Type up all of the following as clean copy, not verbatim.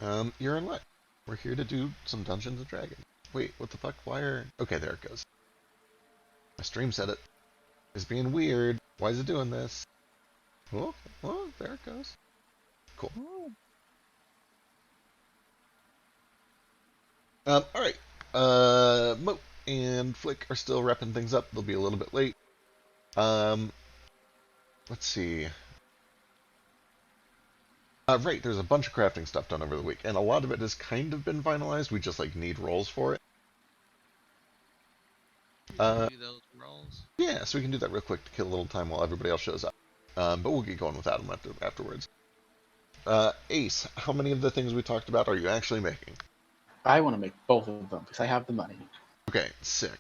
You're in luck. We're here to do some Dungeons and Dragons. Wait, what the fuck? Why are... Okay, there it goes. My stream said it. It's being weird. Why is it doing this? Oh, there it goes. Cool. Alright. Moat and Flick are still wrapping things up. They'll be a little bit late. Um, let's see. Right, there's a bunch of crafting stuff done over the week, and a lot of it has kind of been finalized. We just, like, need rolls for it. Do those rolls. Yeah, so we can do that real quick to kill a little time while everybody else shows up. But we'll get going without them afterwards. Ace, how many of the things we talked about are you actually making? I want to make both of them because I have the money. Okay, sick.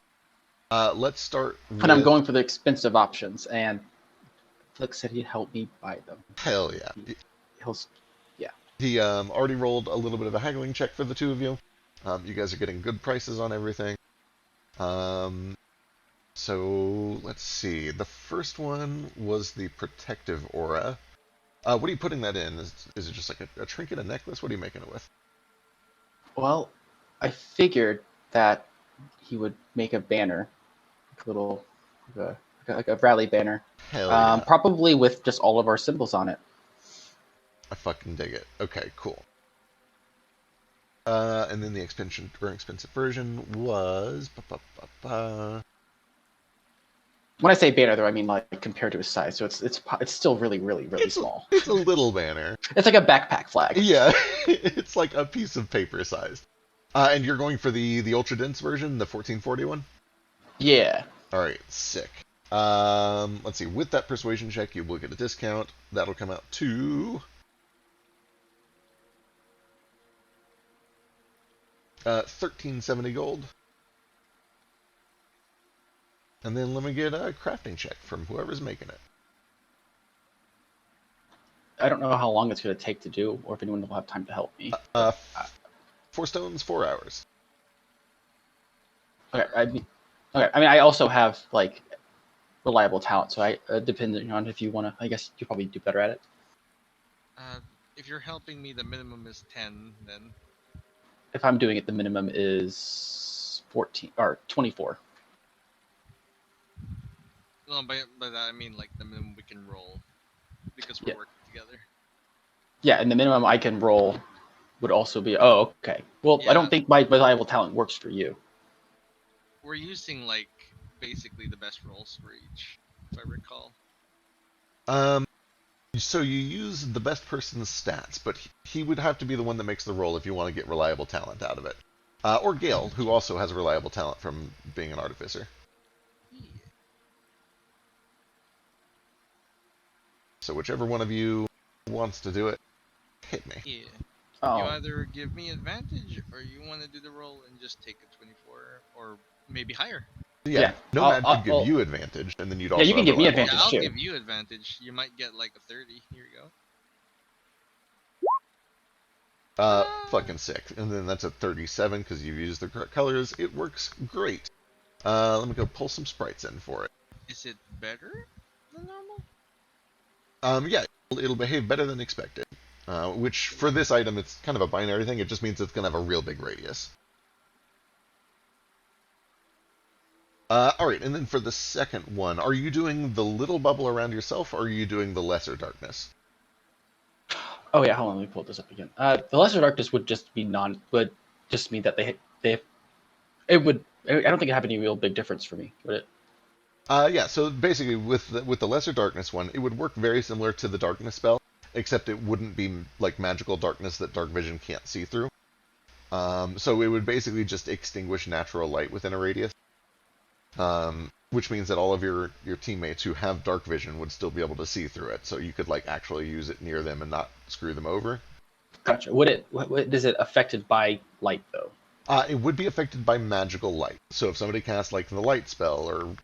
Let's start with... And I'm going for the expensive options, and Flick said he'd help me buy them. Hell yeah. Yeah. He already rolled a little bit of a haggling check for the two of you. You guys are getting good prices on everything. So let's see. The first one was the protective aura. What are you putting that in? Is it just like a trinket, a necklace? What are you making it with? Well, I figured that he would make a banner, like a rally banner. Hell yeah. Probably with just all of our symbols on it. I fucking dig it. Okay, cool. And then the expensive version was... When I say banner, though, I mean like compared to his size. So it's still really small. It's a little banner. It's like a backpack flag. Yeah, it's like a piece of paper sized. And you're going for the ultra dense version, the 1441? Yeah. All right, sick. Let's see. With that persuasion check, you will get a discount. That'll come out to 1370 gold. And then let me get a crafting check from whoever's making it. I don't know how long it's going to take to do, or if anyone will have time to help me. 4 stones, 4 hours. Okay. I mean, I also have like reliable talent, so depending on if you want to, I guess you probably do better at it. If you're helping me, the minimum is 10. Then. If I'm doing it, the minimum is 14 or 24. No, by that I mean like the minimum we can roll, because we're working together. Yeah, and the minimum I can roll would also be... Oh, okay. Well, yeah. I don't think my reliable talent works for you. We're using like basically the best rolls for each, if I recall. So you use the best person's stats, but he would have to be the one that makes the roll if you want to get reliable talent out of it. Or Gale, who also has reliable talent from being an artificer. So whichever one of you wants to do it, hit me. Yeah. Oh. You either give me advantage, or you want to do the roll and just take a 24, or maybe higher. Yeah. Nomad could give you advantage, and then you'd also... Yeah, you can give me advantage I'll too. give you advantage. You might get like a 30. Here you go. Fucking sick. And then that's a 37 because you've used the correct colors. It works great. Let me go pull some sprites in for it. Is it better than normal? Yeah, it'll behave better than expected. Which, for this item, it's kind of a binary thing. It just means it's going to have a real big radius. Alright, and then for the second one, are you doing the little bubble around yourself, or are you doing the lesser darkness? Oh yeah, hold on, let me pull this up again. The lesser darkness would just be would just mean that it would... I don't think it'd have any real big difference for me, would it? Yeah, so basically with the lesser darkness one, it would work very similar to the darkness spell, except it wouldn't be like magical darkness that dark vision can't see through. So it would basically just extinguish natural light within a radius, which means that all of your teammates who have dark vision would still be able to see through it, so you could like actually use it near them and not screw them over. Gotcha. Is it affected by light though? It would be affected by magical light. So if somebody casts like the light spell or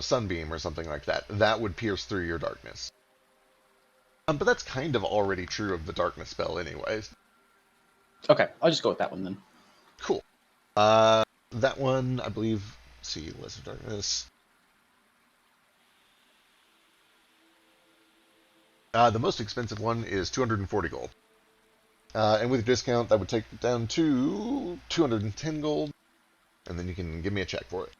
sunbeam or something like that, that would pierce through your darkness. But that's kind of already true of the darkness spell anyways. Okay, I'll just go with that one then. Cool. That one, I believe, let's see, lesser darkness. The most expensive one is 240 gold. And with your discount, that would take it down to 210 gold, and then you can give me a check for it.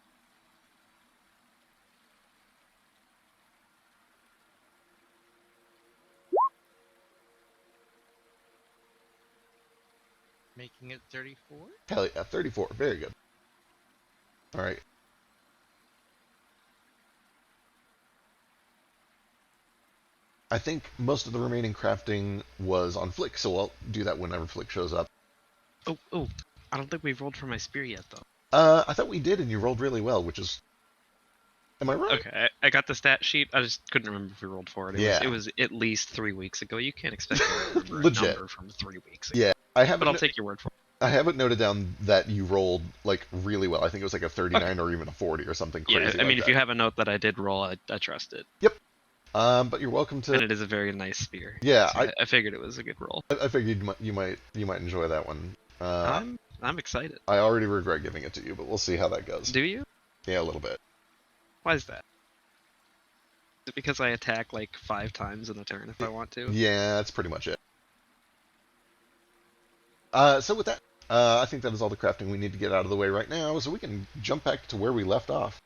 Making it 34? Hell yeah, 34. Very good. All right. I think most of the remaining crafting was on Flick, so I'll do that whenever Flick shows up. Oh, I don't think we've rolled for my spear yet, though. I thought we did, and you rolled really well, which is... Am I right? Okay, I got the stat sheet. I just couldn't remember if we rolled for it. Yeah. It was at least 3 weeks ago. You can't expect me to remember a Legit. number from 3 weeks ago. Yeah, But I'll take your word for it. I have it noted down that you rolled like really well. I think it was like a 39 or even a 40 or something crazy. Yeah, I mean, like if that. you have a note that I did roll, I trust it. Yep. But you're welcome to. And it is a very nice spear. Yeah, So I figured it was a good roll. I figured you might enjoy that one. I'm excited. I already regret giving it to you, but we'll see how that goes. Do you? Yeah, a little bit. Why is that? Is it because I attack like 5 times in a turn if I want to? Yeah, that's pretty much it. So with that, I think that is all the crafting we need to get out of the way right now, so we can jump back to where we left off.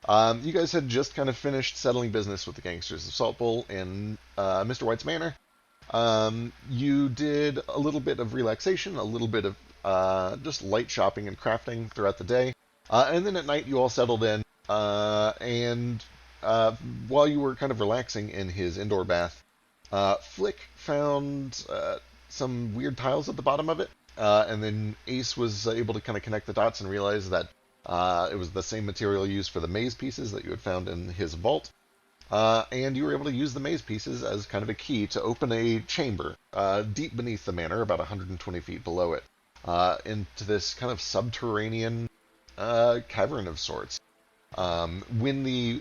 You guys had just kind of finished settling business with the gangsters of Salt Bowl in Mr. White's Manor. You did a little bit of relaxation, a little bit of just light shopping and crafting throughout the day. And then at night you all settled in, and while you were kind of relaxing in his indoor bath, Flick found some weird tiles at the bottom of it, and then Ace was able to kind of connect the dots and realize that it was the same material used for the maze pieces that you had found in his vault. And you were able to use the maze pieces as kind of a key to open a chamber deep beneath the manor, about 120 feet below it, into this kind of subterranean cavern of sorts. When the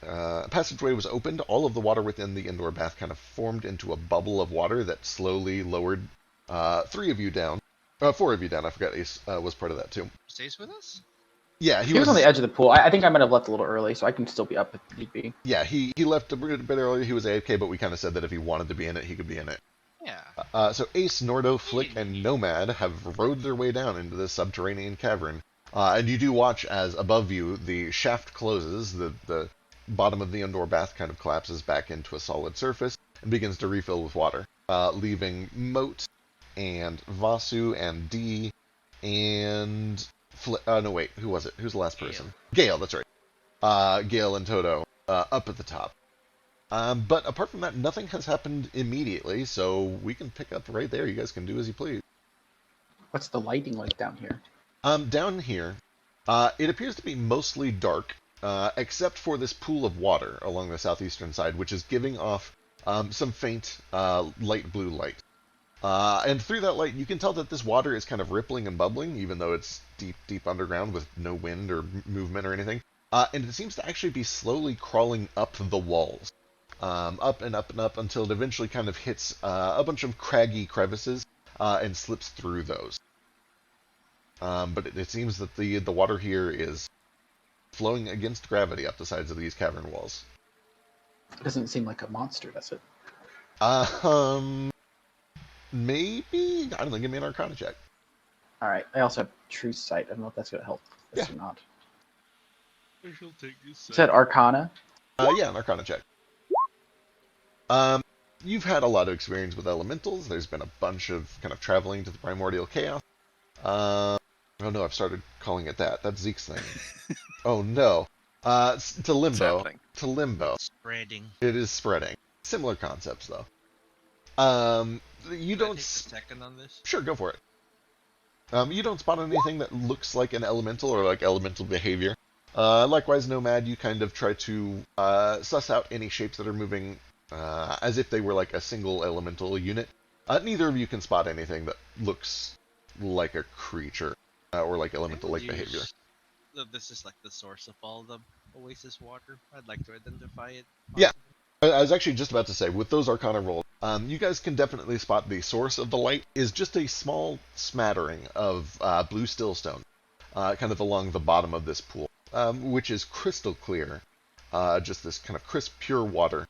passageway was opened, all of the water within the indoor bath kind of formed into a bubble of water that slowly lowered 4 of you down. I forgot Ace was part of that too. Stays with us? Yeah, He was on the edge of the pool. I think I might have left a little early, so I can still be up if need be. Yeah, he left a bit earlier. He was AFK, but we kind of said that if he wanted to be in it, he could be in it. Yeah. So Ace, Nordo, Flick, and Nomad have rode their way down into this subterranean cavern. And you do watch as above you the shaft closes, the bottom of the indoor bath kind of collapses back into a solid surface and begins to refill with water, leaving Moat and Vasu and D and... no, wait, who was it? Who's the last person? Gale, that's right. Gale and Toto up at the top. But apart from that, nothing has happened immediately, so we can pick up right there. You guys can do as you please. What's the lighting like down here? Down here, it appears to be mostly dark, except for this pool of water along the southeastern side, which is giving off some faint light blue light. And through that light, you can tell that this water is kind of rippling and bubbling, even though it's deep, deep underground with no wind or movement or anything. And it seems to actually be slowly crawling up the walls. Up and up and up until it eventually kind of hits a bunch of craggy crevices and slips through those. But it seems that the water here is flowing against gravity up the sides of these cavern walls. It doesn't seem like a monster, does it? Maybe? I don't know, give me an Arcana check. Alright, I also have True Sight. I don't know if that's going to help this Yeah. or not. She'll take this. Is that Arcana? Yeah, an Arcana check. You've had a lot of experience with elementals. There's been a bunch of kind of traveling to the primordial chaos. Oh no, I've started calling it that. That's Zeke's thing. Oh no. To Limbo. To Limbo. Spreading. It is spreading. Similar concepts, though. You Can I don't... take a second on this? Sure, go for it. You don't spot anything that looks like an elemental or like elemental behavior. Likewise, Nomad, you kind of try to suss out any shapes that are moving as if they were like a single elemental unit. Neither of you can spot anything that looks like a creature or like elemental-like behavior. This is like the source of all the oasis water. I'd like to identify it. Yeah. I was actually just about to say, with those Arcana rolls, you guys can definitely spot the source of the light is just a small smattering of blue stillstone, kind of along the bottom of this pool, which is crystal clear, just this kind of crisp, pure water.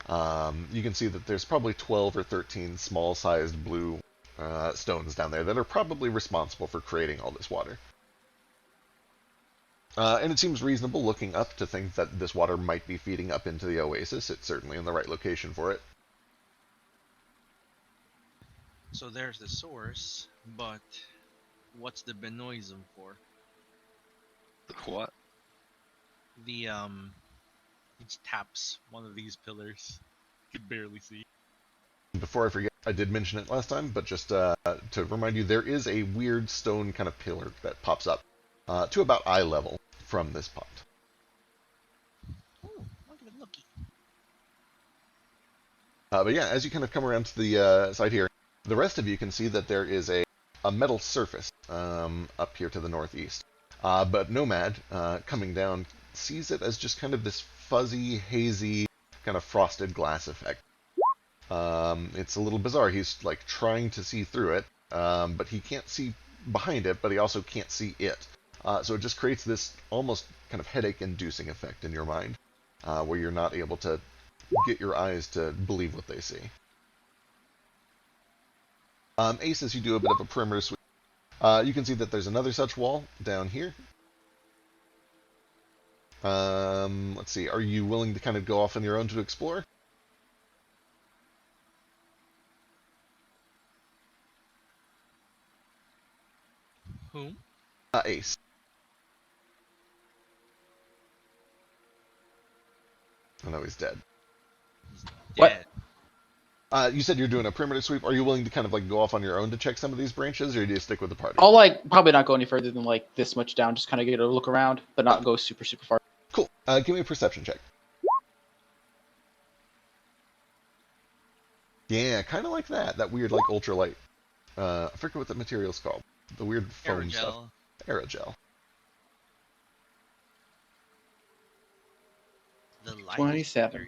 You can see that there's probably 12 or 13 small-sized blue stones down there that are probably responsible for creating all this water. And it seems reasonable looking up to think that this water might be feeding up into the oasis. It's certainly in the right location for it. So there's the source, but what's the Benoism for? What? The it taps one of these pillars. You can barely see. Before I forget, I did mention it last time, but just to remind you, there is a weird stone kind of pillar that pops up to about eye level from this pot. Oh, look at it looky. But yeah, as you kind of come around to the side here, the rest of you can see that there is a metal surface up here to the northeast. But Nomad, coming down, sees it as just kind of this fuzzy, hazy, kind of frosted glass effect. It's a little bizarre. He's like trying to see through it, but he can't see behind it, but he also can't see it. So it just creates this almost kind of headache-inducing effect in your mind, where you're not able to get your eyes to believe what they see. Ace, as you do a bit of a perimeter sweep, you can see that there's another such wall down here. Let's see, are you willing to kind of go off on your own to explore? Whom? Ace. I know he's dead. He's What? dead. You said you're doing a perimeter sweep. Are you willing to kind of like go off on your own to check some of these branches, or do you stick with the party? I'll like probably not go any further than like this much down, just kind of get a look around, but not go super far. Cool. Give me a perception check. Yeah, kind of like that. That weird like ultralight. I forget what the material's called. The weird foam stuff. Aerogel. Aerogel. The light 27.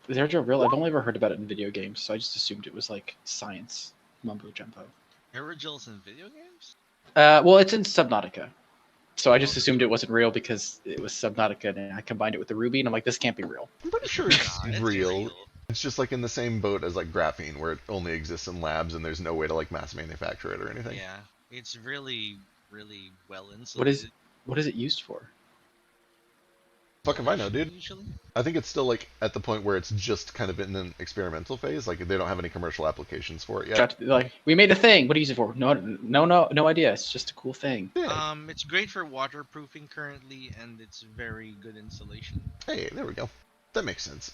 Is aerogel real? I've only ever heard about it in video games, so I just assumed it was like science mumbo jumbo. Aerogels in video games? Well, it's in Subnautica, so I just assumed it wasn't real because it was Subnautica, and I combined it with the ruby, and I'm like, this can't be real. I'm pretty sure it's Nah, it's real. It's just like in the same boat as like graphene, where it only exists in labs and there's no way to like mass manufacture it or anything. Yeah, it's really, really well insulated. What is it used for? Fuck if I know, dude. Usually? I think it's still like at the point where it's just kind of in an experimental phase. Like they don't have any commercial applications for it yet. Like, we made a thing. What do you use it for? No idea. It's just a cool thing. Yeah. It's great for waterproofing currently, and it's very good insulation. Hey, there we go. That makes sense.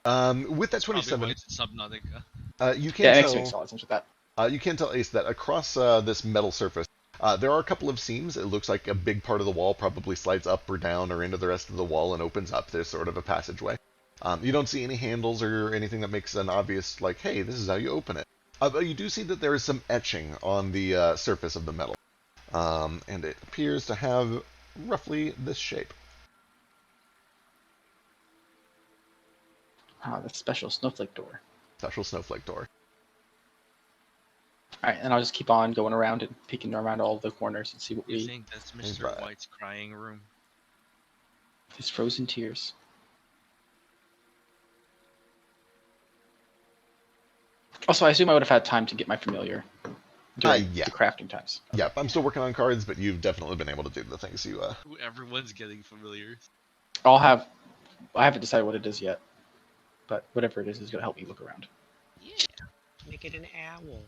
With that Probably 27, why it's Subnautica. you Yeah, can it makes tell. a lot of sense with that. You can tell Ace that across this metal surface, there are a couple of seams. It looks like a big part of the wall probably slides up or down or into the rest of the wall and opens up. There's sort of a passageway. You don't see any handles or anything that makes an obvious, like, hey, this is how you open it. But you do see that there is some etching on the surface of the metal. And it appears to have roughly this shape. Ah, the special snowflake door. Special snowflake door. All right, and I'll just keep on going around and peeking around all the corners and see what You we. think that's Mr. Right. White's crying room? His frozen tears. Also, I assume I would have had time to get my familiar during Yeah. the crafting times. Yep, I'm still working on cards, but you've definitely been able to do the things you. Everyone's getting familiar. I haven't decided what it is yet, but whatever it is going to help me look around. Yeah. Make it an owl.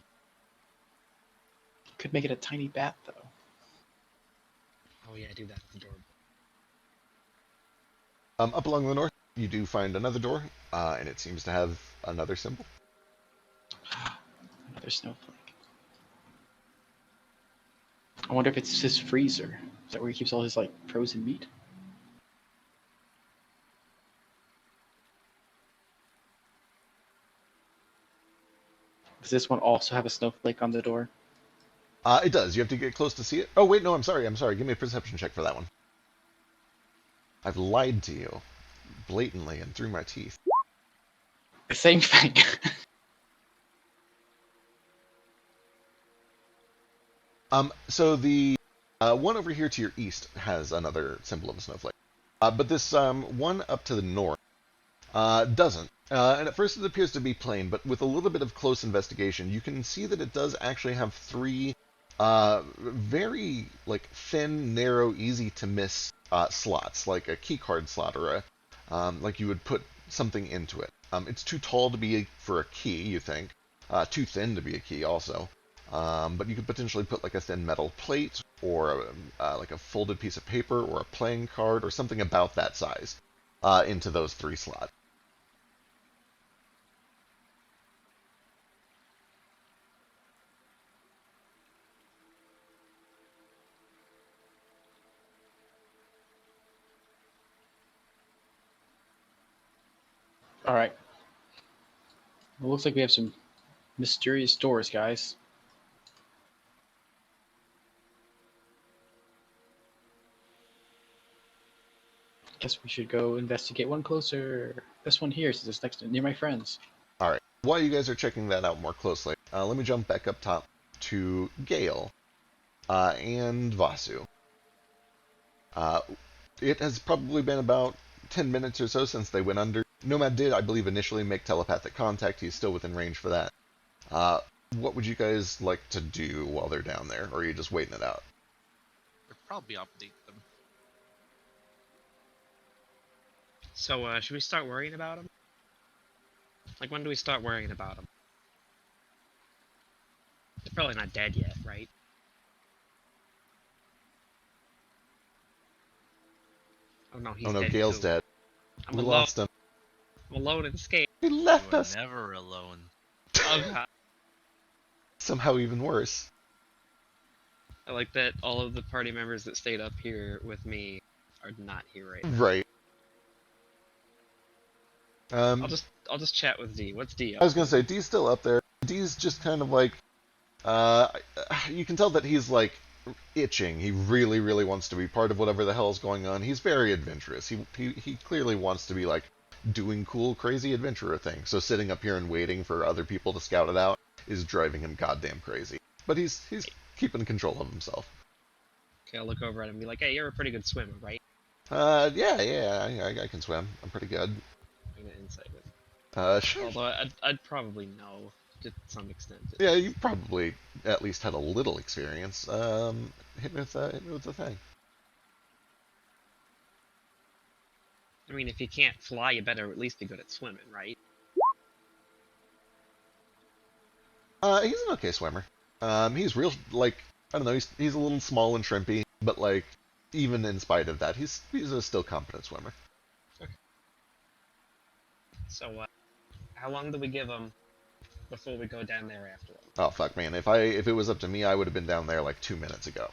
Could make it a tiny bat though. Oh yeah, do that. The door. Up along the north, you do find another door, and it seems to have another symbol. Another snowflake. I wonder if it's his freezer. Is that where he keeps all his like frozen meat? Does this one also have a snowflake on the door? It does. You have to get close to see it. Oh, wait, no, I'm sorry. Give me a perception check for that one. I've lied to you blatantly and through my teeth. The same thing. So the one over here to your east has another symbol of a snowflake. But this one up to the north doesn't. And at first it appears to be plain, but with a little bit of close investigation, you can see that it does actually have three very like thin, narrow, easy to miss slots, like a key card slot or like you would put something into it. It's too tall to be for a key, you think. Too thin to be a key, also. But you could potentially put like a thin metal plate, or like a folded piece of paper, or a playing card, or something about that size into those three slots. All right. It looks like we have some mysterious doors, guys. Guess we should go investigate one closer. This one here, since it's next to near my friends. All right. While you guys are checking that out more closely, let me jump back up top to Gale and Vasu. Uh, it has probably been about 10 minutes or so since they went under. Nomad did, I believe, initially make telepathic contact. He's still within range for that. What would you guys like to do while they're down there, or are you just waiting it out? We'll probably update them. So, should we start worrying about him? Like, when do we start worrying about him? They're probably not dead yet, right? Oh no, he's Oh no, dead Gale's too. dead. I'm We alone. lost him. I'm alone and scared. He left You are us. never alone. Oh god. Somehow even worse. I like that all of the party members that stayed up here with me are not here right now. Right. I'll just chat with D. What's D I up was gonna say, D's still up there. D's just kind of like, uh, you can tell that he's like itching. He really, really wants to be part of whatever the hell is going on. He's very adventurous. He clearly wants to be like doing cool, crazy adventurer things. So sitting up here and waiting for other people to scout it out is driving him goddamn crazy. But he's keeping control of himself. Okay, I'll look over at him and be like, hey, you're a pretty good swimmer, right? Yeah, I can swim. I'm pretty good. I'm gonna insight with him. Sure. Although I'd probably know to some extent. Yeah, you probably at least had a little experience. Hit me with the thing. I mean, if you can't fly, you better at least be good at swimming, right? He's an okay swimmer. He's real, like, I don't know, he's a little small and shrimpy, but like, even in spite of that, he's a still competent swimmer. So, how long do we give him before we go down there after him? Oh fuck, man! If it was up to me, I would have been down there like 2 minutes ago.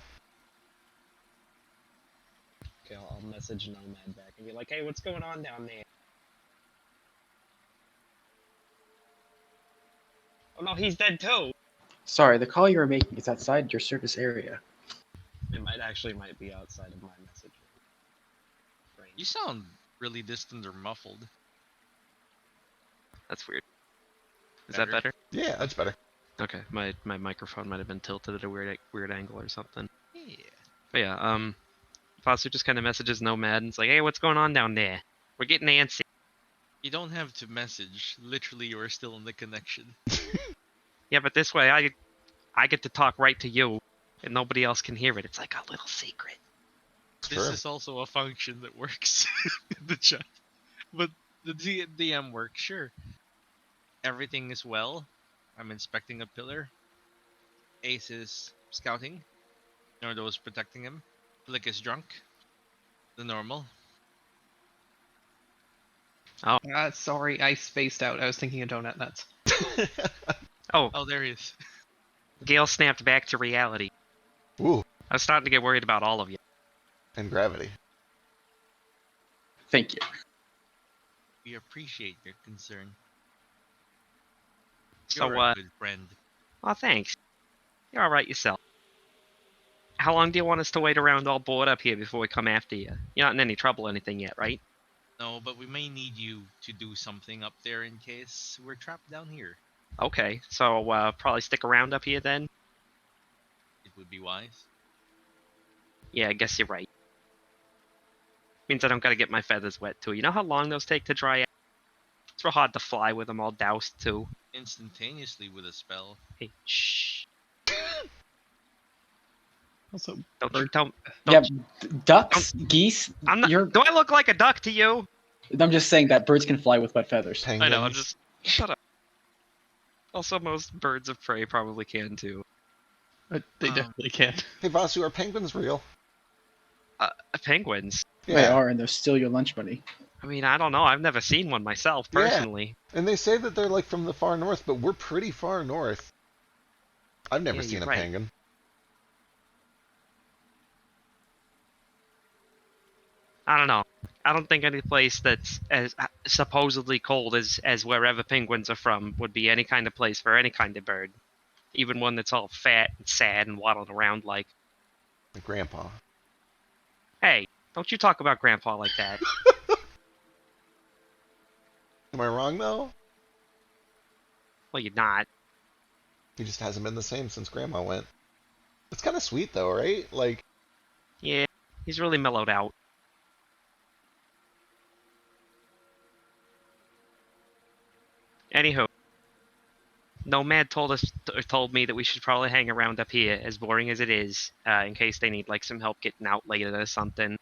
Okay, I'll message Nomad back and be like, hey, what's going on down there? Oh no, he's dead too! Sorry, the call you were making is outside your service area. It might be outside of my message range. You sound really distant or muffled. That's weird. Is Better. that better? Yeah, that's better. Okay, my microphone might have been tilted at a weird angle or something. Yeah. But yeah, Foster just kind of messages Nomad and it's like, hey, what's going on down there? We're getting antsy. You don't have to message. Literally, you're still in the connection. Yeah, but this way I get to talk right to you and nobody else can hear it. It's like a little secret. This Sure. is also a function that works in the chat. But the DM works, sure. Everything is well. I'm inspecting a pillar. Ace is scouting. Nordo is protecting him. Flick is drunk. The normal. Sorry, I spaced out. I was thinking of donut nuts. Oh, Oh, there he is. Gale snapped back to reality. Ooh, I was starting to get worried about all of you. and gravity. Thank you. We appreciate your concern. So, You're a good friend. oh, thanks. You're alright yourself. How long do you want us to wait around all bored up here before we come after you? You're not in any trouble or anything yet, right? No, but we may need you to do something up there in case we're trapped down here. Okay, so probably stick around up here then? It would be wise. Yeah, I guess you're right. Means I don't gotta get my feathers wet too. You know how long those take to dry out? It's real hard to fly with them all doused too. Instantaneously with a spell. Hey, shh! Also, Don't you bird- tell. Yeah, Don't, ducks, geese. I'm not. You're. Do I look like a duck to you? I'm just saying that birds can fly with wet feathers. Penguins. I know. Just shut up. Also, most birds of prey probably can too. they definitely can. Hey, Vasu, are penguins real? Penguins. They are, and they're still your lunch money. I mean, I don't know. I've never seen one myself Yeah. personally. And they say that they're like from the far north, but we're pretty far north. I've never Yeah, seen you're a right. penguin. I don't know. I don't think any place that's as supposedly cold as wherever penguins are from would be any kind of place for any kind of bird, even one that's all fat and sad and waddled around like. Like Grandpa. Hey, don't you talk about Grandpa like that. Am I wrong though? Well, you're not. He just hasn't been the same since Grandma went. It's kind of sweet though, right? Like, Yeah, he's really mellowed out. Anywho, Nomad told me that we should probably hang around up here, as boring as it is, in case they need like some help getting out later or something.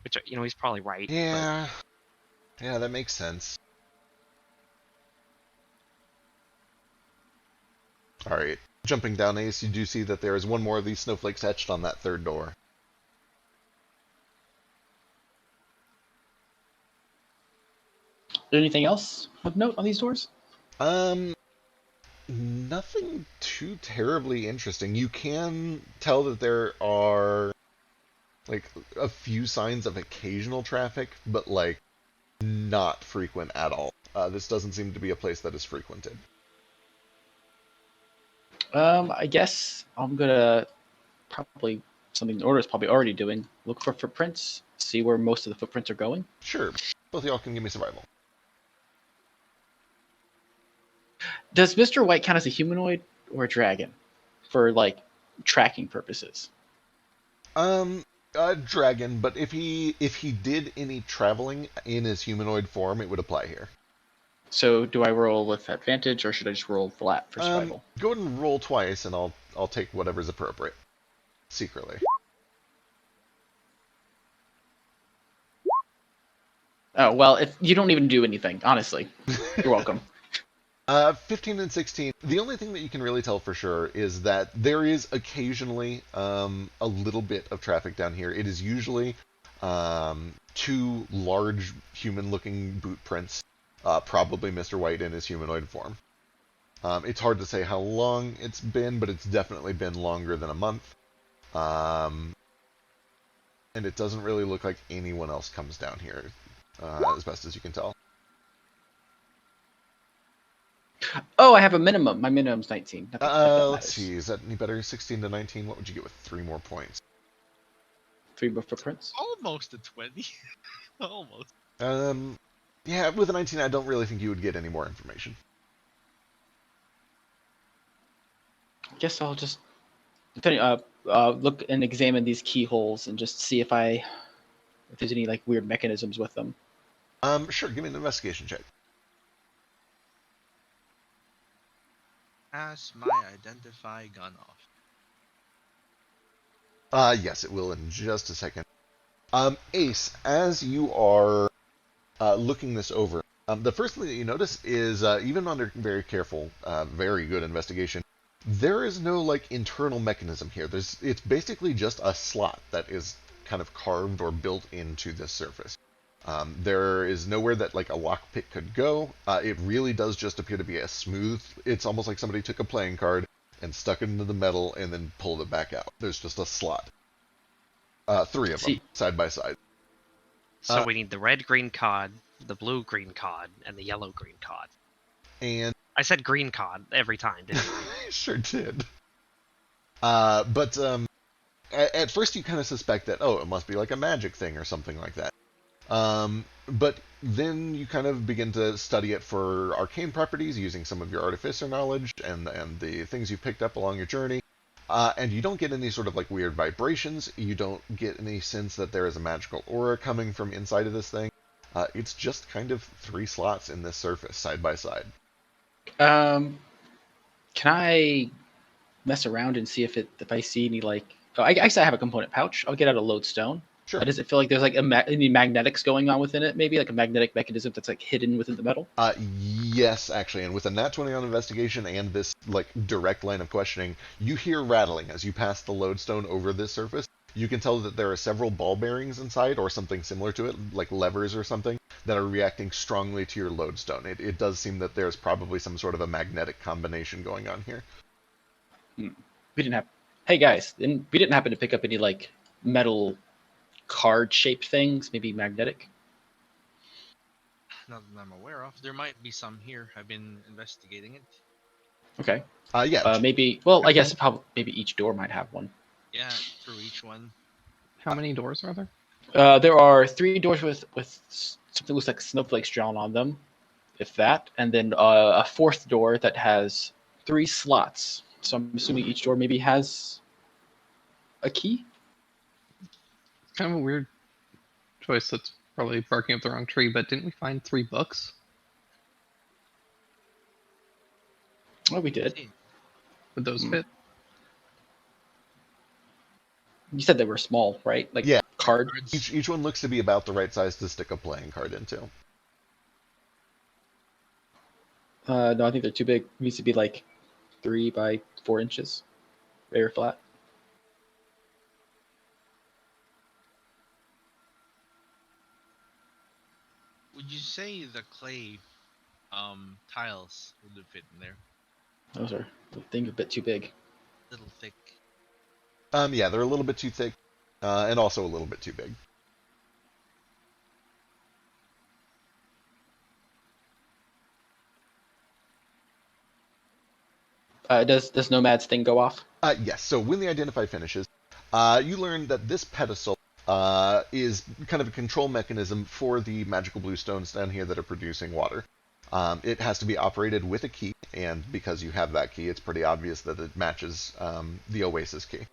Which he's probably right. yeah, yeah, that makes sense. All right, jumping down, Ace, you do see that there is one more of these snowflakes etched on that third door. Anything else of note on these doors? Nothing too terribly interesting. You can tell that there are like a few signs of occasional traffic, but like not frequent at all. This doesn't seem to be a place that is frequented. I guess I'm gonna probably something the order is probably already doing. Look for footprints, see where most of the footprints are going. Sure, both of y'all can give me survival. Does Mr. White count as a humanoid or a dragon for like tracking purposes? Dragon, but if he did any traveling in his humanoid form, it would apply here. So do I roll with advantage or should I just roll flat for survival? Go ahead and roll twice, and I'll take whatever's appropriate. Secretly. Oh well, if you don't even do anything, honestly, you're welcome. 15 and 16. The only thing that you can really tell for sure is that there is occasionally a little bit of traffic down here. It is usually two large human-looking boot prints, probably Mr. White in his humanoid form. It's hard to say how long it's been, but it's definitely been longer than a month. And it doesn't really look like anyone else comes down here, as best as you can tell. Oh, I have a minimum. My minimum's 19. If that Let's matters. see, is that any better? 16 to 19, what would you get with 3 more points? 3 more footprints. Almost a 20. Almost. Yeah, with a 19, I don't really think you would get any more information. I guess I'll just look and examine these keyholes and just see if there's any like weird mechanisms with them. Sure, give me an investigation check. As my identify gun off. Yes, it will in just a second. Ace, as you are looking this over, the first thing that you notice is, even under very careful, very good investigation, there is no, like, internal mechanism here. It's basically just a slot that is kind of carved or built into this surface. There is nowhere that, like, a lockpick could go. It really does just appear to be a smooth... It's almost like somebody took a playing card and stuck it into the metal and then pulled it back out. There's just a slot. 3 of them, side by side. So we need the red-green card, the blue-green card, and the yellow-green card. And I said green card every time, didn't I? sure did. But at first you kind of suspect that, oh, it must be like a magic thing or something like that. But then you kind of begin to study it for arcane properties using some of your artificer knowledge and the things you've picked up along your journey. And you don't get any sort of like weird vibrations. You don't get any sense that there is a magical aura coming from inside of this thing. It's just kind of 3 slots in this surface side by side. Can I mess around and see if I see any like? Oh, I guess I have a component pouch. I'll get out a lodestone. Sure. Does it feel like there's like any magnetics going on within it? Maybe like a magnetic mechanism that's like hidden within the metal. Yes, actually, and with a nat 20 on investigation and this like direct line of questioning, you hear rattling as you pass the lodestone over this surface. You can tell that there are several ball bearings inside, or something similar to it, like levers or something, that are reacting strongly to your lodestone. It does seem that there's probably some sort of a magnetic combination going on here. Hmm. We didn't have. Hey guys, we didn't happen to pick up any like metal card shaped things, maybe magnetic. Not that I'm aware of. There might be some here. I've been investigating it. Okay. Yeah, Maybe. Well, I guess probably maybe each door might have one. Yeah, through each one. How many doors are there? There are 3 doors with something that looks like snowflakes drawn on them, if that, and then a 4th door that has 3 slots. So I'm assuming each door maybe has a key. It's kind of a weird choice. That's probably barking up the wrong tree. But didn't we find 3 books? Oh, we did. See, Would those Hmm. fit? You said they were small, right? Like Yeah. card. cards. each one looks to be about the right size to stick a playing card into. No, I think they're too big. It needs to be like 3 by 4 inches, very flat. Would you say the clay tiles would fit in there? Those are, I think, a bit too big. Little thick. Yeah, they're a little bit too thick, and also a little bit too big. Does Nomad's thing go off? Yes, so when the identify finishes, you learn that this pedestal is kind of a control mechanism for the magical blue stones down here that are producing water. It has to be operated with a key, and because you have that key, it's pretty obvious that it matches the Oasis key.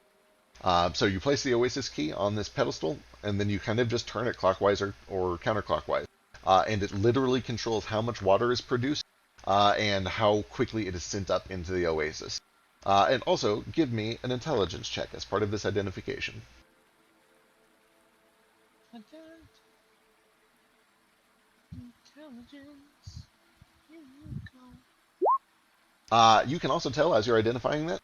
So you place the Oasis key on this pedestal, and then you kind of just turn it clockwise or counterclockwise. And it literally controls how much water is produced and how quickly it is sent up into the Oasis. And also, give me an intelligence check as part of this identification. Intelligence. Here you go. You can also tell as you're identifying that,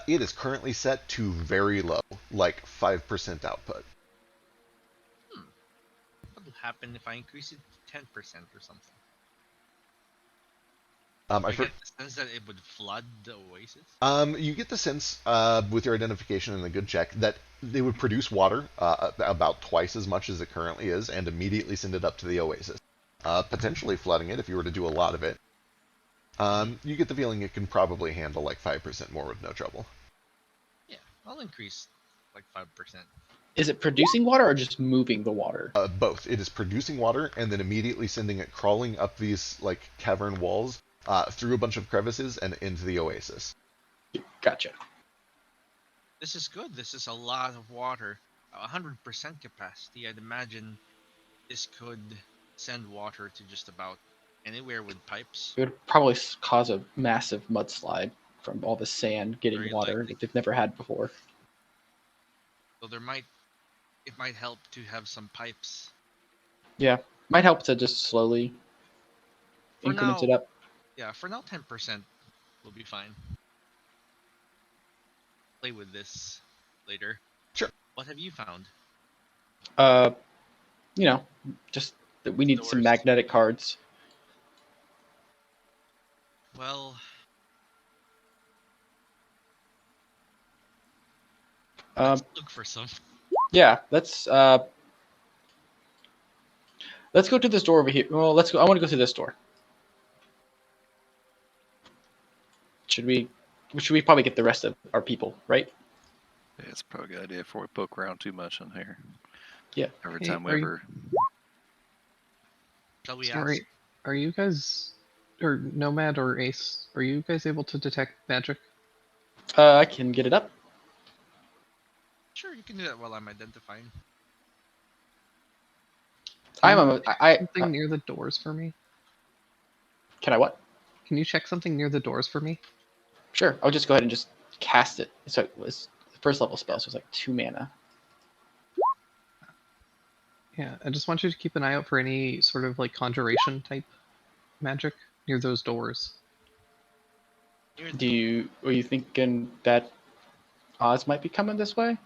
it is currently set to very low, like 5% output. What will happen if I increase it to 10% or something? I I for- get the sense that it would flood the oasis. You get the sense with your identification and a good check that they would produce water about twice as much as it currently is and immediately send it up to the oasis, potentially flooding it if you were to do a lot of it. You get the feeling it can probably handle like 5% more with no trouble. Yeah, I'll increase like 5%. Is it producing water or just moving the water? Both. It is producing water and then immediately sending it crawling up these like cavern walls through a bunch of crevices and into the oasis. Gotcha. This is good. This is a lot of water. 100% capacity. I'd imagine this could send water to just about anywhere with pipes. It would probably cause a massive mudslide from all the sand getting Very water likely. that they've never had before. So it might help to have some pipes. Yeah, might help to just slowly For increment now, it up. yeah, for now 10% will be fine. Play with this later. Sure. What have you found? You know, just that we need some Doors. magnetic cards. Well, Um, let's look for some. yeah, let's go to this door over here. Well, let's go. I want to go through this door. Should we? Should we probably get the rest of our people, right? Yeah, it's probably a good idea before we poke around too much in here. Yeah. Every Hey, time we are you- ever. Shall we Sorry, ask? are you guys, or Nomad or Ace, are you guys able to detect magic? I can get it up. Sure, you can do that while I'm identifying. I Something near the doors for me. can I what? Can you check something near the doors for me? Sure. I'll just go ahead and just cast it. So it was the first level spell, so it's like 2 mana. Yeah, I just want you to keep an eye out for any sort of like conjuration type magic near those doors. Were you thinking that Oz might be coming this way?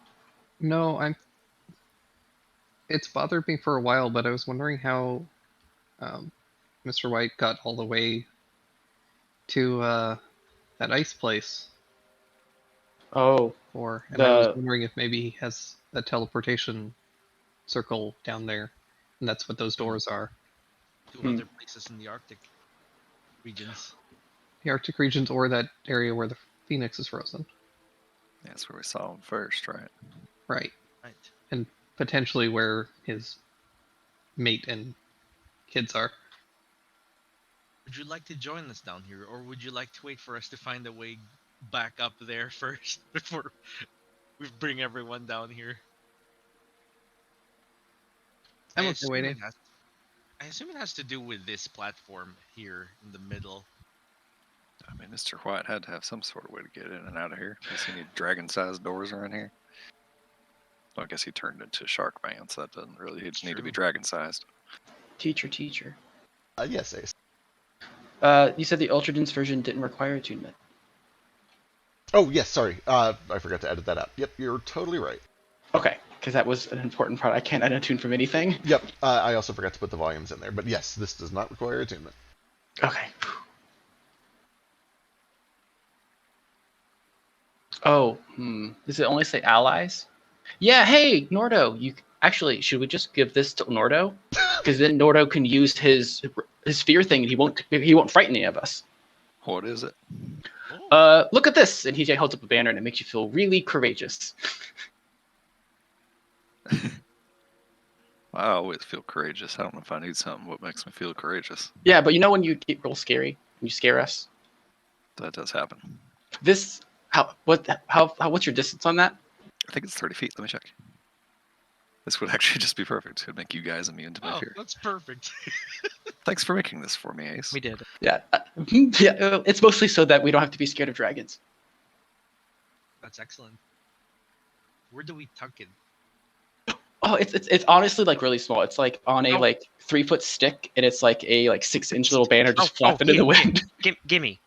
No, it's bothered me for a while, but I was wondering how Mr. White got all the way to that ice place Oh, and I was the wondering if maybe he has a teleportation circle down there, and that's what those doors are. To other places in the Arctic regions. The Arctic regions or that area where the Phoenix is frozen. That's where we saw him first, right? Right. Right. And potentially where his mate and kids are. Would you like to join us down here, or would you like to wait for us to find a way back up there first before we bring everyone down here? I'm I okay assume waiting. I assume it has to do with this platform here in the middle. I mean, Mr. White had to have some sort of way to get in and out of here. You see any dragon-sized doors around here? Well, I guess he turned into Shark Man, so that doesn't really need to be dragon-sized. teacher. Yes, Ace. You said the Ultra Dense version didn't require attunement. Oh, yes, sorry. I forgot to edit that out. Yep, you're totally right. Okay, because that was an important part. I can't unattune from anything. Yep, I also forgot to put the volumes in there. But yes, this does not require attunement. Okay. Oh, does it only say allies? Yeah, hey, Nordo, actually, should we just give this to Nordo? Because then Nordo can use his fear thing and he won't frighten any of us. What is it? Look at this, and he holds up a banner and it makes you feel really courageous. I always feel courageous. I don't know if I need something. What makes me feel courageous? Yeah, but you know when you get real scary, when you scare us? That does happen. What's your distance on that? I think it's 30 feet. Let me check. This would actually just be perfect. It would make you guys immune to my fear. That's perfect. Thanks for making this for me, Ace. We did. Yeah, yeah. It's mostly so that we don't have to be scared of dragons. That's excellent. Where do we tuck it? Oh, it's honestly like really small. It's like on a like 3-foot stick, and it's like a 6-inch little banner just flapping in the wind. Gimme.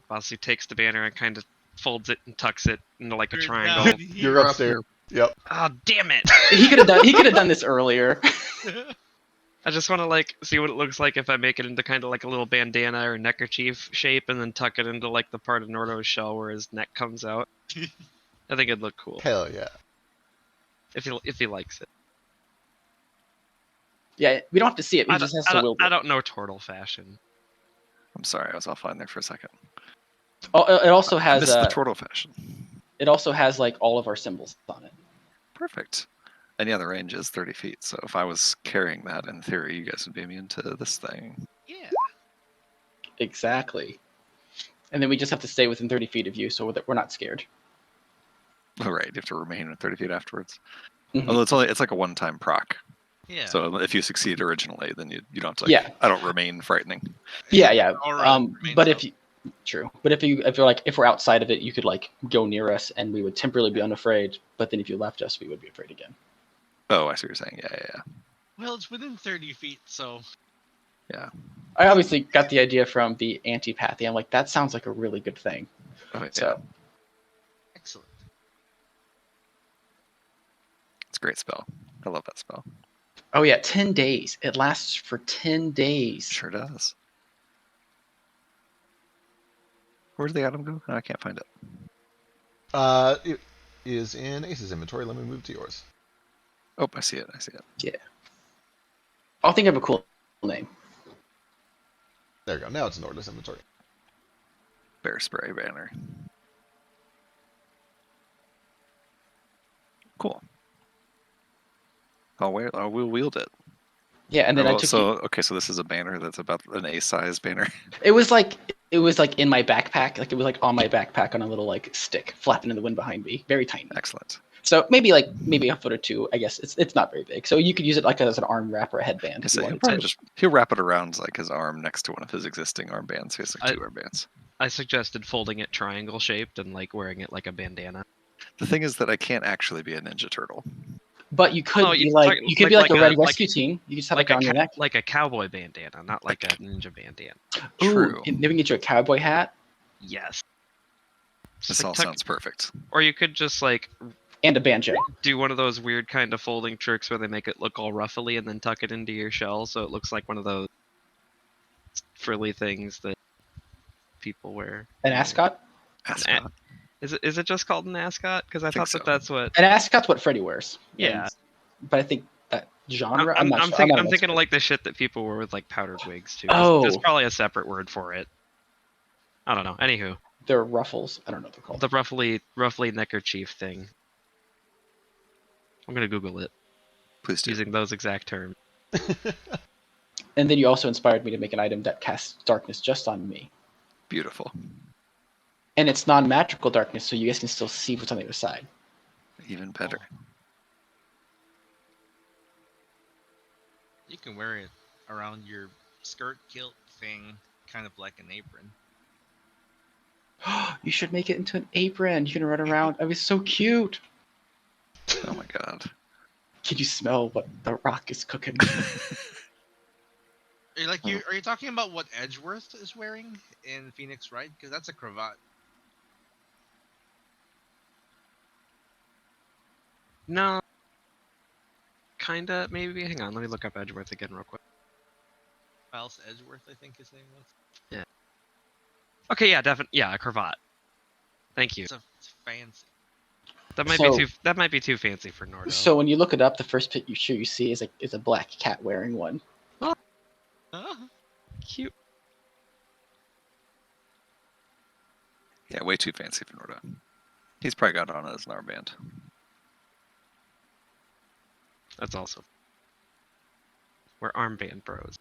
Basu takes the banner and kind of folds it and tucks it into like a You're triangle. down You're here. upstairs. Yep. Oh, damn it! He could have done this earlier. I just want to see what it looks like if I make it into kind of like a little bandana or neckerchief shape, and then tuck it into like the part of Nordo's shell where his neck comes out. I think it'd look cool Hell yeah. if he likes it. Yeah, we don't have to see it. We just have to wield I it. don't know turtle fashion. I'm sorry, I was offline there for a second. Oh, it also has This is the turtle fashion. it also has like all of our symbols on it. Perfect. And yeah, the range is 30 feet. So if I was carrying that, in theory, you guys would be immune to this thing. Yeah. Exactly. And then we just have to stay within 30 feet of you, so that we're not scared. All right, you have to remain at 30 feet afterwards. Mhm. Although it's like a one-time proc. Yeah. So if you succeed originally, then you don't have to. Yeah. I don't remain frightening. Yeah. All right, But remains if we're outside of it, you could like go near us, and we would temporarily be unafraid. But then if you left us, we would be afraid again. Oh, I see what you're saying. Yeah. Well, it's within 30 feet, so Yeah. I obviously got the idea from the antipathy. I'm like, that sounds like a really good thing. Oh, yeah. So excellent. It's a great spell. I love that spell. oh yeah, 10 days. It lasts for 10 days. Sure does. Where did the item go? I can't find it. It is in Ace's inventory. Let me move to yours. Oh, I see it. I'll think of a cool name. There you go. Now it's in Norda's inventory. Bear spray banner. Cool. I'll wield it. Yeah, and then I took Okay, so this is a banner that's about an A-size banner. it was like in my backpack, like it was like on my backpack on a little like stick flapping in the wind behind me, very tiny. Excellent. So maybe a foot or two. I guess it's not very big. So you could use it like as an arm wrap or a headband if you So wanted he'll, to. he'll wrap it around like his arm next to one of his existing armbands. He has like 2 armbands. I suggested folding it triangle shaped and like wearing it like a bandana. The thing is that I can't actually be a Ninja Turtle. But you could No, be you like talk- you could like- be like like a a- Red like- Rescue Team. You just have Like it on your neck. like a cowboy bandana, not like a ninja bandana. True. Ooh, and then we get you a cowboy hat Yes. Just, This like, all tuck- sounds perfect. Or you could just like and a banjo. do one of those weird kind of folding tricks where they make it look all ruffly and then tuck it into your shell so it looks like one of those frilly things that people wear. An ascot. Ascot. Is it just called an ascot? Because I Think thought that so. that's what. An ascot's what Freddy wears. Yeah. And- but I think that genre. I'm, not I'm sure. thinking, not I'm an thinking expert. of like the shit that people wear with like powdered wigs too. Oh. There's probably a separate word for it. I don't know. Anywho, They're ruffles. I don't know what they're called. the roughly neckerchief thing. I'm gonna Google it Please do. using those exact terms. And then you also inspired me to make an item that casts darkness just on me. Beautiful. And it's non-magical darkness, so you guys can still see what's on the other side. Even better. You can wear it around your skirt kilt thing, kind of like an apron. You should make it into an apron. You can run around. It was so cute. Oh my god. Can you smell what the rock is cooking? Are you talking about what Edgeworth is wearing in Phoenix Wright? Because that's a cravat. No. Kinda, maybe. Hang on, let me look up Edgeworth again real quick. Miles Edgeworth, I think his name was. Okay, yeah, definitely. Yeah, a cravat. Thank you. It's fancy. That might be too fancy for Nordo. So when you look it up, the first picture you see is a black cat wearing one. Huh? Cute. Yeah, way too fancy for Nordo. He's probably got it on as an armband. That's also. We're armband bros.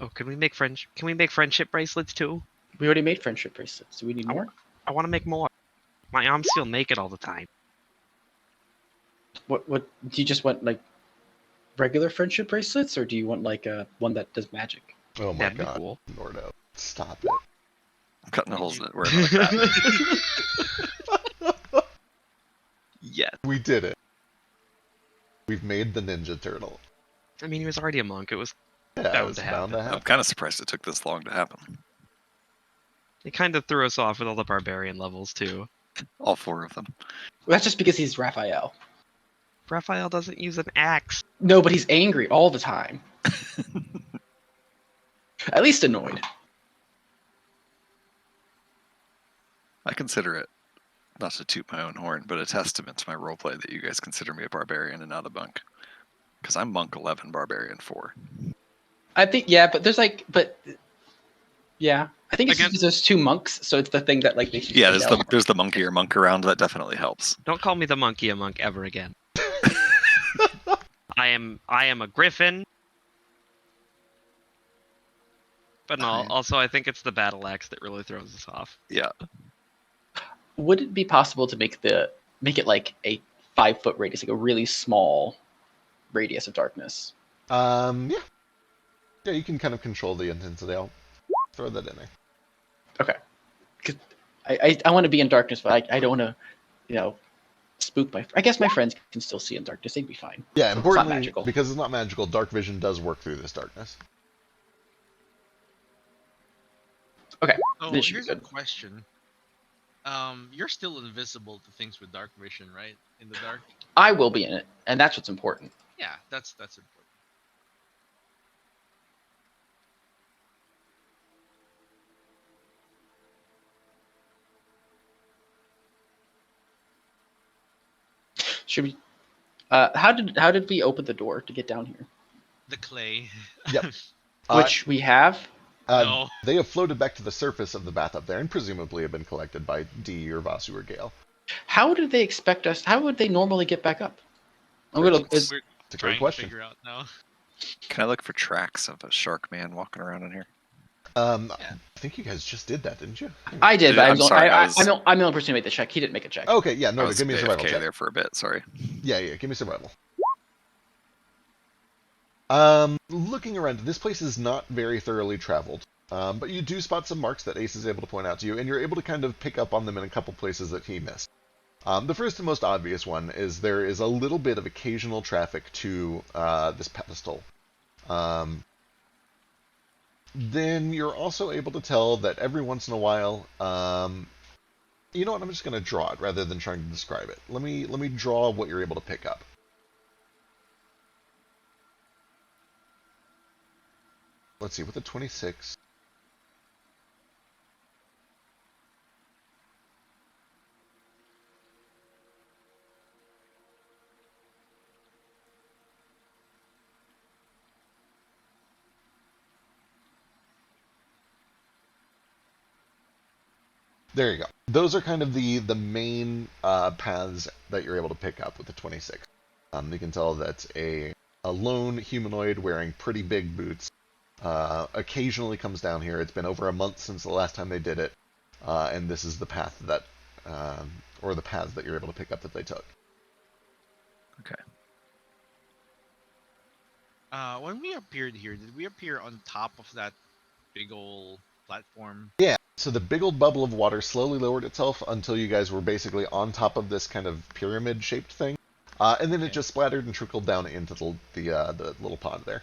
Oh, can we make friendship bracelets too? We already made friendship bracelets. Do we need more? I want to make more. My arms feel naked all the time. What do you just want like regular friendship bracelets, or do you want like one that does magic? Oh my That'd be god, cool. Nordo, stop it. I'm cutting the holes in it. We're like that. Yes. We did it. We've made the Ninja Turtle. I mean, he was already a monk. It was. Yeah, Bound it was to bound to I'm happen. kind of surprised it took this long to happen. It kind of threw us off with all the barbarian levels too. All 4 of them. Well, that's just because he's Raphael. Raphael doesn't use an axe. No, but he's angry all the time. At least annoyed. I consider it, not to toot my own horn, but a testament to my roleplay that you guys consider me a barbarian and not a monk. Because I'm monk 11, barbarian 4. I think yeah. I think it's Again- because there's 2 monks, so it's the thing that like makes you Yeah, stand out. there's the monkier monk around. That definitely helps. Don't call me the monkey a monk ever again. I am a griffin. But no, I- also I think it's the battle axe that really throws us off. Yeah. Would it be possible to make it like a 5-foot radius, like a really small radius of darkness? Yeah. Yeah, you can kind of control the intensity. I'll throw that in there. Okay. Because I want to be in darkness, but I don't want to, spook my. I guess my friends can still see in darkness. They'd be fine. Yeah, It's not importantly, magical. because it's not magical, dark vision does work through this darkness. Okay. Oh, This should be here's a good. question. You're still invisible to things with dark vision, right? In the dark. I will be in it, and that's what's important. Yeah, that's important. Should we? How did we open the door to get down here? The clay. Yep. Which we have. No. They have floated back to the surface of the bath up there and presumably have been collected by D or Vasu or Gale. How did they expect us? How would they normally get back up? I'm gonna. We're It's a trying great to question. figure out now. Can I look for tracks of a shark man walking around in here? Yeah. I think you guys just did that, didn't you? I did, but I'm sorry, I was- I'm the only person who made the check. He didn't make a check. Okay, yeah, I no, was give me a survival AFK check. there for a bit. Sorry. Yeah, give me survival. Looking around, this place is not very thoroughly traveled, but you do spot some marks that Ace is able to point out to you, and you're able to kind of pick up on them in a couple places that he missed. The first and most obvious one is there is a little bit of occasional traffic to this pedestal. Then you're also able to tell that every once in a while, you know what? I'm just going to draw it rather than trying to describe it. Let me draw what you're able to pick up. Let's see, with a 26. There you go. Those are kind of the main paths that you're able to pick up with the 26. You can tell that's a lone humanoid wearing pretty big boots. Occasionally comes down here. It's been over a month since the last time they did it, and this is the path that, or the paths that you're able to pick up that they took. Okay. When we appeared here, did we appear on top of that big old platform? Yeah. So the big old bubble of water slowly lowered itself until you guys were basically on top of this kind of pyramid-shaped thing, and then it Okay. just splattered and trickled down into the little pond there.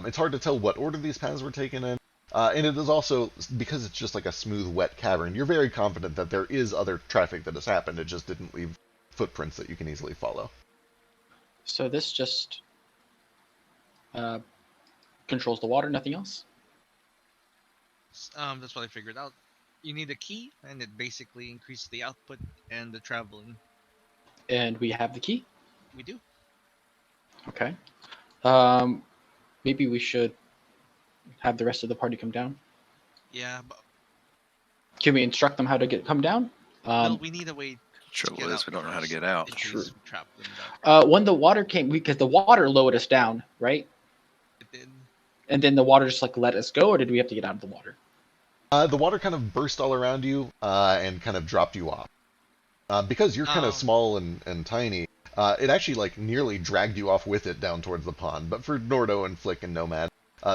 It's hard to tell what order these paths were taken in, and it is also, because it's just like a smooth, wet cavern, you're very confident that there is other traffic that has happened. It just didn't leave footprints that you can easily follow. So this just controls the water, nothing else. That's what I figured out. You need a key, and it basically increases the output and the traveling. And we have the key. We do. Okay. Maybe we should have the rest of the party come down. Yeah, but Can we instruct them how to come down? well, we need a way. Trouble get is, out we don't know how to first, get out. in True. case we trap them back. When the water came, because the water lowered us down, right? It did. And then the water just like let us go, or did we have to get out of the water? The water kind of burst all around you and kind of dropped you off. Because you're kind of small and tiny, it actually like nearly dragged you off with it down towards the pond. But for Nordo and Flick and Nomad,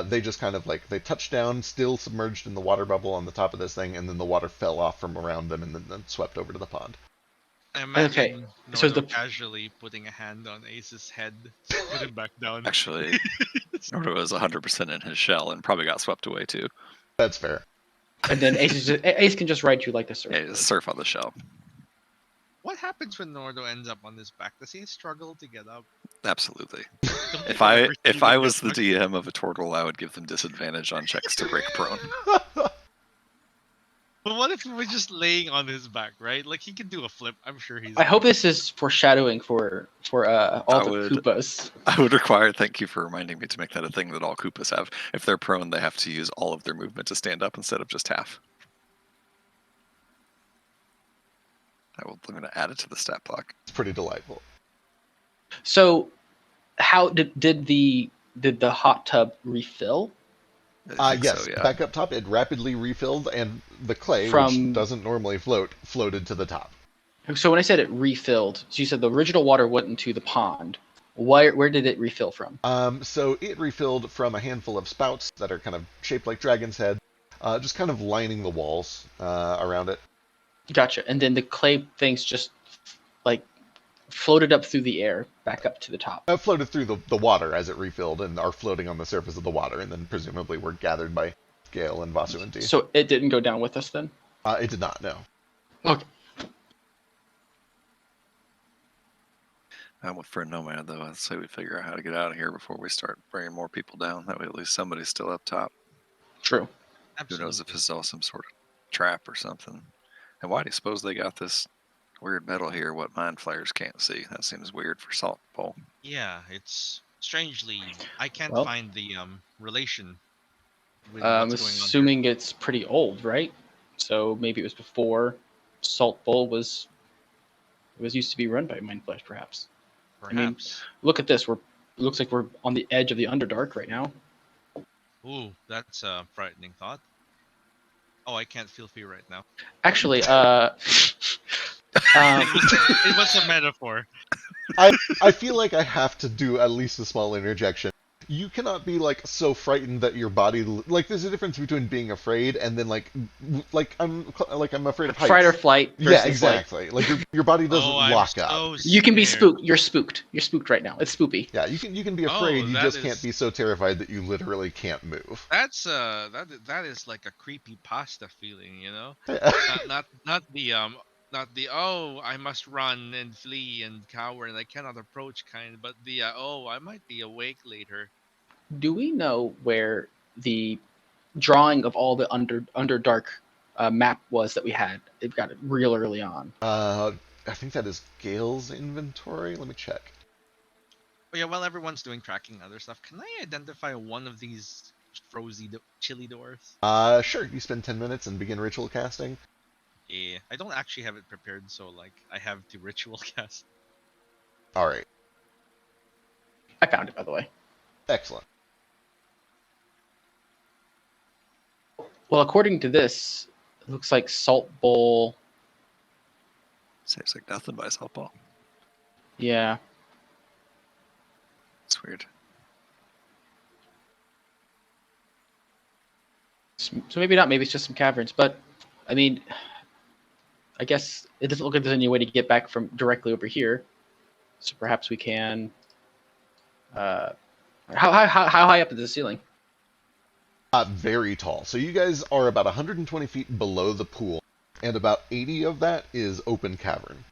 they just kind of like, they touched down, still submerged in the water bubble on the top of this thing, and then the water fell off from around them and then swept over to the pond. I imagine Okay, so Nordo the- casually putting a hand on Ace's head, to put him back down. Actually, Nordo was 100% in his shell and probably got swept away too. That's fair. And then Ace can just ride you like the surf. Yeah, surf on the shell. What happens when Nordo ends up on his back? Does he struggle to get up? Absolutely. Don't If you I ever see if I him was get the back? DM of a turtle, I would give them disadvantage on checks to break prone. But what if he was just laying on his back, right? Like he can do a flip. I'm sure he's. I hope this is foreshadowing for all the would- Koopas. I would require, thank you for reminding me to make that a thing that all Koopas have. If they're prone, they have to use all of their movement to stand up instead of just half. I'm going to add it to the stat block. It's pretty delightful. So, how did the hot tub refill? I think Yes, so, yeah. back up top, it rapidly refilled, and the clay, From- which doesn't normally float, floated to the top. So when I said it refilled, so you said the original water went into the pond. Where did it refill from? So it refilled from a handful of spouts that are kind of shaped like dragon's head, just kind of lining the walls around it. Gotcha. And then the clay things just like floated up through the air back up to the top. Floated through the water as it refilled and are floating on the surface of the water, and then presumably were gathered by Gale and Vasu and D. So it didn't go down with us then? It did not, no. Okay. I'm with Friend Nomad, though. I'd say we figure out how to get out of here before we start bringing more people down. That way, at least somebody's still up top. True. Who knows if Absolutely. it's all some sort of trap or something. And why do you suppose they got this weird metal here, what mind flayers can't see? That seems weird for Salt Bowl. Yeah, it's strangely. I can't Well- find the relation. With I'm what's going on assuming it's pretty old, right? So maybe it was before Salt Bowl was used to be run by Mind Flash, perhaps. there. I mean, Perhaps. Look at this. We're looks like we're on the edge of the Underdark right now. Ooh, that's a frightening thought. Oh, I can't feel fear right now. Actually, It was a metaphor. I feel like I have to do at least a small interjection. You cannot be like so frightened that your body like there's a difference between being afraid and then like I'm afraid of heights. fight or flight versus Yeah, exactly. Like your body doesn't Oh, I'm lock up. so you can be scared. spooked. You're spooked. You're spooked right now. It's spoopy. Yeah, you can be afraid. Oh, You that just is- can't be so terrified that you literally can't move. That's that is like a creepy pasta feeling, you know? Not the oh, I must run and flee and cower and I cannot approach kind, but the oh, I might be awake later. Do we know where the drawing of all the Underdark map was that we had? It got it real early on. I think that is Gale's inventory. Let me check. Oh yeah, while everyone's doing tracking and other stuff, can I identify one of these chili doors? Sure. You spend 10 minutes and begin ritual casting. Yeah, I don't actually have it prepared, so like I have to ritual cast. All right. I found it, by the way. Excellent. Well, according to this, it looks like Salt Bowl. Saves like nothing by softball. Yeah. It's weird. So maybe not. Maybe it's just some caverns. But, I mean, I guess it doesn't look like there's any way to get back from directly over here. So perhaps we can. How high up is the ceiling? Very tall. So you guys are about 120 feet below the pool, and about 80 of that is open cavern.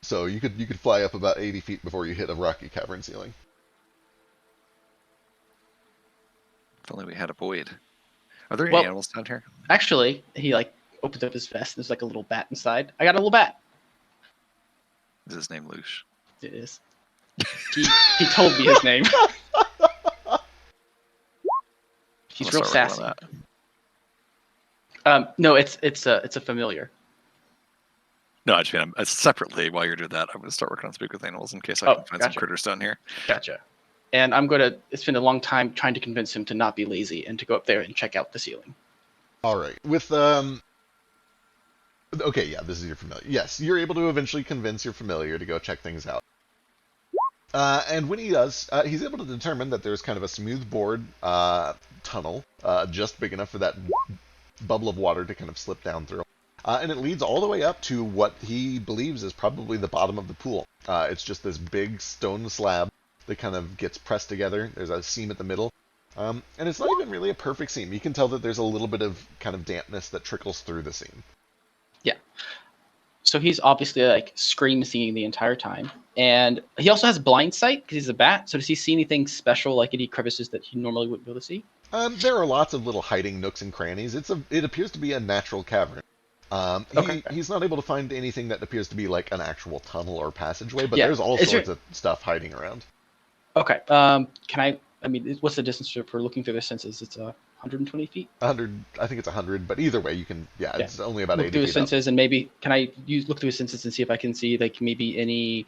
So you could fly up about 80 feet before you hit a rocky cavern ceiling. If only we had a void. Are there any Well- animals down here? Actually, he like opens up his vest. There's like a little bat inside. I got a little bat. Is his name Lush? It is. He told me his name. He's I'll real start sassy. working on that. No, it's a familiar. No, I just mean separately. While you're doing that, I'm going to start working on speak with animals in case I Oh, can find gotcha. some critters down here. Gotcha. And I'm gonna spend a long time trying to convince him to not be lazy and to go up there and check out the ceiling. All right. With okay, yeah, this is your familiar. Yes, you're able to eventually convince your familiar to go check things out. And when he does, he's able to determine that there's kind of a smooth board tunnel, just big enough for that bubble of water to kind of slip down through. And it leads all the way up to what he believes is probably the bottom of the pool. It's just this big stone slab that kind of gets pressed together. There's a seam at the middle. And it's not even really a perfect seam. You can tell that there's a little bit of kind of dampness that trickles through the seam. So he's obviously like scream seeing the entire time, and he also has blind sight because he's a bat. So does he see anything special, like any crevices that he normally wouldn't be able to see? There are lots of little hiding nooks and crannies. It appears to be a natural cavern. Okay. He's not able to find anything that appears to be like an actual tunnel or passageway, but Yeah. there's all Is sorts of stuff hiding around. Okay. Can I mean, what's the distance for looking through the senses? It's 120 feet. 100, I think it's 100, but either way, you can. Yeah, Yeah. it's only about Look 80 through his feet up. senses, and maybe can I look through his senses and see if I can see like maybe any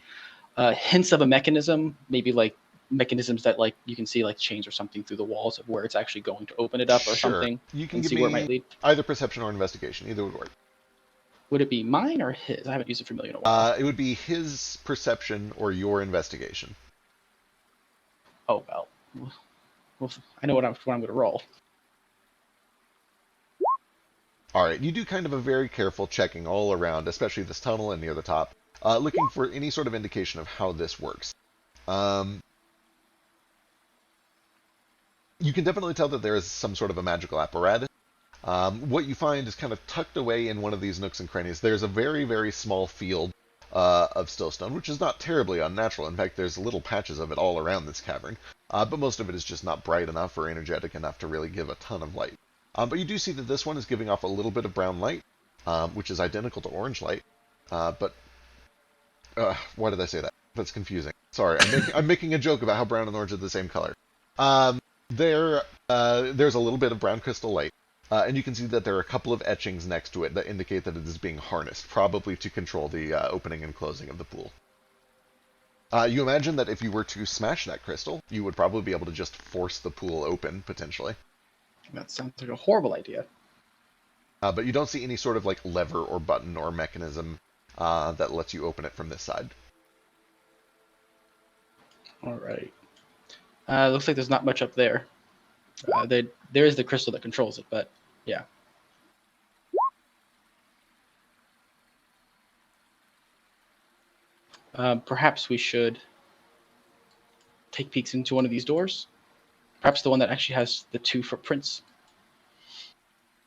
hints of a mechanism, maybe like mechanisms that like you can see like chains or something through the walls of where it's actually going to open it up or Sure. something, You can and give see where it me might lead. either perception or investigation. Either would work. Would it be mine or his? I haven't used it familiar in a while. It would be his perception or your investigation. Oh well, I know what I'm going to roll. All right, you do kind of a very careful checking all around, especially this tunnel and near the top, looking for any sort of indication of how this works. You can definitely tell that there is some sort of a magical apparatus. What you find is kind of tucked away in one of these nooks and crannies. There's a very, very small field of stillstone, which is not terribly unnatural. In fact, there's little patches of it all around this cavern, but most of it is just not bright enough or energetic enough to really give a ton of light. But you do see that this one is giving off a little bit of brown light, which is identical to orange light. But why did I say that? That's confusing. Sorry, I'm making a joke about how brown and orange are the same color. There's a little bit of brown crystal light, and you can see that there are a couple of etchings next to it that indicate that it is being harnessed, probably to control the opening and closing of the pool. You imagine that if you were to smash that crystal, you would probably be able to just force the pool open, potentially. That sounds like a horrible idea. But you don't see any sort of like lever or button or mechanism that lets you open it from this side. All right. Looks like there's not much up there. There is the crystal that controls it, but yeah. Perhaps we should take peeks into one of these doors. Perhaps the one that actually has the 2 footprints.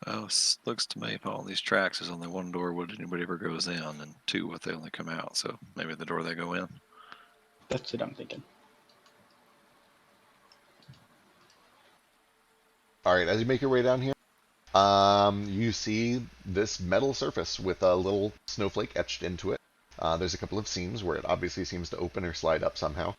Well, looks to me, if all these tracks is only one door, would anybody ever goes in, and 2 if they only come out. So maybe the door they go in. That's what I'm thinking. All right, as you make your way down here, you see this metal surface with a little snowflake etched into it. There's a couple of seams where it obviously seems to open or slide up somehow.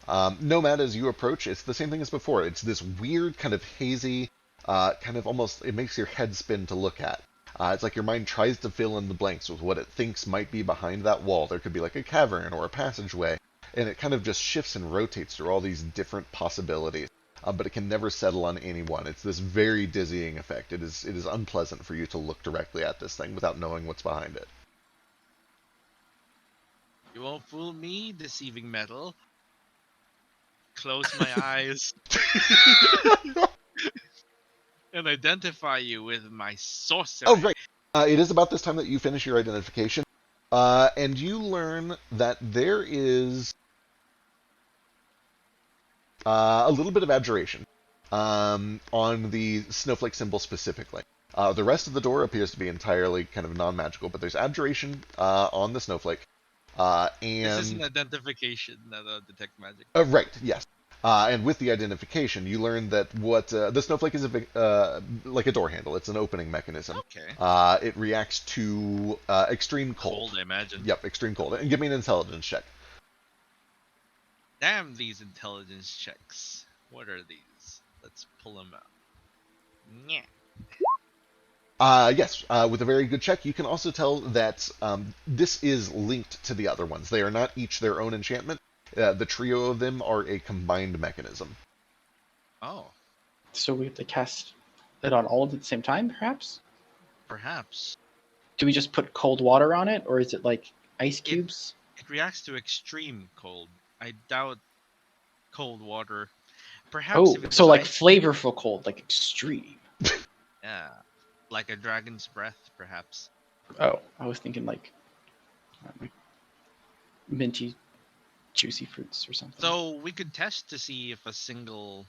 Nomad, as you approach, it's the same thing as before. It's this weird kind of hazy, kind of almost, it makes your head spin to look at. It's like your mind tries to fill in the blanks with what it thinks might be behind that wall. There could be like a cavern or a passageway, and it kind of just shifts and rotates through all these different possibilities. But it can never settle on any one. It's this very dizzying effect. It is unpleasant for you to look directly at this thing without knowing what's behind it. You won't fool me, deceiving metal. Close my eyes and identify you with my sorcery. Oh, right. It is about this time that you finish your identification, and you learn that there is a little bit of abjuration on the snowflake symbol specifically. The rest of the door appears to be entirely kind of non-magical, but there's abjuration on the snowflake. This And is an identification, not a detect magic. right, yes. And with the identification, you learn that what the snowflake is like a door handle. It's an opening mechanism. Okay. It reacts to extreme cold. Cold, I imagine. Yep, extreme cold. And give me an intelligence check. Damn these intelligence checks. What are these? Let's pull them out. Yeah. Yes, with a very good check, you can also tell that this is linked to the other ones. They are not each their own enchantment. The trio of them are a combined mechanism. Oh, So we have to cast it on all at the same time, perhaps? perhaps. Do we just put cold water on it, or is it like ice cubes? It reacts to extreme cold. I doubt cold water. Perhaps if it So was like ice, flavorful cold, like extreme. yeah, like a dragon's breath, perhaps. Oh, I was thinking like minty, juicy fruits or something. So we could test to see if a single,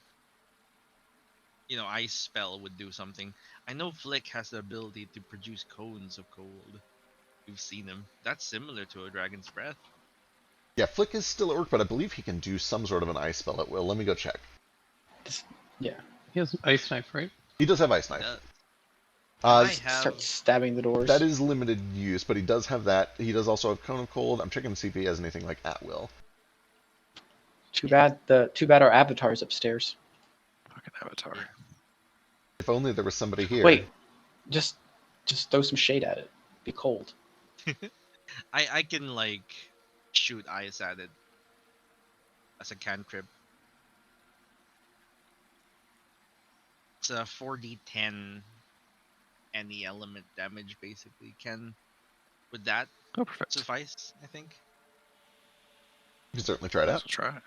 ice spell would do something. I know Flick has the ability to produce cones of cold. We've seen him. That's similar to a dragon's breath. Yeah, Flick is still at work, but I believe he can do some sort of an ice spell at will. Let me go check. Yeah. He has ice knife, right? He does have ice knife. I S- have. Start stabbing the doors. that is limited use, but he does have that. He does also have cone of cold. I'm checking to see if he has anything like at will. Too bad our avatar's upstairs. Fucking Avatar. If only there was somebody here. Wait, just throw some shade at it. Be cold. I can shoot ice at it as a cantrip. It's a 4d10 any element damage basically. Would that Oh, perfect. suffice? I think. You can certainly try it Let's out. try it.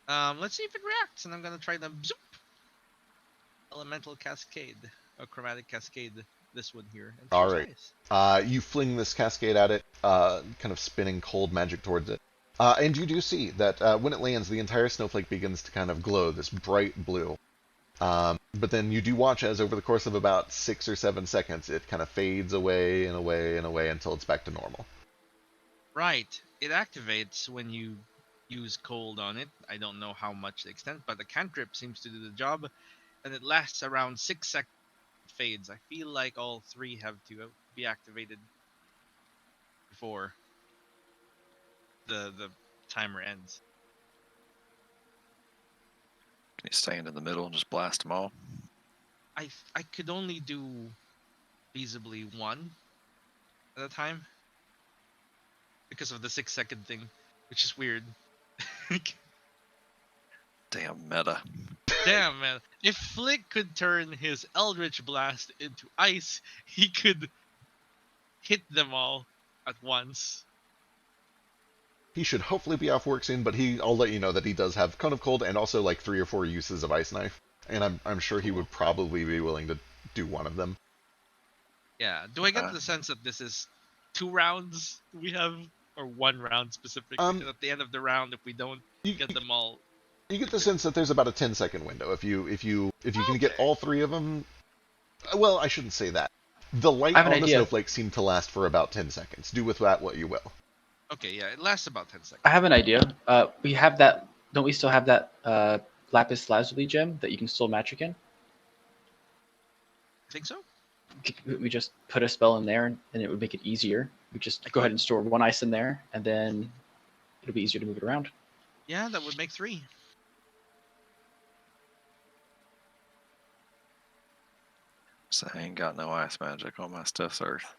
Yeah. Let's see if it reacts, and I'm gonna try the zoop elemental cascade or chromatic cascade. This one here. And All choose right. ice. You fling this cascade at it, kind of spinning cold magic towards it. And you do see that when it lands, the entire snowflake begins to kind of glow this bright blue. But then you do watch as over the course of about 6 or 7 seconds, it kind of fades away and away and away until it's back to normal. Right. It activates when you use cold on it. I don't know how much the extent, but the cantrip seems to do the job, and it lasts around 6 seconds. Fades. I feel like all 3 have to be activated before the timer ends. Can you stand in the middle and just blast them all? I could only do feasibly 1 at a time. because of the 6-second thing, which is weird. Damn meta. Damn, man. If Flick could turn his Eldritch Blast into ice, he could hit them all at once. He should hopefully be off work soon, but I'll let you know that he does have Cone of Cold and also like 3 or 4 uses of Ice Knife. And I'm sure he would probably be willing to do one of them. Yeah. Do I get the sense that this is 2 rounds we have, or 1 round specifically? And at the end of the round, if we don't get them all, you get the sense that there's about a 10-second window. If you can get all 3 of them. Well, I shouldn't say that. The light I have an on the idea. snowflakes seem to last for about 10 seconds. Do with that what you will. okay, yeah, it lasts about 10 seconds. I have an idea. We have that. Don't we still have that lapis lazuli gem that you can still magic in? I think so. We just put a spell in there, and it would make it easier. We just go ahead and store 1 ice in there, and then it'll be easier to move it around. Yeah, that would make 3. So I ain't got no ice magic. All my stuff's earth.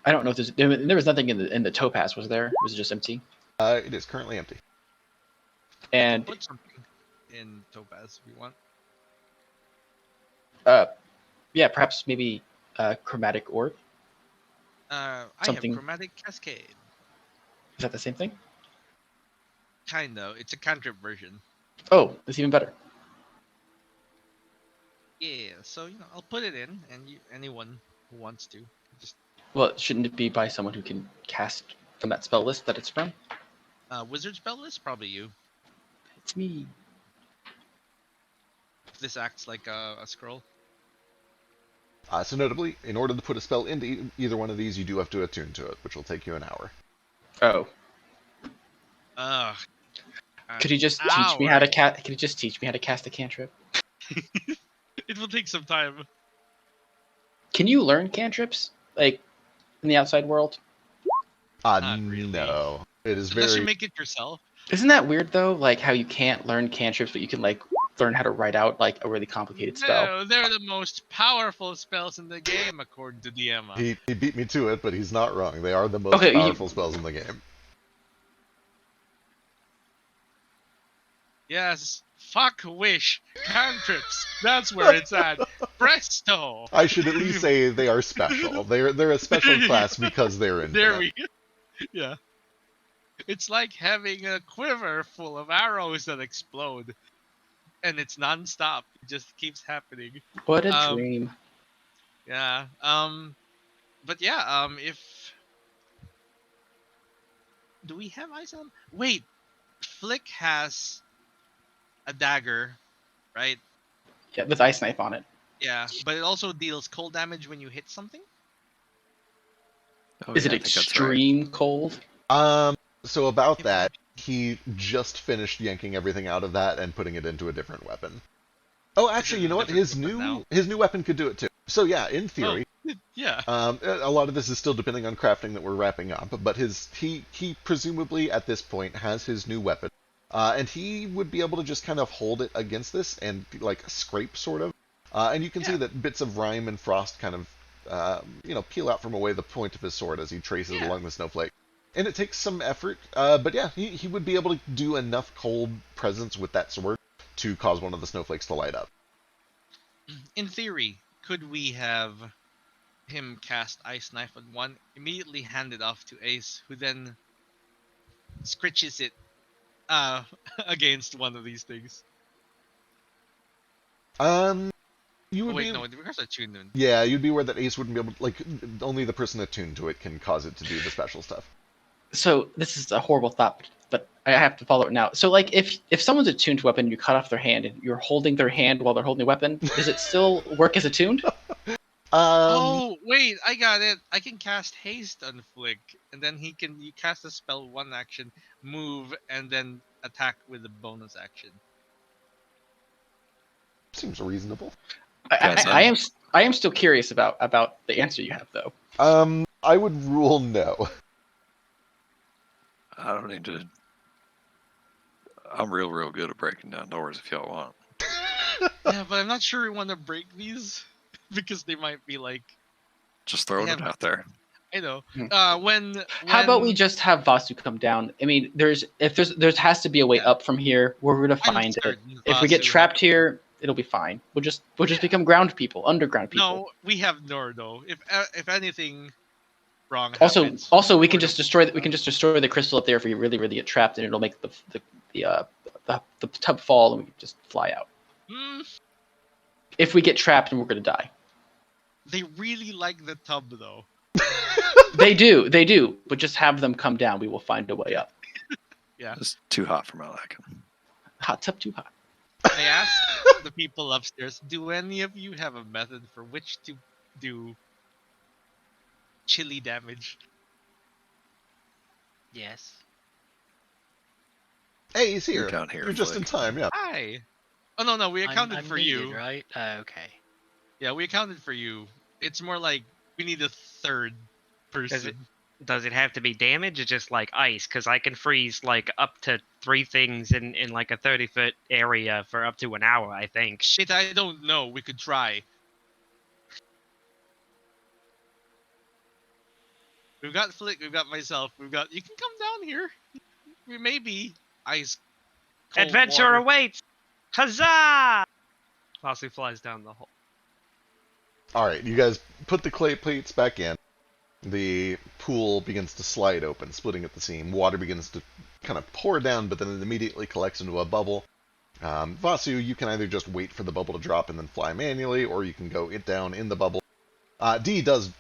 I don't know if there was nothing in the topaz, was there? Was it just empty? It is currently empty. And Put something in Topaz if you want. yeah, perhaps maybe chromatic orb. I Something- have Chromatic Cascade. Is that the same thing? Kinda. It's a cantrip version. Oh, that's even better. Yeah, so I'll put it in, and anyone who wants to, just Well, shouldn't it be by someone who can cast from that spell list that it's from? wizard spell list, probably you. It's me. If this acts like a scroll. So notably, in order to put a spell into either one of these, you do have to attune to it, which will take you an hour. Oh, Ugh. could you just teach me how to cast? Could you just teach me how to cast a cantrip? It will take some time. Can you learn cantrips like in the outside world? Not really. No. It is Unless you very. make it yourself. Isn't that weird though? Like how you can't learn cantrips, but you can like learn how to write out like a really complicated spell. No, they're the most powerful spells in the game, according to DMA. He beat me to it, but he's not wrong. They are the most Okay, powerful spells in the game. Yes, fuck wish, cantrips. That's where it's at. Presto. I should at least say they are special. They're a special class because they're infinite. There we go. Yeah. It's like having a quiver full of arrows that explode. And it's non-stop. It just keeps happening. What a dream! Yeah. But yeah, if do we have ice on? Wait. Flick has a dagger, right? Yeah, with ice knife on it. Yeah, but it also deals cold damage when you hit something. Oh, Is yeah, it I think that's right. extreme cold? So about that, he just finished yanking everything out of that and putting it into a different weapon. Oh, actually, you know what? His new weapon could do it too. So yeah, in theory, Yeah. a lot of this is still depending on crafting that we're wrapping up, but he presumably at this point has his new weapon, and he would be able to just kind of hold it against this and like scrape sort of, and you can see that bits of rime and frost kind of peel out from away the point of his sword as he traces along the snowflake. And it takes some effort, but yeah, he would be able to do enough cold presence with that sword to cause one of the snowflakes to light up. In theory, could we have him cast Ice Knife on one, immediately hand it off to Ace, who then scritches it against one of these things? You would No, it requires attunement. Yeah, you'd be aware that Ace wouldn't be able to, like, only the person attuned to it can cause it to do the special stuff. So this is a horrible thought, but I have to follow it now. So like if someone's attuned to a weapon, you cut off their hand and you're holding their hand while they're holding the weapon, does it still work as attuned? Oh, wait, I got it. I can cast Haste on Flick, and then you cast a spell, one action, move, and then attack with a bonus action. Seems reasonable. I am still curious about the answer you have though. I would rule no. I don't need to. I'm real good at breaking down doors if y'all want. Yeah, but I'm not sure we want to break these because they might be like. Just throwing it out there. I know. Hmm. When How about we just have Vasu come down? I mean, there has to be a way Yeah. up from here. We're gonna I'm find it. certain If we get Vasu trapped has- here, it'll be fine. We'll just Yeah. become ground people, underground people. No, we have Nor though. If anything wrong Also, happens, we can Nor just will- destroy. We can just destroy the crystal up there if we really get trapped, and it'll make the tub fall, and we can just fly out. Hmm, If we get trapped and we're gonna die, they really like the tub though. they do. But just have them come down. We will find a way up. Yeah. It's too hot for my liking. Hot tub too hot. I asked the people upstairs, do any of you have a method for which to do chili damage? Yes. Hey, he's You're here. down here, You're just in Flick. time, yeah. Hi. Oh no, we accounted I'm for needed, you. right? Okay. Yeah, we accounted for you. It's more like we need a third person. Does it have to be damage or just like ice? Because I can freeze like up to 3 things in like a 30-foot area for up to an hour, I think. Shit, I don't know. We could try. We've got Flick, we've got myself, we've got. You can come down here. We may be ice. Cold Adventure water. awaits! Huzzah! Vasu flies down the hole. All right, you guys put the clay plates back in. The pool begins to slide open, splitting at the seam. Water begins to kind of pour down, but then it immediately collects into a bubble. Vasu, you can either just wait for the bubble to drop and then fly manually, or you can go down in the bubble. D does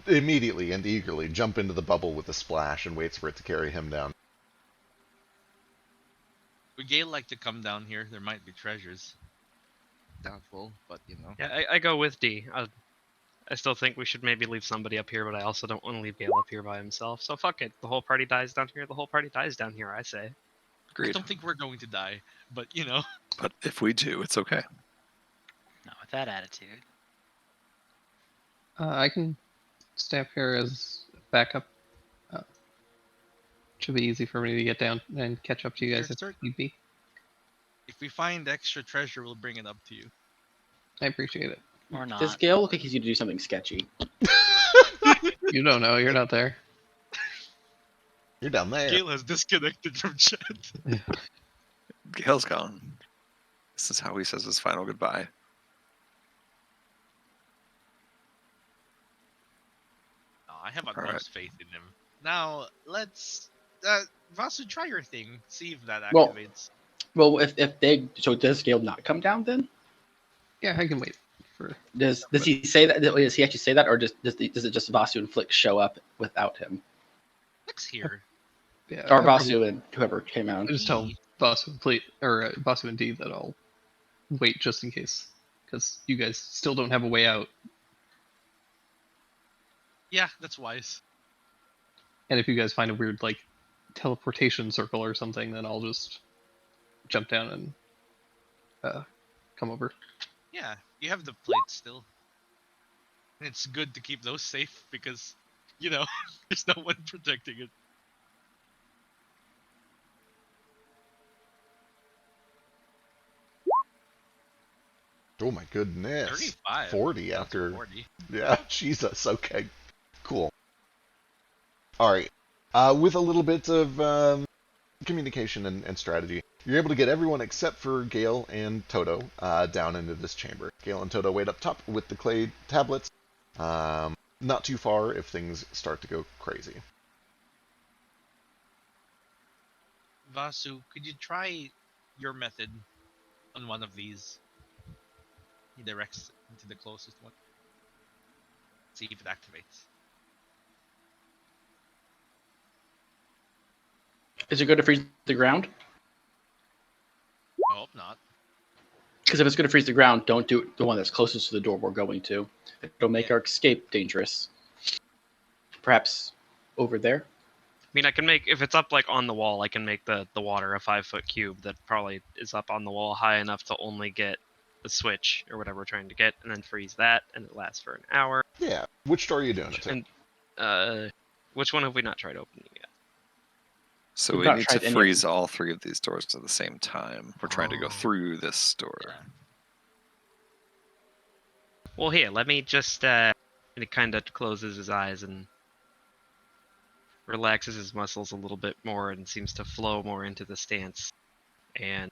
immediately and eagerly jump into the bubble with a splash and waits for it to carry him down. Would Gale like to come down here? There might be treasures. Doubtful, but you know. Yeah, I go with D. I still think we should maybe leave somebody up here, but I also don't want to leave Gale up here by himself. So fuck it. The whole party dies down here. The whole party dies down here, I say. I Agreed. don't think we're going to die, but you know. But if we do, it's okay. Not with that attitude. I can stay up here as backup. Should be easy for me to get down and catch up to you guys You're if certain? need be. If we find extra treasure, we'll bring it up to you. I appreciate it. Or not. Does Gale look like he's going to do something sketchy? You don't know. You're not there. You're down there. Gale has disconnected from chat. Gale's gone. This is how he says his final goodbye. Oh, I have All utmost right. faith in him. Now, let's... Vasu, try your thing. See if that Well- activates. Well, if they does Gale not come down then? Yeah, I can wait for. Does he say that? Does he actually say that, or does it just Vasu and Flick show up without him, Flick's here. Yeah, or I Vasu and whoever came out? just tell Basu and Basu and D that I'll wait just in case, because you guys still don't have a way out. Yeah, that's wise. And if you guys find a weird like teleportation circle or something, then I'll just jump down and come over. Yeah, you have the plate still. And it's good to keep those safe because, you know, there's no one protecting it. Oh my goodness. 35. 40 That's after. 40. Yeah, Jesus. Okay. Cool. All right. With a little bit of communication and strategy, you're able to get everyone except for Gale and Toto down into this chamber. Gale and Toto wait up top with the clay tablets. Not too far if things start to go crazy. Vasu, could you try your method on one of these? He directs into the closest one. See if it activates. Is it going to freeze the ground? I hope not. Because if it's going to freeze the ground, don't do the one that's closest to the door we're going to. It'll make Yeah. our escape dangerous. Perhaps over there. I mean, I can make, if it's up like on the wall, I can make the water a 5-foot cube that probably is up on the wall high enough to only get the switch or whatever we're trying to get, and then freeze that, and it lasts for an hour. Yeah. Which door are you doing it to? And which one have we not tried opening yet? So We've we not need tried to any of freeze all 3 of these doors at the same time. We're trying to go Oh. through this door. Yeah. Well, here, let me just. And it kind of closes his eyes and relaxes his muscles a little bit more and seems to flow more into the stance. And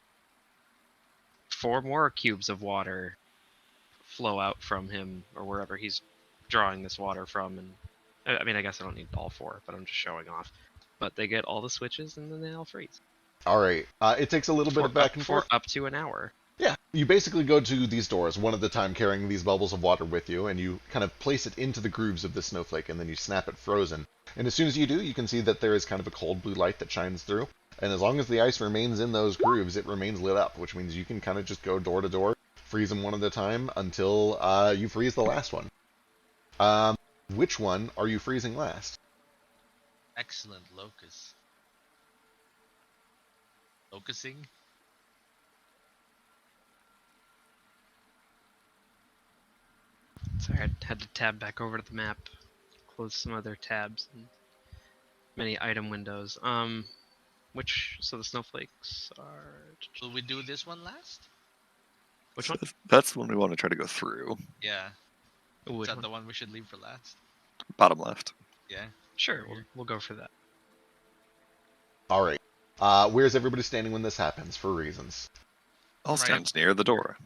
4 more cubes of water flow out from him or wherever he's drawing this water from. And I mean, I guess I don't need all 4, but I'm just showing off. But they get all the switches and then they all freeze. All right. It takes a little bit of back and forth. For up to an hour. Yeah, you basically go to these doors, one at a time, carrying these bubbles of water with you, and you kind of place it into the grooves of the snowflake, and then you snap it frozen. And as soon as you do, you can see that there is kind of a cold blue light that shines through. And as long as the ice remains in those grooves, it remains lit up, which means you can kind of just go door to door, freeze them one at a time until you freeze the last one. Which one are you freezing last? Excellent, Locus. Locusing? Sorry, I had to tab back over to the map, close some other tabs, and many item windows. So the snowflakes are. Will we do this one last? Which one? That's the one we want to try to go through. Yeah. Ooh, Is which that one? the one we should leave for last? Bottom left. Yeah. Sure, Here. we'll go for that. All right. Where's everybody standing when this happens, for reasons? I'll Right stand up near the door.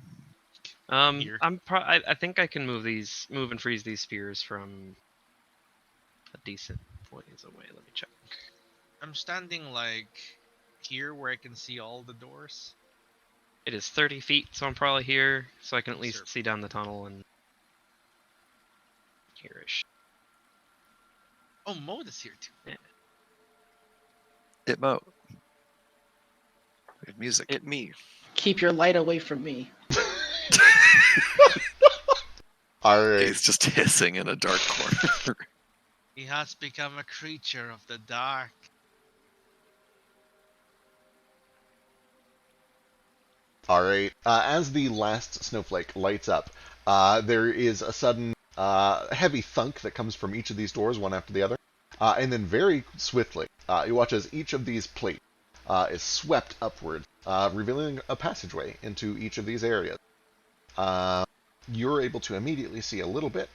Here. I think I can move and freeze these spheres from a decent ways away. Let me check. I'm standing like here where I can see all the doors. It is 30 feet, so I'm probably here, so I can at Sure. least see down the tunnel and here-ish. Oh, Mode is here too. It Mo. Good music. It me. Keep your light away from me. All right. He's just hissing in a dark corner. He has become a creature of the dark. All right. As the last snowflake lights up, there is a sudden heavy thunk that comes from each of these doors, one after the other. And then very swiftly, you watch as each of these plates is swept upward, revealing a passageway into each of these areas. You're able to immediately see a little bit.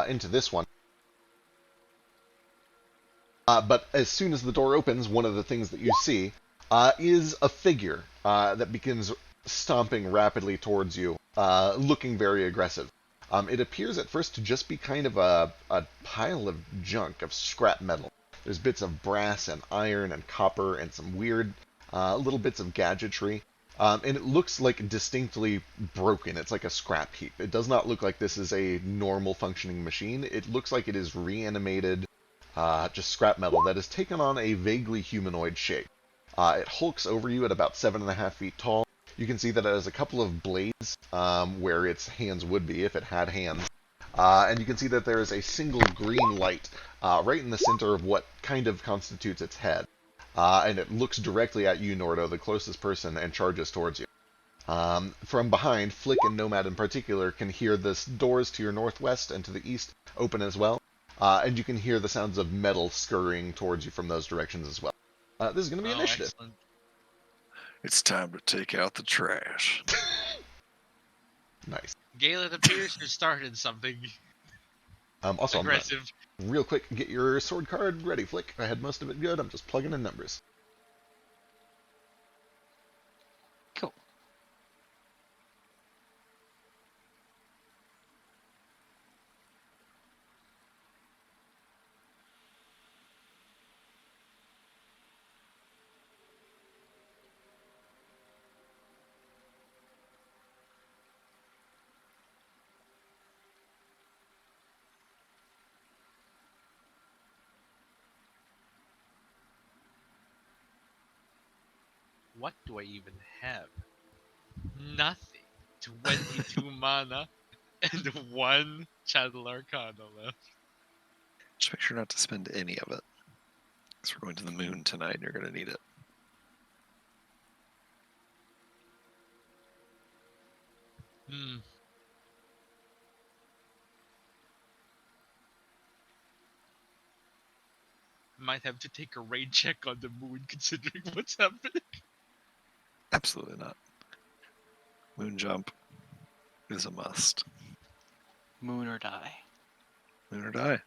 Into this one. But as soon as the door opens, one of the things that you see is a figure that begins stomping rapidly towards you, looking very aggressive. It appears at first to just be kind of a pile of junk, of scrap metal. There's bits of brass and iron and copper and some weird little bits of gadgetry. And it looks like distinctly broken. It's like a scrap heap. It does not look like this is a normal functioning machine. It looks like it is reanimated, just scrap metal that has taken on a vaguely humanoid shape. It hulks over you at about 7.5 feet tall. You can see that it has a couple of blades where its hands would be if it had hands. And you can see that there is a single green light right in the center of what kind of constitutes its head. And it looks directly at you, Nordo, the closest person, and charges towards you. From behind, Flick and Nomad in particular can hear the doors to your northwest and to the east open as well. And you can hear the sounds of metal scurrying towards you from those directions as well. This is going to be initiative. Excellent. It's time to take out the trash. Nice. Gale, it appears you started something Also, I'm gonna, aggressive. real quick, get your sword card ready, Flick. I had most of it good. I'm just plugging in numbers. Cool. What do I even have? Nothing. 22 mana and 1 Channel Arcana left. Just make sure not to spend any of it. Because we're going to the moon tonight and you're going to need it. Hmm. Might have to take a raid check on the moon considering what's happening. Absolutely not. Moon jump. is a must. Moon or die. Moon or die.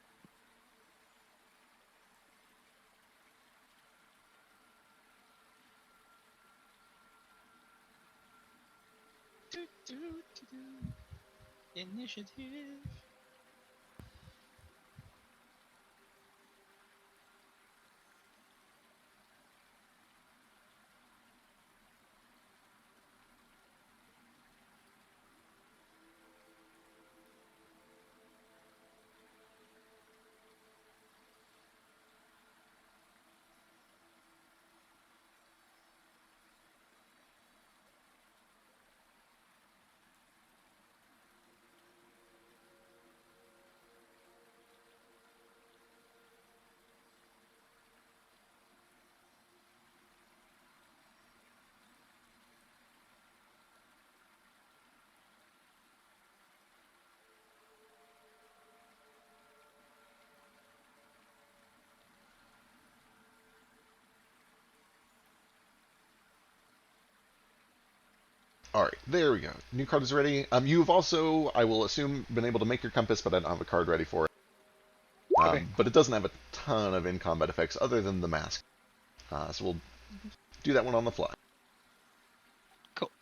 Initiative. All right, there we go. New card is ready. You've also, I will assume, been able to make your compass, but I don't have a card ready for it. Okay. But it doesn't have a ton of in-combat effects other than the mask. So we'll do that one on the fly. Cool.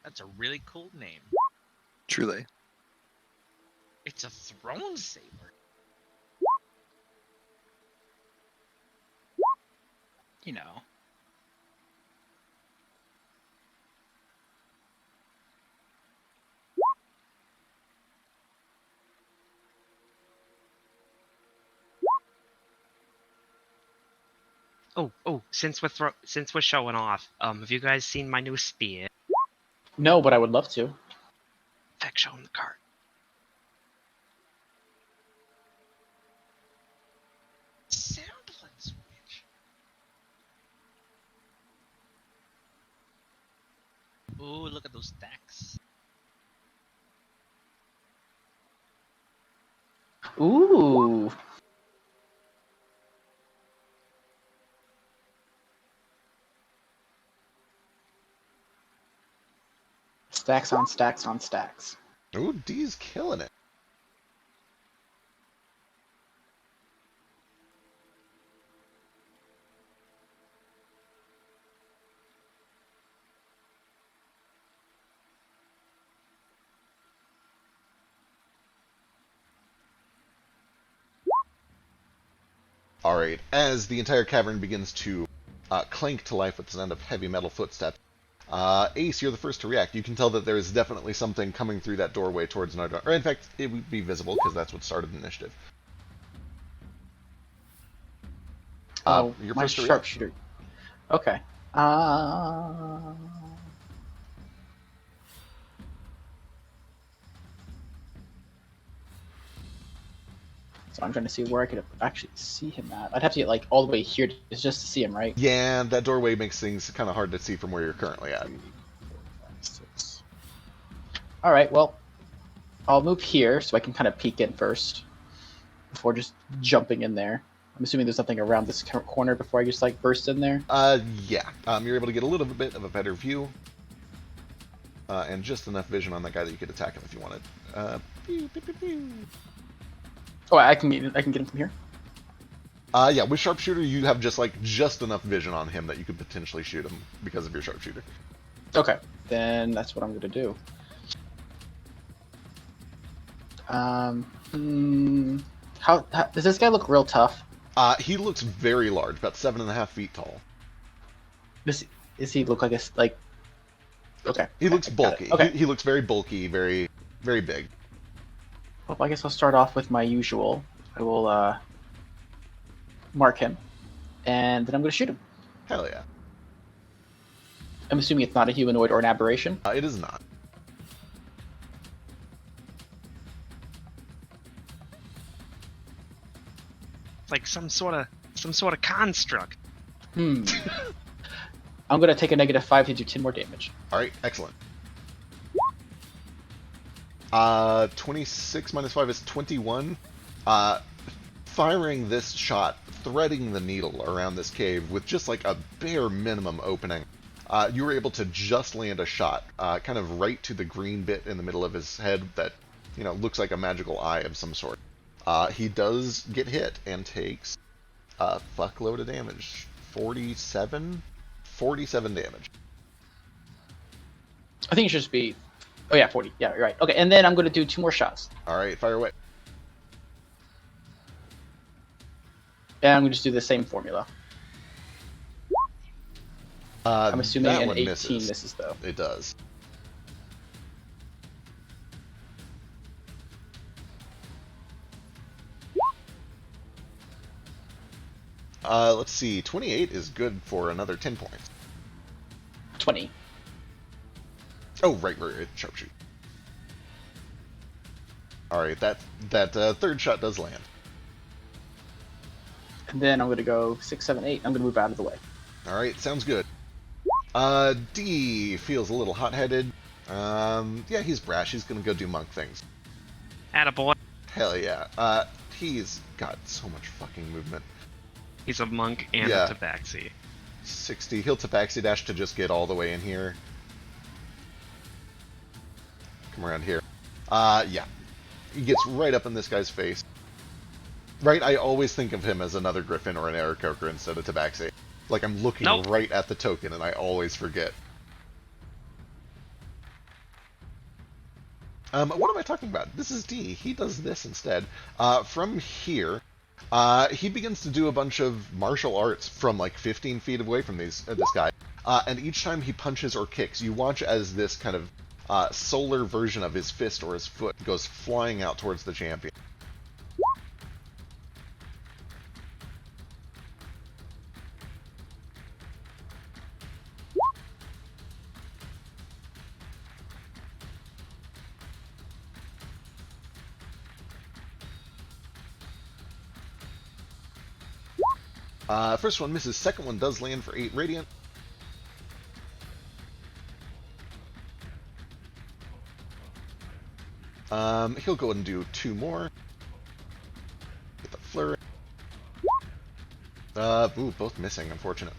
That's a really cool name. Truly. It's a throne saber. You know. Oh, since we're showing off, have you guys seen my new spear? No, but I would love to. In fact, show 'em the card. Sampling switch. Ooh, look at those stacks. Ooh. Stacks on stacks on stacks. Ooh, D's killing it. Alright, as the entire cavern begins to clank to life with the sound of heavy metal footsteps, Ace, you're the first to react. You can tell that there is definitely something coming through that doorway towards Nardar. Or in fact, it would be visible because that's what started the initiative. You're My first to react. sharpshooter. Okay. So I'm trying to see where I could actually see him at. I'd have to get like all the way here just to see him, right? Yeah, that doorway makes things kind of hard to see from where you're currently at. 3, 4, 5, 6. All right. Well, I'll move here so I can kind of peek in first before just jumping in there. I'm assuming there's something around this corner before I just like burst in there. Yeah. You're able to get a little bit of a better view. And just enough vision on that guy that you could attack him if you wanted. Pew, pew, pew, pew. Oh, I can get him from here. Yeah, with sharpshooter you have just enough vision on him that you could potentially shoot him because of your sharpshooter. Okay, then that's what I'm gonna do. How does this guy look real tough? He looks very large, about 7.5 feet tall. Does he look like like? Okay. He looks got it. bulky. Okay. He looks very bulky, very, very big. Well, I guess I'll start off with my usual. I will mark him, and then I'm gonna shoot him. Hell yeah. I'm assuming it's not a humanoid or an aberration. It is not. It's like some sort of construct. I'm gonna take a -5 to do 10 more damage. Alright, excellent. 26 minus 5 is 21. Firing this shot, threading the needle around this cave with just like a bare minimum opening, You were able to just land a shot, kind of right to the green bit in the middle of his head that, looks like a magical eye of some sort. He does get hit and takes a fuckload of damage. 47 damage. I think it should just be. Oh yeah, 40. Yeah, you're right. Okay, and then I'm going to do 2 more shots. All right, fire away. And I'm going to just do the same formula. I'm assuming that an one 18 misses though. It does. Let's see. 28 is good for another 10 points. 20. Oh, right. Sharpshoot. All right, that third shot does land. And then I'm going to go 6, 7, 8. I'm going to move out of the way. All right, sounds good. D feels a little hot-headed. Yeah, he's brash. He's gonna go do monk things. Attaboy. Hell yeah. He's got so much fucking movement. He's a monk and Yeah. a tabaxi. 60. He'll tabaxi dash to just get all the way in here. Come around here. Yeah. He gets right up in this guy's face. Right, I always think of him as another Griffin or an Aarakocra instead of tabaxi. Like I'm looking Nope. right at the token and I always forget. What am I talking about? This is D. He does this instead. From here, he begins to do a bunch of martial arts from like 15 feet away from this guy. And each time he punches or kicks, you watch as this kind of solar version of his fist or his foot goes flying out towards the champion. First one misses, second one does land for 8 radiant. He'll go ahead and do 2 more. Get the flurry. Ooh, both missing, unfortunate.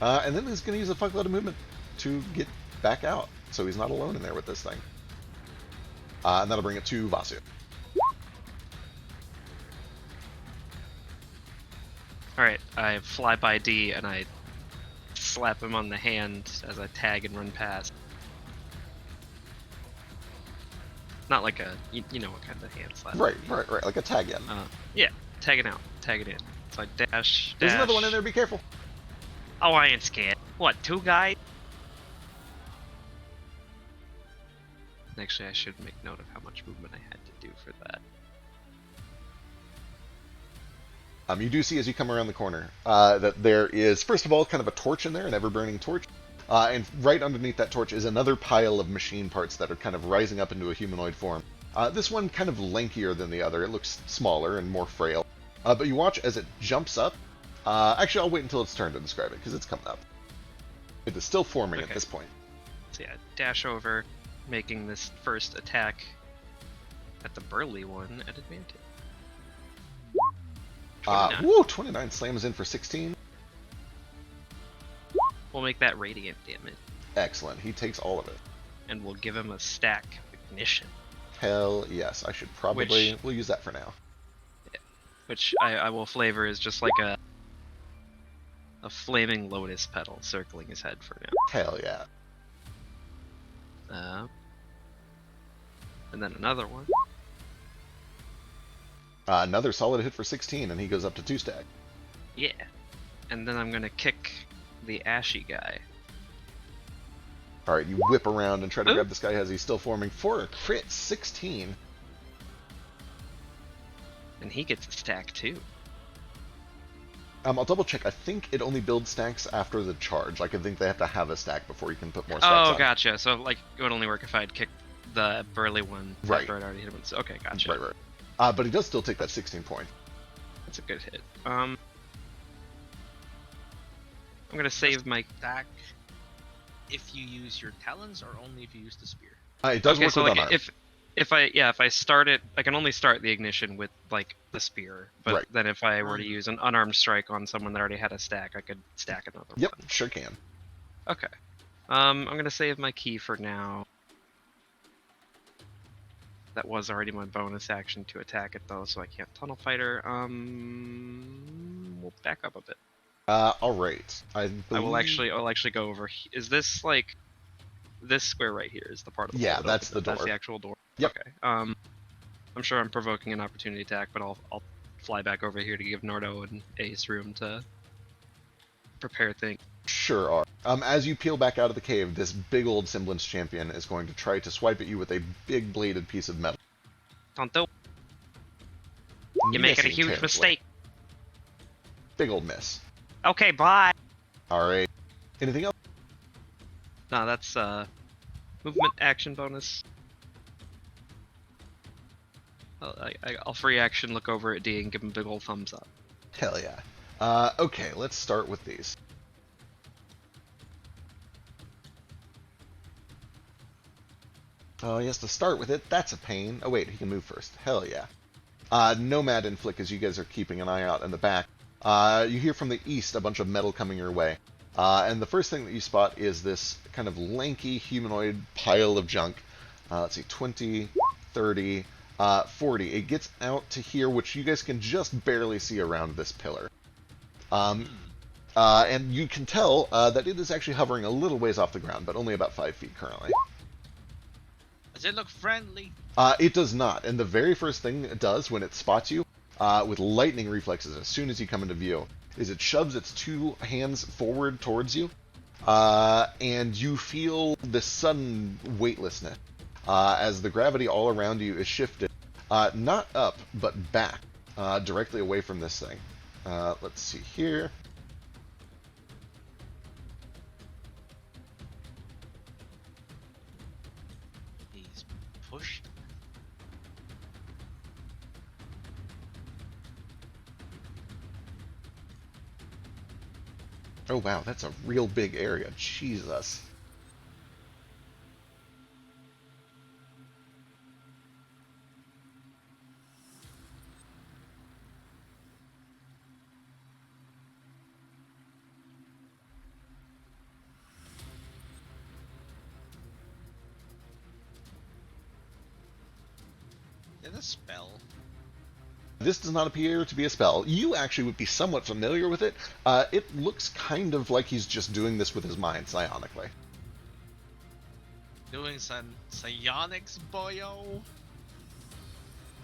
And then he's going to use a fuckload of movement to get back out, so he's not alone in there with this thing. And that'll bring it to Vasu. Alright, I fly by D and I slap him on the hand as I tag and run past. Not like a, you know what kind of hand slap. Right, like a tag in. Yeah, tagging out, tagging in. So I dash. There's another one in there, be careful. Oh, I ain't scared. What, 2 guys? Actually, I should make note of how much movement I had to do for that. You do see as you come around the corner that there is, first of all, kind of a torch in there, an ever-burning torch. And right underneath that torch is another pile of machine parts that are kind of rising up into a humanoid form. This one kind of lankier than the other. It looks smaller and more frail. But you watch as it jumps up. Actually, I'll wait until it's turn to describe it, because it's coming up. It is still forming at this point. So yeah, dash over, making this first attack at the burly one at advantage. 29. Woo, 29 slams in for 16. We'll make that radiant damage, Excellent. He takes all of it. and we'll give him a stack of ignition, Hell yes. I should probably... We'll use that for now. which I will flavor as just like a flaming lotus petal circling his head for Hell yeah. now. And then another one. Another solid hit for 16, and he goes up to 2 stack. Yeah. And then I'm gonna kick the ashy guy. Alright, you whip around and try to Ooh. grab this guy as he's still forming for a crit 16. And he gets a stack too. I'll double check. I think it only builds stacks after the charge. Like, I think they have to have a stack before you can put more stacks on. Oh, gotcha. So, like, it would only work if I'd kicked the burly one Right. after I'd already hit him. So, okay, gotcha. Right. But he does still take that 16 point. That's a good hit. I'm gonna save my... Attack if you use your talons or only if you use the spear. It does Okay, work so with like unarmed. if if I start it, I can only start the ignition with like the spear. But Right. then if I were to use an unarmed strike on someone that already had a stack, I could stack another Yep, one. sure can. Okay. I'm gonna save my key for now. That was already my bonus action to attack it though, so I can't tunnel fighter. We'll back up a bit. All right. I I'll actually go over. Is this like this square right here? Is the part of the wall Yeah, that that's opens the up? That's door. the actual door. Yep. Okay. I'm sure I'm provoking an opportunity attack, but I'll fly back over here to give Nordo and Ace room to prepare things. Sure are. As you peel back out of the cave, this big old semblance champion is going to try to swipe at you with a big bladed piece of metal. Don't do. You're making a Missing huge terribly. mistake. Big old miss. Okay, bye. All right. Anything else? No, that's movement action bonus. I'll free action look over at D and give him a big old thumbs up. Hell yeah. Okay, let's start with these. Oh, he has to start with it. That's a pain. Oh, wait, he can move first. Hell yeah. Nomad and Flick, as you guys are keeping an eye out in the back, you hear from the east a bunch of metal coming your way. And the first thing that you spot is this kind of lanky humanoid pile of junk. Let's see, 20, 30, 40. It gets out to here, which you guys can just barely see around this pillar. And you can tell that it is actually hovering a little ways off the ground, but only about 5 feet currently. Does it look friendly? It does not. And the very first thing it does when it spots you, with lightning reflexes as soon as you come into view, is it shoves its two hands forward towards you, and you feel this sudden weightlessness as the gravity all around you is shifted, not up, but back, directly away from this thing. Let's see here. He's pushed. Oh wow, that's a real big area. Jesus. Is it a spell? This does not appear to be a spell. You actually would be somewhat familiar with it. It looks kind of like he's just doing this with his mind, psionically. Doing some psionics, boyo?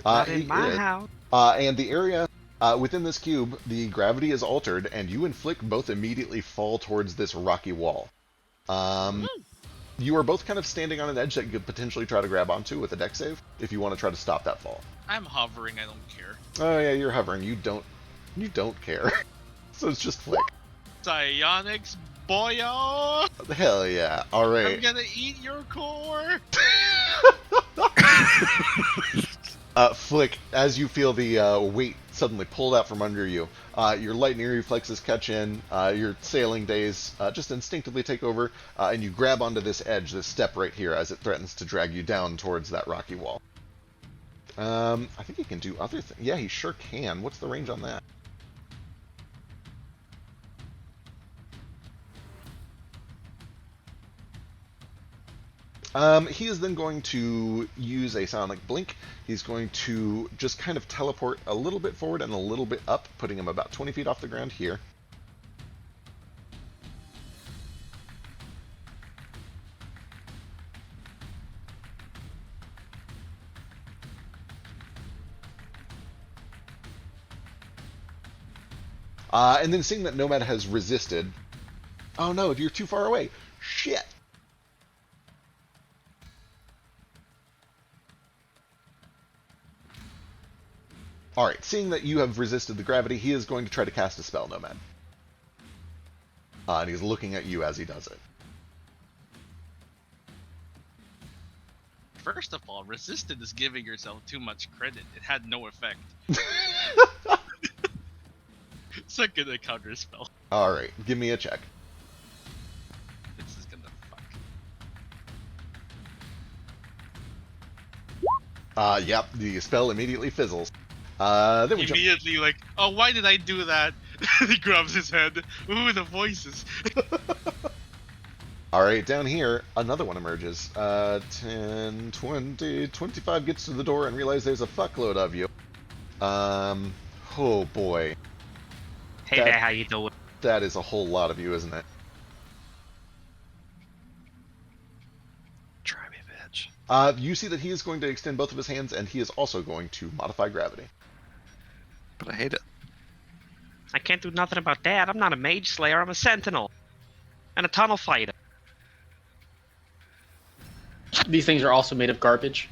Not He in my is. house. And the area within this cube, the gravity is altered, and you and Flick both immediately fall towards this rocky wall. You are both kind of standing on an edge that you could potentially try to grab onto with a deck save if you want to try to stop that fall. I'm hovering, I don't care. Oh yeah, you're hovering. You don't care. So it's just Flick. Psionics, boyo! Hell yeah! All I'm right. gonna eat your core! Flick, as you feel the weight suddenly pulled out from under you, your lightning reflexes catch in, your sailing days just instinctively take over, and you grab onto this edge, this step right here, as it threatens to drag you down towards that rocky wall. I think he can do other things. Yeah, he sure can. What's the range on that? He is then going to use a sonic blink. He's going to just kind of teleport a little bit forward and a little bit up, putting him about 20 feet off the ground here. And then seeing that Nomad has resisted... Oh no, you're too far away. Shit! Alright, seeing that you have resisted the gravity, he is going to try to cast a spell, Nomad. And he's looking at you as he does it. First of all, resisted is giving yourself too much credit. It had no effect. Second, a counter spell. Alright, give me a check. This is gonna fuck. Yep, the spell immediately fizzles. Then we jump. Immediately, like, oh, why did I do that? He grabs his head. Ooh, the voices. Alright, down here, another one emerges. 10, 20, 25 gets to the door and realizes there's a fuckload of you. Oh boy. Hey there, how you doing? That is a whole lot of you, isn't it? Try me, bitch. You see that he is going to extend both of his hands, and he is also going to modify gravity. But I hate it. I can't do nothing about that. I'm not a mage slayer. I'm a sentinel. And a tunnel fighter. These things are also made of garbage.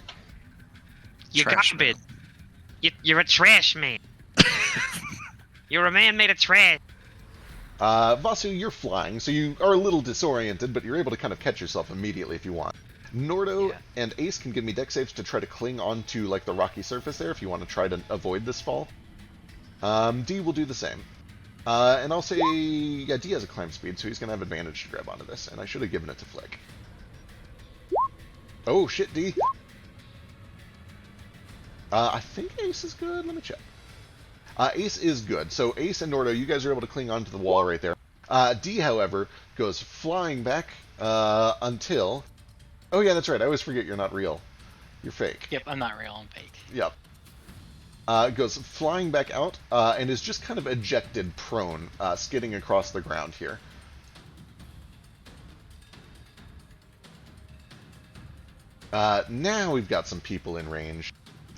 You Trash garbage. You're a trash man. You're a man made of trash. Vasu, you're flying, so you are a little disoriented, but you're able to kind of catch yourself immediately if you want. Nordo and Ace can give me deck saves to try to cling onto like the rocky surface there if you want to try to avoid this fall. D will do the same. And I'll say, yeah, D has a climb speed, so he's going to have advantage to grab onto this, and I should have given it to Flick. Oh, shit, D. I think Ace is good. Let me check. Ace is good. So Ace and Nordo, you guys are able to cling onto the wall right there. D, however, goes flying back until... Oh, yeah, that's right. I always forget you're not real. You're fake. Yep, I'm not real. I'm fake. Yep. Goes flying back out and is just kind of ejected prone, skidding across the ground here. Now we've got some people in range.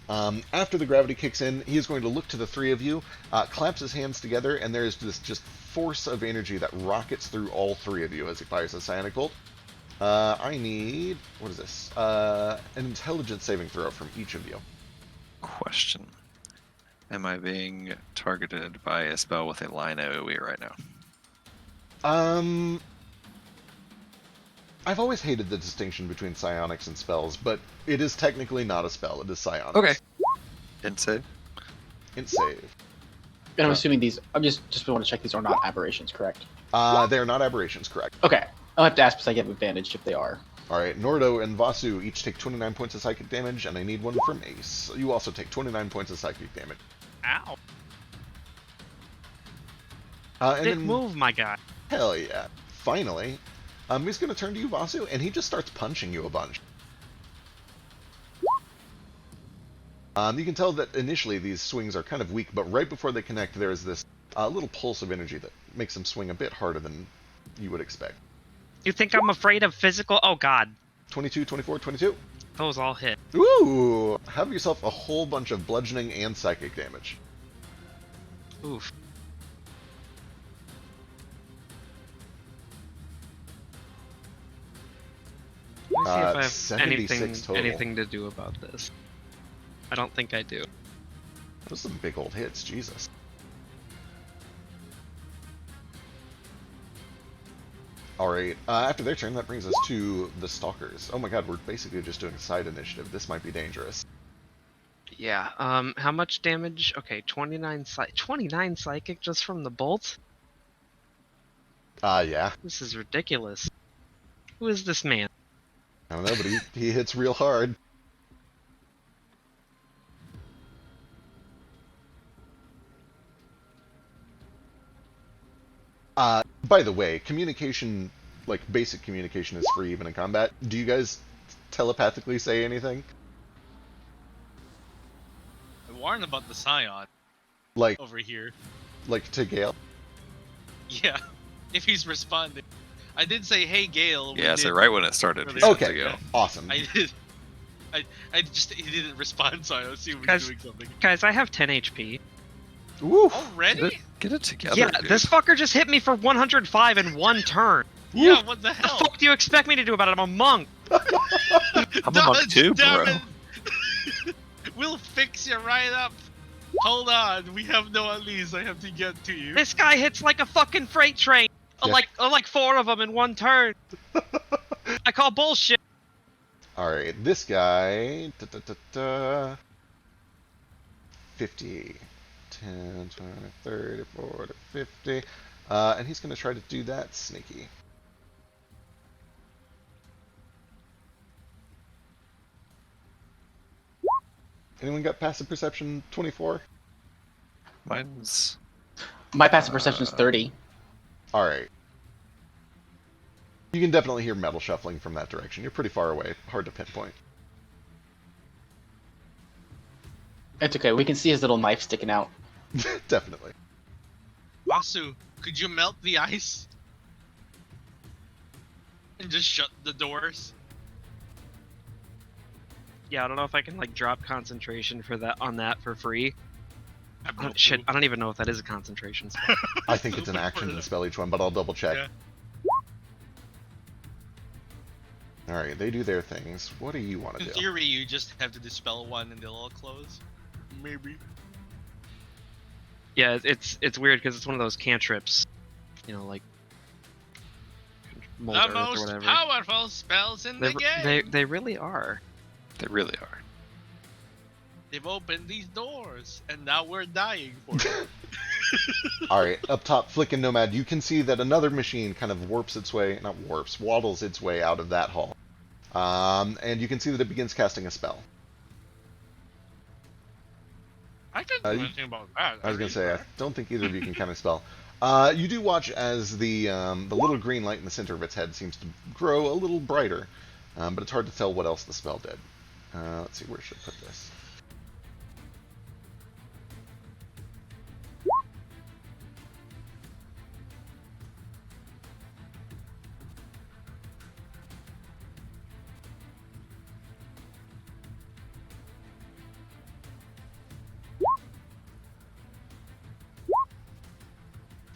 After the gravity kicks in, he is going to look to the three of you, claps his hands together, and there is this just force of energy that rockets through all three of you as he fires a psionic bolt. I need... what is this? An intelligence saving throw from each of you. Question. Am I being targeted by a spell with a line AoE right now? I've always hated the distinction between psionics and spells, but it is technically not a spell, it is psionics. Okay. Int save? Int save. And I'm assuming these. I'm just want to check these are not aberrations, correct? They are not aberrations, correct. Okay. I'll have to ask because I get advantage if they are. Alright, Nordo and Vasu each take 29 points of psychic damage, and I need one from Ace. You also take 29 points of psychic damage. Ow. And Big then, move, my guy. hell yeah. Finally, he's going to turn to you, Vasu, and he just starts punching you a bunch. You can tell that initially these swings are kind of weak, but right before they connect, there's this little pulse of energy that makes them swing a bit harder than you would expect. You think I'm afraid of physical? Oh, God. 22, 24, 22. Those all hit. Ooh! Have yourself a whole bunch of bludgeoning and psychic damage. Oof. Let me see if I have 76 total. anything to do about this. I don't think I do. Those are some big old hits, Jesus. Alright, after their turn, that brings us to the Stalkers. Oh my god, we're basically just doing a side initiative. This might be dangerous. Yeah, how much damage? Okay, 29 psychic just from the bolt? Yeah. This is ridiculous. Who is this man? I don't know, but he hits real hard. By the way, communication, like basic communication, is free even in combat. Do you guys telepathically say anything? I warned about the Scion Like over here. to Gale? Yeah, if he's responding. I did say, hey, Gale. Yeah, so right when it started, he Really? said Okay, to go. awesome. I did. He didn't respond, so I assumed he Guys- was doing something. Guys, I have 10 HP. Woof! Already? Get it together, Yeah, dude. this fucker just hit me for 105 in one turn. Yeah, what the What the hell? fuck do you expect me to do about it? I'm a monk. I'm a monk too, damn bro. it. We'll fix you right up. Hold on, we have no unleash. I have to get to you. This guy hits like a fucking freight train. Yeah. Like 4 of them in one turn. I call bullshit. Alright, this guy... 50, 10, 20, 30, 40, 50. And he's going to try to do that sneaky. Anyone got passive perception 24? Mine's My passive perception is 30. All right. You can definitely hear metal shuffling from that direction. You're pretty far away. Hard to pinpoint. It's okay. We can see his little knife sticking out. Definitely. Wasu, could you melt the ice? And just shut the doors? Yeah, I don't know if I can like drop concentration for that on that for free. I have no Shit, clue. I don't even know if that is a concentration spell. I think it's an action to spell each one, but I'll double check. Yeah. All right, they do their things. What do you want to In do? theory, you just have to dispel one and they'll all close. Maybe. Yeah, it's weird because it's one of those cantrips, you know, like mold The earth or most whatever. powerful spells in the game. They really are. They really are. They've opened these doors, and now we're dying for it. All right, up top, Flick and Nomad, you can see that another machine kind of waddles its way out of that hall. And you can see that it begins casting a spell. I can't do anything about that. I was going to say, I don't think either of you can kind of spell. You do watch as the little green light in the center of its head seems to grow a little brighter, but it's hard to tell what else the spell did. Let's see, where should I put this?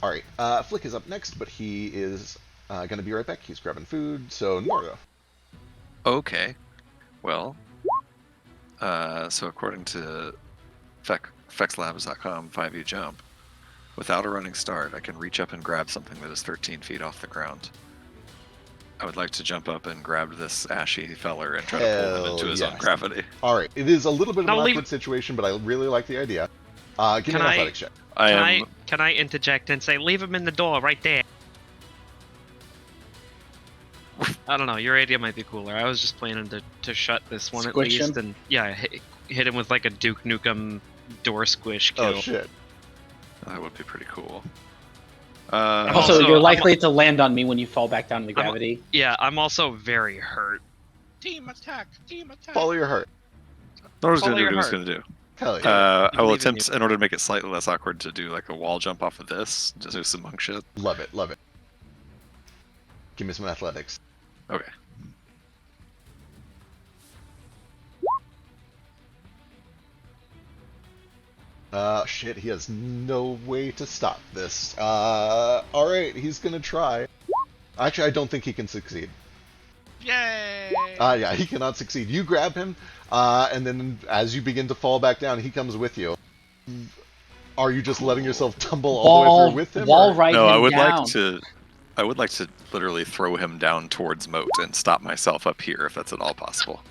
Alright, Flick is up next, but he is going to be right back. He's grabbing food, so Norgo. Okay. Well, so according to fexlabs.com 5e jump, without a running start, I can reach up and grab something that is 13 feet off the ground. I would like to jump up and grab this ashy feller and try to pull him into his own yes. gravity. Alright, it is a little bit of an Don't leave- awkward situation, but I really like the idea. Give me Can an I- athletics check. Can I interject and say leave him in the door right there? I don't know. Your idea might be cooler. I was just planning to shut this one Squish at least, him? and yeah, hit him with like a Duke Nukem door squish kill. Oh, shit. That would be pretty cool. Also, Also, you're I'm- likely to land on me when you fall back down in the I'm- gravity. Yeah, I'm also very hurt. Team attack! Team attack! Follow your heart. What Follow your I was heart. going to do. Hell yeah. I will believe in attempt, in order to make it slightly less awkward, to do like a wall jump off of this. Just do some monk shit. Love it, love it. Give me some athletics. Okay. Shit, he has no way to stop this. Alright, he's gonna try. Actually, I don't think he can succeed. Yay! Yeah, he cannot succeed. You grab him, and then as you begin to fall back down, he comes with you. Are you just letting yourself tumble all the way through with him? Wall or- right No, him I would down. like to. I would like to literally throw him down towards Moat and stop myself up here, if that's at all possible.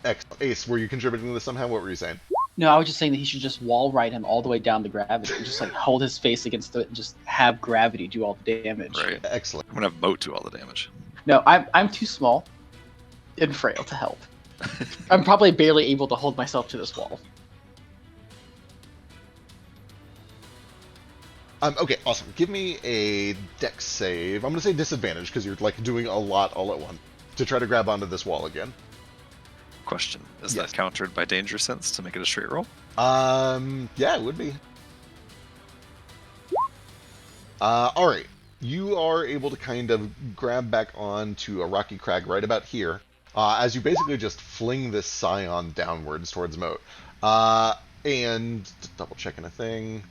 Excellent. Ace, were you contributing to this somehow? What were you saying? No, I was just saying that he should just wall right him all the way down to gravity. And just like hold his face against it and just have gravity do all the damage. Right. Excellent. I'm gonna have Moat do all the damage. No, I'm too small and frail to help. I'm probably barely able to hold myself to this wall. Okay, awesome. Give me a dex save. I'm gonna say disadvantage because you're like doing a lot all at once to try to grab onto this wall again. Question: Is Yes. that countered by Danger Sense to make it a straight roll? Yeah, it would be. All right. You are able to kind of grab back onto a rocky crag right about here, as you basically just fling this scion downwards towards Moat. And double checking a thing.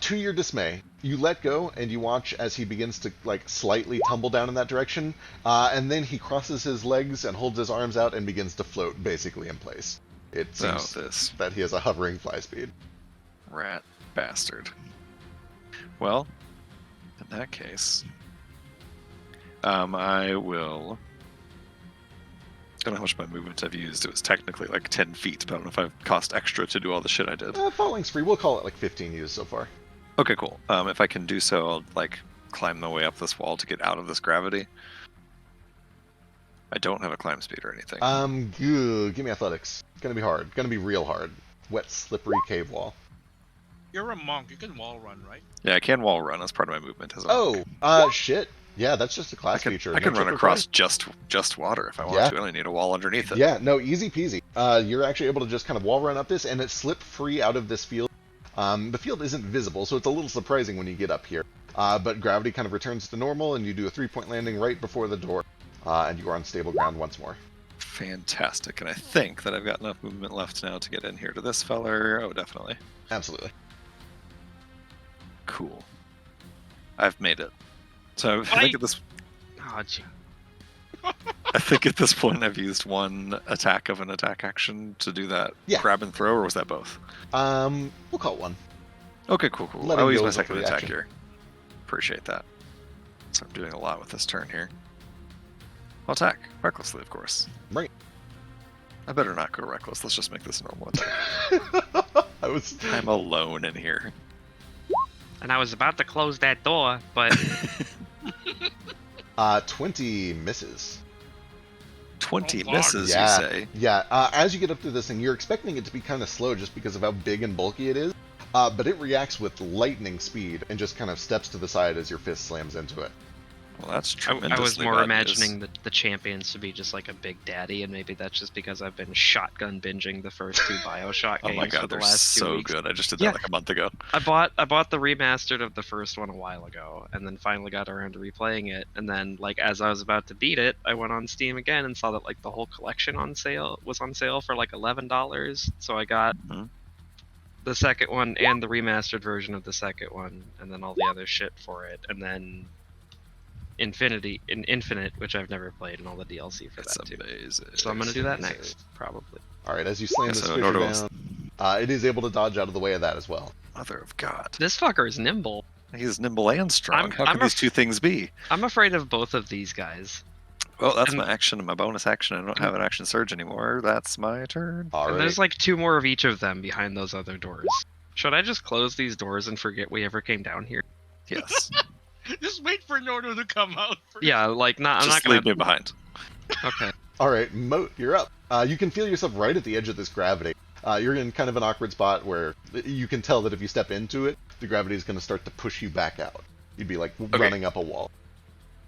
To your dismay, you let go and you watch as he begins to like slightly tumble down in that direction, and then he crosses his legs and holds his arms out and begins to float basically in place. It Oh, seems this that he has a hovering fly speed. rat bastard. Well, in that case, I will. I don't know how much my movement I've used. It was technically like 10 feet, but I don't know if I've cost extra to do all the shit I did. Falling's free. We'll call it like 15 used so far. Okay, cool. If I can do so, I'll like climb my way up this wall to get out of this gravity. I don't have a climb speed or anything. Give me athletics. It's gonna be hard. Gonna be real hard. Wet, slippery cave wall. You're a monk. You can wall run, right? Yeah, I can wall run as part of my movement as well. Oh, shit. Yeah, that's just a class I can, feature. I can No run check across required. just water if I want Yeah. to. I only need a wall underneath it. Yeah, no, easy peasy. You're actually able to just kind of wall run up this, and it slip free out of this field. The field isn't visible, so it's a little surprising when you get up here. But gravity kind of returns to normal, and you do a 3-point landing right before the door, and you are on stable ground once more. Fantastic. And I think that I've got enough movement left now to get in here to this feller. Oh, definitely. Absolutely. Cool. I've made it. So I think at this Oh, gee. I think at this point I've used one attack of an attack action to do that Yeah. grab and throw, or was that both? We'll call it one. Okay, cool. Letting I'll use go my is a second free attack action. here. Appreciate that. So I'm doing a lot with this turn here. I'll attack. Recklessly, of course. Right. I better not go reckless. Let's just make this a normal attack. I'm alone in here. And I was about to close that door, but 20 misses. 20 Oh, fuck. misses, Yeah. you say? Yeah, as you get up to this thing, you're expecting it to be kind of slow just because of how big and bulky it is, but it reacts with lightning speed and just kind of steps to the side as your fist slams into it. Well, that's I tremendously was more bad imagining news. the champions to be just like a big daddy, and maybe that's just because I've been shotgun binging the first 2 Bioshock Oh games my for god, the they're last 2 so weeks. good. I just did Yeah. that like a month ago. I bought the remastered of the first one a while ago, and then finally got around to replaying it. And then, like, as I was about to beat it, I went on Steam again and saw that like the whole collection was on sale for like $11. So I got Mhm. the second one and the remastered version of the second one, and then all the other shit for it, and then Infinite, which I've never played, and all the DLC for It's that too. amazing. So I'm gonna do that Amazing. next, probably. All right, as you slam Yeah, this so fissure Nordo was- down, it is able to dodge out of the way of that as well. Mother of God. This fucker is nimble. He's nimble and strong. I'm- How can I'm these two things be? I'm afraid of both of these guys. Well, that's and- my action and my bonus action. I don't have an action surge anymore. That's my turn. All And right. there's like 2 more of each of them behind those other doors. Should I just close these doors and forget we ever came down here? Yes. Just wait for Nordo to come out. First. Yeah, like I'm Just not gonna. leave me behind. Okay. All right, Moat, you're up. You can feel yourself right at the edge of this gravity. You're in kind of an awkward spot where you can tell that if you step into it, the gravity is going to start to push you back out. You'd be like running up a wall.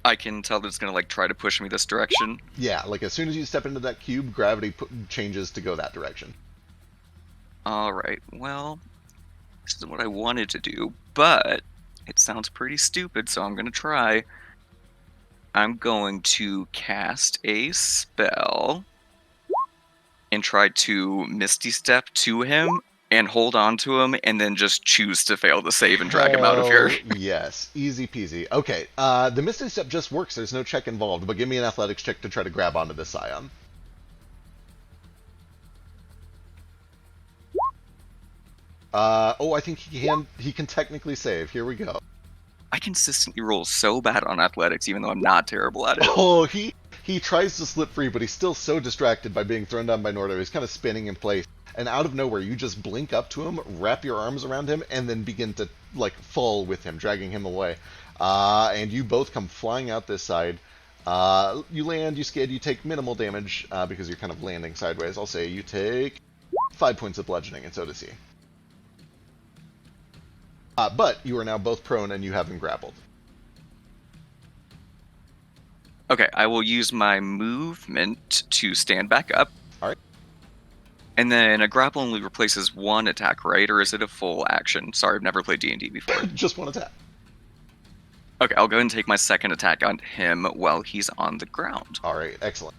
I can tell that it's gonna like try to push me this direction. Yeah, like as soon as you step into that cube, gravity changes to go that direction. All right. Well, this is what I wanted to do, but it sounds pretty stupid, so I'm gonna try. I'm going to cast a spell and try to Misty Step to him and hold on to him, and then just choose to fail the save and drag him out of here. Hell Yes, easy peasy. Okay, the Misty Step just works. There's no check involved, but give me an athletics check to try to grab onto this Scion. I think he can technically save. Here we go. I consistently roll so bad on athletics, even though I'm not terrible at it. Oh, he tries to slip free, but he's still so distracted by being thrown down by Nordo. He's kind of spinning in place, and out of nowhere, you just blink up to him, wrap your arms around him, and then begin to like fall with him, dragging him away. And you both come flying out this side. You land, you skid, you take minimal damage because you're kind of landing sideways. I'll say you take 5 points of bludgeoning, and so does he. But you are now both prone, and you have him grappled. Okay, I will use my movement to stand back up. Alright. And then a grapple only replaces one attack, right? Or is it a full action? Sorry, I've never played D&D before. Just one attack. Okay, I'll go ahead and take my second attack on him while he's on the ground. All right, excellent.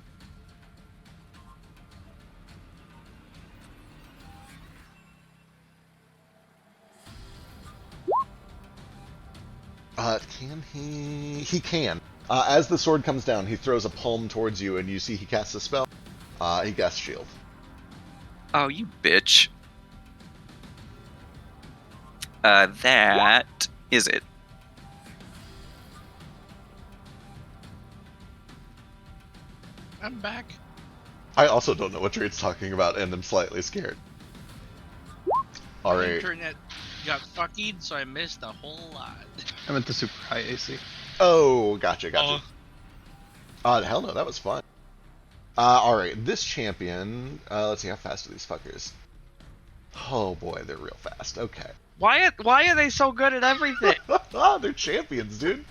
Can he? He can. As the sword comes down, he throws a palm towards you, and you see he casts a spell. He casts shield. Oh, you bitch. That is it. I'm back. I also don't know what Drade's talking about, and I'm slightly scared. All My right. internet got fucking, so I missed a whole lot. I went to super high AC. Oh, gotcha. Hell no, that was fun. Alright, this champion, let's see, how fast are these fuckers? Oh boy, they're real fast. Okay. Why are they so good at everything? They're champions, dude.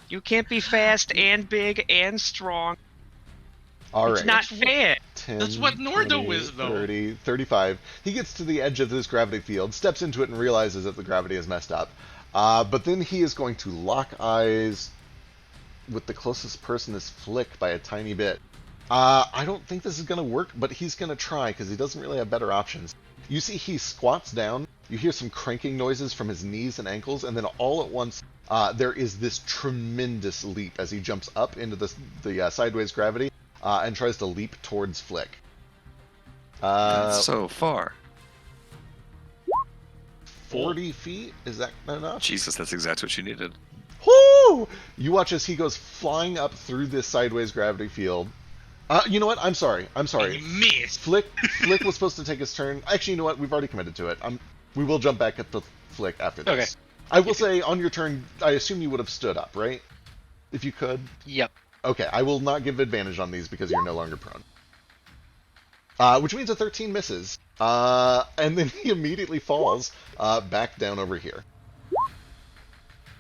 You can't be fast and big and strong. Alright. It's not fair. 10, That's what Nordo 20, is, though. 30, 35. He gets to the edge of this gravity field, steps into it, and realizes that the gravity is messed up. But then he is going to lock eyes with the closest person is Flick by a tiny bit. I don't think this is going to work, but he's going to try because he doesn't really have better options. You see he squats down, you hear some cranking noises from his knees and ankles, and then all at once there is this tremendous leap as he jumps up into the sideways gravity and tries to leap towards Flick. That's so far. 40 feet? Is that enough? Jesus, that's exactly what you needed. Whoo! You watch as he goes flying up through this sideways gravity field. You know what? I'm sorry. And you missed. Flick was supposed to take his turn. Actually, you know what? We've already committed to it. We will jump back up to Flick after this. Okay. I will say, on your turn, I assume you would have stood up, right? If you could. Yep. Okay, I will not give advantage on these because you're no longer prone. Which means a 13 misses. And then he immediately falls back down over here.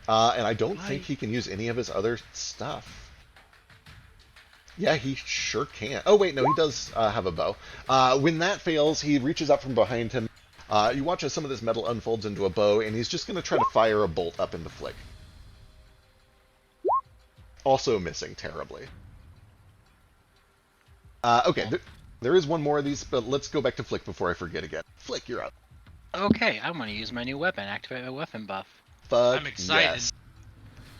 And I don't think he can use any of his other stuff. Yeah, he sure can. Oh, wait, no, he does have a bow. When that fails, he reaches up from behind him. You watch as some of this metal unfolds into a bow, and he's just going to try to fire a bolt up into Flick. Also missing terribly. Okay, there is one more of these, but let's go back to Flick before I forget again. Flick, you're up. Okay, I'm gonna use my new weapon. Activate my weapon buff. Fuck I'm excited. yes.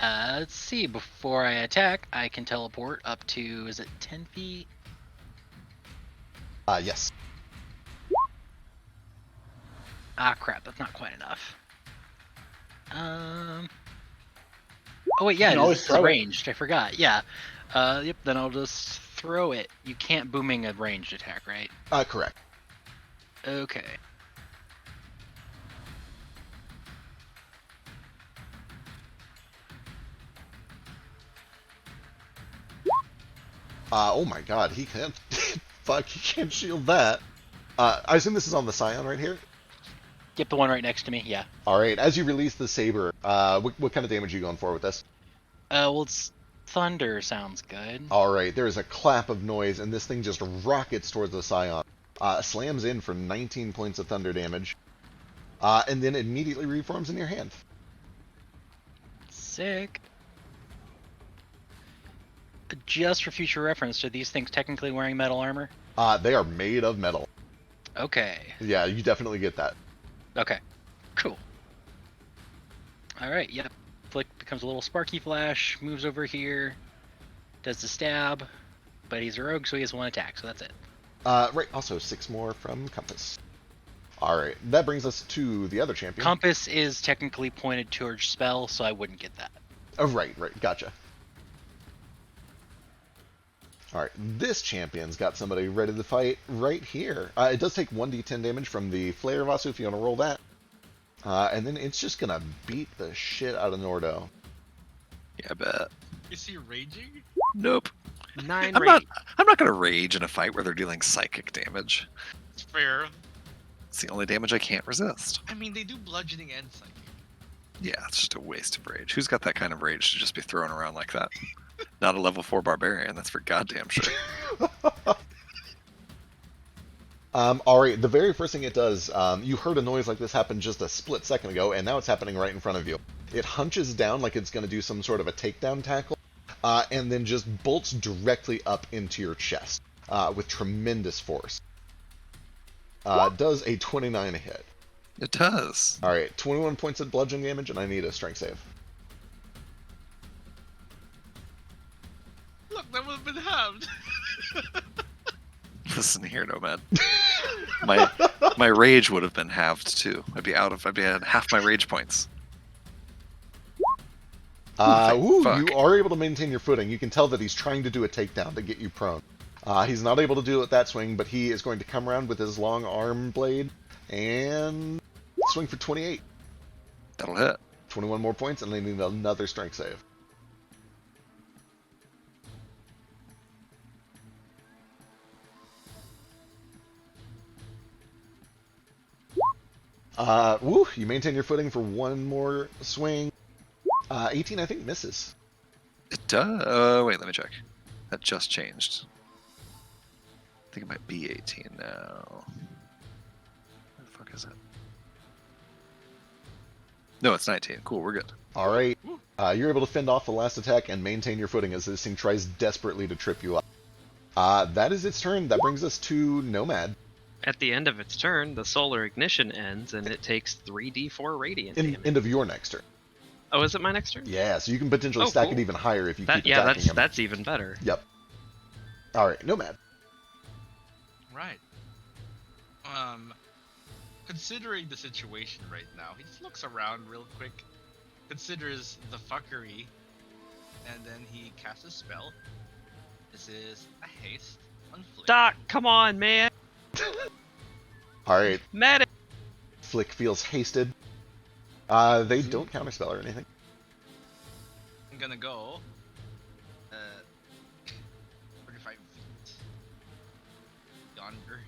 Let's see. Before I attack, I can teleport up to, is it 10 feet? Yes. Ah, crap. That's not quite enough. Oh wait, yeah, You can always it's throw it. ranged. I forgot. Yeah. Yep. Then I'll just throw it. You can't booming a ranged attack, right? Correct. Okay. Oh my god, he can't... Fuck, he can't shield that. I assume this is on the Scion right here? Yep, the one right next to me. Yeah. Alright, as you release the saber, what kind of damage are you going for with this? Well, it's thunder sounds good. Alright, there is a clap of noise, and this thing just rockets towards the Scion. Slams in for 19 points of thunder damage. And then immediately reforms in your hand. Sick. Just for future reference, are these things technically wearing metal armor? They are made of metal. Okay. Yeah, you definitely get that. Okay. Cool. Alright, yep. Flick becomes a little sparky flash, moves over here, does the stab, but he's a rogue, so he has one attack, so that's it. Right, also 6 more from Compass. Alright, that brings us to the other champion. Compass is technically pointed towards spell, so I wouldn't get that. Oh, right, gotcha. Alright, this champion's got somebody ready to fight right here. It does take 1d10 damage from the Flare Vasu if you want to roll that. And then it's just gonna beat the shit out of Nordo. Yeah, I bet. Is he raging? Nope. 9 I'm rage. not gonna rage in a fight where they're dealing psychic damage. It's fair. It's the only damage I can't resist. I mean, they do bludgeoning and psychic. Yeah, it's just a waste of rage. Who's got that kind of rage to just be thrown around like that? Not a level 4 barbarian, that's for goddamn sure. Alright, the very first thing it does, you heard a noise like this happen just a split second ago, and now it's happening right in front of you. It hunches down like it's going to do some sort of a takedown tackle, and then just bolts directly up into your chest with tremendous force. Does a 29 hit. It does. Alright, 21 points of bludgeon damage, and I need a strength save. Look, that would have been halved. Listen here, Nomad. My rage would have been halved too. I'd be at half my rage points. Ooh, fuck. you are able to maintain your footing. You can tell that he's trying to do a takedown to get you prone. He's not able to do it with that swing, but he is going to come around with his long arm blade and swing for 28. That'll hit. 21 more points, and they need another strength save. Woo! You maintain your footing for one more swing. 18, I think, misses. It does. Wait, let me check. That just changed. I think it might be 18 now. Where the fuck is it? No, it's 19. Cool, we're good. All right. You're able to fend off the last attack and maintain your footing as this thing tries desperately to trip you up. That is its turn. That brings us to Nomad. At the end of its turn, the solar ignition ends, and it takes 3d4 radiant damage. End of your next turn. Oh, is it my next turn? Yeah, so you can potentially Oh, stack cool. it even higher if you That, keep yeah, attacking him. that's even better. Yep. All right, Nomad. Right. Considering the situation right now, he just looks around real quick, considers the fuckery, and then he casts a spell. This is a haste on Flick. Doc, come on, man. All right, Medic. Flick feels hasted. They don't counterspell or anything. I'm gonna go 45 feet yonder,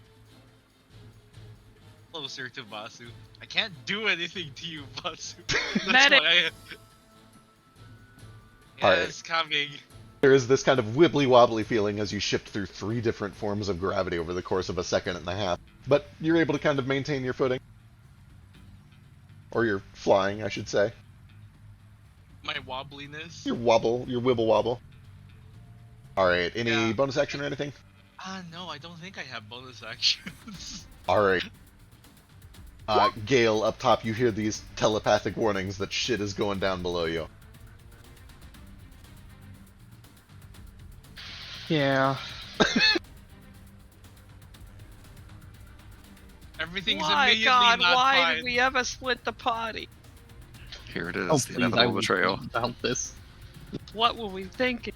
closer to Basu. I can't do anything to you, Basu. That's Medic! why Alright. Yes, coming. There is this kind of wibbly-wobbly feeling as you shift through 3 different forms of gravity over the course of a second and a half. But you're able to kind of maintain your footing. Or your flying, I should say. My wobbliness. Your wibble-wobble. Alright, any Yeah. bonus action or anything? No, I don't think I have bonus actions. Alright. Gale, up top, you hear these telepathic warnings that shit is going down below you. Yeah. Everything's My immediately God, not why fine. did we ever split the party? Here it is, Oh, the please, inevitable betrayal. About this. What were we thinking?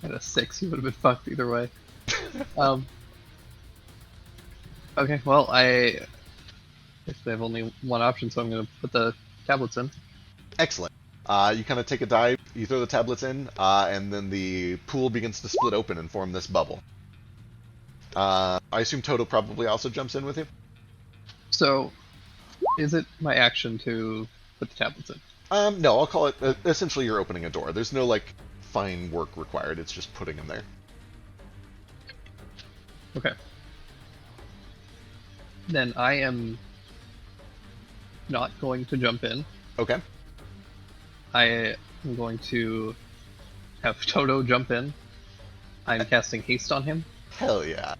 At a 6, you would have been fucked either way. Okay, well, I basically have only one option, so I'm going to put the tablets in. Excellent. You kind of take a dive, you throw the tablets in, and then the pool begins to split open and form this bubble. I assume Toto probably also jumps in with you? So, is it my action to put the tablets in? No, I'll call it, essentially you're opening a door. There's no, like, fine work required, it's just putting them there. Okay. Then I am not going to jump in. Okay. I am going to have Toto jump in. I'm casting haste on him, Hell yeah.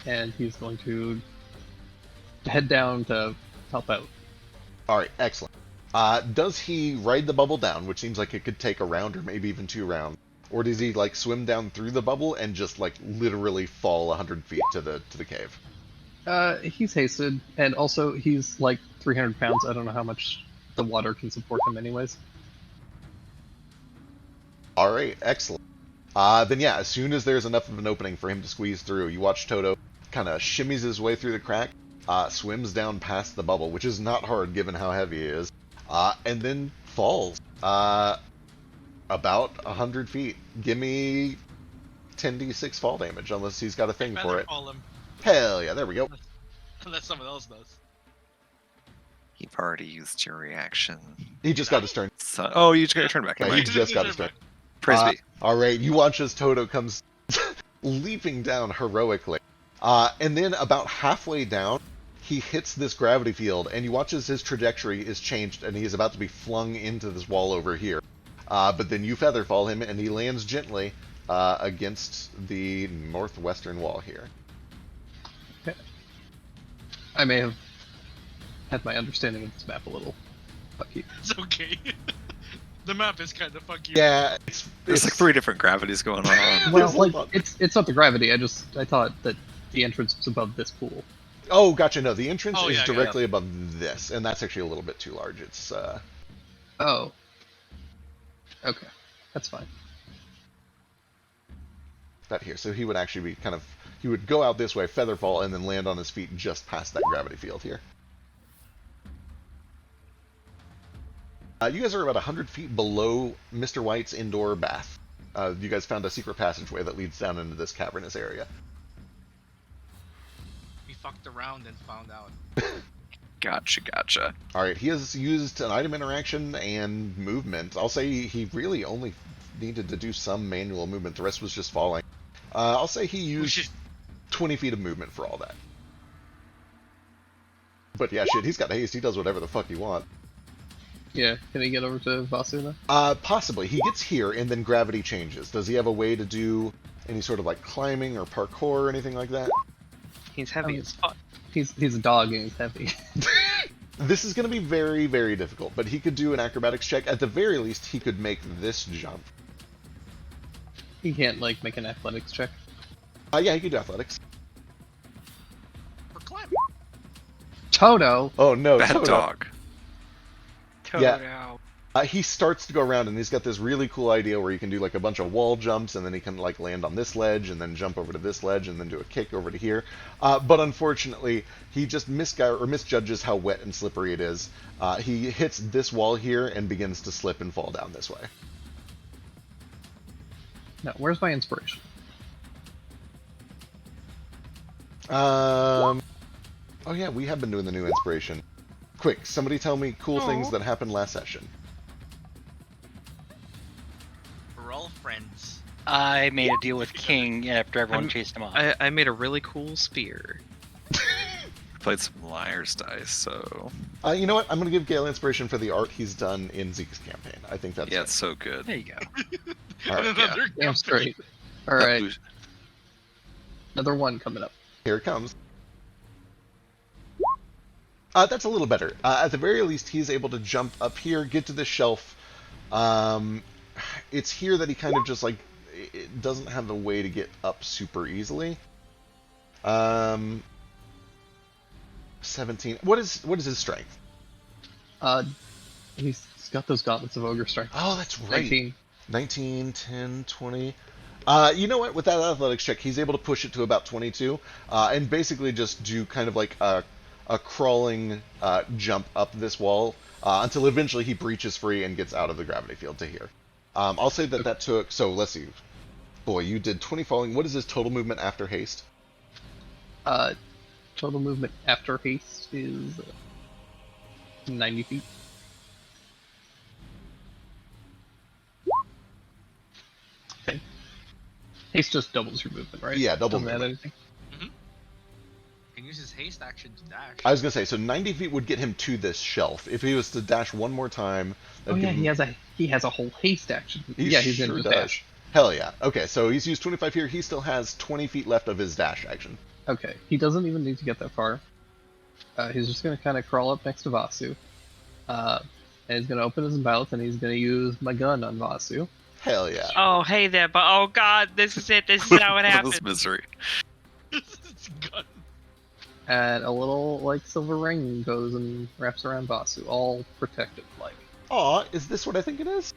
and he's going to head down to help out. Alright, excellent. Does he ride the bubble down, which seems like it could take a round or maybe even 2 rounds? Or does he, like, swim down through the bubble and just, like, literally fall 100 feet to the cave? He's hasted, and also he's like 300 pounds. I don't know how much the water can support him anyways. Alright, excellent. Then yeah, as soon as there's enough of an opening for him to squeeze through, you watch Toto kind of shimmies his way through the crack, swims down past the bubble, which is not hard given how heavy he is, and then falls. About 100 feet. Give me 10d6 fall damage, unless he's got a thing for it. Call him, Hell yeah, there we go. unless someone else does. You've already used your reaction. He just got his turn. So, oh, you just got your turn back. Yeah, Never he mind. just got his turn. Praise be. Alright, you watch as Toto comes leaping down heroically. And then about halfway down, he hits this gravity field, and you watch as his trajectory is changed, and he is about to be flung into this wall over here. But then you featherfall him, and he lands gently against the northwestern wall here. I may have had my understanding of this map a little fucky. It's okay. The map is kind of funky. Yeah, There's like 3 different gravities going on. Well, There's a like lot. it's not the gravity. I thought that the entrance was above this pool. Oh, gotcha. No, the entrance Oh, is yeah, yeah. directly above this, and that's actually a little bit too large. It's Oh. Okay, that's fine. about here. So he would actually be he would go out this way, featherfall, and then land on his feet just past that gravity field here. You guys are about 100 feet below Mr. White's indoor bath. You guys found a secret passageway that leads down into this cavernous area. We fucked around and found out. Gotcha. All right, he has used an item interaction and movement. I'll say he really only needed to do some manual movement. The rest was just falling. I'll say he We used should 20 feet of movement for all that. But yeah, shit, he's got haste. He does whatever the fuck he wants. Yeah, can he get over to Vasu then? Possibly. He gets here, and then gravity changes. Does he have a way to do any sort of like climbing or parkour or anything like that? He's heavy as fuck. He's a dog and he's heavy. This is going to be very, very difficult, but he could do an acrobatics check. At the very least, he could make this jump. He can't like make an athletics check. Yeah, he could do athletics. for climbing. Toto. Oh no, Bad Toto. dog. Yeah. He starts to go around, and he's got this really cool idea where he can do like a bunch of wall jumps, and then he can like land on this ledge, and then jump over to this ledge, and then do a kick over to here. But unfortunately, he just misjudges how wet and slippery it is. He hits this wall here and begins to slip and fall down this way. No, where's my inspiration? Oh yeah, we have been doing the new inspiration. Quick, somebody tell me cool things that happened last session. We're all friends. I made a deal with King after everyone chased him off. I made a really cool spear. Played some liar's dice, so You know what? I'm going to give Gale inspiration for the art he's done in Zeke's campaign. I think that's yeah, it's so good. There you go. All right, Another Damn company. straight. Alright, another one coming up. Here it comes. That's a little better. At the very least, he's able to jump up here, get to the shelf. It's here that he kind of just like it doesn't have a way to get up super easily. 17. What is his strength? He's got those gauntlets of ogre strength. Oh, that's right. 19. 19, 10, 20. You know what? With that athletics check, he's able to push it to about 22, and basically just do kind of like a crawling jump up this wall until eventually he breaches free and gets out of the gravity field to here. I'll say that took. So let's see. Boy, you did 20 falling. What is his total movement after haste? Total movement after haste is 90 feet. Okay. Haste just doubles your movement, right? Yeah, double Doesn't add movement. anything. Can use his haste action to dash. I was gonna say, so 90 feet would get him to this shelf. If he was to dash one more time, Oh that'd yeah, give him- he has a whole haste action. He Yeah, he's sure gonna does. dash. Hell yeah. Okay, so he's used 25 here. He still has 20 feet left of his dash action. Okay, he doesn't even need to get that far. He's just gonna kind of crawl up next to Vasu, and he's gonna open his mouth and he's gonna use my gun on Vasu. Hell yeah. Oh, hey there, but oh god, this is it. This is how it This happens. misery. It's gun. And a little like silver ring goes and wraps around Vasu, all protective like. Aw, is this what I think it is?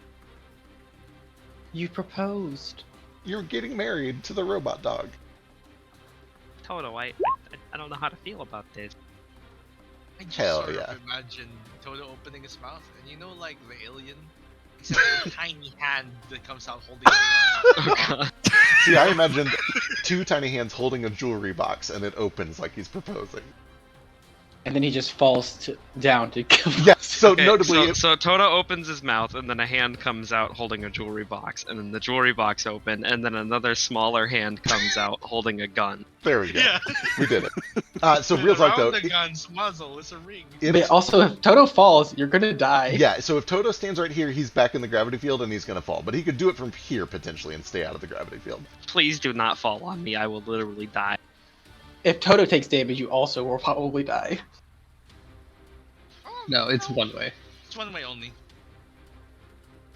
You proposed. You're getting married to the robot dog. Toto, I don't know how to feel about this. I just Hell sort yeah. of imagine Toto opening his mouth, and you know, like the alien, except a tiny hand that comes out holding it. Oh god. See, I imagined two tiny hands holding a jewelry box, and it opens like he's proposing. And then he just falls down to kill Yeah, so Okay, notably, so Toto opens his mouth, and then a hand comes out holding a jewelry box, and then the jewelry box open, and then another smaller hand comes out holding a gun. there we go. Yeah. We did it. So real talk though, Around the gun's muzzle is a ring. But also, if Toto falls, you're gonna die. yeah, so if Toto stands right here, he's back in the gravity field and he's gonna fall. But he could do it from here potentially and stay out of the gravity field. Please do not fall on me. I will literally die. If Toto takes damage, you also will probably die. Oh, No, it's one way. It's one way only.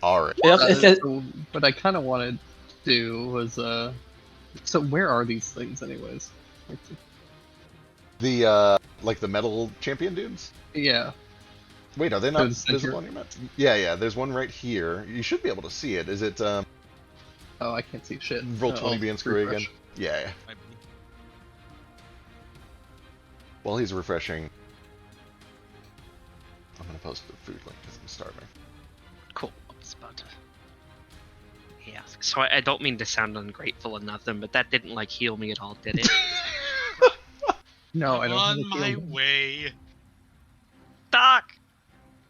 Alright. It says So what I kind of wanted to do was so where are these things anyways? The like the metal champion dudes? Yeah. Wait, are they They're not the center. visible on your map? Yeah, there's one right here. You should be able to see it. Is it Oh, I can't see shit. roll Oh, 20 B and screw refresh. again? Yeah. I believe. While he's refreshing, I'm gonna post the food link because I'm starving. Cool. I was about to. He asks. So I don't mean to sound ungrateful or nothing, but that didn't like heal me at all, did it? No, I I'm don't have a on my shield. way. Doc,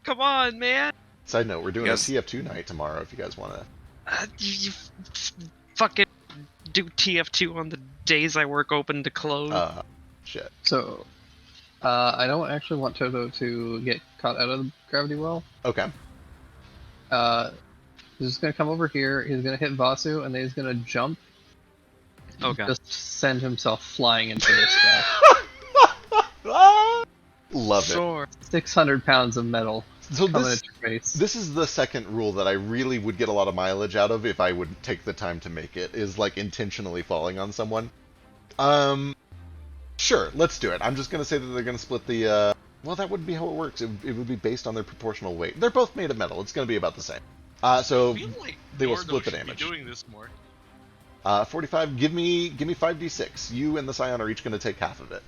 come on, man. Side note, we're doing Yes. a TF2 night tomorrow if you guys want to. You fucking do TF2 on the days I work open to close. Shit. So, I don't actually want Toto to get caught out of the gravity well. Okay. He's just gonna come over here. He's gonna hit Vasu, and then he's gonna jump. Oh god. Just send himself flying into this guy. Love it. Soar. 600 pounds of metal So coming this at your face. this is the second rule that I really would get a lot of mileage out of if I would take the time to make it, is like intentionally falling on someone. Sure, let's do it. I'm just gonna say that they're gonna split the well, that wouldn't be how it works. It would be based on their proportional weight. They're both made of metal. It's gonna be about the same. So I feel like they will Gordo split the should be damage. doing this more. 45. Give me 5d6. You and the Scion are each gonna take half of it.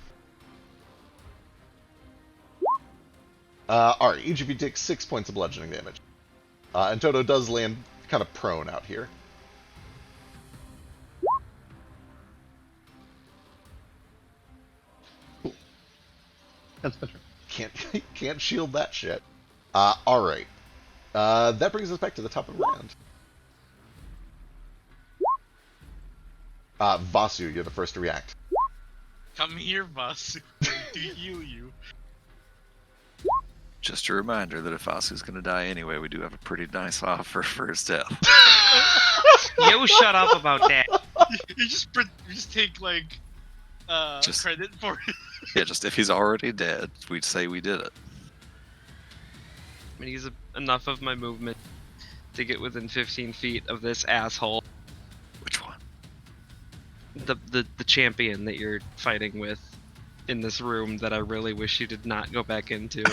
Alright, each of you takes 6 points of bludgeoning damage. And Toto does land kind of prone out here. That's better. Can't shield that shit. Alright. That brings us back to the top of the round. Vasu, you're the first to react. Come here, boss. Do you? Just a reminder that if Asu's gonna die anyway, we do have a pretty nice offer for his death. You shut up about that. You just take like Just- credit for it. Yeah, just if he's already dead, we'd say we did it. I'm gonna use enough of my movement to get within 15 feet of this asshole. Which one? The champion that you're fighting with in this room that I really wish you did not go back into.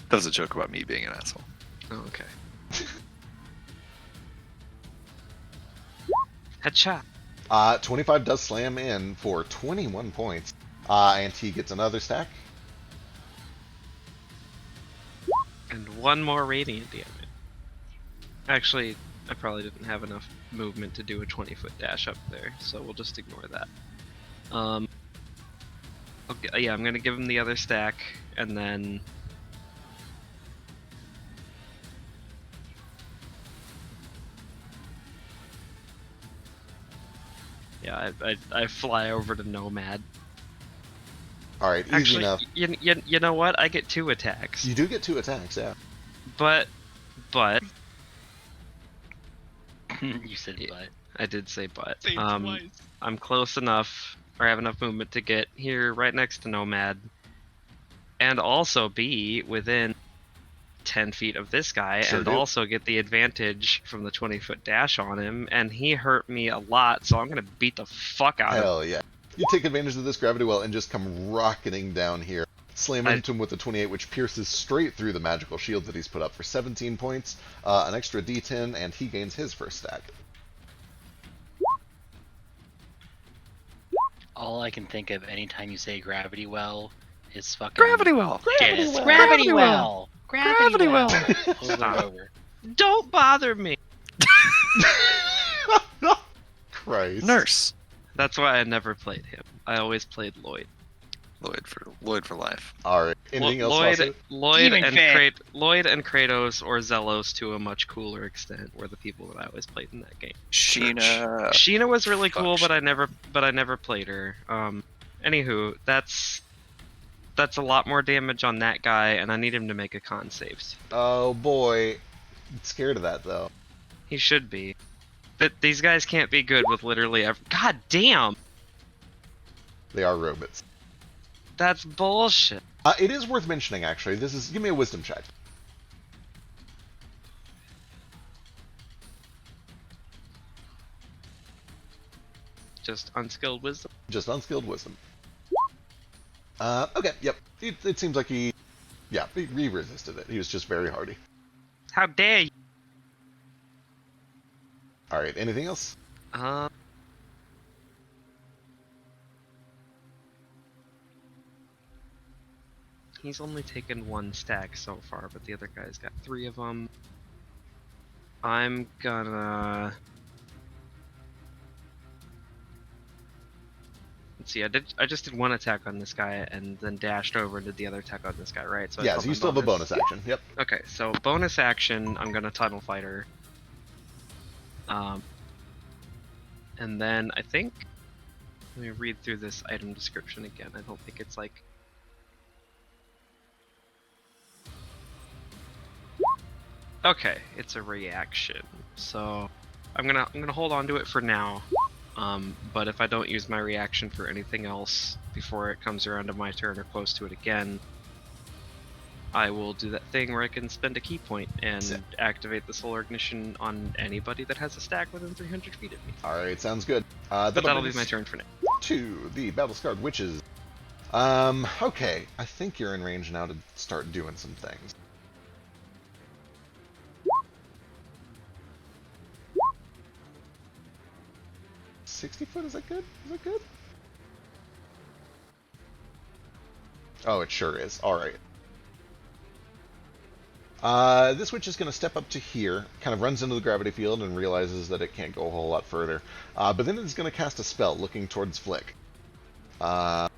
That was a joke about me being an asshole. Oh, okay. Headshot. 25 does slam in for 21 points. And he gets another stack. And one more radiant damage. Actually, I probably didn't have enough movement to do a 20-foot dash up there, so we'll just ignore that. Okay, yeah, I'm gonna give him the other stack, and then... Yeah, I fly over to Nomad. Alright, easy Actually, enough. you know what? I get 2 attacks. You do get 2 attacks, yeah. But You said Yeah. but. I did say but. Say it twice. I'm close enough, or have enough movement to get here right next to Nomad, and also be within 10 feet of this guy, Sure and do. also get the advantage from the 20-foot dash on him, and he hurt me a lot, so I'm gonna beat the fuck out of him. Hell yeah. You take advantage of this gravity well and just come rocketing down here. Slam into him with the 28, which pierces straight through the magical shield that he's put up for 17 points, an extra d10, and he gains his first stack. All I can think of anytime you say gravity well is fucking Gravity well! Yes, well. gravity well. Gravity well. Over and Stop. over. Don't bother me! Christ. Nurse! That's why I never played him. I always played Lloyd. Lloyd for life. Alright, anything else, Vasu? Demon fan. Lloyd and Kratos or Zelos to a much cooler extent were the people that I always played in that game. Sheena. Sheena was really fuck cool, but I never played her. Anywho, that's a lot more damage on that guy, and I need him to make a con save. Oh boy. I'm scared of that, though. He should be. But these guys can't be good with literally every. God damn! They are robots. That's bullshit. It is worth mentioning, actually. Give me a wisdom check. Just unskilled wisdom. Just unskilled wisdom. Okay, yep. It seems like he resisted it. He was just very hardy. How dare you? Alright, anything else? He's only taken 1 stack so far, but the other guy's got 3 of them. I'm gonna... Let's see. I just did one attack on this guy and then dashed over and did the other attack on this guy, right? So I Yeah, still so you my still have a bonus action. Yep. Okay, so bonus action, I'm gonna tunnel fighter. And then I think, let me read through this item description again. I don't think it's like. Okay, it's a reaction. So I'm gonna hold on to it for now. But if I don't use my reaction for anything else before it comes around to my turn or close to it again, I will do that thing where I can spend a key point and activate the solar ignition on anybody that has a stack within 300 feet of me. Alright, sounds good. But that'll be bring my us turn for now. to the Battle-Scarred Witches. Okay. I think you're in range now to start doing some things. $60 is that good? Is that good? Oh, it sure is. Alright. This witch is going to step up to here, kind of runs into the gravity field and realizes that it can't go a whole lot further. But then it's going to cast a spell looking towards Flick. I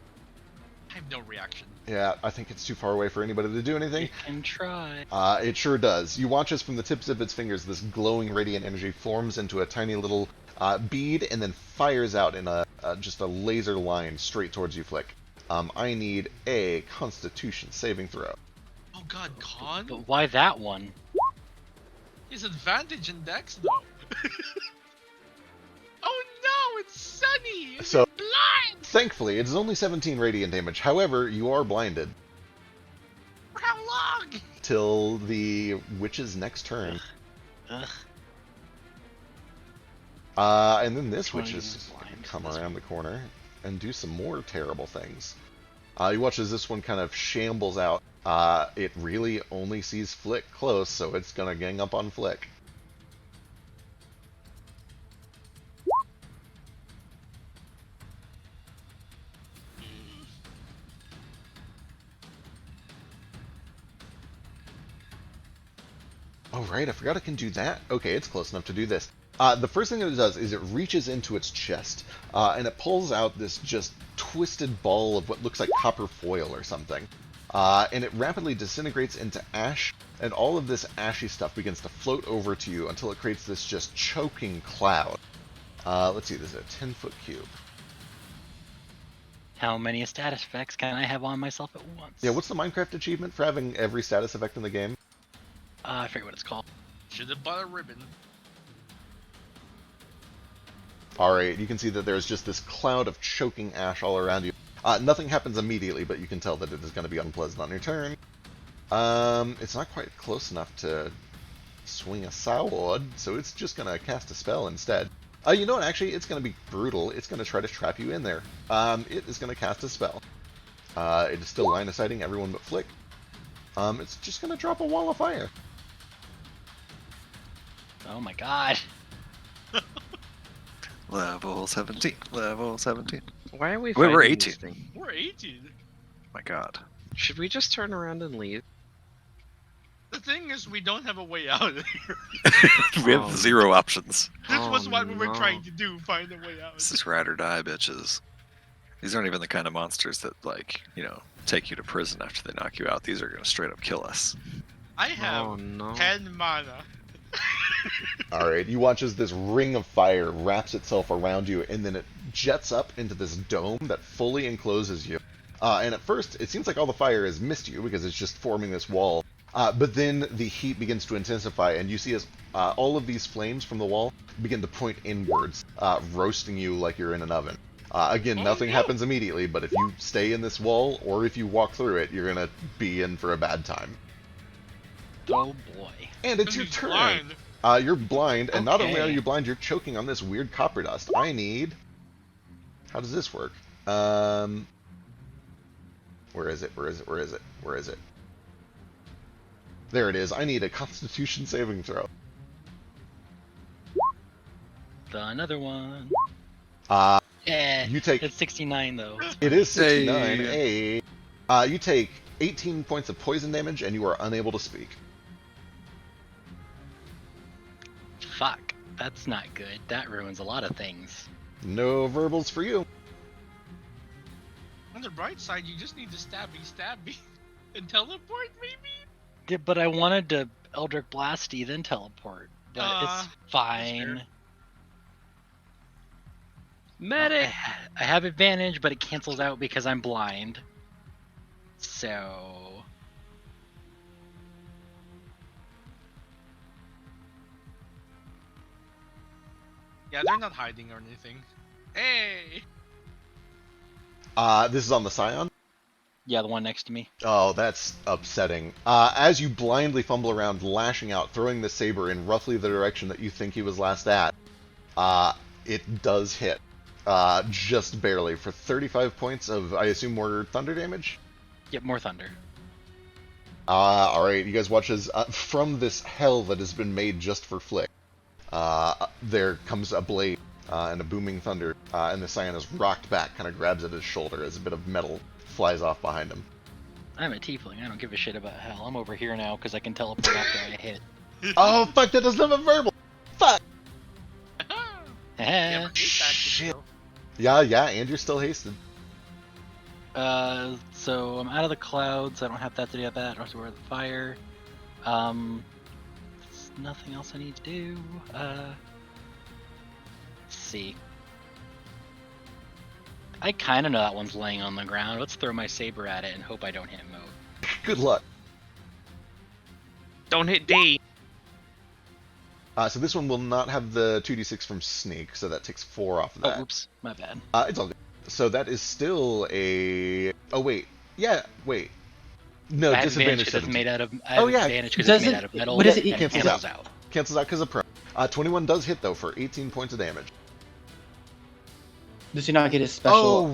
have no reaction. Yeah, I think it's too far away for anybody to do anything. You can try. It sure does. You watch as from the tips of its fingers, this glowing radiant energy forms into a tiny little bead and then fires out in just a laser line straight towards you, Flick. I need a Constitution saving throw. Oh god, Con? But why that one? His advantage in Dex, though. Oh no, it's Sunny! Is So- it blind? Thankfully, it is only 17 radiant damage. However, you are blinded For how long? till the witch's next turn. Ugh. And then this Which witch one is is going blind? to come This around the corner and do some more terrible things. You watch as this one kind of shambles out. It really only sees Flick close, so it's going to gang up on Flick. Oh, right, I forgot it can do that. Okay, it's close enough to do this. The first thing that it does is it reaches into its chest, and it pulls out this just twisted ball of what looks like copper foil or something. And it rapidly disintegrates into ash, and all of this ashy stuff begins to float over to you until it creates this just choking cloud. Let's see, this is a 10-foot cube. How many status effects can I have on myself at once? Yeah, what's the Minecraft achievement for having every status effect in the game? I forget what it's called. Should have bought a ribbon. Alright, you can see that there's just this cloud of choking ash all around you. Nothing happens immediately, but you can tell that it is going to be unpleasant on your turn. It's not quite close enough to swing a sword, so it's just going to cast a spell instead. You know what, actually, it's going to be brutal. It's going to try to trap you in there. It is going to cast a spell. It is still line of sighting everyone but Flick. It's just going to drop a wall of fire. Oh my god. Level 17. Level 17. Why are we Wait, we're fighting these 18. things? We're 18. My god. Should we just turn around and leave? The thing is, we don't have a way out of here. We Oh. have 0 options. This Oh, was what we were no. trying to do, find a way out. This is ride or die, bitches. These aren't even the kind of monsters that, like, you know, take you to prison after they knock you out. These are gonna straight up kill us. I have Oh no. 10 mana. Alright, you watch as this ring of fire wraps itself around you, and then it jets up into this dome that fully encloses you. And at first, it seems like all the fire has missed you, because it's just forming this wall. But then the heat begins to intensify, and you see as all of these flames from the wall begin to point inwards, roasting you like you're in an oven. Again, Oh, nothing no. happens immediately, but if you stay in this wall, or if you walk through it, you're going to be in for a bad time. Oh boy. And it's And your he's turn. blind. You're blind, and not only are Okay. you blind, you're choking on this weird copper dust. I need... How does this work? Where is it? Where is it? Where is it? Where is it? There it is. I need a Constitution saving throw. Another one. Uh, Yeah. you take... It's 69 though. It is 69. Hey. Hey. You take 18 points of poison damage, and you are unable to speak. Fuck. That's not good. That ruins a lot of things. No verbals for you. the bright side, you just need to stabby and teleport, maybe. But I wanted to Eldritch Blasty, then teleport. But it's fine. Medic. I have advantage, but it cancels out because I'm blind. So Yeah, they're not hiding or anything. Hey. This is on the Scion. yeah, the one next to me. Oh, that's upsetting. As you blindly fumble around, lashing out, throwing the saber in roughly the direction that you think he was last at, it does hit. Just barely for 35 points of, I assume, more thunder damage? Yep, more thunder. Alright, you guys watch as, from this hell that has been made just for Flick, there comes a blade, and a booming thunder, and the Scion is rocked back, kind of grabs at his shoulder as a bit of metal flies off behind him. I'm a tiefling. I don't give a shit about hell. I'm over here now because I can teleport after I hit. Oh, fuck, that doesn't have a verbal! Fuck! Yeah, but haste action, though. Yeah, and you're still hasted. So I'm out of the clouds. I don't have that to do that. I don't have to wear the fire. There's nothing else I need to do. Let's see. I kind of know that one's laying on the ground. Let's throw my saber at it and hope I don't hit Moat. Good luck. Don't hit D. So this one will not have the 2d6 from Sneak, so that takes 4 off of that. Oh, oops, my bad. It's all good. So that is still a... Oh, wait. Yeah, wait. No, I have disadvantage advantage 'cause it's 17. made out of. I have yeah. advantage because it's Does made it- out of metal. what is it- and cancels cancels out. out. Cancels out because of prone. 21 does hit, though, for 18 points of damage. Does he not get his special,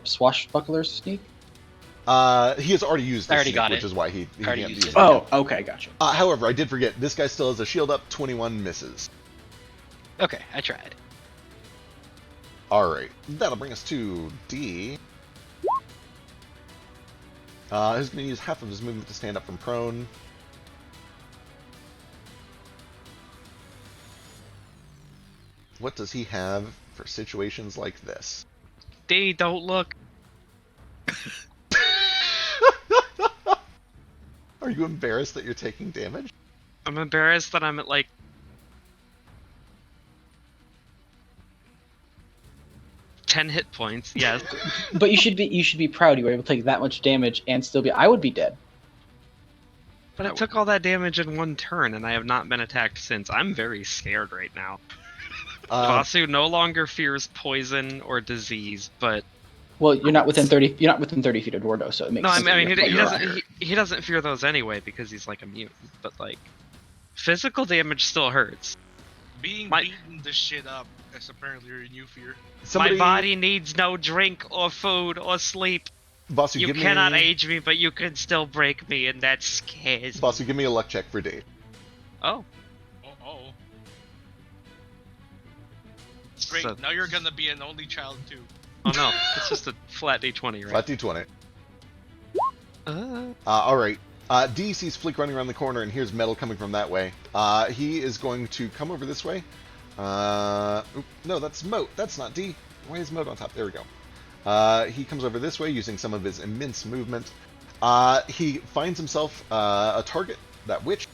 swashbuckler sneak? He has already used I this already sneak, got which it. is why he Already can't used use it. it. Oh, okay, gotcha. However, I did forget, this guy still has a shield up, 21 misses. Okay, I tried. Alright, that'll bring us to D. He's going to use half of his movement to stand up from prone. What does he have for situations like this? D, don't look. Are you embarrassed that you're taking damage? I'm embarrassed that I'm at like 10 hit points. Yes. But you should be proud you were able to take that much damage and still be. I would be dead. But it took all that damage in one turn, and I have not been attacked since. I'm very scared right now. Vasu no longer fears poison or disease, but Well, you're not within 30. You're not within 30 feet of Dordo, so it makes no, I sense. mean, that he you're doesn't. higher. He doesn't fear those anyway because he's like immune. But like, physical damage still hurts. Being My- beaten the shit up is apparently your new fear. Somebody, My body needs no drink or food or sleep. Vasu, You give cannot me, age me, but you can still break me, and that scares me. Vasu, give me a luck check for D. Oh, Oh. Great, So- now you're gonna be an only child too. oh no, it's just a flat d20, right? Flat D20. Uh, Alright. D sees Flick running around the corner and hears metal coming from that way. He is going to come over this way. No, that's Moat. That's not D. Why is Moat on top? There we go. He comes over this way using some of his immense movement. He finds himself a target, that witch.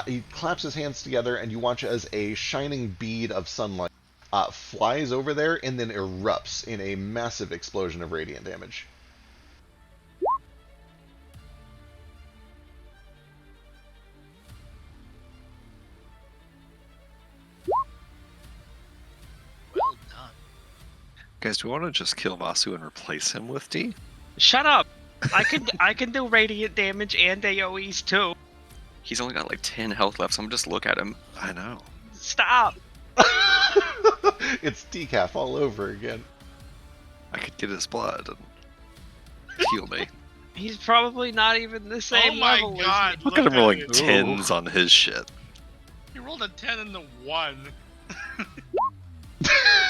He claps his hands together and you watch as a shining bead of sunlight flies over there and then erupts in a massive explosion of radiant damage. Well done. Guys, do we want to just kill Vasu and replace him with D? shut up! I can do radiant damage and AoEs too. He's only got like 10 health left, so I'm just look at him. I know. Stop! It's decaf all over again. I could get his blood and heal me. He's probably not even the same Oh my level as me. god! Look at him rolling it. 10s on his shit. He rolled a 10 and a 1.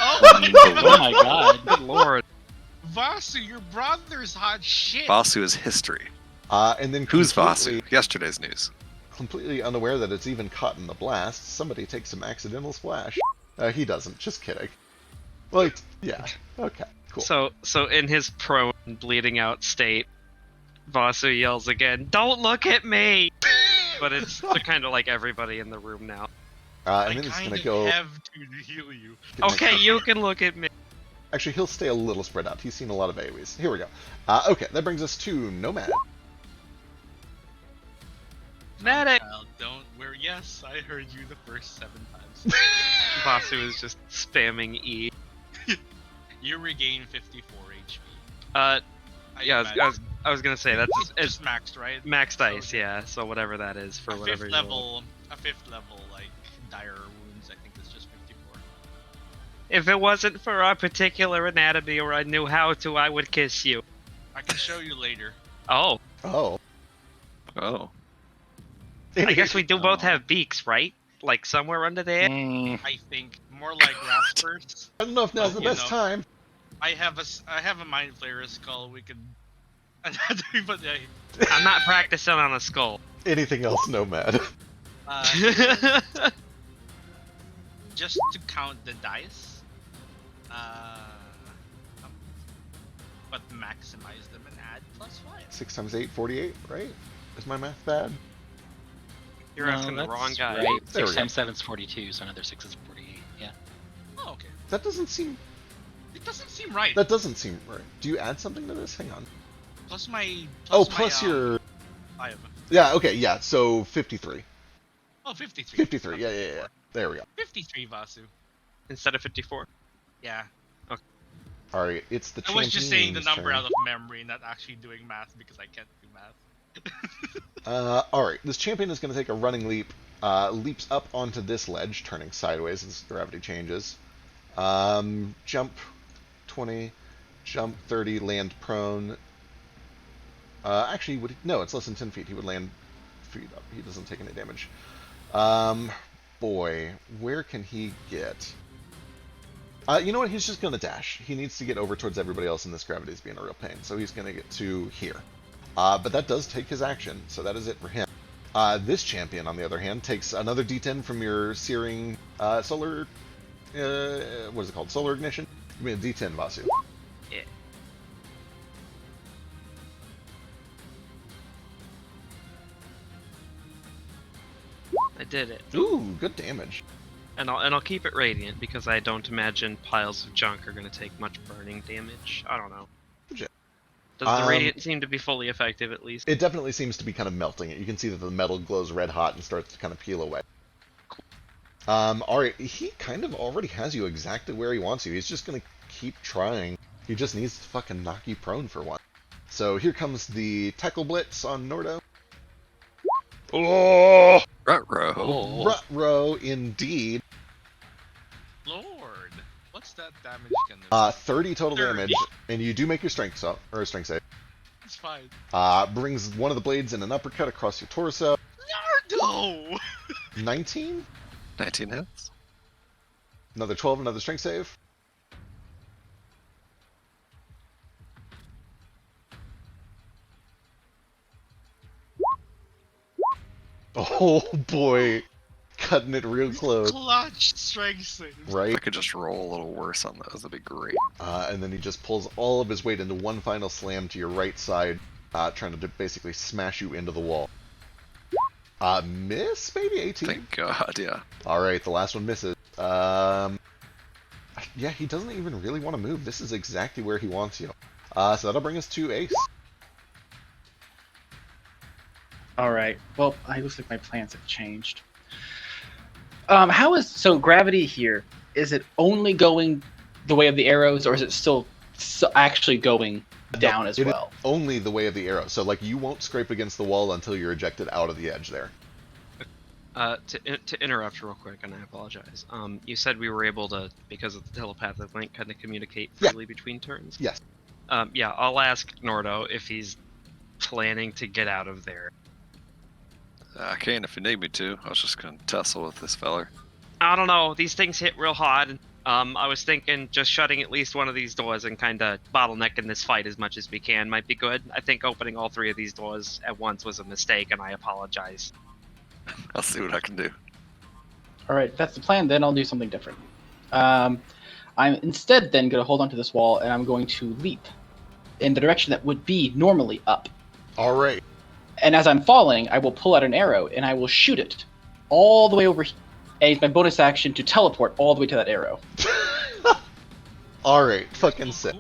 Oh oh my god. Good lord. Vasu, your brother's hot shit. Vasu is history. And then Who's completely- Vasu? Yesterday's news. Completely unaware that it's even caught in the blast, somebody takes some accidental splash. He doesn't, just kidding. Well, yeah, okay, cool. Cool. So in his prone, bleeding out state, Vasu yells again, "Don't look at me!" But it's kind of like everybody in the room now. And I then he's kind gonna of go. have to heal you. Okay, you can look at me. Actually, he'll stay a little spread out. He's seen a lot of AoEs. Here we go. Okay, that brings us to Nomad. Medic! Child, don't worry. Yes, I heard you the first 7 times. Vasu is just spamming E. You regain 54 HP. Yeah, I was gonna say that's it's it's maxed, right? max So dice, yeah. So whatever that is for a whatever fifth you roll. level, a 5th level like dire wounds. I think it's just 54. If it wasn't for our particular anatomy or I knew how to, I would kiss you. I can show you later. Oh, Oh. Oh. I guess we do both have beaks, right? Like somewhere under there. I think more like Raspers. I don't know if now's the You best know. time. I have a mind flayer skull. We could. But I'm not practicing on a skull. Anything else, Nomad? Just to count the dice, but maximize them and add +5. 6 times 8, 48, right? Is my math bad? You're asking the wrong guy. Right. There we 6 go. times 7 is 42, so another 6 is 48. Yeah. Oh, okay. That doesn't seem. It doesn't seem right. That doesn't seem right. Do you add something to this? Hang on. Plus my. Plus your. 5. Yeah. Okay. Yeah. So 53. Oh, 53. 53. Yeah. There we go. 53, Vasu. Instead of 54. Yeah. All right. It's the. I was just saying the champion's number turn. out of memory, not actually doing math because I can't do math. All right. This champion is going to take a running leap. Leaps up onto this ledge, turning sideways as gravity changes. Jump 20, jump 30, land prone. Actually, no, it's less than 10 feet. He would land feet up. He doesn't take any damage. Boy, where can he get? You know what? He's just going to dash. He needs to get over towards everybody else, and this gravity is being a real pain. So he's going to get to here. But that does take his action, so that is it for him. This champion, on the other hand, takes another D10 from your searing solar. What is it called? Solar ignition? I mean, D10, Vasu. Yeah. I did it. Ooh, good damage. And I'll keep it radiant because I don't imagine piles of junk are going to take much burning damage. I don't know. Legit. Does the radiant seem to be fully effective at least? It definitely seems to be kind of melting it. You can see that the metal glows red hot and starts to kind of peel away. Alright, he kind of already has you exactly where he wants you. He's just going to keep trying. He just needs to fucking knock you prone for one. So here comes the tackle blitz on Nordo. Oh! Ruh-roh. Oh. Rut-row, indeed. Lord, what's that damage gonna 30 total 30. damage, and you do make your strength save. It's fine. Brings one of the blades in an uppercut across your torso. No! 19? 19 hits. Another 12, another strength save. Oh boy, cutting it real close, Clutch strength save. If right? I could just roll a little worse on those, that'd be great. And then he just pulls all of his weight into one final slam to your right side, trying to basically smash you into the wall. Miss, maybe 18. Thank God, yeah. All right, the last one misses. Yeah, he doesn't even really want to move. This is exactly where he wants you. So that'll bring us to Ace. All right. Well, it looks like my plans have changed. How is so gravity here? Is it only going the way of the arrows, or is it still actually going down as It is well? only the way of the arrow. So like you won't scrape against the wall until you're ejected out of the edge there. To interrupt real quick, and I apologize. You said we were able to, because of the telepathic link, kind of communicate Yeah. freely between turns. Yes. Yeah, I'll ask Nordo if he's planning to get out of there. I can if you need me to. I was just gonna tussle with this feller. I don't know. These things hit real hard. I was thinking just shutting at least one of these doors and kind of bottlenecking this fight as much as we can might be good. I think opening all 3 of these doors at once was a mistake, and I apologize. I'll see what I can do. All right, that's the plan. Then I'll do something different. I I'm instead then going to hold onto this wall, and I'm going to leap in the direction that would be normally up. All right. And as I'm falling, I will pull out an arrow, and I will shoot it all the way over here. And use my bonus action to teleport all the way to that arrow. All right, fucking sick.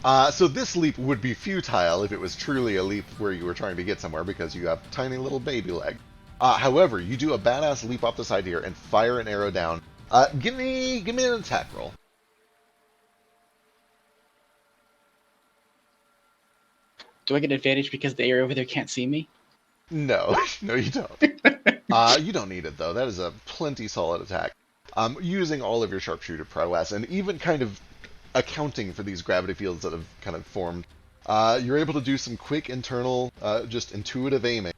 Cool. So this leap would be futile if it was truly a leap where you were trying to get somewhere because you have tiny little baby leg. However, you do a badass leap off the side here and fire an arrow down. Give me an attack roll. Do I get advantage because the arrow over there can't see me? No, no, you don't. You don't need it though. That is a plenty solid attack. Using all of your sharpshooter prowess and even kind of accounting for these gravity fields that have kind of formed, you're able to do some quick internal, just intuitive aiming.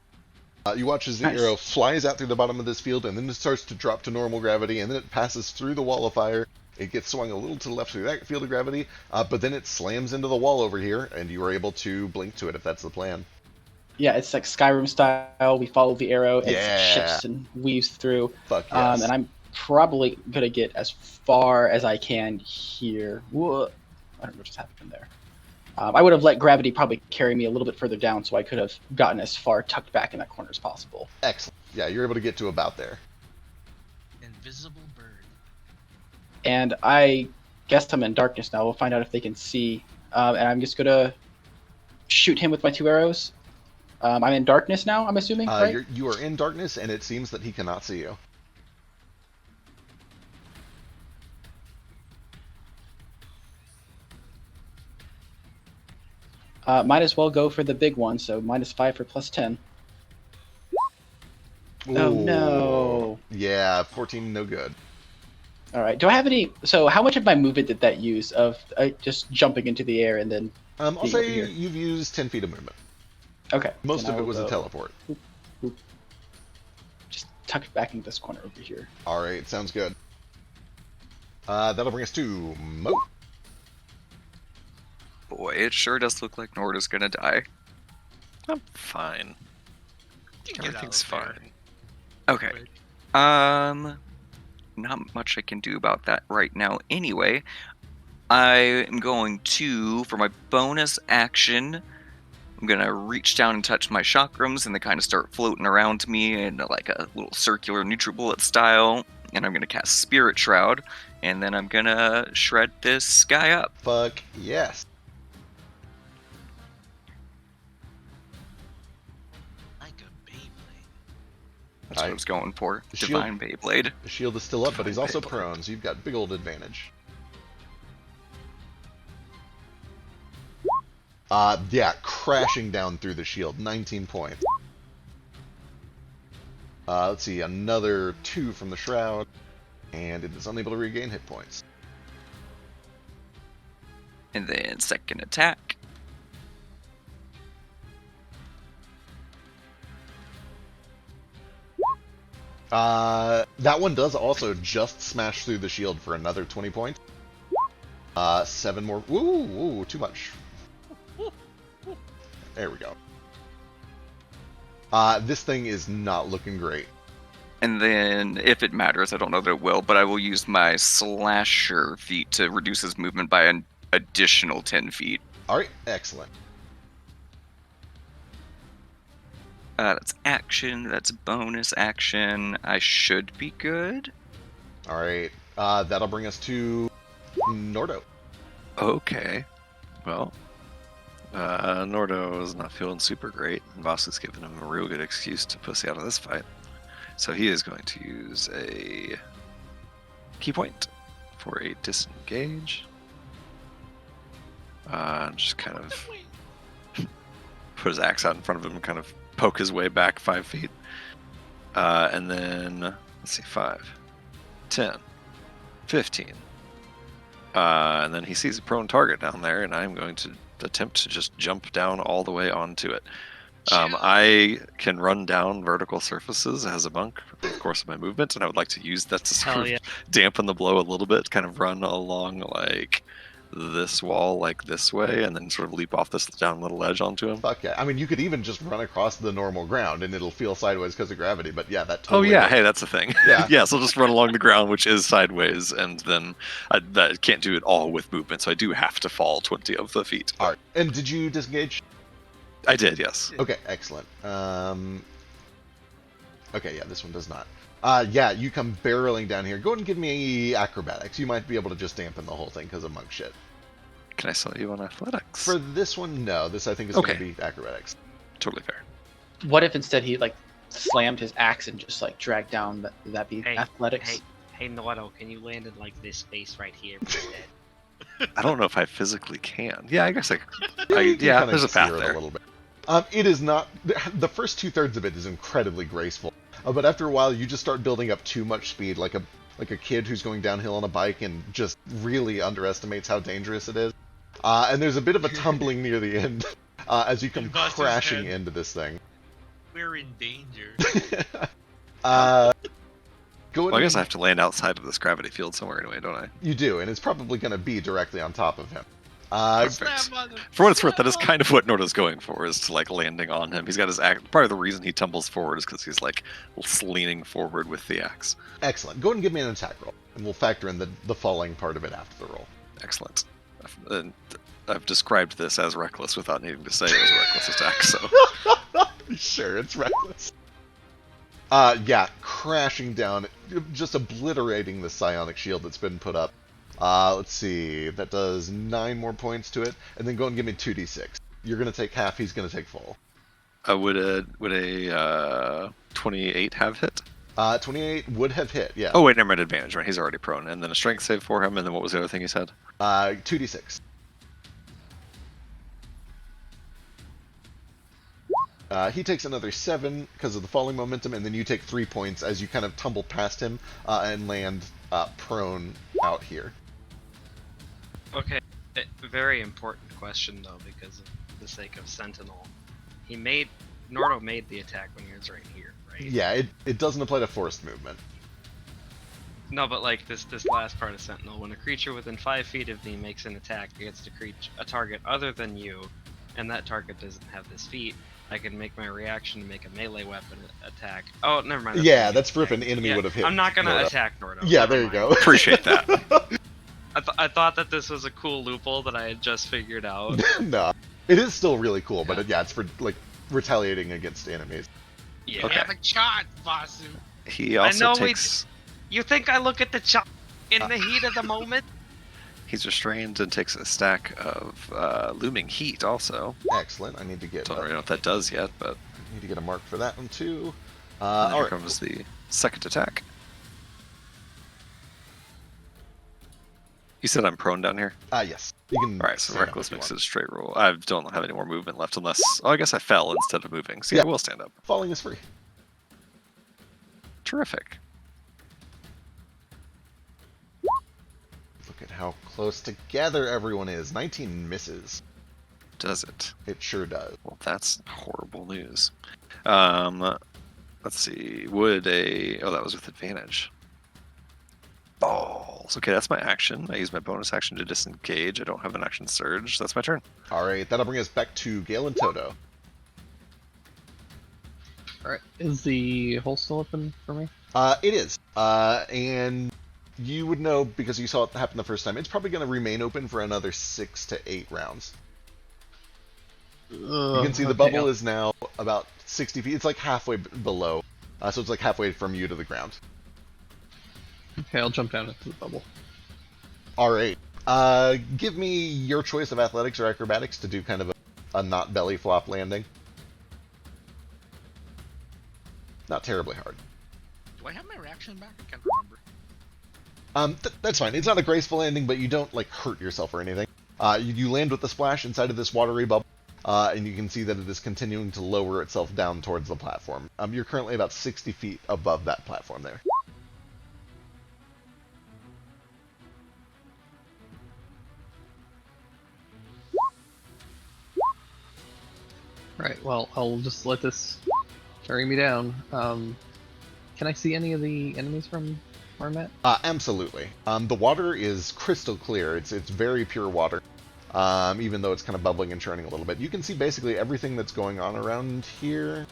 You watch as the Nice. arrow flies out through the bottom of this field, and then it starts to drop to normal gravity, and then it passes through the wall of fire. It gets swung a little to the left through that field of gravity, but then it slams into the wall over here, and you are able to blink to it if that's the plan. Yeah, it's like Skyrim style. We follow the arrow, and Yeah. it shifts and weaves through. Fuck yes. And I'm probably gonna get as far as I can here. Whoa. I don't know what just happened there. I would have let gravity probably carry me a little bit further down, so I could have gotten as far tucked back in that corner as possible. Excellent. Yeah, you're able to get to about there. Invisible bird. And I guess I'm in darkness now. We'll find out if they can see. And I'm just gonna shoot him with my 2 arrows. I'm in darkness now, I'm assuming, right? You are in darkness, and it seems that he cannot see you. Might as well go for the big one, so -5 for +10. Oh Ooh. no. Yeah, 14, no good. All right. Do I have any? So, how much of my movement did that use of just jumping into the air and then? I'll Being say over here. you've used 10 feet of movement. Okay. Most then of I it will was a go teleport. Just tuck back into this corner over here. All right, sounds good. That'll bring us to Mo. Boy, it sure does look like Norda's gonna die. I'm fine. You can get out Everything's of there fine. Okay. quick. Not much I can do about that right now anyway. I am going to, for my bonus action, I'm gonna reach down and touch my chakrams, and they kind of start floating around me in like a little circular NutriBullet style. And I'm gonna cast Spirit Shroud, and then I'm gonna shred this guy up. Fuck yes. Like a Beyblade. That's what I was going for. Shield- Divine Beyblade. The shield is still up, but he's Divine also Beyblade. prone, so you've got big old advantage. Yeah, crashing down through the shield, 19 points. Let's see, another 2 from the shroud, and it is unable to regain hit points. And then second attack. That one does also just smash through the shield for another 20 points. 7 more. Ooh, too much. There we go. This thing is not looking great. And then, if it matters, I don't know that it will, but I will use my slasher feat to reduce his movement by an additional 10 feet. Alright, excellent. That's action, that's bonus action. I should be good. Alright, that'll bring us to Nordo. Okay. Well, Nordo is not feeling super great, and Vasu's given him a real good excuse to pussy out of this fight. So he is going to use a key point for a disengage. Just kind of put his axe out in front of him and kind of poke his way back 5 feet. And then, let's see, 5, 10, 15. And then he sees a prone target down there, and I'm going to attempt to just jump down all the way onto it. I can run down vertical surfaces as a monk in the course of my movement, and I would like to use that to sort Hell of yeah. dampen the blow a little bit, kind of run along like this wall like this way and then sort of leap off this down little ledge onto him? Fuck yeah. I mean, you could even just run across the normal ground and it'll feel sideways because of gravity, but yeah, that Oh totally yeah, works. hey, that's a thing. Yeah. Yeah, so I'll just run along the ground, which is sideways, and then I can't do it all with movement, so I do have to fall 20 of the feet. All right. And did you disengage? I did, yes. Okay, excellent. Okay, yeah, this one does not. Yeah, you come barreling down here. Go ahead and give me acrobatics. You might be able to just dampen the whole thing because of monk shit. Can I sell you on athletics? For this one, no. This, I think, is Okay. going to be acrobatics. Totally fair. What if instead he like slammed his axe and just like dragged down? Would that be Hey, athletics? Hey, Nordo, can you land in like this space right here instead? I don't know if I physically can. Yeah, I guess I. You can Yeah, kinda there's a path steer it there. A little bit. It is not. The first 2/3 of it is incredibly graceful, but after a while, you just start building up too much speed, like a kid who's going downhill on a bike and just really underestimates how dangerous it is. And there's a bit of a tumbling near the end as you come Bust his crashing head. into this thing. We're in danger. Go Well, I ahead guess I and- have to land outside of this gravity field somewhere anyway, don't I? You do, and it's probably going to be directly on top of him. Perfect. For what it's worth, that is kind of what Nordo's going for, is to like landing on him. He's got his axe. Part of the reason he tumbles forward is because he's like leaning forward with the axe. Excellent. Go ahead and give me an attack roll, and we'll factor in the falling part of it after the roll. Excellent. I've described this as reckless without needing to say it was a reckless attack, so. Sure, it's reckless. Yeah, crashing down, just obliterating the psionic shield that's been put up. Let's see, that does 9 more points to it, and then go and give me 2d6. You're gonna take half, he's gonna take full. Would a 28 have hit? 28 would have hit, yeah. Oh wait, never mind, advantage, right? He's already prone. And then a strength save for him, and then what was the other thing he said? 2d6. He takes another 7 because of the falling momentum, and then you take 3 points as you kind of tumble past him and land prone out here. Okay, very important question though, because of the sake of Sentinel. Nordo made the attack when he was right here, right? Yeah, it doesn't apply to forced movement. No, but like this last part of Sentinel, when a creature within 5 feet of me makes an attack against a target other than you, and that target doesn't have this feat, I can make my reaction to make a melee weapon attack. Oh, never mind. Yeah, that's for if an enemy would have hit. I'm not gonna Nordo. attack Nordo. Yeah, never there you mind. go. Appreciate that. I thought that this was a cool loophole that I had just figured out. No, it is still really cool, but yeah, it's for like retaliating against enemies. Yeah. Okay. Have a shot, Vasu. He also know takes. You think I look at the chop in the heat of the moment? He's restrained and takes a stack of looming heat. Also, Excellent. I need to get don't really know what that does yet, but need to get a mark for that one too. and All here right. comes the second attack. You said I'm prone down here. Yes. You can. All right, so stand up reckless if you makes want. it a straight roll. I don't have any more movement left, unless. Oh, I guess I fell instead of moving. So yeah, Yeah. we'll stand up. Falling is free. Terrific. Look at how close together everyone is. 19 misses. Does it? It sure does. Well, that's horrible news. Let's see. Would a... Oh, that was with advantage. Balls. Okay, that's my action. I use my bonus action to disengage. I don't have an action surge. That's my turn. All right, that'll bring us back to Gale and Toto. Alright, is the hole still open for me? It is. And you would know because you saw it happen the first time. It's probably going to remain open for another 6 to 8 rounds. You can see the bubble is now about 60 feet. It's like halfway below. So it's like halfway from you to the ground. Okay, I'll jump down into the bubble. All right. Give me your choice of athletics or acrobatics to do kind of a not belly flop landing. Not terribly hard. Do I have my reaction back? I can't remember. That's fine. It's not a graceful landing, but you don't like hurt yourself or anything. You land with the splash inside of this watery bubble, and you can see that it is continuing to lower itself down towards the platform. You're currently about 60 feet above that platform there. Alright, well, I'll just let this carry me down. Can I see any of the enemies from where I'm at? Absolutely. The water is crystal clear. It's very pure water. Even though it's kind of bubbling and churning a little bit. You can see basically everything that's going on around here.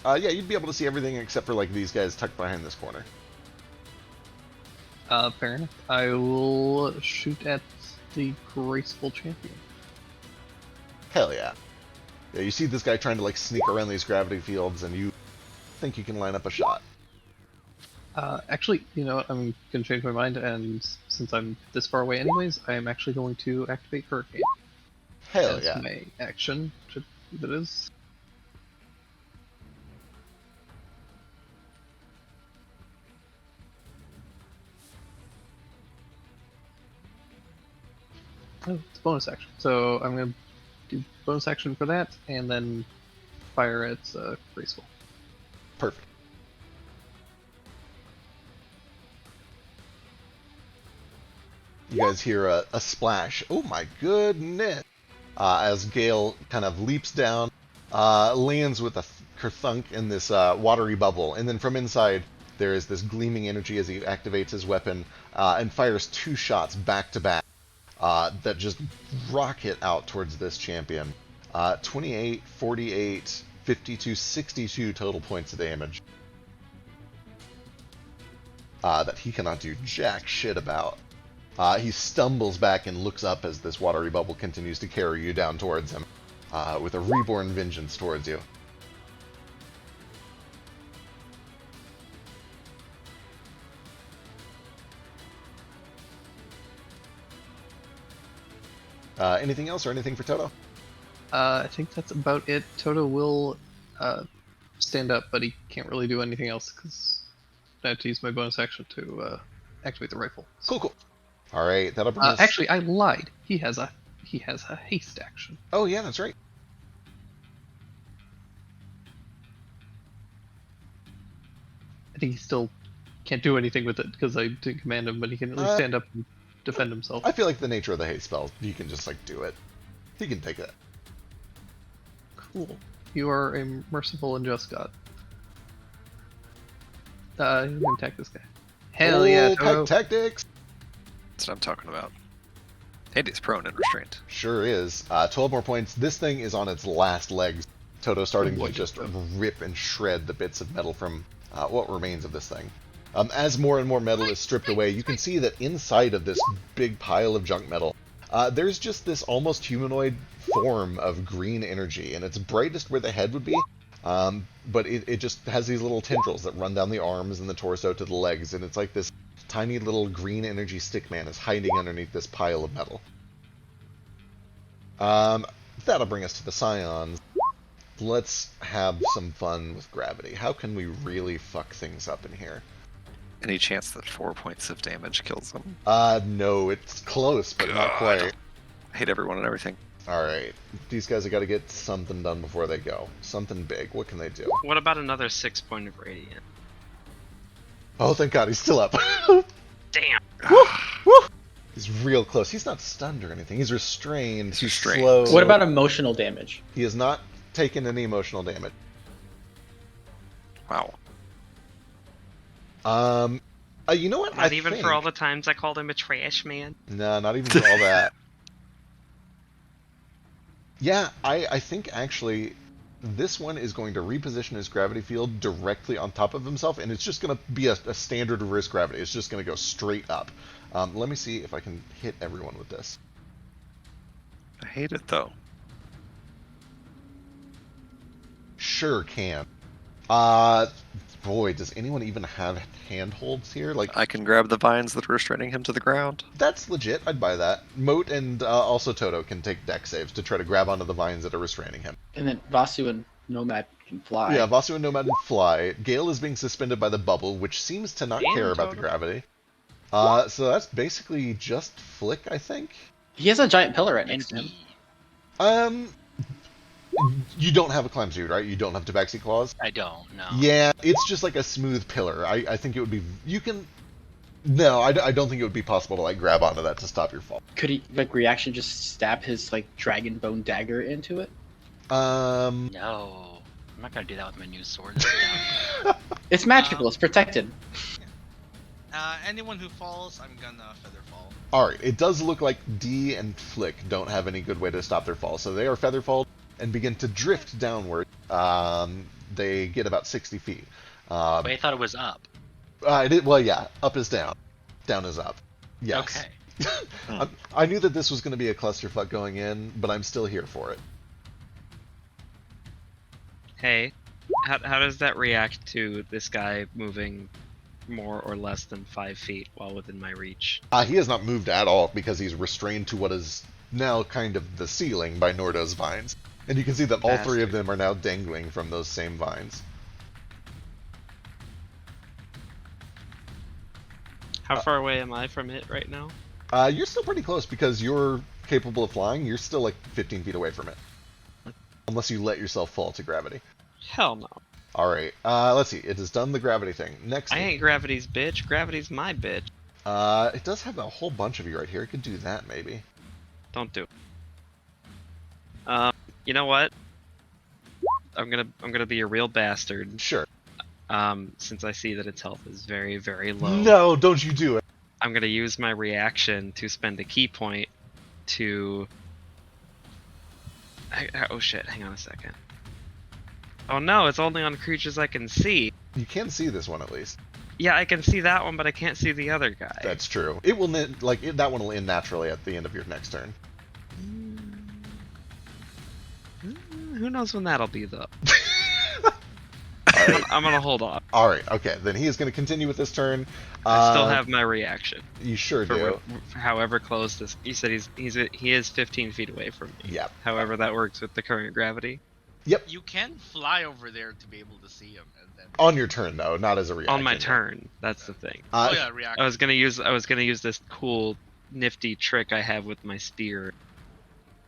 Yeah, you'd be able to see everything except for like these guys tucked behind this corner. Fair enough. I will shoot at the graceful champion. Hell yeah. Yeah, you see this guy trying to like sneak around these gravity fields, and you think you can line up a shot. Actually, you know what? I'm gonna change my mind, and since I'm this far away anyways, I am actually going to activate Hurricane Hell as yeah. my action. That is. Oh, it's bonus action. So I'm gonna do bonus action for that, and then fire at graceful. Perfect. You guys hear a splash. Oh my goodness! As Gale kind of leaps down, lands with a kerthunk in this watery bubble, and then from inside there is this gleaming energy as he activates his weapon and fires 2 shots back to back that just rocket out towards this champion. 28, 48, 52, 62 total points of damage. That he cannot do jack shit about. He stumbles back and looks up as this watery bubble continues to carry you down towards him, with a reborn vengeance towards you. Anything else or anything for Toto? I think that's about it. Toto will stand up, but he can't really do anything else because I have to use my bonus action to activate the rifle. Cool, cool. All right, that'll bring us... Actually, I lied. He has a haste action. Oh yeah, that's right. I think he still can't do anything with it because I didn't command him, but he can at least stand up and defend himself. I feel like the nature of the haste spell, you can just like do it. He can take that. Cool. You are a merciful and just god. You can attack this guy. Hell yeah, Toto. Tactics! That's what I'm talking about. And he's prone and restrained. Sure is. 12 more points. This thing is on its last legs. Toto starting to just rip and shred the bits of metal from what remains of this thing. As more and more metal is stripped away, you can see that inside of this big pile of junk metal, there's just this almost humanoid form of green energy, and it's brightest where the head would be, but it just has these little tendrils that run down the arms and the torso to the legs, and it's like this tiny little green energy stickman is hiding underneath this pile of metal. That'll bring us to the Scions. Let's have some fun with gravity. How can we really fuck things up in here? Any chance that 4 points of damage kills them? No, it's close, but not quite. I hate everyone and everything. Alright, these guys have got to get something done before they go. Something big. What can they do? What about another 6 point of radiant? Oh, thank God, he's still up. Damn. Woo! Woo! He's real close. He's not stunned or anything. He's restrained. He's restrained. Slow. What about emotional damage? He has not taken any emotional damage. Wow. You know what? Not even for all the times I called him a trash man. No, not even for all that. Yeah, I think actually this one is going to reposition his gravity field directly on top of himself, and it's just going to be a standard reverse gravity. It's just going to go straight up. Let me see if I can hit everyone with this. I hate it though. Sure can. Boy, does anyone even have handholds here? Like, I can grab the vines that are restraining him to the ground. that's legit. I'd buy that. Moat and also Toto can take deck saves to try to grab onto the vines that are restraining him. And then Vasu and Nomad can fly. Yeah, Vasu and Nomad fly. Gale is being suspended by the bubble, which seems to not Damn, care about the Toto. gravity. So that's basically just Flick, I think. He has a giant pillar right next to him. You don't have a climb suit, right? You don't have Tabaxi claws? I don't know. Yeah, it's just like a smooth pillar. I think it would be... You can... No, I don't think it would be possible to, like, grab onto that to stop your fall. Could he, like, reaction just stab his, like, dragon bone dagger into it? No. I'm not gonna do that with my new sword. That's dumb. It's magical. It's protected. anyone who falls, I'm gonna feather fall. Alright, it does look like D and Flick don't have any good way to stop their fall, so they are featherfalled and begin to drift downward. They get about 60 feet. Wait, I thought it was up. Well, yeah, up is down. Down is up. Yes. Okay. I knew that this was going to be a clusterfuck going in, but I'm still here for it. Hey, how does that react to this guy moving more or less than 5 feet while within my reach? He has not moved at all because he's restrained to what is now kind of the ceiling by Nordo's vines. And you can see that all three of them are now dangling from those same vines. How far away am I from it right now? You're still pretty close because you're capable of flying. You're still like 15 feet away from it. Unless you let yourself fall to gravity. Hell no. Alright, let's see. It has done the gravity thing. Next I thing. ain't gravity's bitch. Gravity's my bitch. It does have a whole bunch of you right here. It could do that, maybe. Don't do it. You know what? I'm gonna be a real bastard. Sure. Since I see that its health is very, very low. No, don't you do it. I'm gonna use my reaction to spend a key point to... Oh shit, hang on a second. Oh no, it's only on creatures I can see. You can see this one at least. Yeah, I can see that one, but I can't see the other guy. That's true. It will that one will end naturally at the end of your next turn. Who knows when that'll be, though. I'm gonna hold off. All right. Okay. Then he is going to continue with this turn. I still have my reaction. You sure do. For however close this. You said he is 15 feet away from me. Yep. However that works with the current gravity. Yep. You can fly over there to be able to see him, and then. On your turn, though, not as a reaction. On my turn. That's the thing. Oh yeah, react. I was gonna use this cool, nifty trick I have with my spear.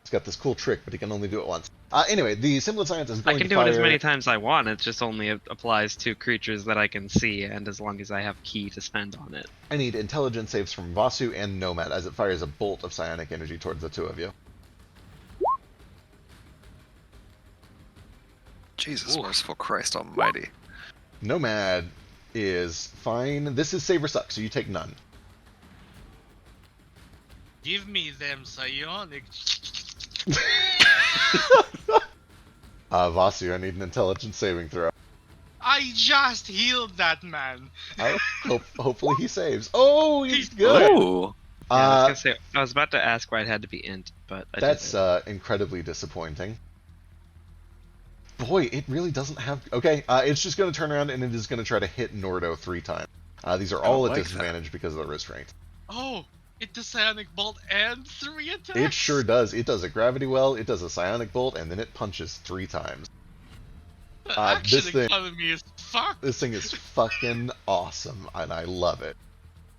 It's got this cool trick, but he can only do it once. Anyway, the Similar Science is going to I can do it as many times as I want. It just only applies to creatures that I can see, and as long as I have key to spend on it. I need intelligence saves from Vasu and Nomad as it fires a bolt of psionic energy towards the two of you. Jesus, merciful Christ almighty. Nomad is fine. This is save or suck, so you take none. Give me them psionic. Vasu, I need an intelligence saving throw. I just healed that man. Hopefully he saves. Oh, he's good. Oh. Yeah, I was gonna say, I was about to ask why it had to be int, but that's incredibly disappointing. Boy, it really doesn't have... Okay, it's just going to turn around and it is going to try to hit Nordo 3 times. These are all at disadvantage because of the restraint. Oh, it does psionic bolt and 3 attacks. It sure does. It does a gravity well, it does a psionic bolt, and then it punches 3 times. The action economy is fucked. This thing is fucking awesome, and I love it.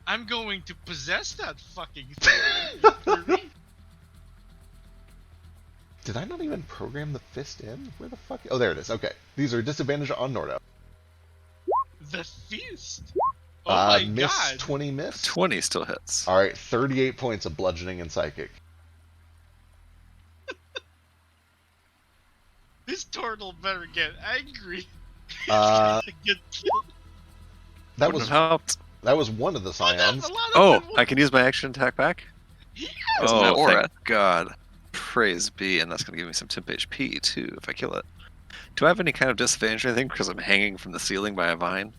I'm going to possess that fucking thing. Did I not even program the fist in? Where the fuck? Oh, there it is. Okay. These are disadvantage on Nordo. The fist? Oh my miss, god. 20 miss? 20 still hits. Alright, 38 points of bludgeoning and psychic. This turtle better get angry. Get killed. That Wouldn't have helped. That was one of the scions. Oh, I can use my action attack back? Yes. Oh, aura. thank God. Praise be, and that's going to give me some temp HP, too, if I kill it. Do I have any kind of disadvantage or anything because I'm hanging from the ceiling by a vine?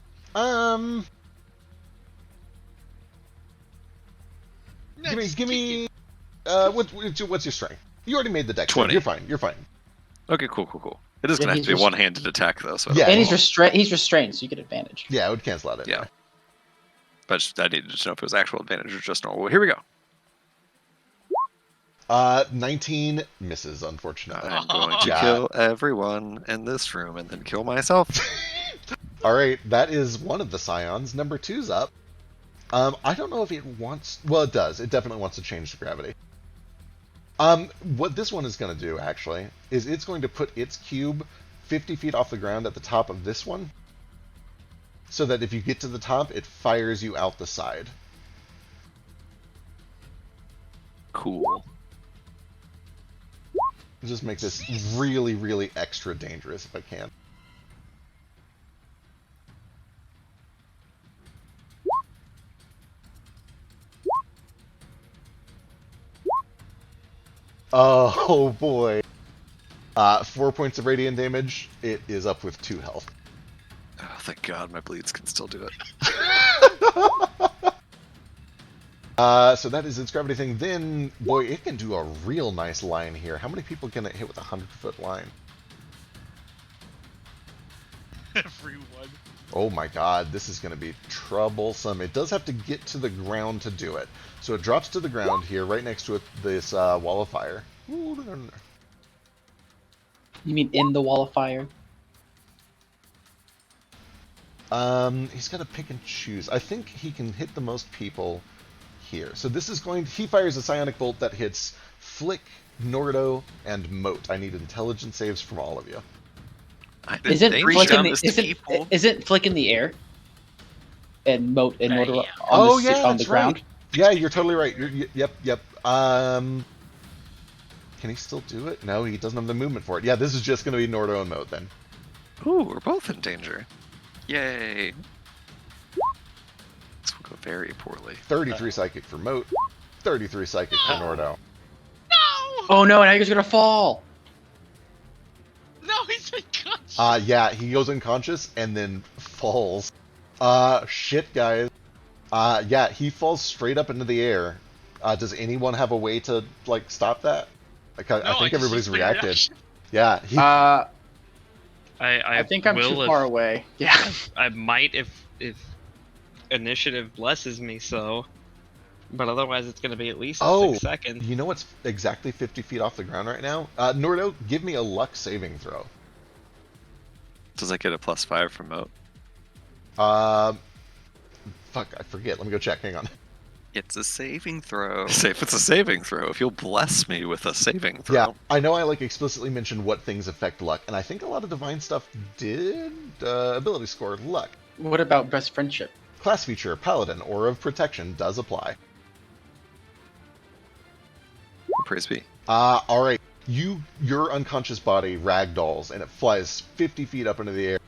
Give me, what's your strength? You already made the deck. 20. You're fine, you're fine. Okay, cool. It is Yeah, going to have to be a he's one-handed attack, though. So Yeah. And he's restrained, so you get advantage. Yeah, it would cancel out anyway. Yeah. But I needed to know if it was actual advantage or just normal. Well, here we go. 19 misses, unfortunately. I'm going to Yeah. kill everyone in this room and then kill myself. Alright, that is one of the scions. Number 2's up. I don't know if it wants... Well, it does. It definitely wants to change the gravity. What this one is going to do, actually, is it's going to put its cube 50 feet off the ground at the top of this one, so that if you get to the top, it fires you out the side. Cool. Just make this really, really extra dangerous if I can. Oh boy. 4 points of radiant damage. It is up with 2 health. Oh, thank God my bleeds can still do it. So that is its gravity thing. Then, boy, it can do a real nice line here. How many people can it hit with a 100-foot line? Everyone. Oh my god, this is going to be troublesome. It does have to get to the ground to do it. So it drops to the ground here, right next to this wall of fire. Ooh, no, no, no. You mean in the wall of fire? He's got to pick and choose. I think he can hit the most people here. So this is going. He fires a psionic bolt that hits Flick, Nordo, and Moat. I need intelligence saves from all of you. I didn't Isn't think Flick in down the, this isn't, people. isn't Flick in the air? And Moat and Motor Yeah. on, Yeah, on the that's ground? right. Yeah, you're totally right. Yep. Can he still do it? No, he doesn't have the movement for it. Yeah, this is just going to be Nordo and Moat then. Ooh, we're both in danger. Yay. This will go very poorly. 33 psychic for Moat, 33 psychic for Nordo. No! Oh no, now he's gonna fall! No, he's unconscious. Yeah, he goes unconscious and then falls. Shit, guys. Yeah, he falls straight up into the air. Does anyone have a way to, like, stop that? Like, I No, think just everybody's used my reacted. reaction. Yeah, he, I think I'm will too if- far away. Yeah. I might if initiative blesses me so, but otherwise it's gonna be at least Oh. 6 seconds. you know what's exactly 50 feet off the ground right now? Nordo, give me a luck saving throw. Does that get a +5 from Moat? Fuck, I forget. Let me go check. Hang on. It's a saving throw. Say if it's a saving throw, if you'll bless me with a saving throw. Yeah, I know I, like, explicitly mentioned what things affect luck, and I think a lot of divine stuff did. Ability score, luck. What about best friendship? Class feature, Paladin, Aura of Protection, does apply. Praise be. Alright. Your unconscious body ragdolls, and it flies 50 feet up into the air,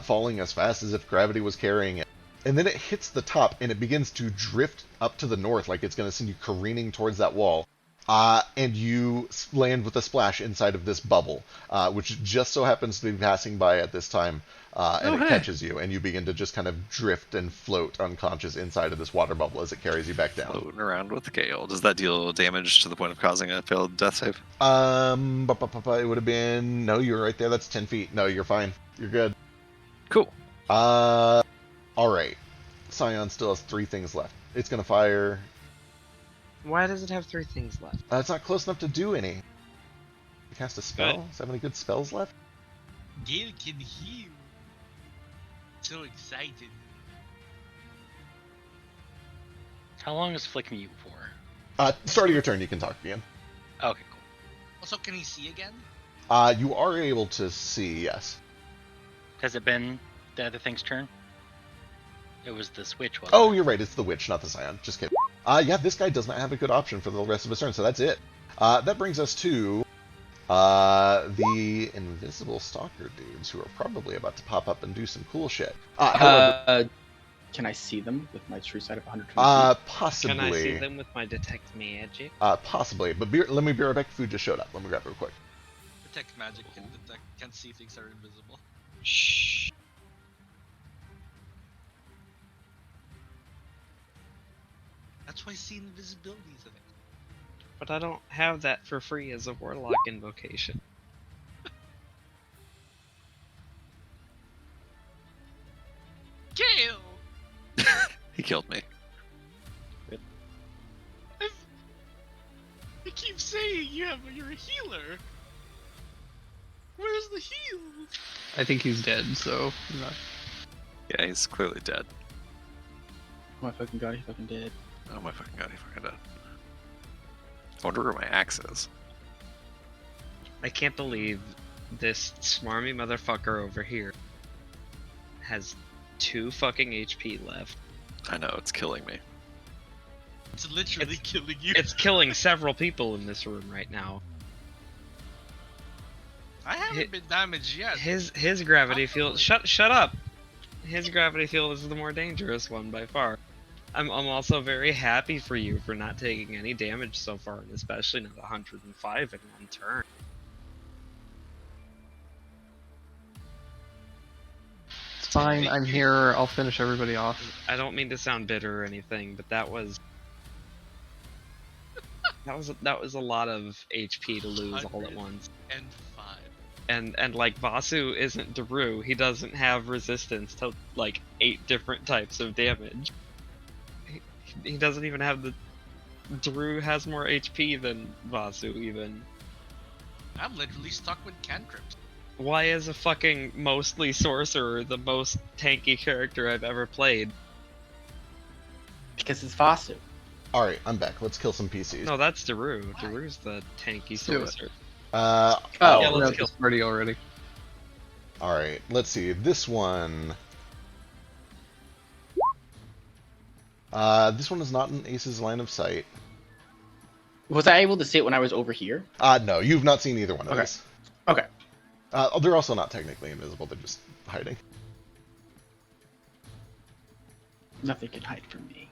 falling as fast as if gravity was carrying it. And then it hits the top, and it begins to drift up to the north, like it's going to send you careening towards that wall. And you land with a splash inside of this bubble, which just so happens to be passing by at this time, and it hey. catches you, and you begin to just kind of drift and float unconscious inside of this water bubble as it carries you back down. Floating around with the gale. Does that deal damage to the point of causing a failed death save? It would have been... No, you're right there. That's 10 feet. No, you're fine. You're good. Cool. Alright. Scion still has 3 things left. It's going to fire... Why does it have 3 things left? it's not close enough to do any. You cast a spell? Good. Does it have any good spells left? Gale can heal. So excited. How long is Flick mute for? Start of your turn, you can talk again. Okay, cool. Also, can he see again? You are able to see, yes. Has it been the other thing's turn? It was the switch, wasn't Oh, it? you're right. It's the witch, not the Scion. Just kidding. Yeah, this guy does not have a good option for the rest of his turn, so that's it. That brings us to the invisible stalker dudes, who are probably about to pop up and do some cool shit. However, Can I see them with my true sight of 120 feet? possibly. Can I see them with my detect magic? Possibly. But let me be right back. Food just showed up. Let me grab it real quick. Detect magic can see things that are invisible. Shh. That's why I see invisibility is a thing. But I don't have that for free as a warlock invocation. Gale! He killed me. I keep saying you're a healer. Where's the heal? I think he's dead, so I'm not. Yeah, he's clearly dead. Oh my fucking god, he fucking did. Oh my fucking god, he fucking dead. I wonder where my axe is. I can't believe this smarmy motherfucker over here has 2 fucking HP left. I know, it's killing me. It's literally killing you. It's killing several people in this room right now. I haven't been damaged yet. His gravity field. Shut up. His gravity field is the more dangerous one by far. I'm also very happy for you for not taking any damage so far, and especially not 105 in one turn. It's fine. I'm here. I'll finish everybody off. I don't mean to sound bitter or anything, but that was a lot of HP to lose all at once. And 5. And like Vasu isn't Daru, he doesn't have resistance to like 8 different types of damage. He doesn't even have the. Daru has more HP than Vasu even. I'm literally stuck with cantrips. Why is a fucking mostly sorcerer the most tanky character I've ever played? Because it's Vasu. All right, I'm back. Let's kill some PCs. No, that's Daru. Daru's the tanky do it. sorcerer. Oh, Yeah, Yeah, let's let's kill. this party already. all right. Let's see. This one. This one is not in Ace's line of sight. Was I able to see it when I was over here? No, you've not seen either one of Okay. these. Okay. They're also not technically invisible. They're just hiding. Nothing can hide from me.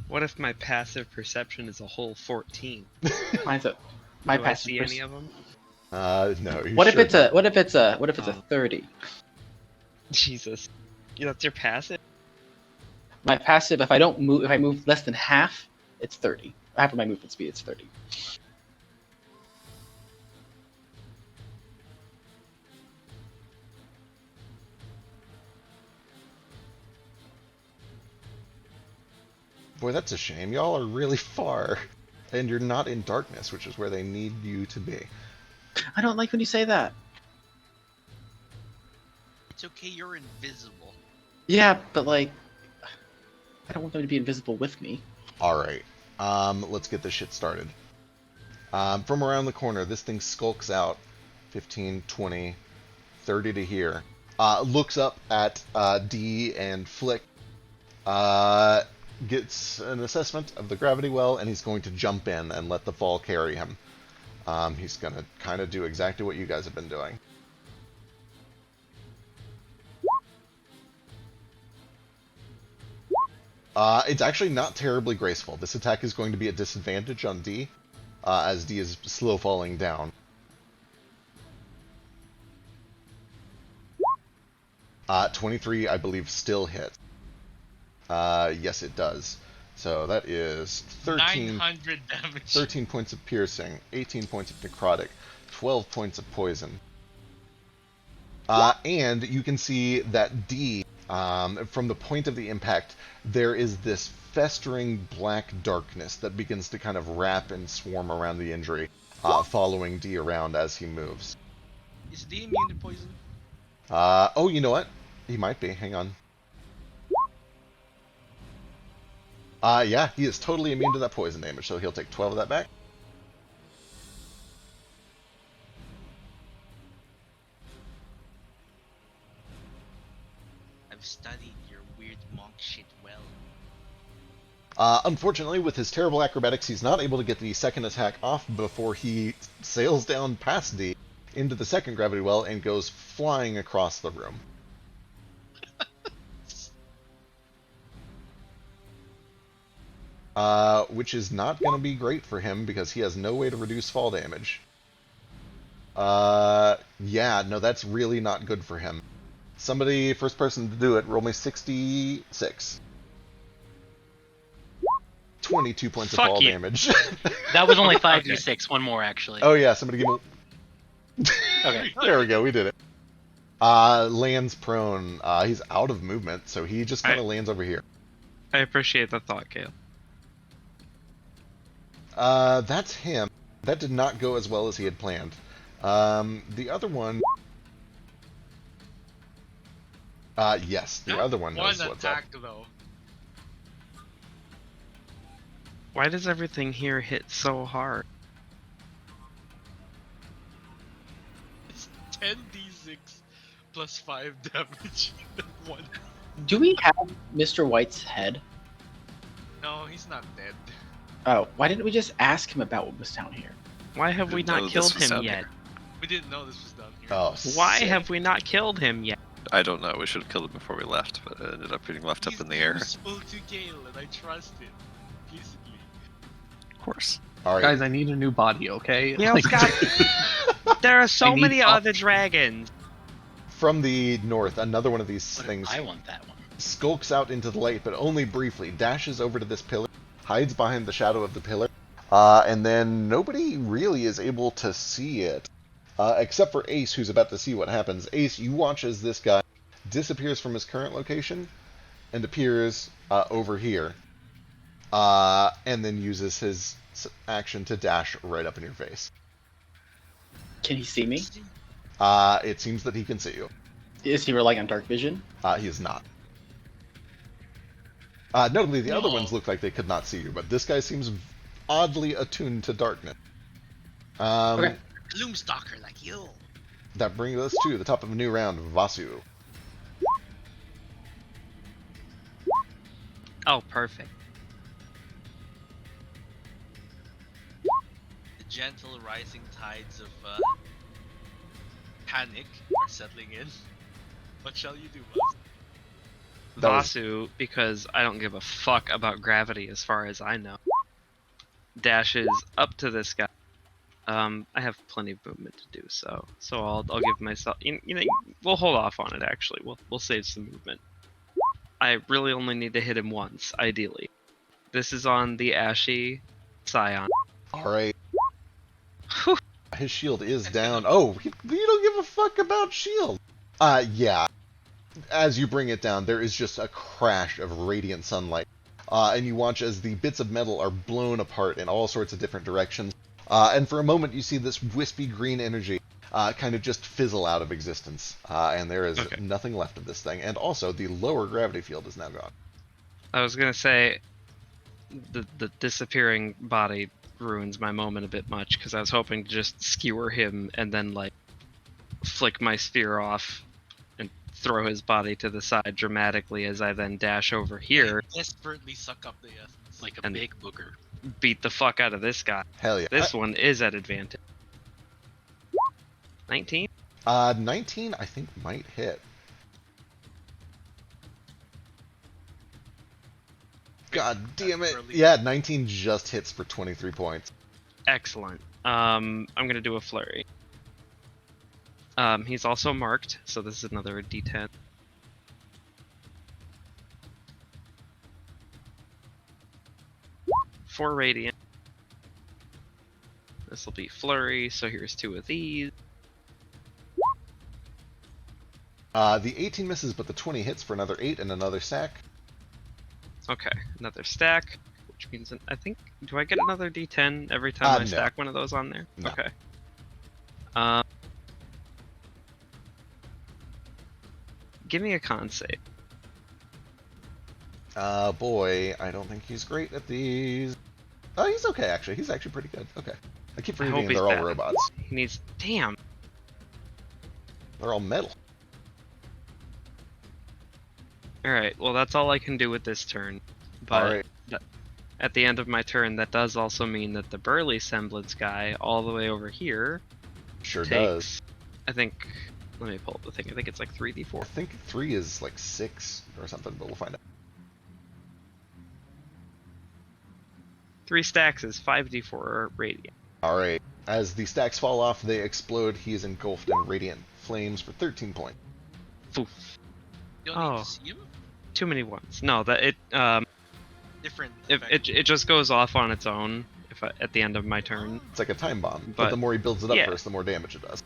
What if my passive perception is a whole 14? Mine's a my Do I passive. see any of them? No. You What if sure it's a what if it's a 30? Jesus. Yeah, that's your passive? My passive, if I move less than half, it's 30. Half of my movement speed, it's 30. Boy, that's a shame. Y'all are really far. And you're not in darkness, which is where they need you to be. I don't like when you say that. It's okay, you're invisible. Yeah, but like, I don't want them to be invisible with me. Alright. Let's get this shit started. From around the corner, this thing skulks out. 15, 20, 30 to here. Looks up at D and Flick. Gets an assessment of the gravity well, and he's going to jump in and let the fall carry him. He's going to kind of do exactly what you guys have been doing. It's actually not terribly graceful. This attack is going to be a disadvantage on D, as D is slow falling down. 23, I believe, still hits. Yes, it does. So that is 900 damage. 13 points of piercing, 18 points of necrotic, 12 points of poison. And you can see that D, from the point of the impact, there is this festering black darkness that begins to kind of wrap and swarm around the injury, following D around as he moves. Is D immune to poison? Oh, you know what? He might be. Hang on. Yeah, he is totally immune to that poison damage, so he'll take 12 of that back. I've studied your weird monk shit well. Unfortunately, with his terrible acrobatics, he's not able to get the second attack off before he sails down past D into the second gravity well and goes flying across the room. Which is not going to be great for him because he has no way to reduce fall damage. Yeah, no, that's really not good for him. Somebody, first person to do it, roll me 66. 22 points Fuck of fall you. damage. That was only 5d6. One more, actually. Oh yeah, somebody give me... Okay. There we go, we did it. Lands prone. He's out of movement, so he just kind of lands over here. I appreciate the thought, Kale. That's him. That did not go as well as he had planned. The other one... yes, the other one knows One what's up. attack, though. Why does everything here hit so hard? It's 10d6 plus 5 damage. One. Do we have Mr. White's head? No, he's not dead. Oh, why didn't we just ask him about what was down here? Why have we Didn't know not this killed was him down yet? here. We didn't know this was down here. Oh, Why sick. have we not killed him yet? I don't know. We should have killed him before we left, but it ended up getting left up in the air. He's useful to Gale, and I trust him. Implicitly. Of course. All right. Guys, I need a new body, okay? You know, Like, Scott, there are so I need many up- other dragons. From the north, another one of these What if things I want that one. skulks out into the light, but only briefly. Dashes over to this pillar, hides behind the shadow of the pillar, and then nobody really is able to see it, except for Ace, who's about to see what happens. Ace, you watch as this guy disappears from his current location and appears over here, and then uses his action to dash right up in your face. Can he see me? It seems that he can see you. Is he relying on dark vision? He is not. Notably, the other No. ones look like they could not see you, but this guy seems oddly attuned to darkness. Okay. Gloomstalker like you. That brings us to the top of a new round, Vasu. Oh, perfect. The gentle rising tides of panic are settling in. What shall you do, boss? That was- Vasu, because I don't give a fuck about gravity as far as I know, dashes up to this guy. I have plenty of movement to do so I'll give myself. You know, we'll hold off on it. Actually, we'll save some movement. I really only need to hit him once, ideally. This is on the Ashy Scion. All right. Whew. His shield is down. Oh, you don't give a fuck about shield. Yeah. As you bring it down, there is just a crash of radiant sunlight. And you watch as the bits of metal are blown apart in all sorts of different directions. And for a moment, you see this wispy green energy kind of just fizzle out of existence. And there is Okay. nothing left of this thing. And also, the lower gravity field is now gone. I was gonna say, the disappearing body ruins my moment a bit much because I was hoping to just skewer him and then like flick my spear off and throw his body to the side dramatically as I then dash over here, Desperately suck up the essence. Like a And- big booger. beat the fuck out of this guy. Hell yeah. This one is at advantage. 19? 19, I think, might hit. God damn it. Early. Yeah, 19 just hits for 23 points. Excellent. I'm gonna do a flurry. He's also marked, so this is another D10. Four radiant. This will be flurry, so here's two of these. The 18 misses, but the 20 hits for another 8 and another stack. Okay, another stack, which means I think, do I get another D10 every time I No. stack one of those on there? No. Okay. Give me a con save. Boy, I don't think he's great at these. Oh, he's okay, actually. He's actually pretty good. Okay. I keep I hope forgetting he's they're all bad. robots. He needs. Damn. They're all metal. Alright, well, that's all I can do with this turn. But Alright. at the end of my turn, that does also mean that the burly semblance guy, all the way over here, Sure takes. does. I think. Let me pull up the thing. I think it's like I 3d4. think 3 is like 6 or something, but we'll find out. 3 stacks is 5d4 radiant. Alright. As the stacks fall off, they explode. He is engulfed in radiant flames for 13 points. Foof. You don't need Oh. to see him? Too many ones. No, that it. Different. If effect. it just goes off on its own if at the end of my turn. It's like a time bomb, but But- the more he builds it up yeah. first, the more damage it does.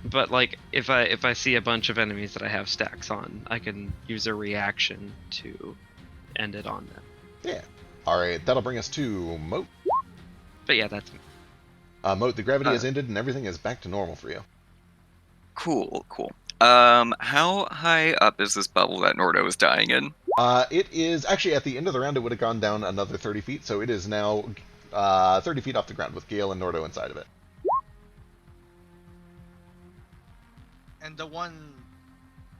But like if I see a bunch of enemies that I have stacks on, I can use a reaction to end it on them. Yeah. Alright, that'll bring us to Moat. But yeah, that's Moat, the gravity has ended and everything is back to normal for you. Cool. How high up is this bubble that Nordo is dying in? It is actually at the end of the round. It would have gone down another 30 feet, so it is now 30 feet off the ground with Gale and Nordo inside of it. And the one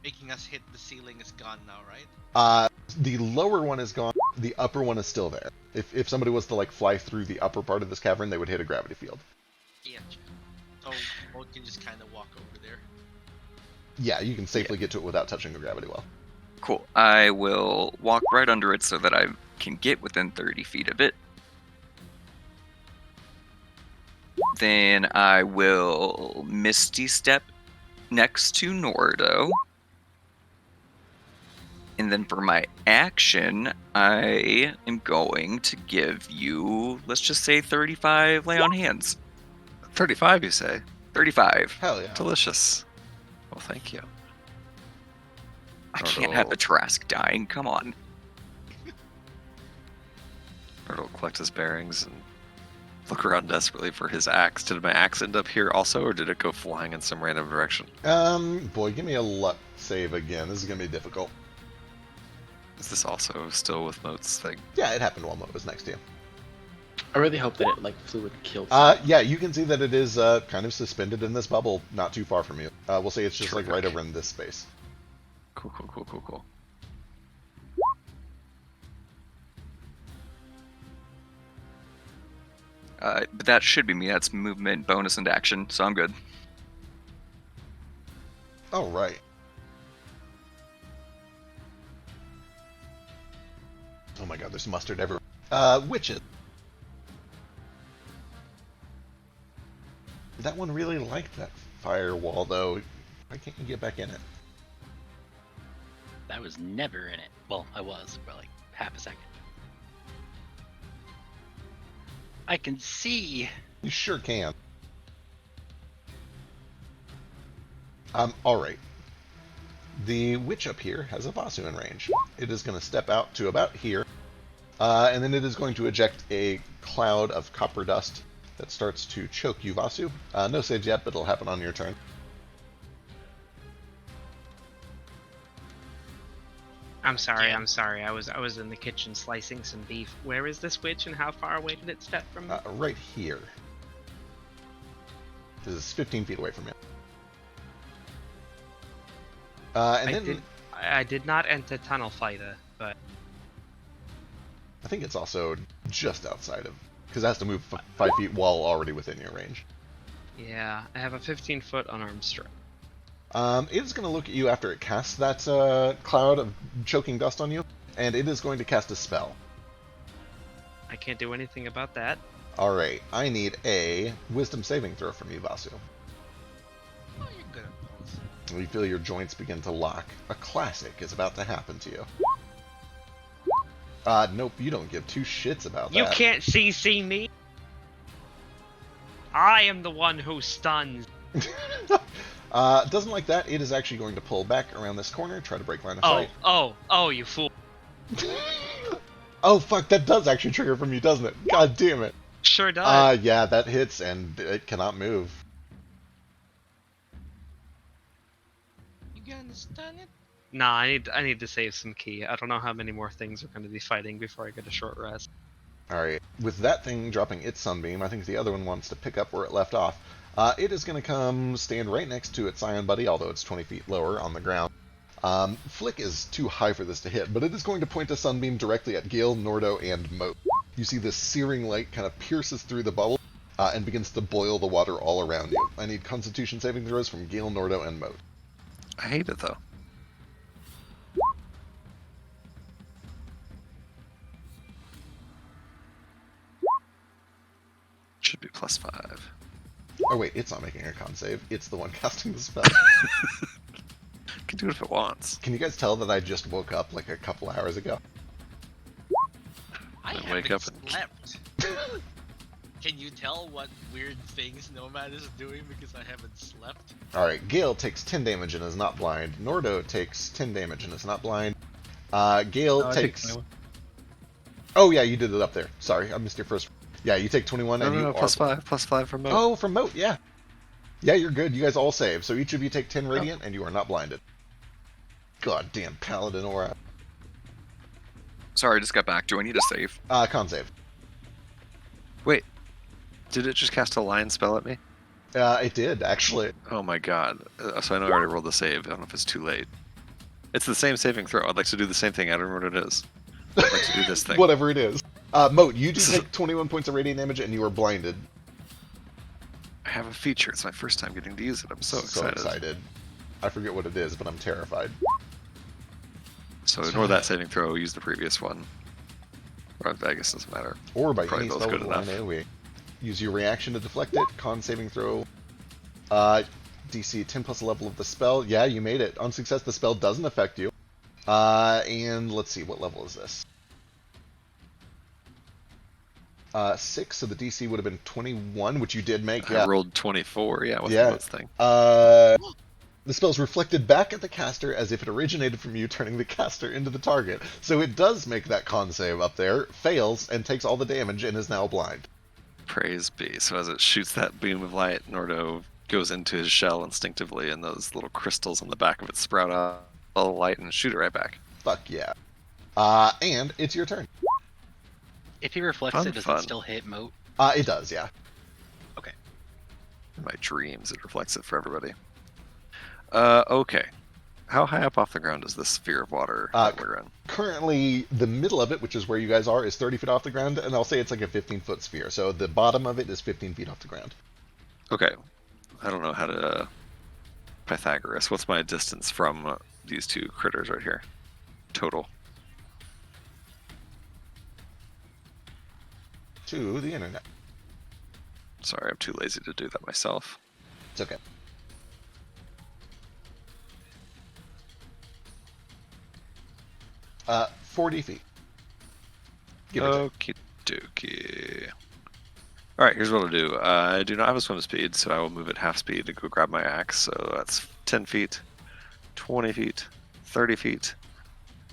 making us hit the ceiling is gone now, right? The lower one is gone. The upper one is still there. If somebody was to like fly through the upper part of this cavern, they would hit a gravity field. Yeah. So Moat can just kind of walk over there. Yeah, you can safely get to it without touching the gravity well. Cool. I will walk right under it so that I can get within 30 feet of it. Then I will Misty Step next to Nordo. And then for my action, I am going to give you, let's just say 35 lay on hands. 35, you say? 35. Hell yeah. Delicious. Well, thank you. I can't have a Trask dying, come on. Myrtle will collect his bearings and look around desperately for his axe. Did my axe end up here also, or did it go flying in some random direction? Boy, give me a luck save again. This is gonna be difficult. Is this also still with Moat's thing? Yeah, it happened while Moat was next to you. I really hope that it like flew and killed. Yeah, you can see that it is kind of suspended in this bubble, not too far from you. We'll say it's just like right over in this space. Cool. But that should be me. That's movement, bonus, and action, so I'm good. All right. Oh my god, there's mustard everywhere. Witches. That one really liked that firewall, though. Why can't you get back in it? That was never in it. Well, I was for like half a second. I can see. You sure can. Alright. The witch up here has a Vasu in range. It is going to step out to about here, and then it is going to eject a cloud of copper dust that starts to choke you, Vasu. No saves yet, but it'll happen on your turn. I'm sorry. I was in the kitchen slicing some beef. Where is this witch, and how far away did it step from me? Right here. This is 15 feet away from you. I did not enter Tunnel Fighter, but I think it's also just outside of, because it has to move 5 feet while already within your range. yeah, I have a 15-foot unarmed strike. It's going to look at you after it casts that cloud of choking dust on you, and it is going to cast a spell. I can't do anything about that. Alright, I need a wisdom saving throw from you, Vasu. Oh, you're good at those. You feel your joints begin to lock. A classic is about to happen to you. Nope, you don't give two shits about that. You can't CC me. I am the one who stuns. Doesn't like that. It is actually going to pull back around this corner, try to break line of sight. Oh, you fool. Oh, fuck, that does actually trigger from you, doesn't it? God damn it. Sure does. Yeah, that hits, and it cannot move. You gonna stun it? Nah, I need to save some key. I don't know how many more things are going to be fighting before I get a short rest. Alright, with that thing dropping its sunbeam, I think the other one wants to pick up where it left off. It is going to come stand right next to its Scion buddy, although it's 20 feet lower on the ground. Flick is too high for this to hit, but it is going to point a sunbeam directly at Gale, Nordo, and Moat. You see this searing light kind of pierces through the bubble and begins to boil the water all around you. I need Constitution saving throws from Gale, Nordo, and Moat. I hate it, though. Should be +5. Oh wait, it's not making a con save. It's the one casting the spell. Can do it if it wants. Can you guys tell that I just woke up like a couple hours ago? I Then haven't wake up and- slept. Can you tell what weird things Nomad is doing because I haven't slept? Alright, Gale takes 10 damage and is not blind. Nordo takes 10 damage and is not blind. Gale I take takes... 21. Oh yeah, you did it up there. Sorry, I missed your first... Yeah, you take 21 and you No, are... +5 from Moat. Oh, from Moat, yeah. Yeah, you're good. You guys all save. So each of you take 10 radiant and you are not blinded. Goddamn Paladin aura. Sorry, I just got back. Do I need a save? Con save. Wait, did it just cast a lion spell at me? It did, actually. Oh my god. So I know I already rolled the save. I don't know if it's too late. It's the same saving throw. I'd like to do the same thing. I don't remember what it is. I'd like to do this thing. Whatever it is. Moat, you do take 21 points of radiant damage and you are blinded. I have a feature. It's my first time getting to use it. I'm so excited. I forget what it is, but I'm terrified. So ignore that saving throw. Use the previous one. Or I guess it doesn't matter. Or by Probably any both spell good with line enough. AoE. Use your reaction to deflect it. Con saving throw. DC 10 plus the level of the spell. Yeah, you made it. On success, the spell doesn't affect you. And let's see, what level is this? 6, so the DC would have been 21, which you did make. I rolled 24. Yeah, what's Yeah. the most thing? The spell is reflected back at the caster as if it originated from you, turning the caster into the target. So it does make that con save up there, fails, and takes all the damage, and is now blind. Praise be. So as it shoots that beam of light, Nordo goes into his shell instinctively, and those little crystals on the back of it sprout out all the light and shoot it right back. Fuck yeah. And it's your turn. If he reflects Fun, it, does fun. it still hit Moat? It does, yeah. In my dreams, it reflects it for everybody. Okay. How high up off the ground is this sphere of water that we're in? Currently, the middle of it, which is where you guys are, is 30 feet off the ground, and I'll say it's like a 15-foot sphere. So the bottom of it is 15 feet off the ground. Okay. I don't know how to Pythagoras. What's my distance from these two critters right here? Total. To the internet. Sorry, I'm too lazy to do that myself. It's okay. Uh, 40 feet. Give or take. Okie dokie. Alright, here's what I'll do. I do not have a swim speed, so I will move at half speed to go grab my axe. So that's 10 feet, 20 feet, 30 feet.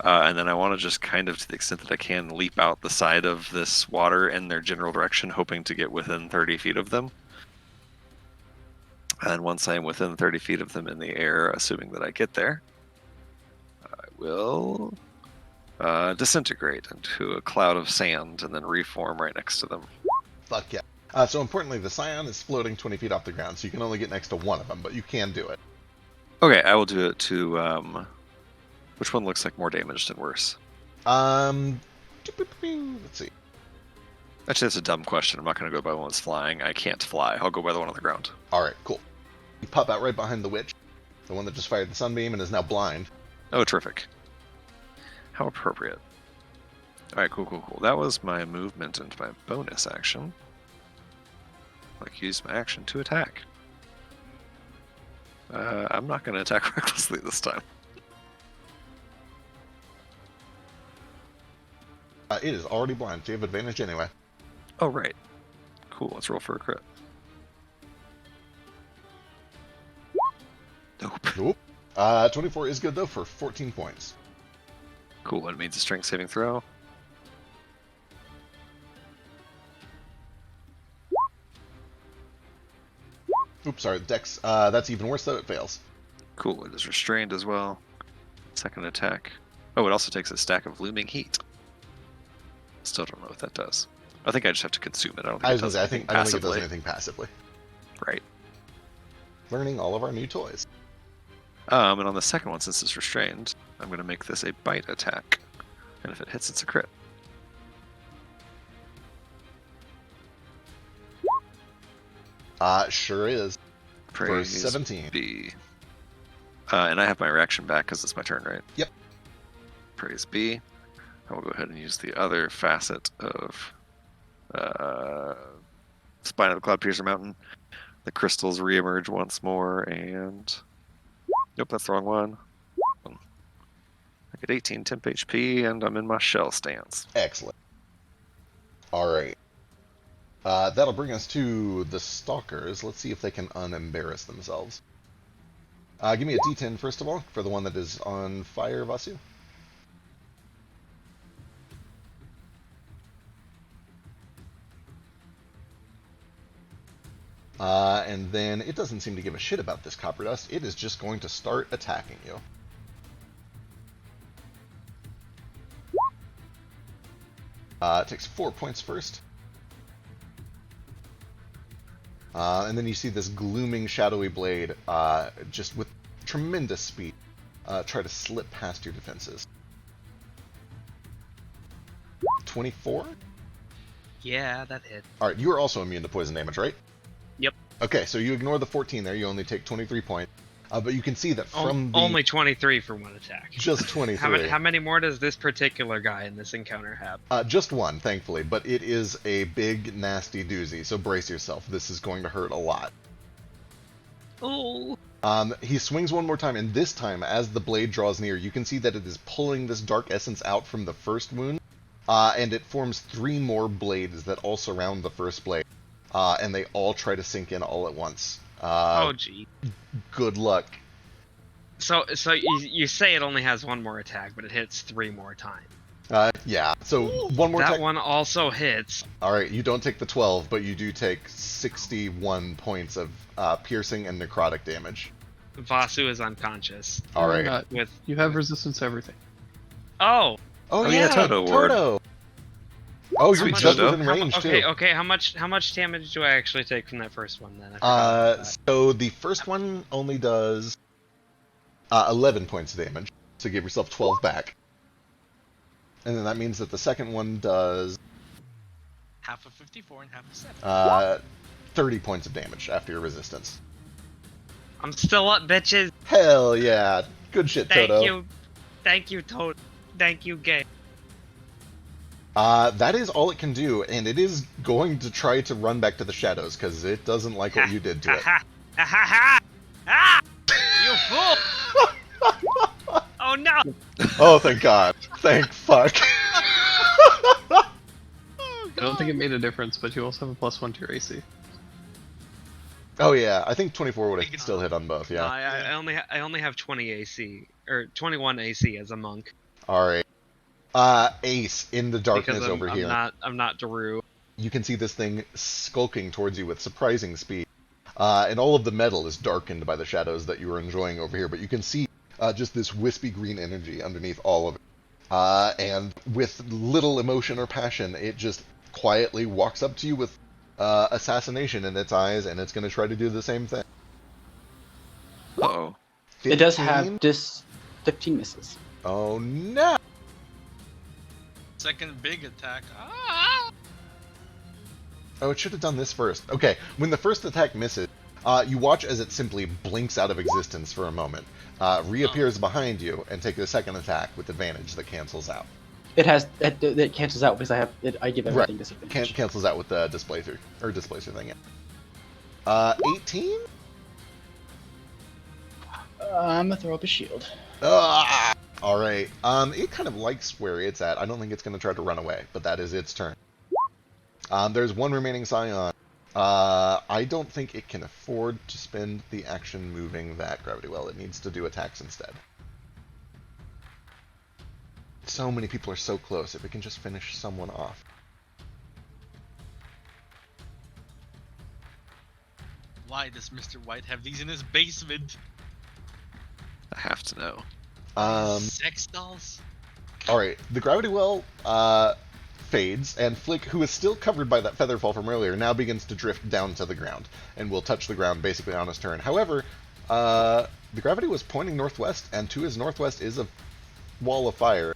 And then I want to just kind of, to the extent that I can, leap out the side of this water in their general direction, hoping to get within 30 feet of them. And once I am within 30 feet of them in the air, assuming that I get there, I will disintegrate into a cloud of sand and then reform right next to them. Fuck yeah. So importantly, the Scion is floating 20 feet off the ground, so you can only get next to one of them, but you can do it. Okay, I will do it to, which one looks like more damaged and worse? Let's see. Actually, that's a dumb question. I'm not going to go by the one that's flying. I can't fly. I'll go by the one on the ground. Alright, cool. You pop out right behind the witch, the one that just fired the sunbeam and is now blind. Oh, terrific. How appropriate. Alright, cool. That was my movement and my bonus action. Like, use my action to attack. I'm not going to attack recklessly this time. It is already blind, so you have advantage anyway. Oh, right. Cool, let's roll for a crit. Nope. Nope. 24 is good, though, for 14 points. Cool, it means a strength saving throw. Oops, sorry, Dex. That's even worse, though. It fails. Cool, it is restrained as well. Second attack. Oh, it also takes a stack of looming heat. Still don't know what that does. I think I just have to consume it. I don't think I it was gonna does say, I anything don't think it does passively. anything passively. Right. Learning all of our new toys. And on the second one, since it's restrained, I'm going to make this a bite attack. And if it hits, it's a crit. Sure is. Praise For 17. be. And I have my reaction back because it's my turn, right? Yep. Praise be. I will go ahead and use the other facet of Spine of the Cloud Piercer Mountain. The crystals reemerge once more, and nope, that's the wrong one. I get 18 temp HP, and I'm in my shell stance. Excellent. Alright. That'll bring us to the Stalkers. Let's see if they can unembarrass themselves. Give me a D10 first of all, for the one that is on fire, Vasu. And then it doesn't seem to give a shit about this copper dust. It is just going to start attacking you. It takes 4 points first. And then you see this glooming, shadowy blade, just with tremendous speed, try to slip past your defenses. 24? Yeah, that hit. Alright, you are also immune to poison damage, right? Yep. Okay, so you ignore the 14 there, you only take 23 points. But you can see that from the Only 23 for one attack. just 23. How many more does this particular guy in this encounter have? Just one, thankfully, but it is a big, nasty doozy, so brace yourself. This is going to hurt a lot. Oh. He swings one more time, and this time, as the blade draws near, you can see that it is pulling this dark essence out from the first wound, and it forms 3 more blades that all surround the first blade, and they all try to sink in all at once. Oh, gee. Good luck. So you say it only has one more attack, but it hits 3 more times. Yeah, so one more That attack. one also hits. Alright, you don't take the 12, but you do take 61 points of piercing and necrotic damage. Vasu is unconscious. Alright. With You have resistance to everything. oh, Oh, Oh, yeah, yeah, Toto ward. Toto! Oh, you're Sweet just Toto. within range, too. okay. How much damage do I actually take from that first one then? I forgot about that. So the first one only does 11 points of damage, so give yourself 12 back. And then that means that the second one does Half of 54 and half of 7. 30 points of damage after your resistance. I'm still up, bitches. Hell yeah. Good shit, Toto. Thank you, Toad. Thank you, Gay. That is all it can do, and it is going to try to run back to the shadows, because it doesn't like what you did to it. Ha ha ha ha! You fool! Oh no! Oh, thank God. Thank fuck. I don't think it made a difference, but you also have a +1 to your AC. Oh yeah, I think 24 would have still hit on both, No, yeah. I only have 20 AC or 21 AC as a monk Alright. Ace in the darkness because over here. I'm not Daru. You can see this thing skulking towards you with surprising speed. And all of the metal is darkened by the shadows that you are enjoying over here, but you can see just this wispy green energy underneath all of it. And with little emotion or passion, it just quietly walks up to you with assassination in its eyes, and it's going to try to do the same thing. Uh-oh. It does 15? have 15 misses. Oh no! Second big attack. Oh, it should have done this first. Okay, when the first attack misses, you watch as it simply blinks out of existence for a moment, reappears behind you, and take the second attack with advantage that cancels out. It cancels out because I give everything disadvantage. Cancels out with the displacer thing. Yeah. 18. I'm gonna throw up a shield. Ah! All right. It kind of likes where it's at. I don't think it's going to try to run away, but that is its turn. There's one remaining Scion. I don't think it can afford to spend the action moving that Gravity Well. It needs to do attacks instead. So many people are so close. If it can just finish someone off. Why does Mr. White have these in his basement? I have to know. Sex dolls? Alright, the Gravity Well fades, and Flick, who is still covered by that feather fall from earlier, now begins to drift down to the ground, and will touch the ground basically on his turn. However, the gravity was pointing northwest, and to his northwest is a wall of fire.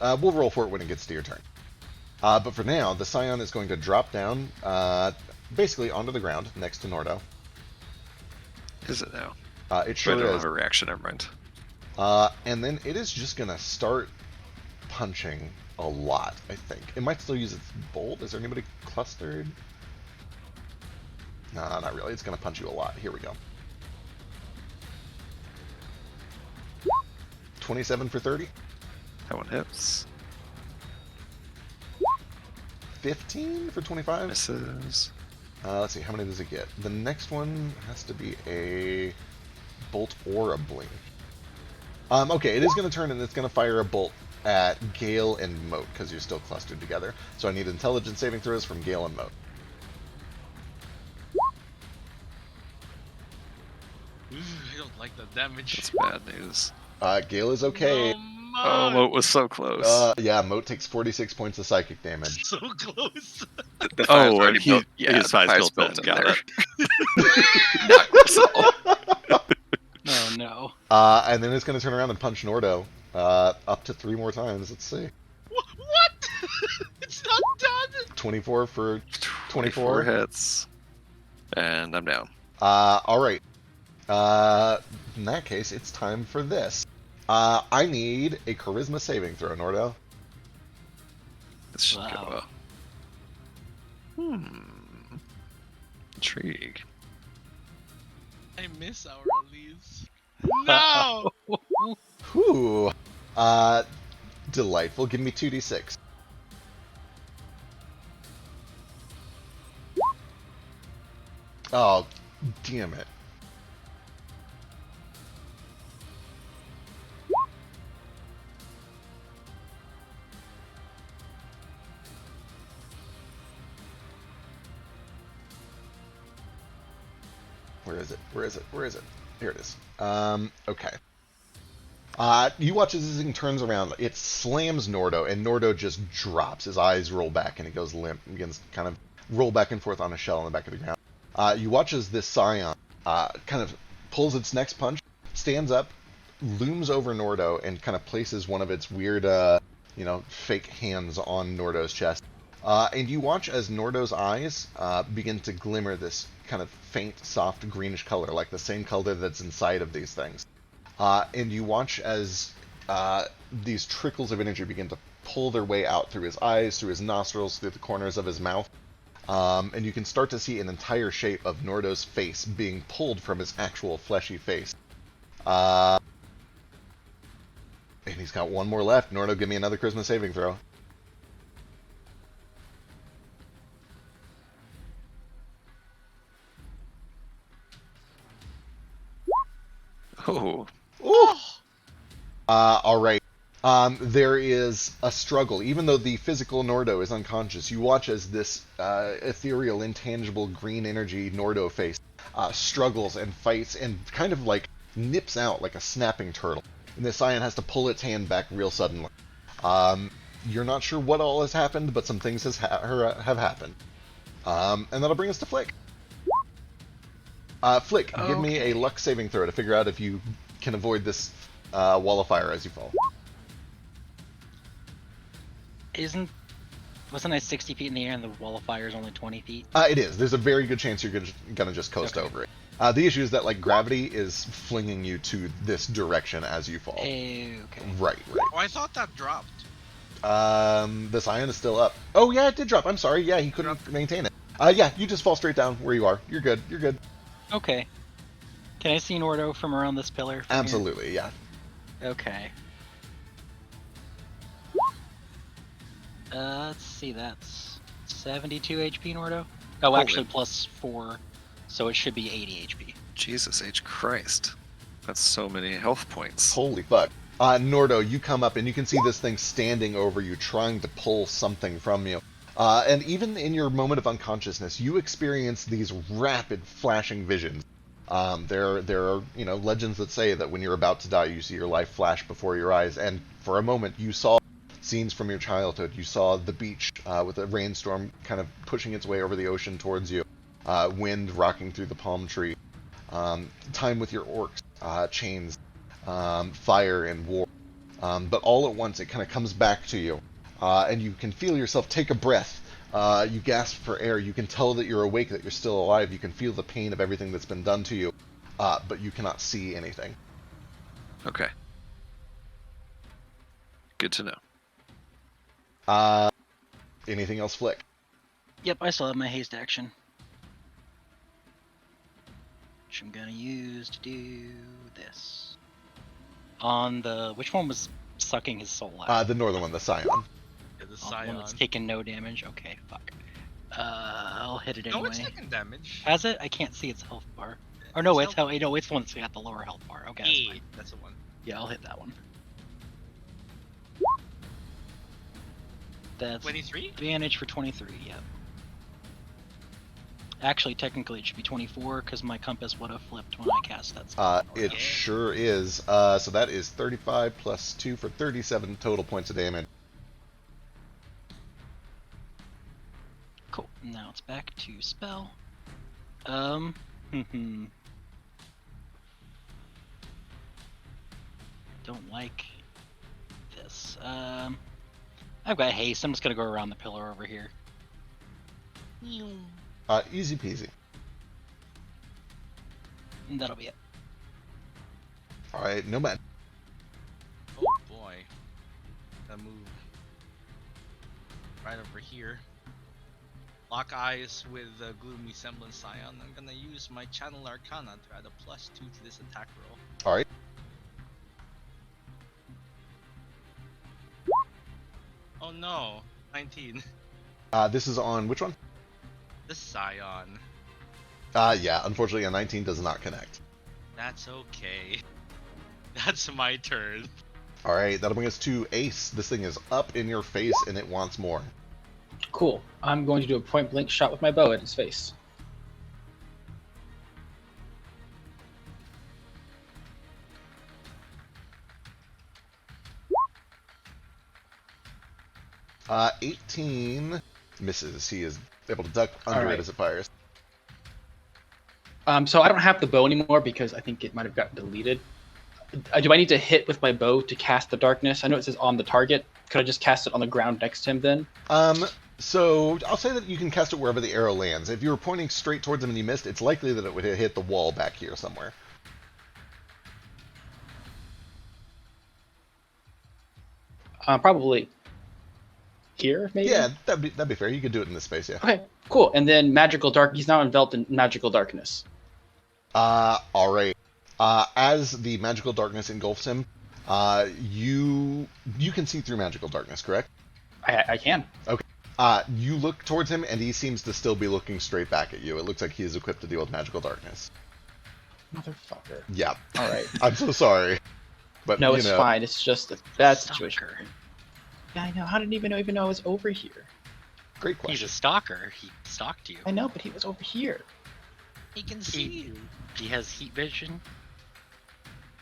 We'll roll for it when it gets to your turn. But for now, the Scion is going to drop down, basically onto the ground, next to Nordo. Is it now? It sure I don't is. have a reaction, never mind. And then it is just going to start punching a lot, I think. It might still use its bolt. Is there anybody clustered? No, not really. It's going to punch you a lot. Here we go. 27 for 30. That one hits. 15 for 25. Misses. Let's see, how many does it get? The next one has to be a bolt or a blink. Okay, it is going to turn and it's going to fire a bolt at Gale and Moat, because you're still clustered together. So I need intelligence saving throws from Gale and Moat. Ooh, I don't like the damage. That's bad news. Gale is okay. Oh, Moat was so close. Yeah, Moat takes 46 points of psychic damage. So close. The five's Oh, already built. yeah, His five's five's built in got there. it. Not close at all. Oh no. And then it's going to turn around and punch Nordo up to 3 more times. Let's see. What? It's not done. 24 for 24 24. hits. And I'm down. All right. In that case, it's time for this. I need a charisma saving throw, Nordo. This should Wow. go. Intrigue. I miss our Elise. No! Whew. Delightful. Give me 2d6. Oh, damn it. Where is it? Where is it? Where is it? Here it is. Okay. You watch as this thing turns around. It slams Nordo, and Nordo just drops. His eyes roll back, and he goes limp and begins to kind of roll back and forth on a shell in the back of the ground. You watch as this scion kind of pulls its next punch, stands up, looms over Nordo, and kind of places one of its weird, fake hands on Nordo's chest. And you watch as Nordo's eyes begin to glimmer this kind of faint, soft greenish color, like the same color that's inside of these things. And you watch as these trickles of energy begin to pull their way out through his eyes, through his nostrils, through the corners of his mouth. And you can start to see an entire shape of Nordo's face being pulled from his actual fleshy face. And he's got one more left. Nordo, give me another charisma saving throw. Oh, Ooh. All right. There is a struggle. Even though the physical Nordo is unconscious, you watch as this ethereal, intangible green energy Nordo face struggles and fights and kind of like nips out like a snapping turtle. And the Scion has to pull its hand back real suddenly. You're not sure what all has happened, but some things have happened. And that'll bring us to Flick. Flick, give me a luck saving throw to figure out if you can avoid this wall of fire as you fall. Wasn't I 60 feet in the air and the wall of fire is only 20 feet? It is. There's a very good chance you're gonna just coast over it. The issue is that like gravity is flinging you to this direction as you fall. Okay. Right. Oh, I thought that dropped. The Scion is still up. Oh yeah, it did drop. I'm sorry. Yeah, he couldn't maintain it. Yeah, you just fall straight down where you are. You're good. You're good. Okay. Can I see Nordo from around this pillar? From Absolutely. Yeah. Here? Okay. Let's see. That's 72 HP, Nordo. Oh, Holy- actually plus 4, so it should be 80 HP. Jesus H. Christ. That's so many health points. Holy fuck. Nordo, you come up and you can see this thing standing over you, trying to pull something from you. And even in your moment of unconsciousness, you experience these rapid flashing visions. There are legends that say that when you're about to die, you see your life flash before your eyes. And for a moment, you saw scenes from your childhood. You saw the beach with a rainstorm kind of pushing its way over the ocean towards you, wind rocking through the palm tree, time with your orcs, chains, fire and war. But all at once, it kind of comes back to you. And you can feel yourself take a breath. You gasp for air. You can tell that you're awake, that you're still alive. You can feel the pain of everything that's been done to you, but you cannot see anything. Okay. Good to know. Anything else, Flick? Yep, I still have my haste action. Which I'm gonna use to do this. On the... Which one was sucking his soul out? The northern one, the Scion. Yeah, the Oh, the one Scion. that's taking no damage? Okay, fuck. I'll hit it anyway. No, it's taking damage. Has it? I can't see its health bar. Or no, it's health- no, it's one that's got the lower health bar. Okay, that's Yeah, fine. that's the one. Yeah, I'll hit that one. That's 23? advantage for 23, yep. Actually, technically it should be 24 because my compass would have flipped when I cast that spell. It sure is. So that is 35 plus 2 for 37 total points of damage. Cool. Now it's back to spell. Don't like this. I've got haste. I'm just gonna go around the pillar over here. Easy peasy. And that'll be it. All right, no man. Oh boy. Gotta move right over here. Lock eyes with Gloomy Semblance Scion. I'm gonna use my Channel Arcana to add a +2 to this attack roll. All right. Oh no, 19. This is on which one? The Scion. Yeah, unfortunately a 19 does not connect. That's okay. That's my turn. All right, that'll bring us to Ace. This thing is up in your face and it wants more. Cool. I'm going to do a point blank shot with my bow at his face. Uh, 18 misses. He is able to duck under All right. it as it fires. So I don't have the bow anymore because I think it might have gotten deleted. Do I need to hit with my bow to cast the darkness? I know it says on the target. Could I just cast it on the ground next to him then? So I'll say that you can cast it wherever the arrow lands. If you were pointing straight towards him and you missed, it's likely that it would hit the wall back here somewhere. Probably here, maybe? Yeah, that'd be fair. You could do it in this space, yeah. Okay, cool. And then magical dark. He's now enveloped in magical darkness. All right. As the magical darkness engulfs him, you can see through magical darkness, correct? I can. Okay. You look towards him, and he seems to still be looking straight back at you. It looks like he is equipped to deal with magical darkness. Motherfucker. Yeah. All right. I'm so sorry. But No, you it's know, fine. It's just a bad situation. Stalker. Yeah, I know. How did he even know I was over here? Great He's question. a stalker. He stalked you. I know, but he was over here. He can see you. He has heat vision.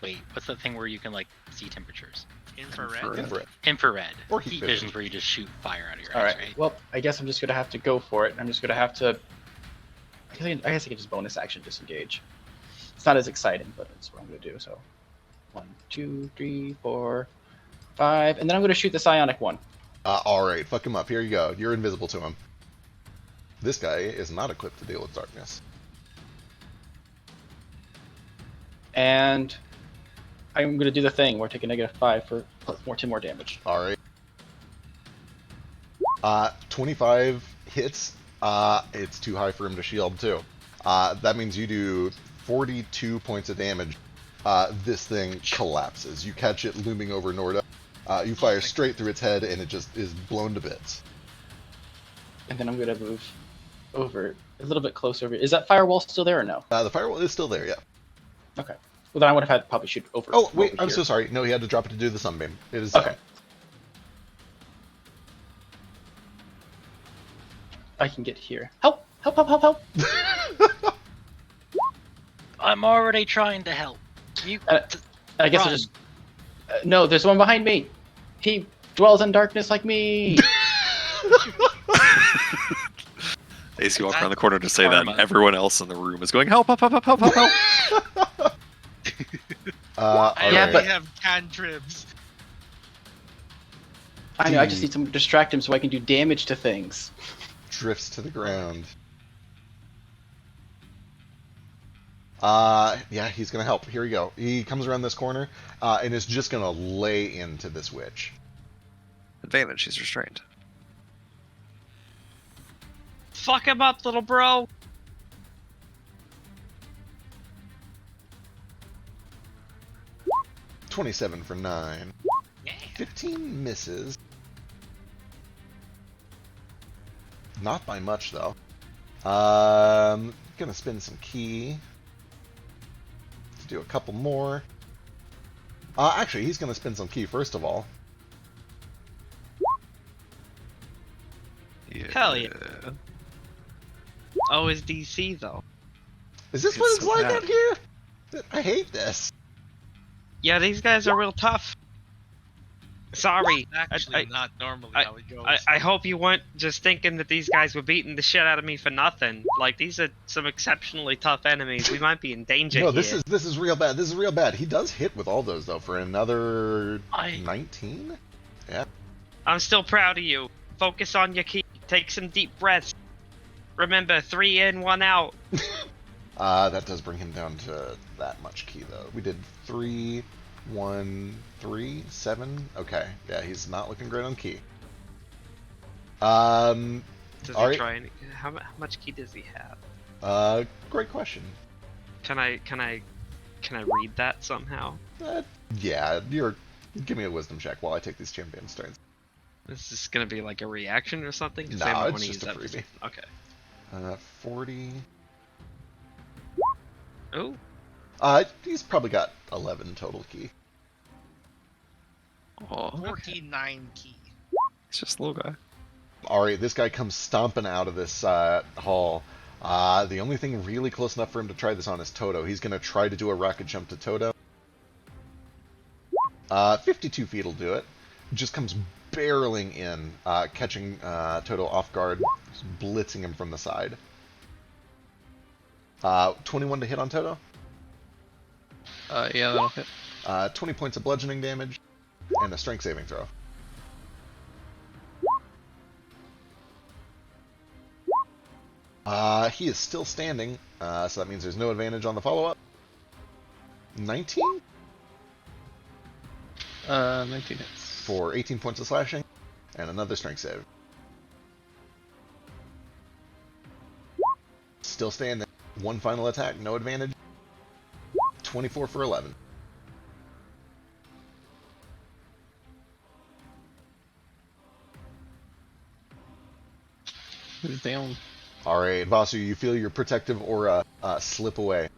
Wait, what's that thing where you can like see temperatures? Infrared. Infrared. Infrared. Or heat heat vision. vision's where you just shoot fire out of your All eyes, right. right? Well, I guess I'm just gonna have to go for it. I'm just gonna have to. I guess I can just bonus action disengage. It's not as exciting, but it's what I'm gonna do. So, 1, 2, 3, 4, 5, and then I'm gonna shoot the psionic one. All right, fuck him up. Here you go. You're invisible to him. This guy is not equipped to deal with darkness. And I'm gonna do the thing where I take a -5 for plus 10 more damage. All right. 25 hits. It's too high for him to shield too. That means you do 42 points of damage. This thing collapses. You catch it looming over Norda. You fire straight through its head, and it just is blown to bits. And then I'm gonna move over a little bit closer. Is that firewall still there or no? The firewall is still there, yeah. Okay. Well, then I would have had to probably shoot over. Oh, wait, over I'm here. so sorry. No, he had to drop it to do the sunbeam. It is Okay. I can get here. Help! Help! Help! Help! Help! I'm already trying to help. You. I guess I Run. just. No, there's one behind me. He dwells in darkness like me. Ace, you walk around the corner to say that, and Karma. everyone else in the room is going, help, help, help, help, help, help, help. all I Yeah, right. already but- have cantrips. I know. I just need to distract him so I can do damage to things. Drifts to the ground. Yeah, he's gonna help. Here we go. He comes around this corner, and is just gonna lay into this witch. Advantage, he's restrained. Fuck him up, little bro. $27 for 9. 15 misses. Not by much though. Gonna spend some key to do a couple more. Actually, he's gonna spend some key first of all. Yeah. Hell yeah. Oh, is DC though. Is this what It's it's so like bad. out here? I hate this. Yeah, these guys are real tough. Sorry. Actually, not normally how it goes. I hope you weren't just thinking that these guys were beating the shit out of me for nothing. Like, these are some exceptionally tough enemies. We might be in danger No, here. this is real bad. This is real bad. He does hit with all those though for another 19. I'm still proud of you. Focus on your key. Take some deep breaths. Remember, 3 in, 1 out. That does bring him down to that much key, though. We did 3, 1, 3, 7. Okay, yeah, he's not looking great on key. Does he Alright. try any? How much key does he have? Great question. Can I read that somehow? Yeah, give me a wisdom check while I take these champion turns. Is this gonna be like a reaction or something? 'Cause No, I might it's wanna just use a that for freebie. some- Okay. 40. Oh, He's probably got 11 total key. Oh, 14-9 key. it's just a little guy. Alright, this guy comes stomping out of this hall. The only thing really close enough for him to try this on is Toto. He's going to try to do a rocket jump to Toto. 52 feet will do it. Just comes barreling in, catching Toto off guard, just blitzing him from the side. 21 to hit on Toto. Yeah, that'll hit. 20 points of bludgeoning damage, and a strength saving throw. He is still standing, so that means there's no advantage on the follow-up. 19 19 hits. for 18 points of slashing, and another strength save. Still standing. One final attack, no advantage. 24 for 11. He's down. Alright, Vasu, you feel your protective aura slip away.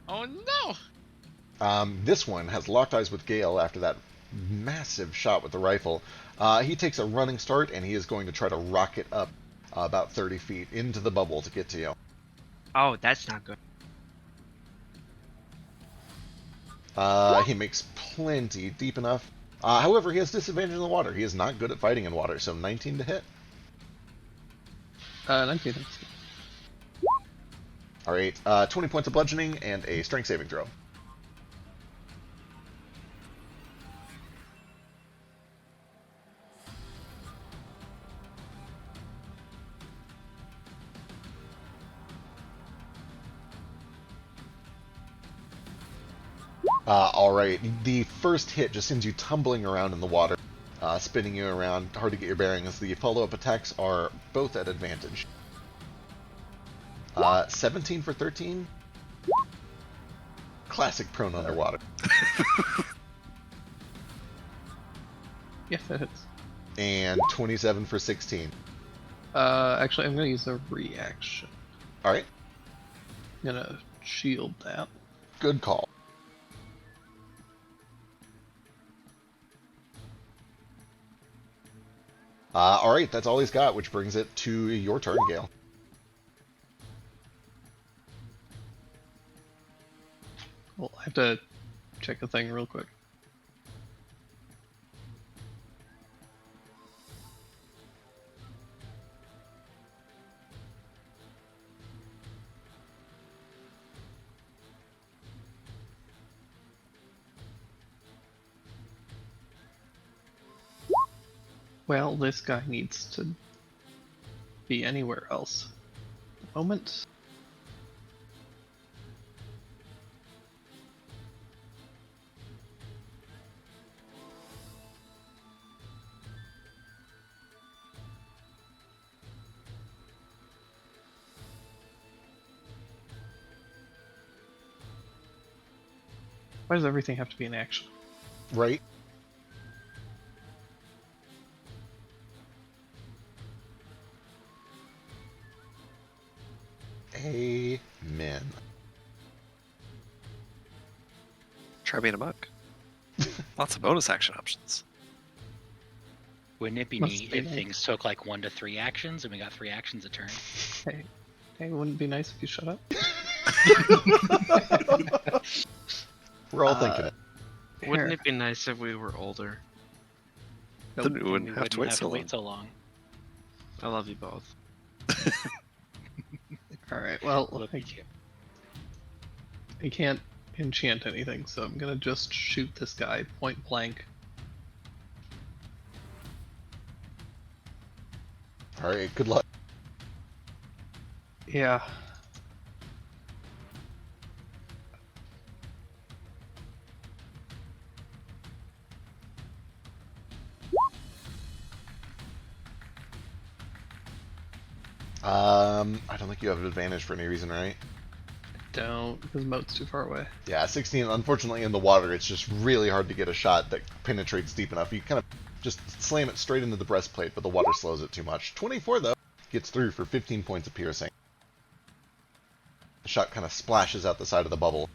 Oh no! This one has locked eyes with Gale after that massive shot with the rifle. He takes a running start, and he is going to try to rocket up about 30 feet into the bubble to get to you. oh, that's not good. He makes plenty deep enough. However, he has disadvantage in the water. He is not good at fighting in water, so 19 to hit. 19 hits. Alright, 20 points of bludgeoning and a strength saving throw. Alright, the first hit just sends you tumbling around in the water, spinning you around, hard to get your bearings. The follow-up attacks are both at advantage. 17 for 13. Classic prone underwater. Yes, that hits. And 27 for 16. Actually, I'm gonna use a reaction. Alright, I'm gonna shield that. good call. Alright, that's all he's got, which brings it to your turn, Gale. Well, I have to check a thing real quick. Well, this guy needs to be anywhere else. Moment. Why does everything have to be in action? Right? Amen. Try being a bug. Lots of bonus action options. Wouldn't it be Must neat be if nice. things took like 1 to 3 actions and we got 3 actions a turn? Hey, wouldn't it be nice if you shut up? We're all thinking it. Wouldn't it be nice if we were older? Then we We wouldn't have to wait so long. so long. I love you both. Alright, well, Look at you. I can't enchant anything, so I'm gonna just shoot this guy point blank. Alright, good luck. Yeah. I don't think you have an advantage for any reason, right? Don't, because moat's too far away. Yeah, 16. Unfortunately, in the water, it's just really hard to get a shot that penetrates deep enough. You kind of just slam it straight into the breastplate, but the water slows it too much. 24, though, gets through for 15 points of piercing. The shot kind of splashes out the side of the bubble.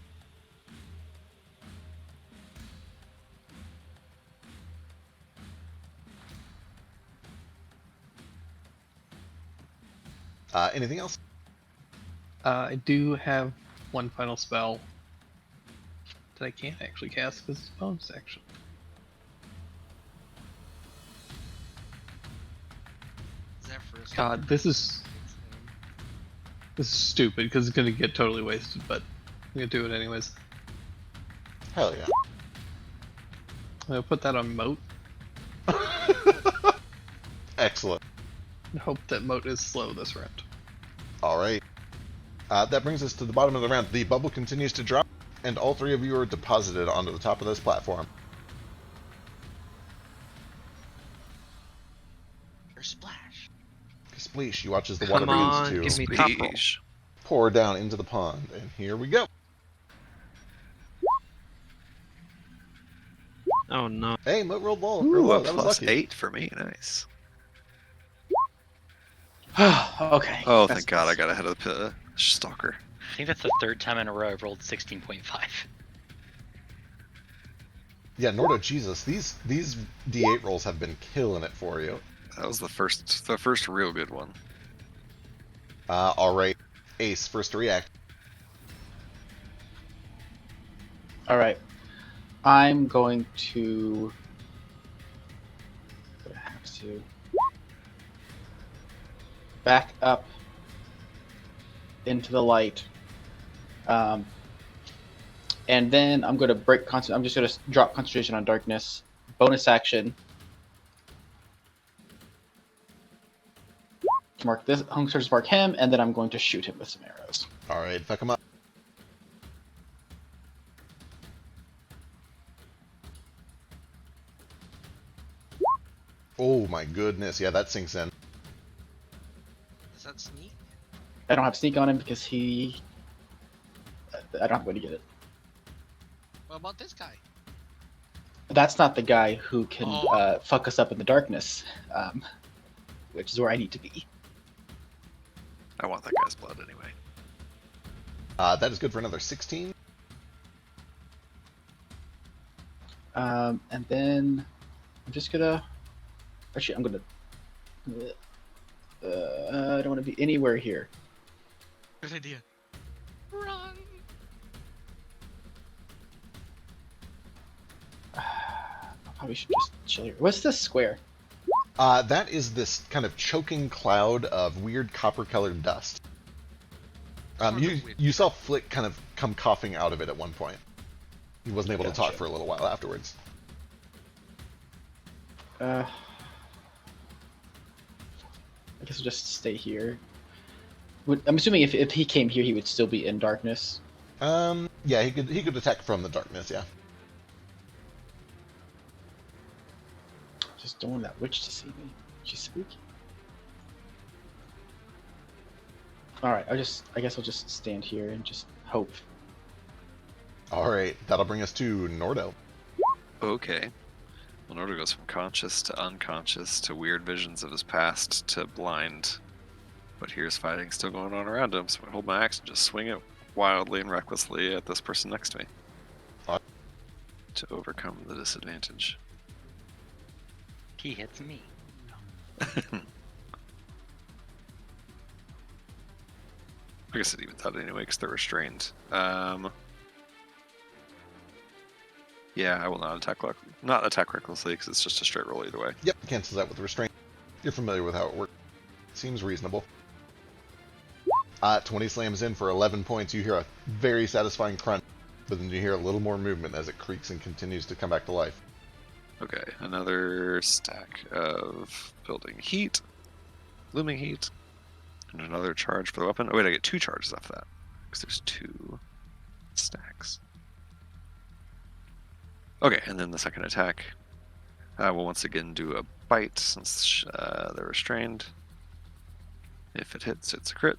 Anything else? I do have one final spell that I can't actually cast because it's a bonus action. Zephyrus. God, this is stupid because it's gonna get totally wasted, but I'm gonna do it anyways. Hell yeah. I'm gonna put that on moat Excellent. and hope that moat is slow this round. All right. That brings us to the bottom of the round. The bubble continues to drop, and all three of you are deposited onto the top of this platform. Or splash. Spleesh, you watch as the water Come on, begins give to me top roll. Beesh. pour down into the pond, and here we go. Oh no. Hey, Moat rolled low. Ooh, a That was plus lucky. 8 for me. Nice. Okay. Oh, that's thank God I nice. got ahead of the stalker. I think that's the third time in a row I've rolled 16.5. Yeah, Nordo, Jesus, these D8 rolls have been killing it for you. That was the first real good one. All right, Ace, first to react. All right. I'm going to. I have to back up into the light, and then I'm going to break. I'm just going to drop concentration on darkness. Bonus action. Mark this. I'm going to mark him, and then I'm going to shoot him with some arrows. All right, fuck him up. Oh my goodness, yeah, that sinks in. Is that sneak? I don't have sneak on him because he. I don't have a way to get it. What about this guy? That's not the guy who can Oh. fuck us up in the darkness, which is where I need to be. I want that guy's blood anyway. That is good for another 16. And then I'm just gonna. Actually, I'm gonna. I don't want to be anywhere here. Good idea. Run. I probably should just chill here. What's this square? That is this kind of choking cloud of weird copper-colored dust. You saw Flick kind of come coughing out of it at one point. He wasn't able to talk Gotcha. for a little while afterwards. I guess I'll just stay here. I'm assuming if he came here, he would still be in darkness. Yeah, he could attack from the darkness, yeah. Just don't want that witch to see me. She's spooky. All right, I guess I'll just stand here and just hope. All right, that'll bring us to Nordo. Okay. Well, Nordo goes from conscious to unconscious to weird visions of his past to blind. But here's fighting still going on around him, so I hold my axe and just swing it wildly and recklessly at this person next to me. Alright. To overcome the disadvantage. He hits me. I guess it even thought anyway, because they're restrained. Yeah, I will not attack recklessly, because it's just a straight roll either way. Yep, cancels out with restraint. You're familiar with how it works. Seems reasonable. 20 slams in for 11 points. You hear a very satisfying crunch, but then you hear a little more movement as it creaks and continues to come back to life. Okay, another stack of building heat, looming heat, and another charge for the weapon. Oh wait, I get 2 charges off that, because there's 2 stacks. Okay, and then the second attack. I will once again do a bite since they're restrained. If it hits, it's a crit.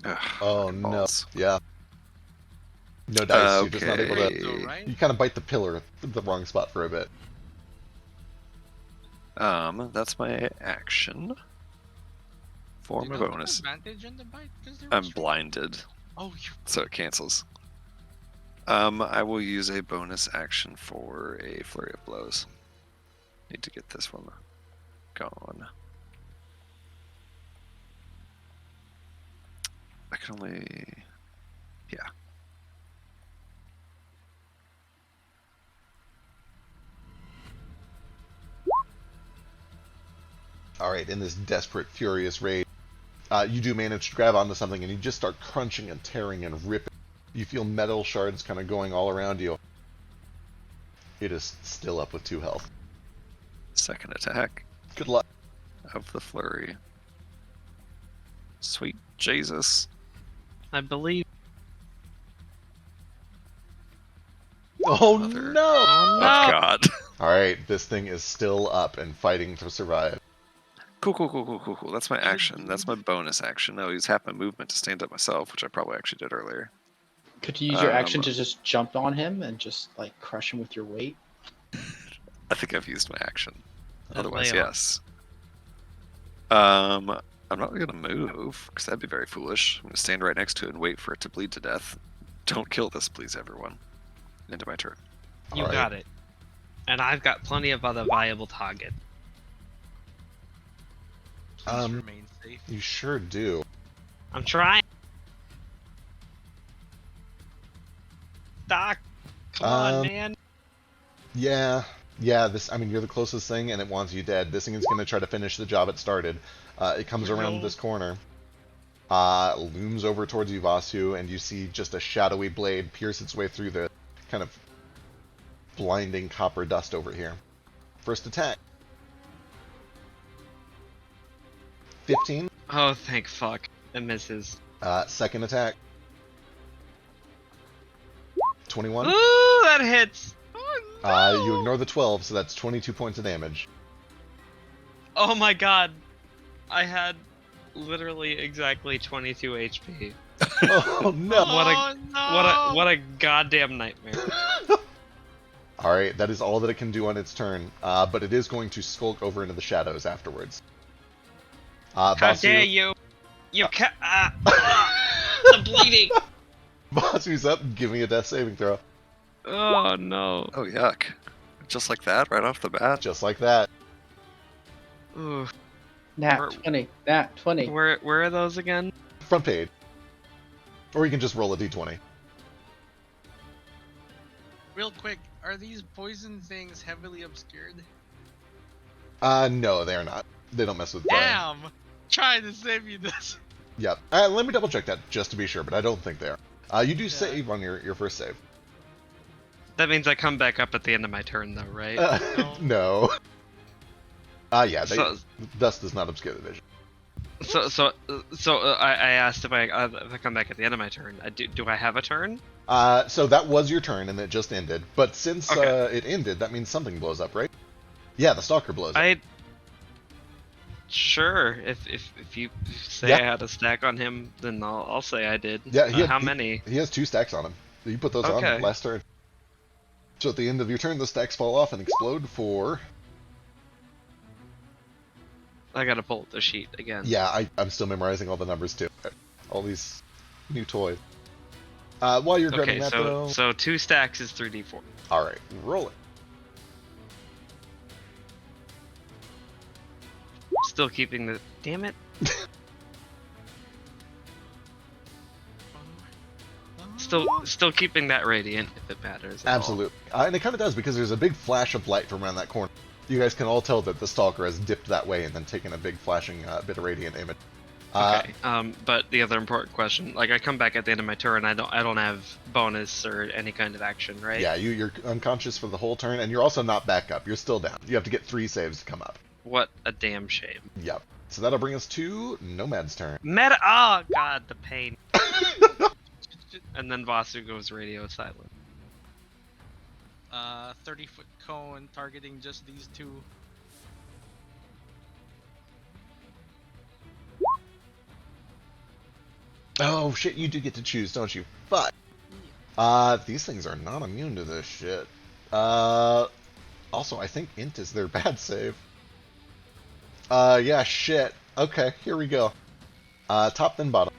Ugh, Oh fucking no. balls. Yeah. No dice. You're just not able to. Okay. So, right? You kind of bite the pillar at the wrong spot for a bit. That's my action. For Do my you not get bonus. advantage on the bite? 'Cause they're I'm restrained? blinded, Oh, you. so it cancels. I will use a bonus action for a flurry of blows. Need to get this one going. I can only. Yeah. All right. In this desperate, furious rage, you do manage to grab onto something, and you just start crunching and tearing and ripping. You feel metal shards kind of going all around you. It is still up with 2 health. Second attack Good luck. of the flurry. Sweet Jesus. I believe. Oh Mother. no! Oh Oh, no! God. All right, this thing is still up and fighting to survive. Cool. That's my action. That's my bonus action. I'll use half my movement to stand up myself, which I probably actually did earlier. Could you use your action to just jump on him and just like crush him with your weight? I think I've used my action. And Otherwise, lay on. yes. I'm not gonna move because that'd be very foolish. I'm gonna stand right next to it and wait for it to bleed to death. Don't kill this, please, everyone. Into my turn. You All right. got it. And I've got plenty of other viable target. Please remain safe. You sure do. I'm trying. Doc, come on, man. Yeah. This. I mean, you're the closest thing, and it wants you dead. This thing is going to try to finish the job it started. It comes around No. this corner, looms over towards you, Vasu, and you see just a shadowy blade pierce its way through the kind of blinding copper dust over here. First attack. 15. Oh, thank fuck. It misses. Second attack. 21. Ooh, that hits. Oh, no. You ignore the 12, so that's 22 points of damage. Oh my god. I had literally exactly 22 HP. Oh no! What a goddamn nightmare. All right, that is all that it can do on its turn, but it is going to skulk over into the shadows afterwards. How Vasu, dare you? You the bleeding. Vasu's up. Give me a death saving throw. Oh no. Oh, yuck. Just like that, right off the bat? Just like that. Ooh. Nat Where- 20. Nat 20. Where are those again? Front page. Or you can just roll a d20. Real quick, are these poison things heavily obscured? No, they are not. They don't mess with fire. Damn! Trying to save you this. Yep. Let me double check that just to be sure, but I don't think they are. You do Yeah. save on your first save. That means I come back up at the end of my turn though, right? No. Yeah, So- dust does not obscure the vision. So I asked if I come back at the end of my turn. Do I have a turn? So that was your turn, and it just ended. But since Okay. it ended, that means something blows up, right? Yeah, the stalker blows up. Sure. If you say Yeah. I had a stack on him, then I'll say I did. Yeah, How many? He has 2 stacks on him. You put those Okay. on last turn. So at the end of your turn, the stacks fall off and explode for... I gotta pull up the sheet again. Yeah, I'm still memorizing all the numbers too. All these new toys. While you're grabbing Okay, that though... so 2 stacks is 3d4. Alright, roll it. Still keeping the. Damn it. Still keeping that radiant if it matters. at all. Absolutely. And it kind of does, because there's a big flash of light from around that corner. You guys can all tell that the stalker has dipped that way and then taken a big flashing bit of radiant image. Okay. But the other important question, like I come back at the end of my turn, I don't have bonus or any kind of action, right? Yeah, you're unconscious for the whole turn, and you're also not back up. You're still down. You have to get 3 saves to come up. What a damn shame. Yep. So that'll bring us to Nomad's turn. Oh god, the pain. And then Vasu goes radio silent. 30-foot cone targeting just these two. Oh shit, you do get to choose, don't you? But these things are not immune to this shit. Also, I think int is their bad save. Yeah, shit. Okay, here we go. Top then bottom.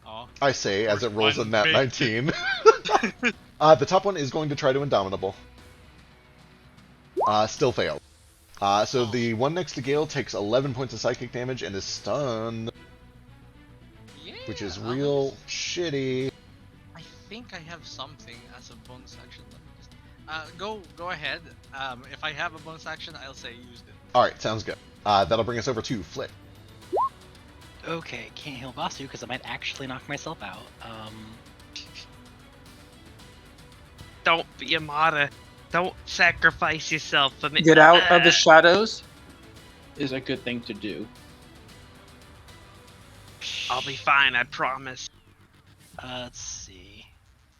Oh, I say as it course, rolls a one nat big 19. The top one is going to try to Indomitable. Still failed. So Oh. the one next to Gale takes 11 points of psychic damage and is stunned, Yeah, which is let me real shitty. I think I have something as a bonus action. Let me just, go ahead. If I have a bonus action, I'll say used it. Alright, sounds good. That'll bring us over to Flick. Okay, can't heal Vasu because I might actually knock myself out. Don't be a martyr. Don't sacrifice yourself for me. Get out of the shadows is a good thing to do. I'll be fine, I promise. Let's see.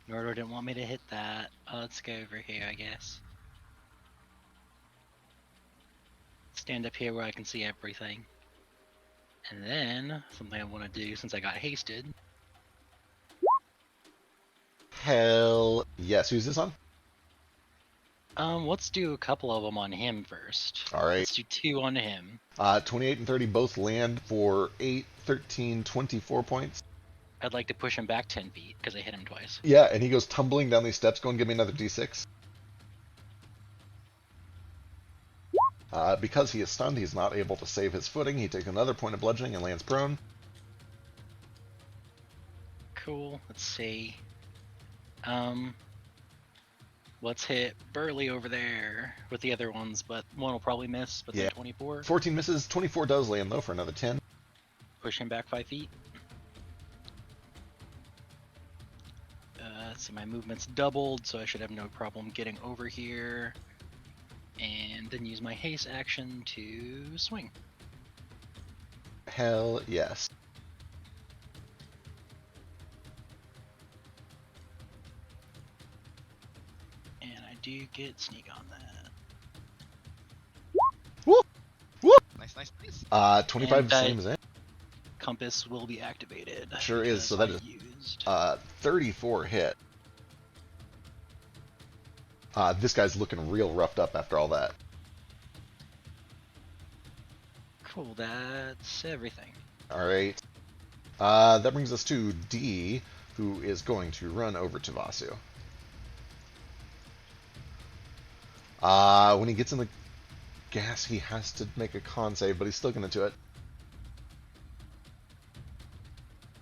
Nordor didn't want me to hit that. Let's go over here, I guess. Stand up here where I can see everything. And then, something I want to do since I got hasted. Hell yes. Who's this on? Let's do a couple of them on him first. Alright. Let's do 2 on him. 28 and 30 both land for 8, 13, 24 points. I'd like to push him back 10 feet because I hit him twice. Yeah, and he goes tumbling down these steps. Go and give me another d6. Because he is stunned, he's not able to save his footing. He takes another point of bludgeoning and lands prone. Cool. Let's see. Let's hit Burley over there with the other ones, but one will probably miss, but Yeah. then 24. 14 misses. 24 does land, though, for another 10. Push him back 5 feet. Let's see, my movement's doubled, so I should have no problem getting over here. And then use my haste action to swing. Hell yes. And I do get sneak on that. Woo! Woo! Nice. 25 And is the same as it. Compass will be activated. Sure is, so because that I used. 34 hit. This guy's looking real roughed up after all that. Cool, that's everything. Alright. That brings us to D, who is going to run over to Vasu. When he gets in the gas, he has to make a con save, but he's still going to do it.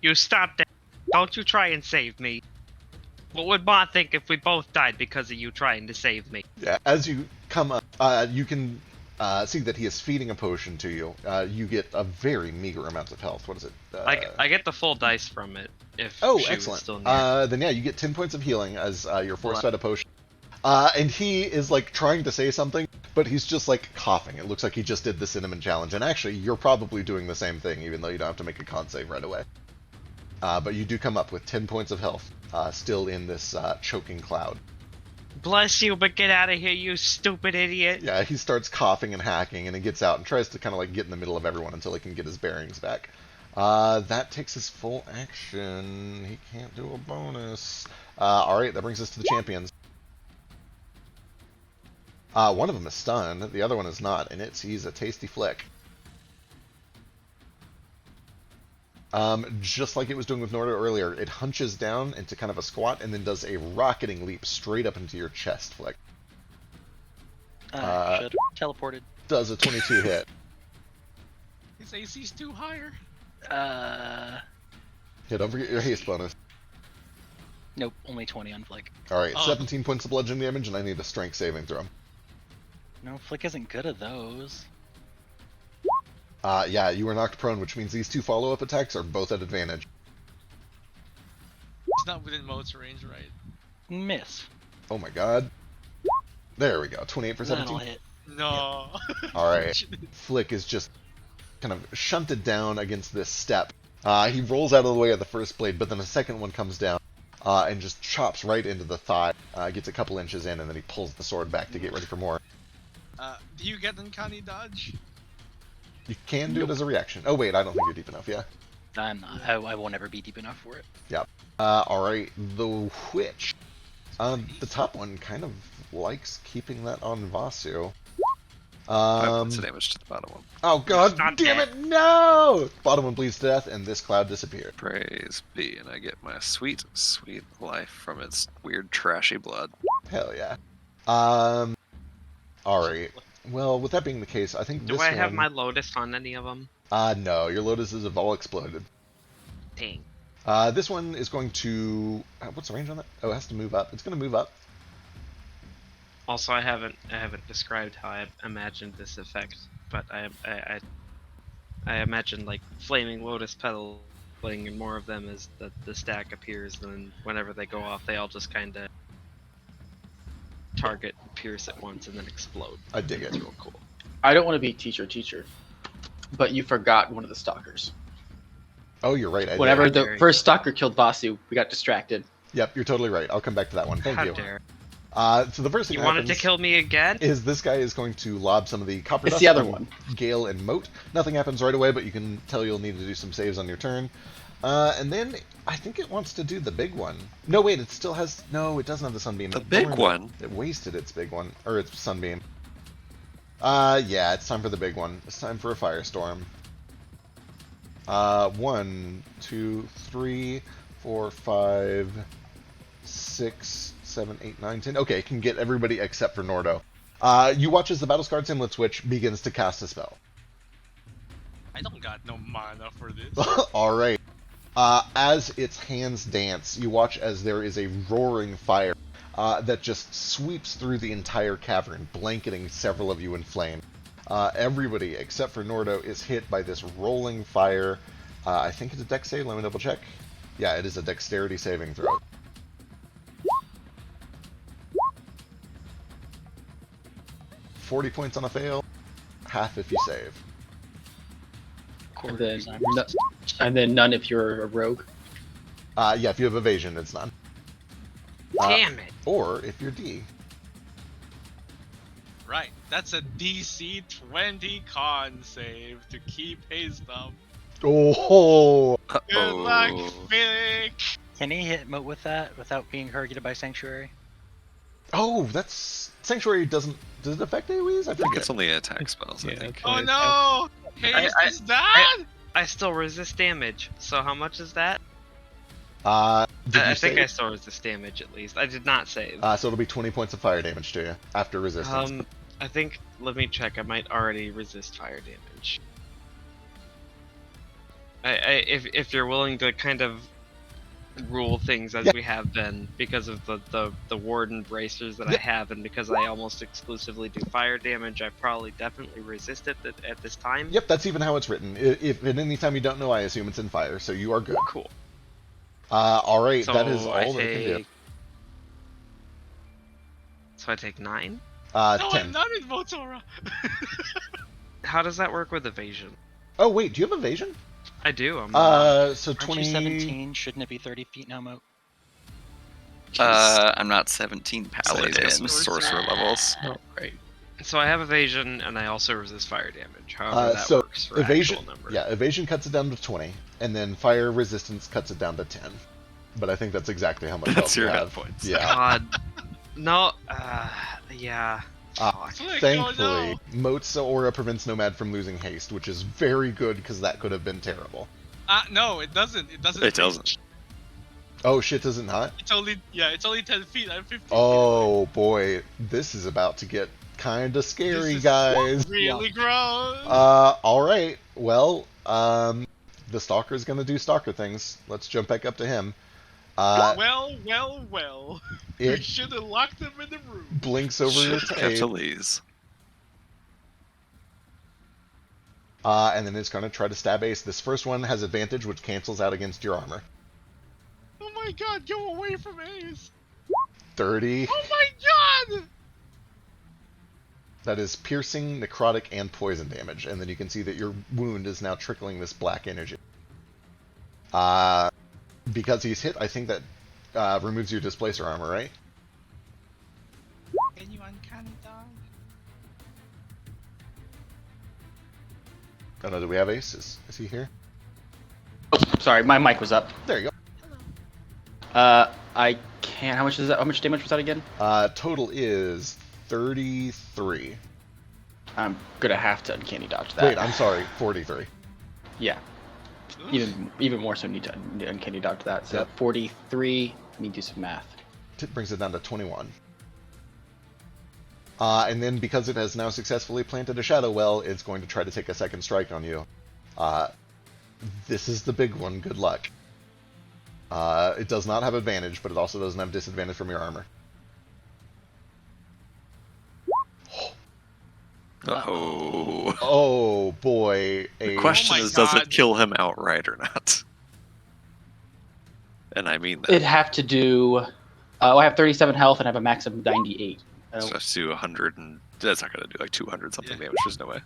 You stop that. Don't you try and save me. What would Ma think if we both died because of you trying to save me? Yeah, as you come up, you can see that he is feeding a potion to you. You get a very meager amount of health. What is it? I get the full dice from it if Oh, she was excellent. still near. Then yeah, you get 10 points of healing as you're forced fed a potion. And he is like trying to say something, but he's just like coughing. It looks like he just did the cinnamon challenge. And actually, you're probably doing the same thing, even though you don't have to make a con save right away. But you do come up with 10 points of health, still in this choking cloud. Bless you, but get out of here, you stupid idiot. Yeah, he starts coughing and hacking, and he gets out and tries to kind of like get in the middle of everyone until he can get his bearings back. That takes his full action. He can't do a bonus. Alright, that brings us to the champions. One of them is stunned, the other one is not, and he's a tasty flick. Just like it was doing with Nordo earlier, it hunches down into kind of a squat and then does a rocketing leap straight up into your chest flick. Should have teleported. Does a 22 hit. His AC's too higher. Yeah, don't forget your haste bonus. Nope, only 20 on Flick. Alright, Oh. 17 points of bludgeoning damage, and I need a strength saving throw. No, Flick isn't good at those. Yeah, you were knocked prone, which means these two follow-up attacks are both at advantage. It's not within Moat's range, right? Miss. Oh my god. There we go, 28 for That'll 17. hit. No. Alright. Flick is just kind of shunted down against this step. He rolls out of the way of the first blade, but then a second one comes down and just chops right into the thigh. Gets a couple inches in, and then he pulls the sword back to get ready for more. Do you get uncanny dodge? You can do it as a reaction. Oh wait, I don't think you're deep enough. Yeah. I'm not. I won't ever be deep enough for it. All right. The witch. The top one kind of likes keeping that on Vasu. 5 points of damage to the bottom one. Oh god not damn dead. it, no! Bottom one bleeds to death, and this cloud disappeared. Praise be, and I get my sweet, sweet life from its weird, trashy blood. Hell yeah. Alright. Well, with that being the case, I think Do this I have one... my Lotus on any of them? No, your lotuses have all exploded. Dang. This one is going to... what's the range on that? Oh, it has to move up. It's going to move up. Also, I haven't described how I imagined this effect, but I imagine like flaming lotus petals and more of them as the stack appears, and then whenever they go off, they all just kind of target, pierce at once, and then explode. I dig it. It's real cool. I don't want to be teacher, but you forgot one of the stalkers. Oh, you're right. I did. Whenever How the dare you. first stalker killed Vasu, we got distracted. Yep, you're totally right. I'll come back to that one. Thank How you. dare. So the first thing You that wanted to happens kill me again? is this guy is going to lob some of the copper It's dust the other from one. Gale and Moat. Nothing happens right away, but you can tell you'll need to do some saves on your turn. And then I think it wants to do the big one. No, wait, it still has... No, it doesn't have the sunbeam. The big one? It wasted its big one. Or its sunbeam. Yeah, it's time for the big one. It's time for a firestorm. 1, 2, 3, 4, 5, 6, 7, 8, 9, 10. Okay, can get everybody except for Nordo. You watch as the Battle Scarred Simlet Switch begins to cast a spell. I don't got no mana for this. Alright. As its hands dance, you watch as there is a roaring fire that just sweeps through the entire cavern, blanketing several of you in flame. Everybody except for Nordo is hit by this rolling fire. I think it's a dex save. Let me double check. Yeah, it is a dexterity saving throw. $40 points on a fail, half if you save. And then, and then none if you're a rogue. Yeah, if you have evasion, it's none. Damn it. Or if you're D. Right, that's a DC 20 con save to keep haste up. Oh! Good luck, Uh-oh. Felix! Can he hit Moat with that without being targeted by Sanctuary? Oh, that's... Sanctuary doesn't... Does it affect AoEs? I I think forget. it's only attack spells, I Yeah, think. Oh no! Haste I- is done! I still resist damage. So how much is that? Did you I think save? I still resist damage at least. I did not save. So it'll be 20 points of fire damage to you after resistance. I think, let me check, I might already resist fire damage. If you're willing to kind of rule things as Yeah. we have been, because of the warden bracers that I have, and because I almost exclusively do fire damage, I probably definitely resist it at this time. Yep, that's even how it's written. If at any time you don't know, I assume it's in fire, so you are good. Cool. Alright, So that is I all that it can do. So I take 9? No, I'm 10. not in Motora! How does that work with evasion? Oh, wait, do you have evasion? I do. I'm So Aren't 20... you 17? Shouldn't it be 30 feet now, Moat? I'm not 17 So they paladin. have some sorcerer levels. Oh, right. So I have evasion, and I also resist fire damage. However, that so works for evasion, actual number. yeah, evasion cuts it down to 20, and then fire resistance cuts it down to 10. But I think that's exactly how much That's health you your hit have. points. Yeah. God. No. Yeah. Fuck. Flick, Thankfully, oh Moat's aura prevents Nomad from losing haste, which is very good because that could have been terrible. no, it doesn't. It doesn't. It doesn't. Oh shit, does it not? It's only, it's only 10 feet. I'm 15 feet. Oh boy, this is about to get kinda scary, This is guys. Really gross. Alright, well, the Stalker's gonna do Stalker things. Let's jump back up to him. well. We It should have locked them in the room. blinks over Should its have kept head, Elise. and then it's gonna try to stab Ace. This first one has advantage, which cancels out against your armor. Oh my god, go away from Ace. 30. Oh my god! That is piercing, necrotic, and poison damage. And then you can see that your wound is now trickling this black energy. Because he's hit, I think that removes your displacer armor, right? Can you uncanny dog? Oh no, do we have Ace? Is he here? Oh, sorry, my mic was up. There you I can't. How much is that? How much damage was that again? go. Total is 33. I'm gonna have to uncanny dodge that. Wait, I'm sorry, 43. Yeah. Even more so need to uncanny dodge that. So Yep. 43. Let me do some math. It brings it down to 21. And then because it has now successfully planted a Shadow Well, it's going to try to take a second strike on you. This is the big one. Good luck. It does not have advantage, but it also doesn't have disadvantage from your armor. Oh. Oh boy. The question Oh my is, does God. it kill him outright or not? And I mean that. It'd have to do. I have 37 health and I have a max of 98. So let's do 100, and that's not going to do like 200 something Yeah. damage. There's no way.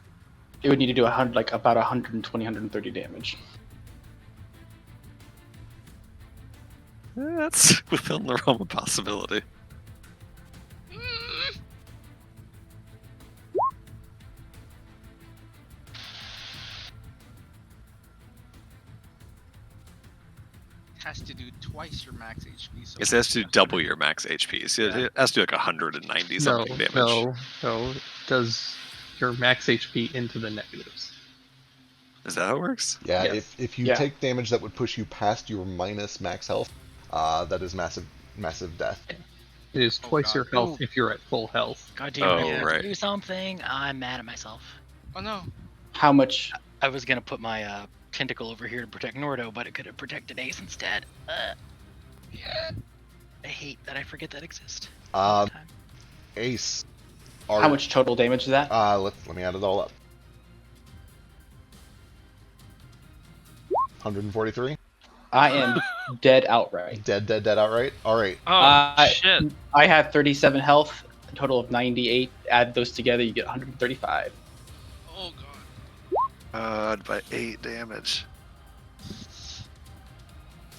It would need to do about 120, 130 damage. That's within the realm of possibility. Has to do twice your max HP. So Yes, it has to double your max HP. So Yeah. it has to do like 190 No, something damage. no. It does your max HP into the negatives. Is that how it works? Yeah, Yes. if you Yeah. take damage that would push you past your minus max health, that is massive death. It is Oh, twice God. your health Oh. if you're at full health. God damn it! Oh, I have right. to do something. I'm mad at myself. Oh no. How much? I was gonna put my tentacle over here to protect Nordo, but it could have protected Ace instead. I hate that I forget that exists. Um, Ace. How much total damage is that? Let me add it all up. 143. I am dead outright. Dead outright. All right. Oh shit! I have 37 health, a total of 98. Add those together, you get 135. Oh god. By 8 damage.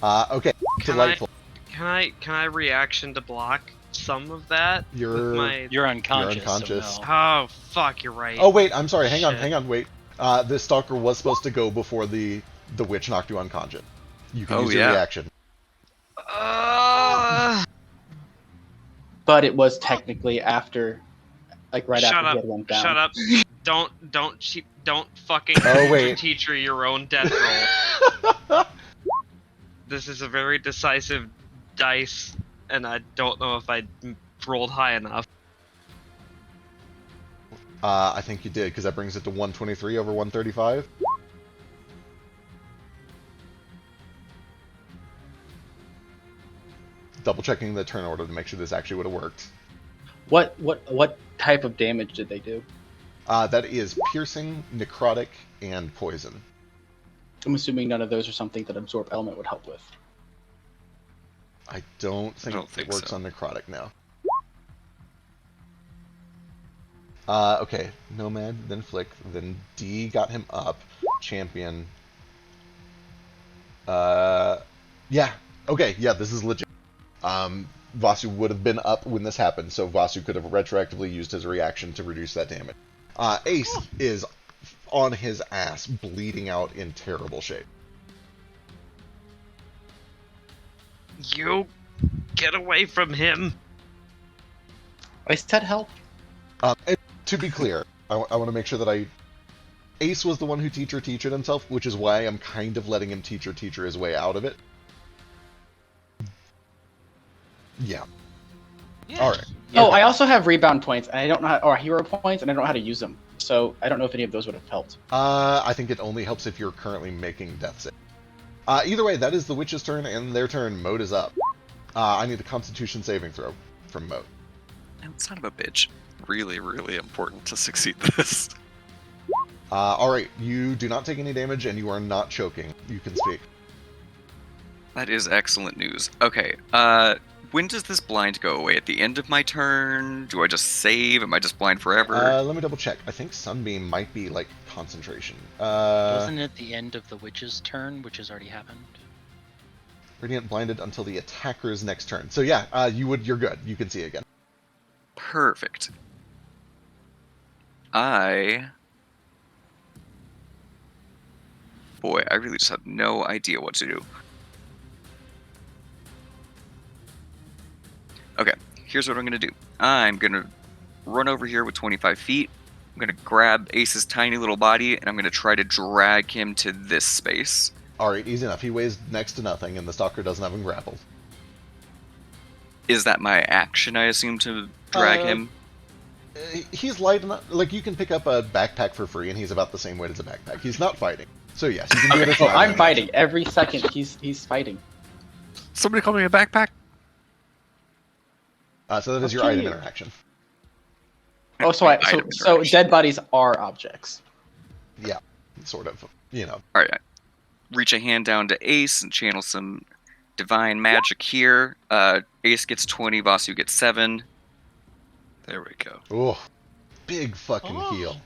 Okay. Can Delightful. Can I reaction to block some of that? You're. With my... You're unconscious. unconscious. So no. Oh fuck! You're right. Oh wait, I'm sorry. Shit. Hang on. Wait. This stalker was supposed to go before the witch knocked you unconscious. You can Oh, use your yeah. reaction. But it was technically after, like right Shut after up. he had went down. Shut up! Don't fucking Oh, wait. teacher your own death roll. This is a very decisive dice, and I don't know if I rolled high enough. I think you did, because that brings it to 123 over 135. Double checking the turn order to make sure this actually would have worked. What type of damage did they do? That is piercing, necrotic, and poison. I'm assuming none of those are something that absorb element would help with. I don't think don't it think works so. on necrotic now. Okay, Nomad, then Flick, then D got him up. Champion. Yeah. Okay, yeah, this is legit. Vasu would have been up when this happened, so Vasu could have retroactively used his reaction to reduce that damage. Ace is on his ass, bleeding out in terrible shape. You get away from him. I said help. And to be clear, I want to make sure that Ace was the one who teachered himself, which is why I'm kind of letting him teacher his way out of it. Yeah. Yeah. All right. Oh, I also have rebound points, and I don't know how, or hero points, and I don't know how to use them. So I don't know if any of those would have helped. I think it only helps if you're currently making death save. Either way, that is the witch's turn, and their turn. Mode is up. I need a Constitution saving throw from Mode. Son of a bitch. Really, really important to succeed this. All right, you do not take any damage, and you are not choking. You can speak. That is excellent news. Okay, when does this blind go away? At the end of my turn? Do I just save? Am I just blind forever? Let me double check. I think Sunbeam might be like concentration. Wasn't it the end of the witch's turn, which has already happened? Radiant blinded until the attacker's next turn. So yeah, you're good. You can see again. Perfect. I boy, I really just have no idea what to do. Okay, here's what I'm gonna do. I'm gonna run over here with 25 feet. I'm gonna grab Ace's tiny little body, and I'm gonna try to drag him to this space. Alright, easy enough. He weighs next to nothing, and the stalker doesn't have him grappled. Is that my action, I assume, to drag Uh, him? He's light enough. Like, you can pick up a backpack for free, and he's about the same weight as a backpack. He's not fighting. So yes, you can do it as Oh, an I'm item. fighting every second. He's fighting. Somebody call me a backpack? So that is your Okay. item interaction. Oh, so Item so interaction. dead bodies are objects. Yeah, sort of. You know. All right, reach a hand down to Ace and channel some divine magic here. Ace gets 20, Vasu gets 7. There we go. Oh, big fucking Oh. heal.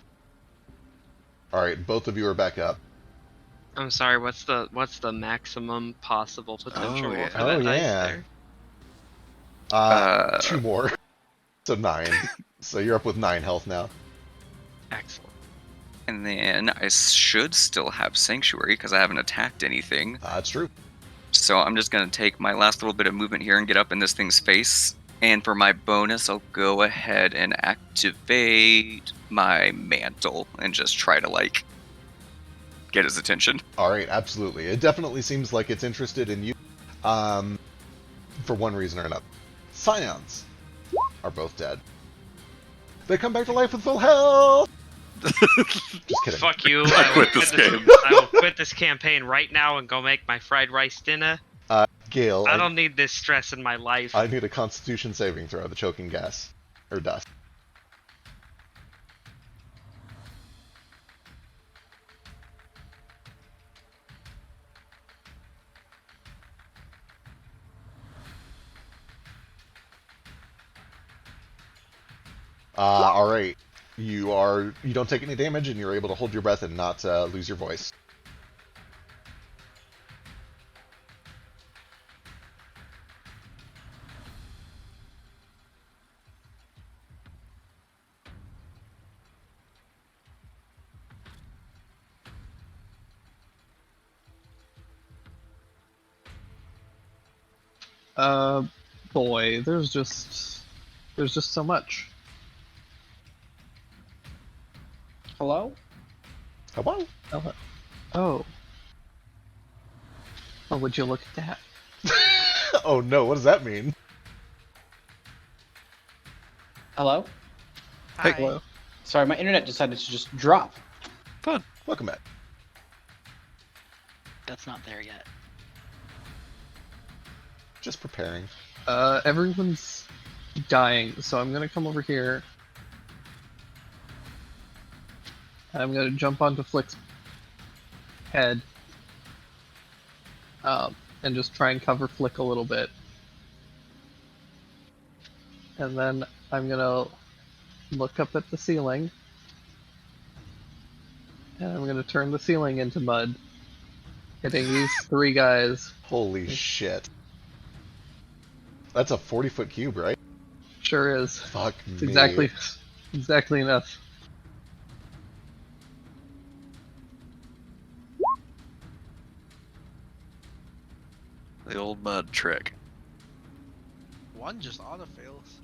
Alright, both of you are back up. I'm sorry. What's the maximum possible potential Oh, roll yeah. for Oh, that dice yeah. there? 2 more. So 9. So you're up with 9 health now. Excellent. And then I should still have Sanctuary because I haven't attacked anything. That's true. So I'm just going to take my last little bit of movement here and get up in this thing's face. And for my bonus, I'll go ahead and activate my mantle and just try to, like, get his attention. Alright, absolutely. It definitely seems like it's interested in you. For one reason or another. Scions are both dead. They come back to life with full health! Just kidding. Fuck you. I will quit this game. I will quit this campaign right now and go make my fried rice dinner. Gale, I don't need this stress in my life. I need a constitution saving throw, the choking gas. Or dust. Alright. You don't take any damage and you're able to hold your breath and not lose your voice. Boy, there's just so much. Hello? Hello? Oh. Oh, would you look at that? Oh no, what does that mean? Hello? Hey. Hello. Sorry, my internet decided to just drop. Welcome back. That's not there yet. Just preparing. Everyone's dying, so I'm gonna come over here. I'm gonna jump onto Flick's head. And just try and cover Flick a little bit. And then I'm gonna look up at the ceiling. And I'm gonna turn the ceiling into mud. Hitting these 3 guys. Holy shit. That's a 40-foot cube, right? Sure is. Fuck It's me. exactly enough. The old mud trick. One just auto fails.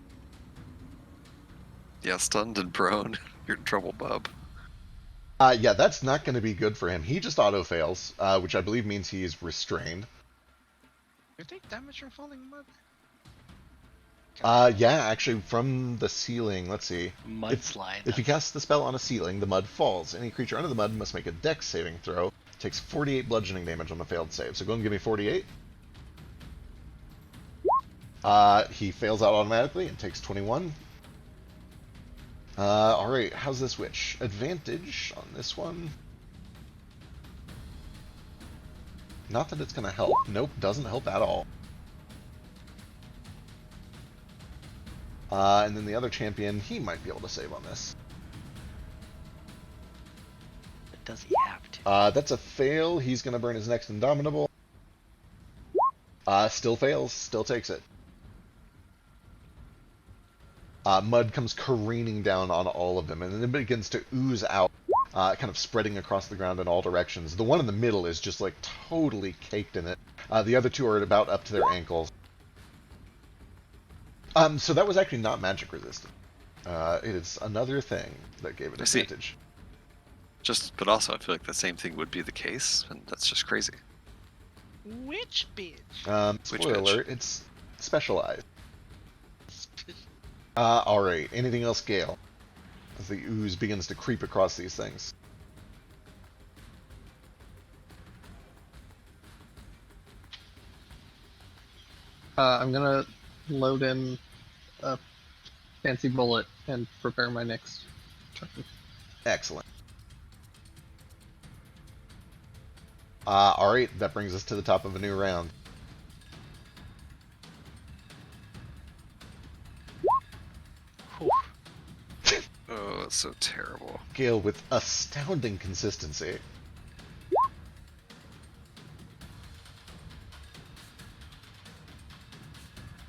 Yeah, stunned and prone. You're in trouble, bub. Yeah, that's not going to be good for him. He just auto-fails, which I believe means he is restrained. You take damage from falling mud? Yeah, actually, from the ceiling, let's see. Mudslide. If you cast the spell on a ceiling, the mud falls. Any creature under the mud must make a dex saving throw. Takes 48 bludgeoning damage on a failed save. So go and give me 48. He fails out automatically and takes 21. Alright, how's this witch? Advantage on this one. Not that it's gonna help. Nope, doesn't help at all. And then the other champion, he might be able to save on this. But does he have to? That's a fail. He's gonna burn his next Indomitable. Still fails. Still takes it. Mud comes careening down on all of them, and then it begins to ooze out kind of spreading across the ground in all directions. The one in the middle is just like totally caked in it. The other two are at about up to their ankles. So that was actually not magic resistant. It is another thing that gave it I see. advantage. But also I feel like the same thing would be the case, and that's just crazy. Which bitch? Which Spoiler bitch? alert, it's specialized. Alright, anything else, Gale? As the ooze begins to creep across these things. I'm gonna load in a fancy bullet and prepare my next turn. Excellent. Alright, that brings us to the top of a new round. Oh, that's so terrible. Gale with astounding consistency.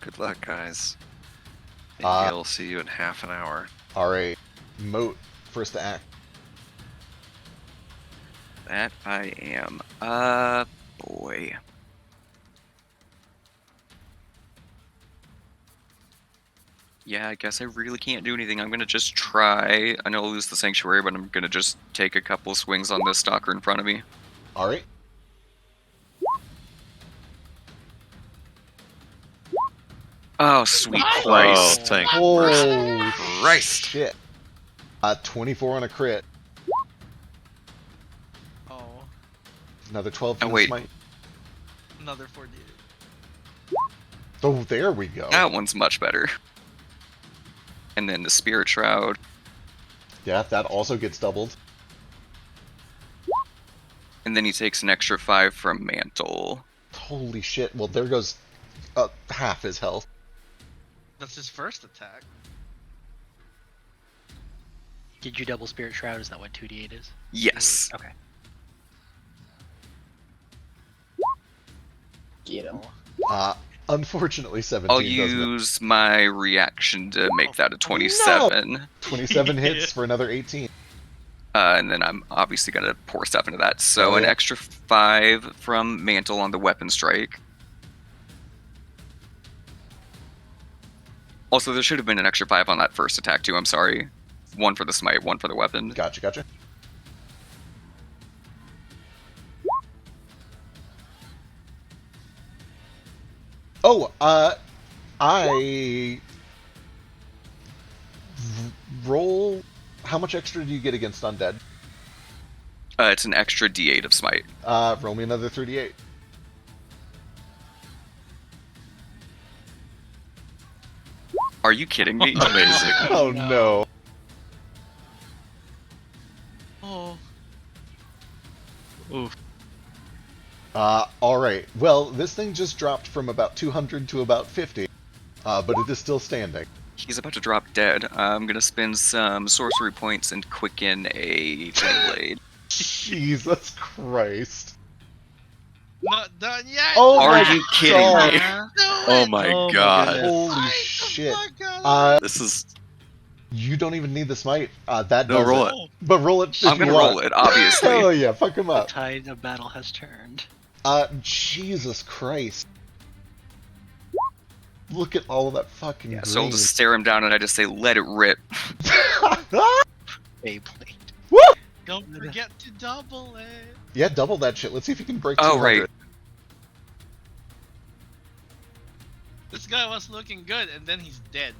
Good luck, guys. And Uh, Gale, see you in half an hour. Alright, Moat, first to act. That I am. Boy. Yeah, I guess I really can't do anything. I'm gonna just try. I know I'll lose the sanctuary, but I'm gonna just take a couple of swings on this stalker in front of me. Alright. Oh, sweet What? Christ. Oh, thank Oh, Christ. shit. 24 on a crit. Oh, Another 12 Oh, from the wait. smite. another 48. Oh, there we go. That one's much better. And then the Spirit Shroud. Yeah, that also gets doubled. And then he takes an extra 5 from Mantle. Holy shit. Well, there goes half his health. That's his first attack. Did you double Spirit Shroud? Is that what 2d8 is? Yes. Okay. Get him. Unfortunately, 17 I'll doesn't. use my reaction to make that a 27. 27 hits for another 18. And then I'm obviously going to pour stuff into that. So Oh, an yeah. extra 5 from Mantle on the weapon strike. Also, there should have been an extra 5 on that first attack too, I'm sorry. 1 for the smite, 1 for the weapon. Gotcha. Oh, I roll. How much extra do you get against undead? It's an extra d8 of smite. Roll me another 38. Are you kidding me? Amazing. Oh no. Oh, Oof. Alright. Well, this thing just dropped from about 200 to about 50. But it is still standing. He's about to drop dead. I'm going to spend some sorcery points and quicken a Flame Blade. Jesus Christ. not done yet. Oh Are my you kidding God. me? Oh my Oh my god. goodness. Holy Oh shit. my God. This is. You don't even need the smite. That No, does roll it. it. But roll it. I'm going to roll it, Hell obviously. yeah, fuck him The up. tide of battle has turned. Jesus Christ. Look at all of that fucking Yeah, green. so I'll just stare him down and I just say, let it rip. Beyblade. Woo! Don't forget to double it. Yeah, double that shit. Let's see if you can break Oh, 200. right. This guy was looking good, and then he's dead.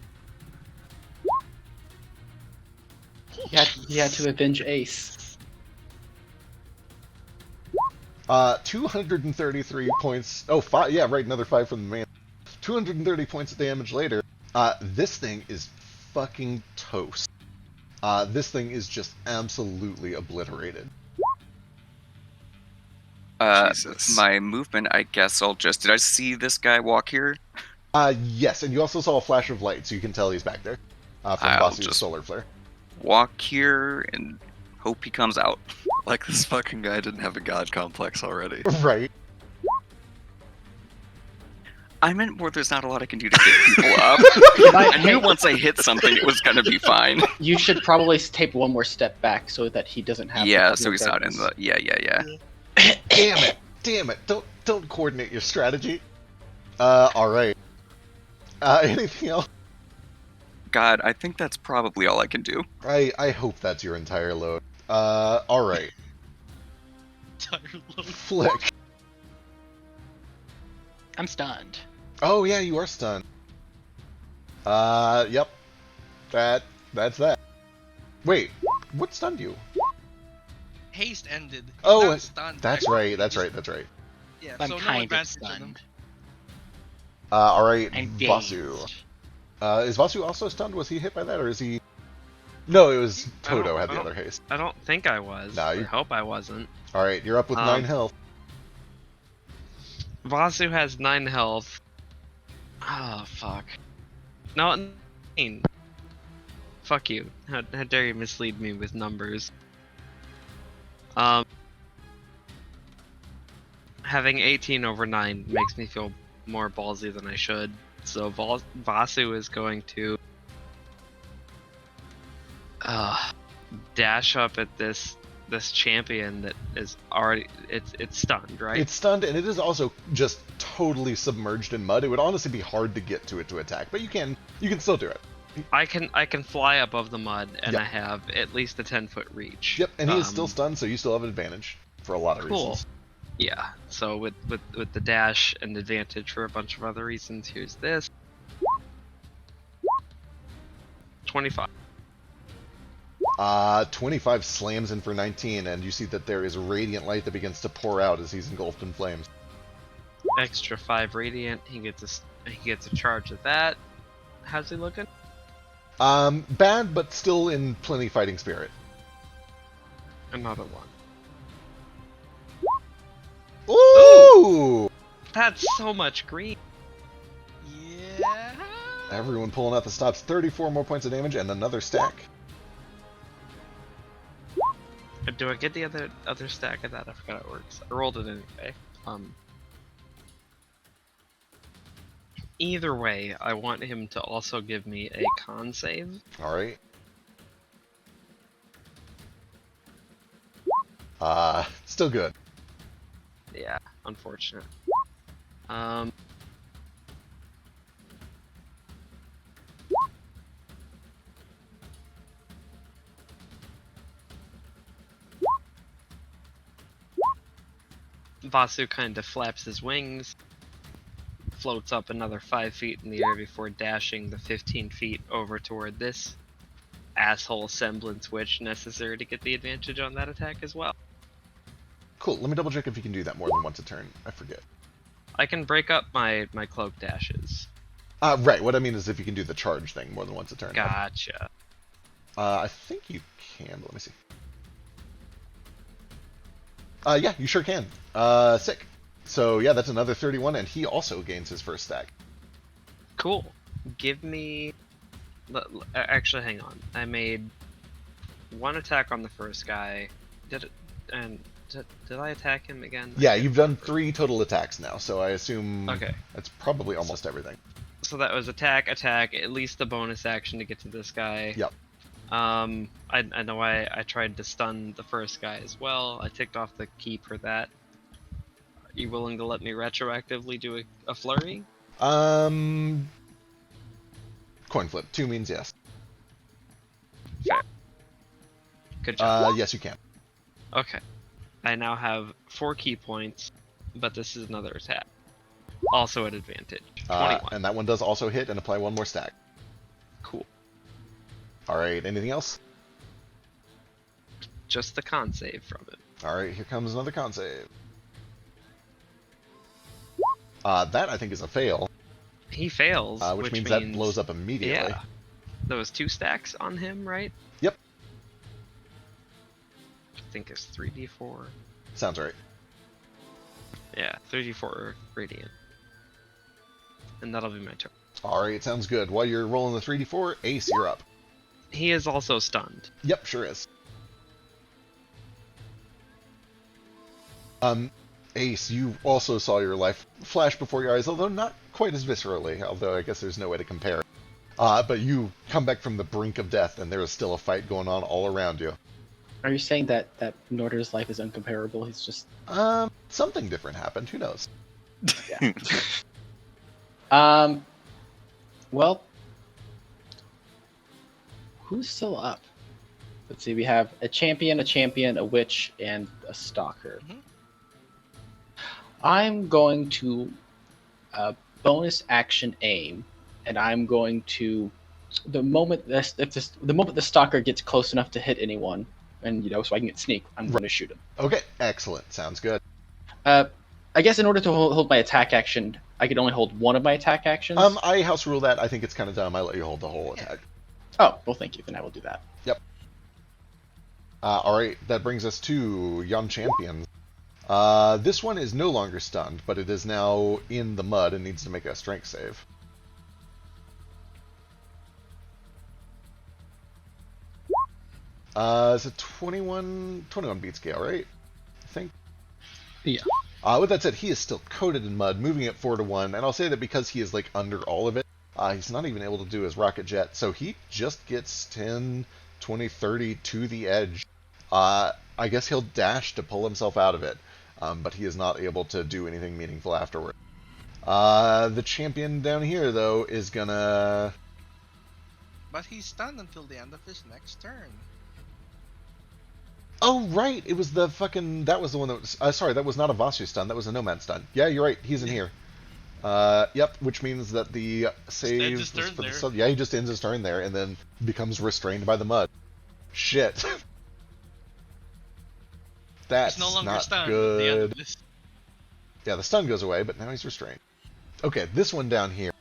He had to avenge Ace. 233 points. Oh, five. Yeah, right. Another 5 from the man. 230 points of damage later. This thing is fucking toast. This thing is just absolutely obliterated. Jesus. My movement, I guess I'll just... Did I see this guy walk here? Yes, and you also saw a flash of light, so you can tell he's back there. From I'll Bossy's just- solar flare. Walk here and hope he comes out. Like this fucking guy didn't have a god complex already. Right. I meant more. There's not a lot I can do to get people up. I knew once I hit something, it was gonna be fine. You should probably take one more step back so that he doesn't have. Yeah, so he's not in the. Yeah. Damn it! Don't coordinate your strategy. All right. Anything else? God, I think that's probably all I can do. I hope that's your entire load. All right. Entire load. Flick. I'm stunned. Oh yeah, you are stunned. Yep. That's that. Wait, what stunned you? Haste ended. He's Oh, not stunned, That's actually. right. That's right. That's right. Yeah, I'm so no kind of advantage on him. stunned. All right, I'm Vasu. dazed. Is Vasu also stunned? Was he hit by that, or is he? No, it was I don't- Toto had I the don't- other haste. I don't think I was. Nah, I you- hope I wasn't. All right, you're up with 9 health. Vasu has 9 health. Oh, fuck. No, 9. Fuck you. How dare you mislead me with numbers? Having 18 over 9 makes me feel more ballsy than I should. So Vasu is going to dash up at this champion that is already it's stunned, right? It's stunned, and it is also just totally submerged in mud. It would honestly be hard to get to it to attack, but you can still do it. I can fly above the mud, and Yep. I have at least a 10-foot reach. Yep, and he is still stunned, so you still have an advantage for a lot of Cool. reasons. Yeah. So with the dash and advantage for a bunch of other reasons, here's this. 25. 25 slams in for 19, and you see that there is radiant light that begins to pour out as he's engulfed in flames. Extra 5 radiant. He gets a charge of that. How's he looking? Bad, but still in plenty fighting spirit. Another one. Ooh! That's so much green. Yeah. Everyone pulling out the stops. 34 more points of damage and another stack. Do I get the other stack of that? I forgot how it works. I rolled it anyway. Either way, I want him to also give me a con save. Alright. Still good. Yeah, unfortunate. Vasu kind of flaps his wings, floats up another 5 feet in the air before dashing the 15 feet over toward this asshole semblance witch necessary to get the advantage on that attack as well. Cool, let me double check if you can do that more than once a turn. I forget. I can break up my cloak dashes. Right, what I mean is if you can do the charge thing more than once a turn. Gotcha. I think you can, but let me see. Yeah, you sure can. Sick. So yeah, that's another 31, and he also gains his first stack. Cool. Give me... Actually, hang on. I made 1 attack on the first guy. Did I attack him again? Yeah, you've done 3 total attacks now, so I assume Okay. that's probably almost everything. So that was attack, at least the bonus action to get to this guy. Yep. I know I tried to stun the first guy as well. I ticked off the key for that. Are you willing to let me retroactively do a flurry? Coin flip. 2 means yes. Good job. Yes, you can. Okay. I now have 4 key points, but this is another attack. Also at advantage. 21. And that one does also hit and apply 1 more stack. Cool. Alright, anything else? Just the con save from it. Alright, here comes another con save. That I think is a fail, He fails, which means that blows up immediately. Yeah. There was 2 stacks on him, right? Yep. I think it's 3d4. Sounds right. Yeah, 3d4 radiant. And that'll be my turn. Alright, sounds good. While you're rolling the 3d4, Ace, you're up. He is also stunned. Yep, sure is. Ace, you also saw your life flash before your eyes, although not quite as viscerally, although I guess there's no way to compare. But you come back from the brink of death, and there is still a fight going on all around you. Are you saying that Norder's life is uncomparable? He's just Something different happened. Who knows? yeah. Well, who's still up? Let's see. We have a champion, a witch, and a stalker. Mhm. I'm going to bonus action aim, and I'm going to the moment the stalker gets close enough to hit anyone, and so I can get sneak, I'm going to shoot him. Okay, excellent. Sounds good. I guess in order to hold my attack action, I could only hold one of my attack actions. I house rule that. I think it's kind of dumb. I let you hold the whole attack. Oh, well, thank you. Then I will do that. Yep. All right, that brings us to Young Champions. This one is no longer stunned, but it is now in the mud and needs to make a strength save. It's a 21 beat scale, right? I think. Yeah. With that said, he is still coated in mud, moving at 4-1, and I'll say that because he is like under all of it, he's not even able to do his rocket jet, so he just gets 10, 20, 30 to the edge. I guess he'll dash to pull himself out of it, but he is not able to do anything meaningful afterward. The champion down here, though, is gonna... But he's stunned until the end of his next turn. Oh, right! It was the fucking... That was the one that was... sorry, that was not a Vasu stun. That was a Nomad stun. Yeah, you're right. He's in here. Yep, which means that the save... his turn there. Yeah, he just ends his turn there and then becomes restrained by the mud. Shit. That's He's no longer not stunned at the end good. of this. Yeah, the stun goes away, but now he's restrained. Okay, this one down here.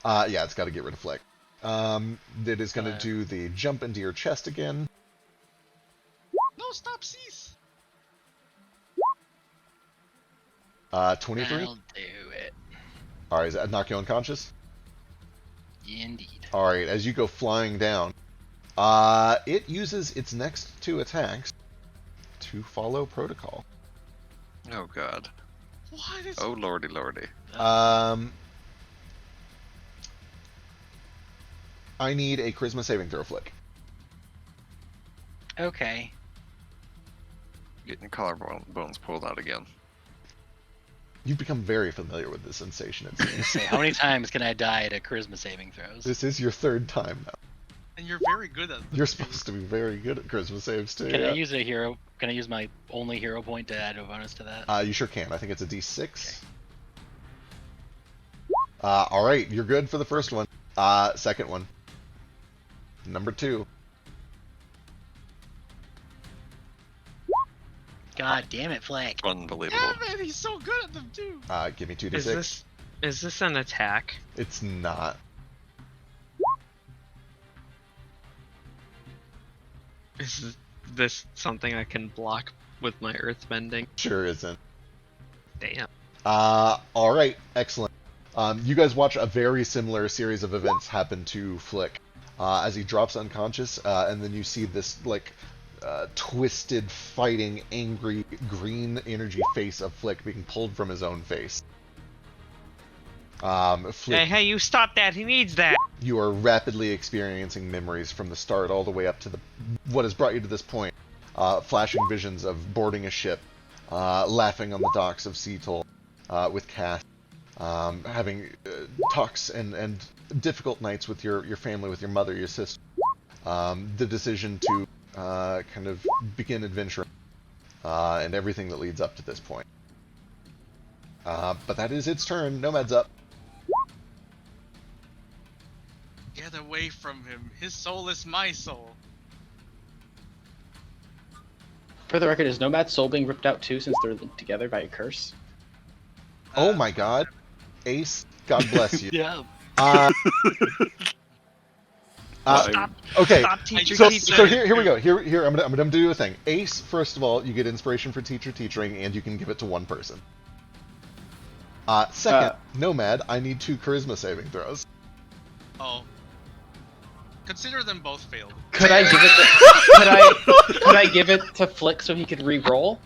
Yeah, it's got to get rid of Flick. It is going to do the jump into your chest again. No, stop, cease. 23? I'll do it. Alright, does that knock you unconscious? Indeed. Alright, as you go flying down, it uses its next 2 attacks to follow protocol. Oh god. What is... Oh lordy lordy. I need a charisma saving throw, Flick. Okay. Getting your collarbones pulled out again. You've become very familiar with this sensation, it seems. Say, how many times can I die to charisma saving throws? This is your 3rd time now. And you're very good at them. You're supposed to be very good at charisma saves, too. Can yeah. I use a hero? Can I use my only hero point to add a bonus to that? You sure can. I think it's a d6. Alright, you're good for the first one. Second one. Number 2. God damn it, Fleck. Unbelievable. Yeah, man, he's so good at them too. Give me 2d6. Is this an attack? It's not. Is this something I can block with my earthbending? Sure isn't. Damn. Alright, excellent. You guys watch a very similar series of events happen to Flick as he drops unconscious, and then you see this, like, twisted, fighting, angry, green energy face of Flick being pulled from his own face. Flick, Hey, you stop that! He needs that! you are rapidly experiencing memories from the start all the way up to what has brought you to this point. Flashing visions of boarding a ship, laughing on the docks of Seattle with Cass, having talks and difficult nights with your family, with your mother, your sister. The decision to kind of begin adventuring, and everything that leads up to this point. But that is its turn. Nomad's up. Get away from him. His soul is my soul. For the record, is Nomad's soul being ripped out too, since they're linked together by a curse? Oh my god. Ace, God bless you. Yeah. Stop! Okay, Stop, teacher! so, teacher. so here we go. Here I'm gonna do a thing. Ace, first of all, you get inspiration for teaching, and you can give it to one person. Second, Nomad, I need 2 charisma saving throws. Oh. Consider them both failed. Could I give it? Could I give it to Flick so he could re-roll?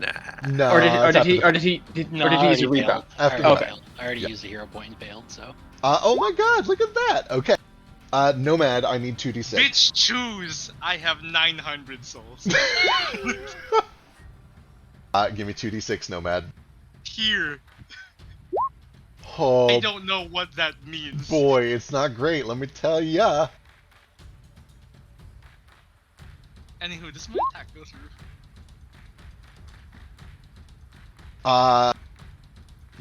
Nah. No, Or did it's after the- No, or did I he use already a rebound? failed. After I the already fact. failed. I already Yeah. used the hero point and failed, so. Oh my god, look at that! Okay. Nomad, I need 2d6. Bitch, choose! I have 900 souls. Give me 2d6, Nomad. Here. Oh, I don't know what that means. boy, it's not great, let me tell ya. Anywho, does my attack go through?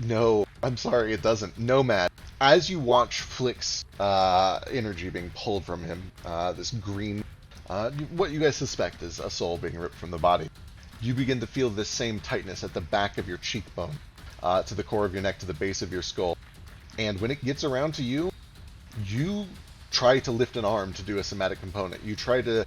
No, I'm sorry, it doesn't. Nomad, as you watch Flick's energy being pulled from him, this green, what you guys suspect is a soul being ripped from the body, you begin to feel this same tightness at the back of your cheekbone, to the core of your neck, to the base of your skull. And when it gets around to you, you try to lift an arm to do a somatic component. You try to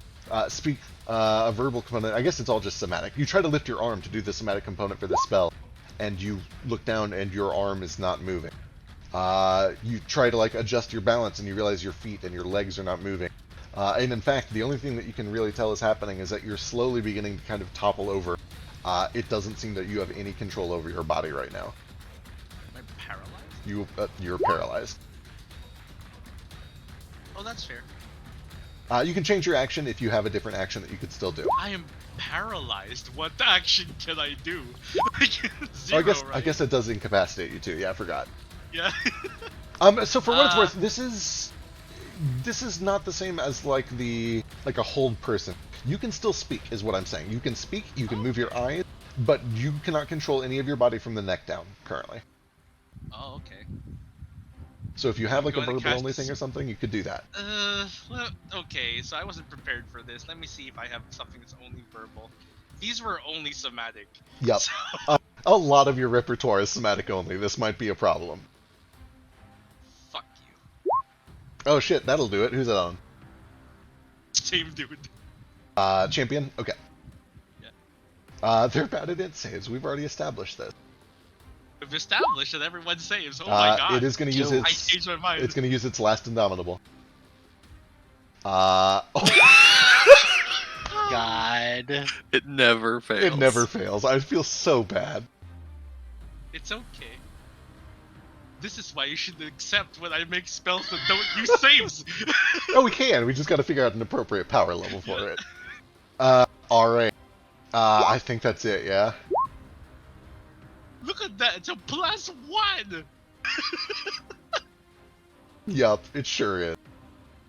speak a verbal component. I guess it's all just somatic. You try to lift your arm to do the somatic component for this spell, and you look down and your arm is not moving. You try to like adjust your balance and you realize your feet and your legs are not moving. And in fact, the only thing that you can really tell is happening is that you're slowly beginning to kind of topple over. It doesn't seem that you have any control over your body right now. Am I paralyzed? You're paralyzed. Oh, that's fair. You can change your action if you have a different action that you could still do. I am paralyzed. What action can I do? Oh, Zero, I right? guess it does incapacitate you too. Yeah, I forgot. Yeah. So for what it's worth, this is not the same as like a hold person. You can still speak, is what I'm saying. You can speak, you can move your eyes, but you cannot control any of your body from the neck down currently. Oh, okay. So if you have like a Go ahead and verbal only cast thing or this- something, you could do that. Well, okay, so I wasn't prepared for this. Let me see if I have something that's only verbal. These were only somatic. Yep. So, A lot of your repertoire is somatic only. This might be a problem. fuck you. Oh shit, that'll do it. Who's it on? Same dude. Champion? Okay. Yeah. They're bad at int saves. We've already established this. We've established that everyone saves. Oh my god. It is going to use I its. changed my mind. It's going to use its last indomitable. God. It never fails. It never fails. I feel so bad. It's okay. This is why you should accept when I make spells that don't use saves. Oh, we can. We just got to figure out an appropriate power level for it. All right. I think that's it. Yeah. Look at that. It's a +1. Yup. It sure is.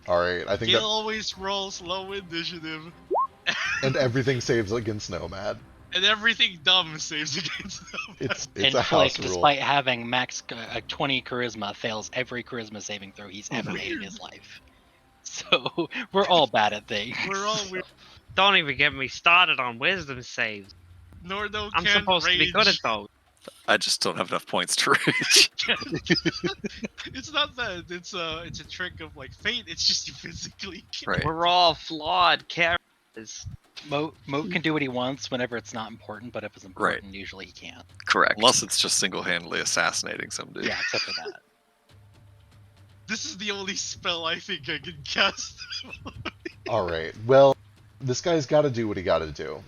All right. I think Gil that, always rolls low initiative, and everything saves against Nomad. and everything dumb saves against them. It's And a house Flick, rule. despite having max 20 charisma, fails every charisma saving throw he's ever made in his life. So we're all bad at things. We're all weird. Don't even get me started on wisdom saves. Nordo I'm can supposed to be good at rage. those. I just don't have enough points to rage. It's not that. It's a trick of like fate. It's just you physically can't. Right. We're all flawed characters. Moat can do what he wants whenever it's not important, but if it's important, usually he can't. Correct. Unless it's just single-handedly assassinating some dude. Yeah, except for that. This is the only spell I think I can cast. All right. Well, this guy's got to do what he got to do.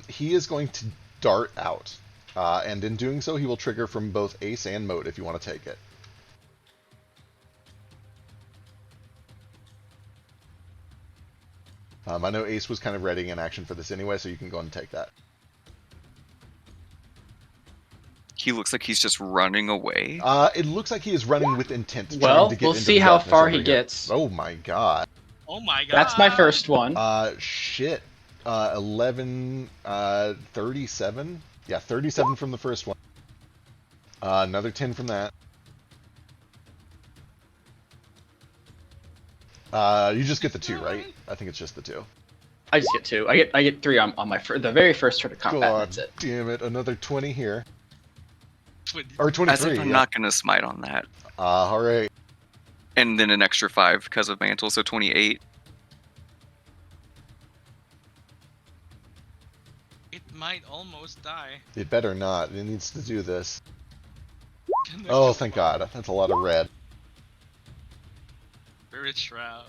He is going to dart out, and in doing so, he will trigger from both Ace and Moat if you want to take it. I know Ace was kind of readying an action for this anyway, so you can go and take that. He looks like he's just running away. It looks like he is running with intent. trying Well, to get we'll into see the how darkness far over he here. gets. Oh my god. Oh my god. That's my first one. Shit. 11, 37? Yeah, 37 from the first one. Another 10 from that. You just get the 2, right? I think it's just the 2. I just get 2. I get 3 on my the very first turn of combat. God That's it. damn it. Another 20 here. 20. Or As 23. if I'm yeah. not going to smite on that. Alright. And then an extra 5 because of mantle, so 28. It might almost die. It better not. It needs to do this. Can Oh, there- thank god. That's a lot of red. Spirit Shroud.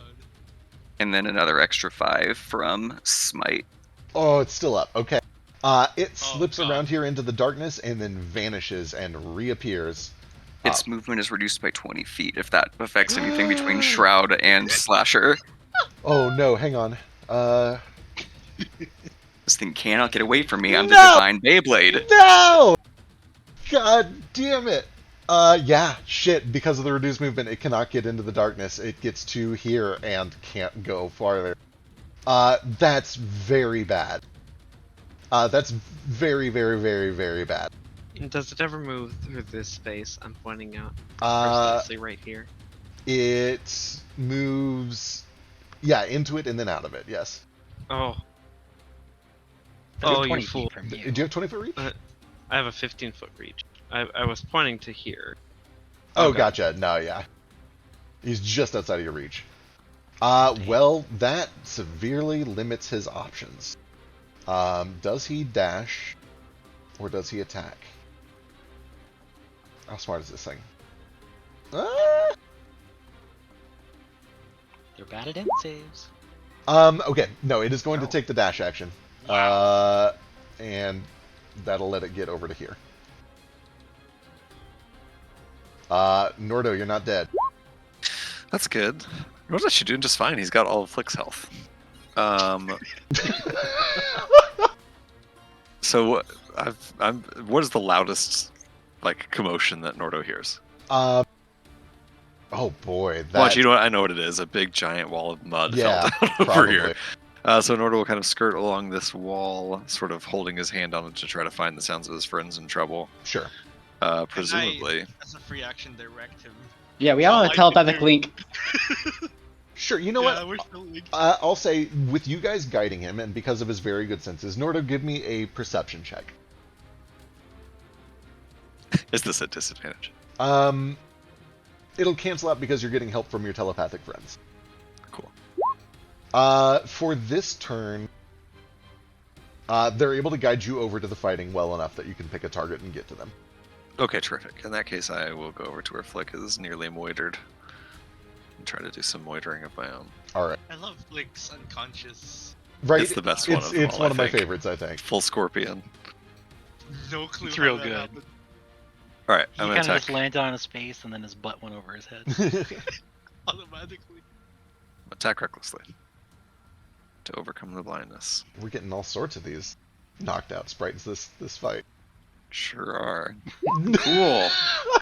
And then another extra 5 from smite. Oh, it's still up. Okay. It Oh, slips God. around here into the darkness and then vanishes and reappears. Its movement is reduced by 20 feet if that affects anything between Shroud and Slasher. Oh no, hang on. This thing cannot get away from me. I'm the No! Divine Beyblade. No! God damn it! Yeah, shit. Because of the reduced movement, it cannot get into the darkness. It gets to here and can't go farther. That's very bad. That's very, very, very, very bad. Does it ever move through this space I'm pointing out? Uh, Precisely right here. It moves, yeah, into it and then out of it. Yes. Oh. That's Oh, 20 you fool. feet from Do you. you have 20-foot reach? I have a 15-foot reach. I was pointing to here. Oh, Okay. gotcha. No, yeah. He's just outside of your reach. Well, that severely limits his options. Does he dash or does he attack? How smart is this thing? They're bad at saves. Okay. No, it is going to Oh. take the dash action. Wow. And that'll let it get over to here. Nordo, you're not dead. That's good. What is she doing just fine? He's got all of Flick's health. So what is the loudest like commotion that Nordo hears? Oh boy, that. Watch, you know what? I know what it is. A big giant wall of mud Yeah, fell down over probably. here. So Nordo will kind of skirt along this wall, sort of holding his hand on it to try to find the sounds of his friends in trouble. Sure. Presumably. As a free action, direct him. Yeah, we have Oh, a I telepathic think link. Sure. You know Yeah, what? we're still linked. I'll say, with you guys guiding him, and because of his very good senses, Nordo, give me a perception check. Is this a disadvantage? It'll cancel out because you're getting help from your telepathic friends. Cool. For this turn, they're able to guide you over to the fighting well enough that you can pick a target and get to them. Okay, terrific. In that case, I will go over to where Flick is nearly moitered and try to do some moitering of my own. All right. I love Flick's unconscious. Right. It's the best one It's, of them it's all, one I of my think. favorites, I think. Full Scorpion. No clue. It's how real that good. happened. All right, He I'm kind gonna of just attack. landed on his face and then his butt went over his head. Automatically. Attack recklessly to overcome the blindness. We're getting all sorts of these knocked out sprites this fight. Sure are. No. Cool.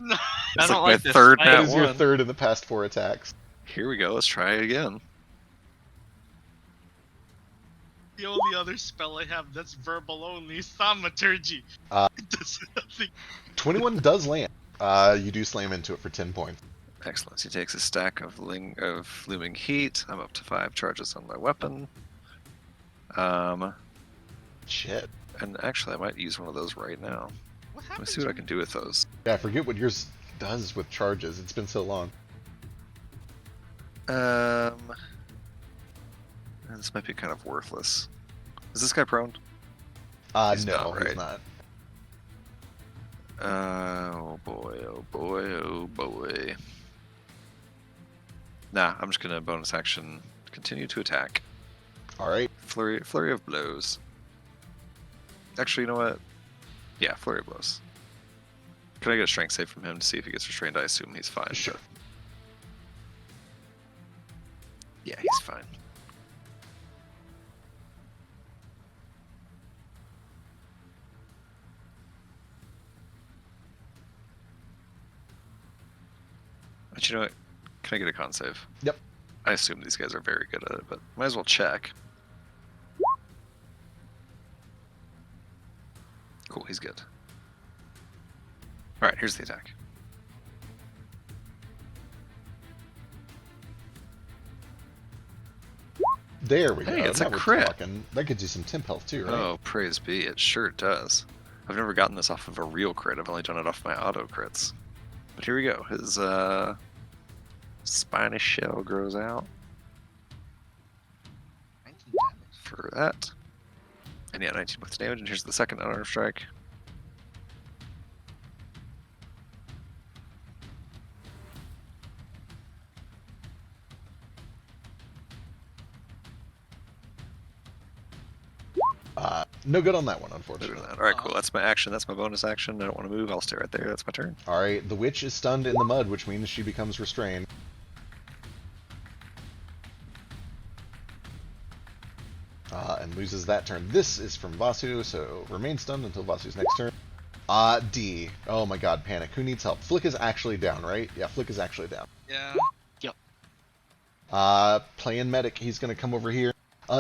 No. I It's don't like like my this third fight. That nat is your one. third in the past 4 attacks. Here we go. Let's try it again. The only other spell I have that's verbal only is Thaumaturgy. Uh, It does nothing. 21 does land. You do slam into it for 10 points. Excellent. He takes a stack of looming heat. I'm up to 5 charges on my weapon. Shit. And actually, I might use one of those right now. What Let me happens? see what I when- can do with those. Yeah, I forget what yours does with charges. It's been so long. This might be kind of worthless. Is this guy prone? He's No, not, he's right? not. Oh boy, oh boy, oh boy. Nah, I'm just gonna bonus action continue to attack. Alright. Flurry of blows. Actually, you know what? Yeah, flurry of blows. Can I get a strength save from him to see if he gets restrained? I assume he's fine. Sure. Yeah, he's fine. But you know what? Can I get a con save? Yep. I assume these guys are very good at it, but might as well check. Cool, he's good. Alright, here's the attack. There we Hey, go. it's a Now we're crit. talking. That gives you some temp health too, right? Oh, praise be, it sure does. I've never gotten this off of a real crit, I've only done it off my auto crits. But here we go. His spiny shell grows out 19 damage. for that. And yeah, 19 points of damage, and here's the second unarmed strike. No good on that one, All unfortunately. right, cool. That's my action. That's my bonus action. I don't want to move. I'll stay right there. That's my turn. All right, the witch is stunned in the mud, which means she becomes restrained. And loses that turn. This is from Vasu, so remain stunned until Vasu's next turn. D. Oh my god, panic. Who needs help? Flick is actually down, right? Yeah, Flick is actually down. Yeah. Playing medic, he's going to come over here.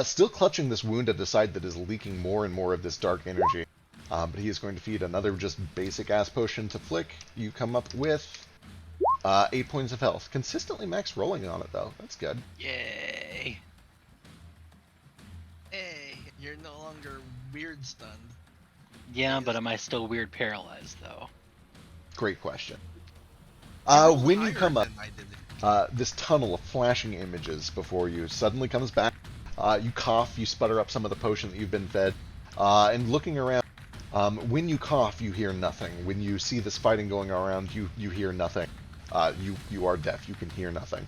Still clutching this wound at the side that is leaking more and more of this dark energy. But he is going to feed another just basic-ass potion to Flick. You come up with 8 points of health. Consistently max rolling on it, though. That's good. Yay! Hey, you're no longer weird stunned. Yeah, but am I still weird paralyzed though? Great question. rolled When you higher come up, than I did. this tunnel of flashing images before you suddenly comes back. You cough, you sputter up some of the potion that you've been fed, and looking around, when you cough, you hear nothing. When you see this fighting going around, you hear nothing. You are deaf. You can hear nothing.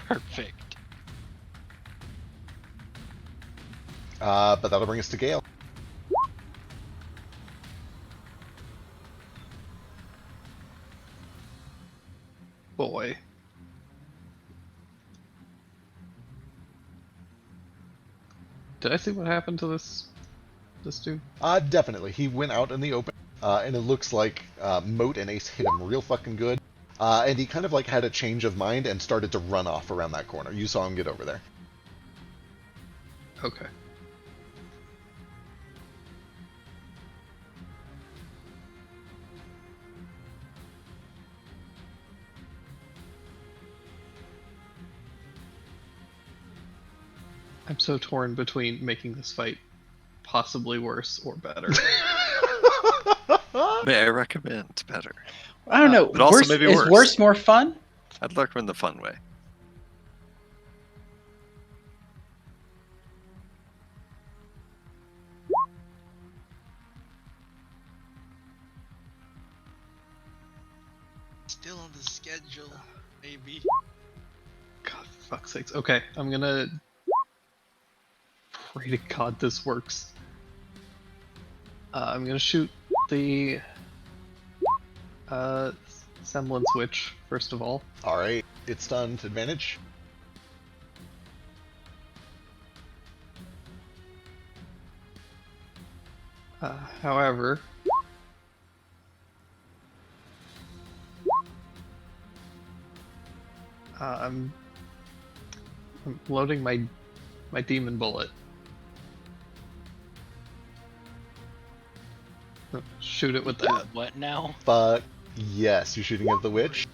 Perfect. But that'll bring us to Gale. Boy. Did I see what happened to this dude? Definitely. He went out in the open, and it looks like Moat and Ace hit him real fucking good. And he kind of like had a change of mind and started to run off around that corner. You saw him get over there. Okay. I'm so torn between making this fight possibly worse or better. May I recommend better? I don't know. But also Worse, maybe is worse. worse more fun? I'd recommend the fun way. Still on the schedule, maybe. God, for fuck's sakes. Okay, I'm gonna pray to God this works. I'm gonna shoot the semblance witch first of all. All right, it's done. Advantage. However, I'm loading my demon bullet. Shoot it with that. What now? Fuck yes, you're shooting at the witch.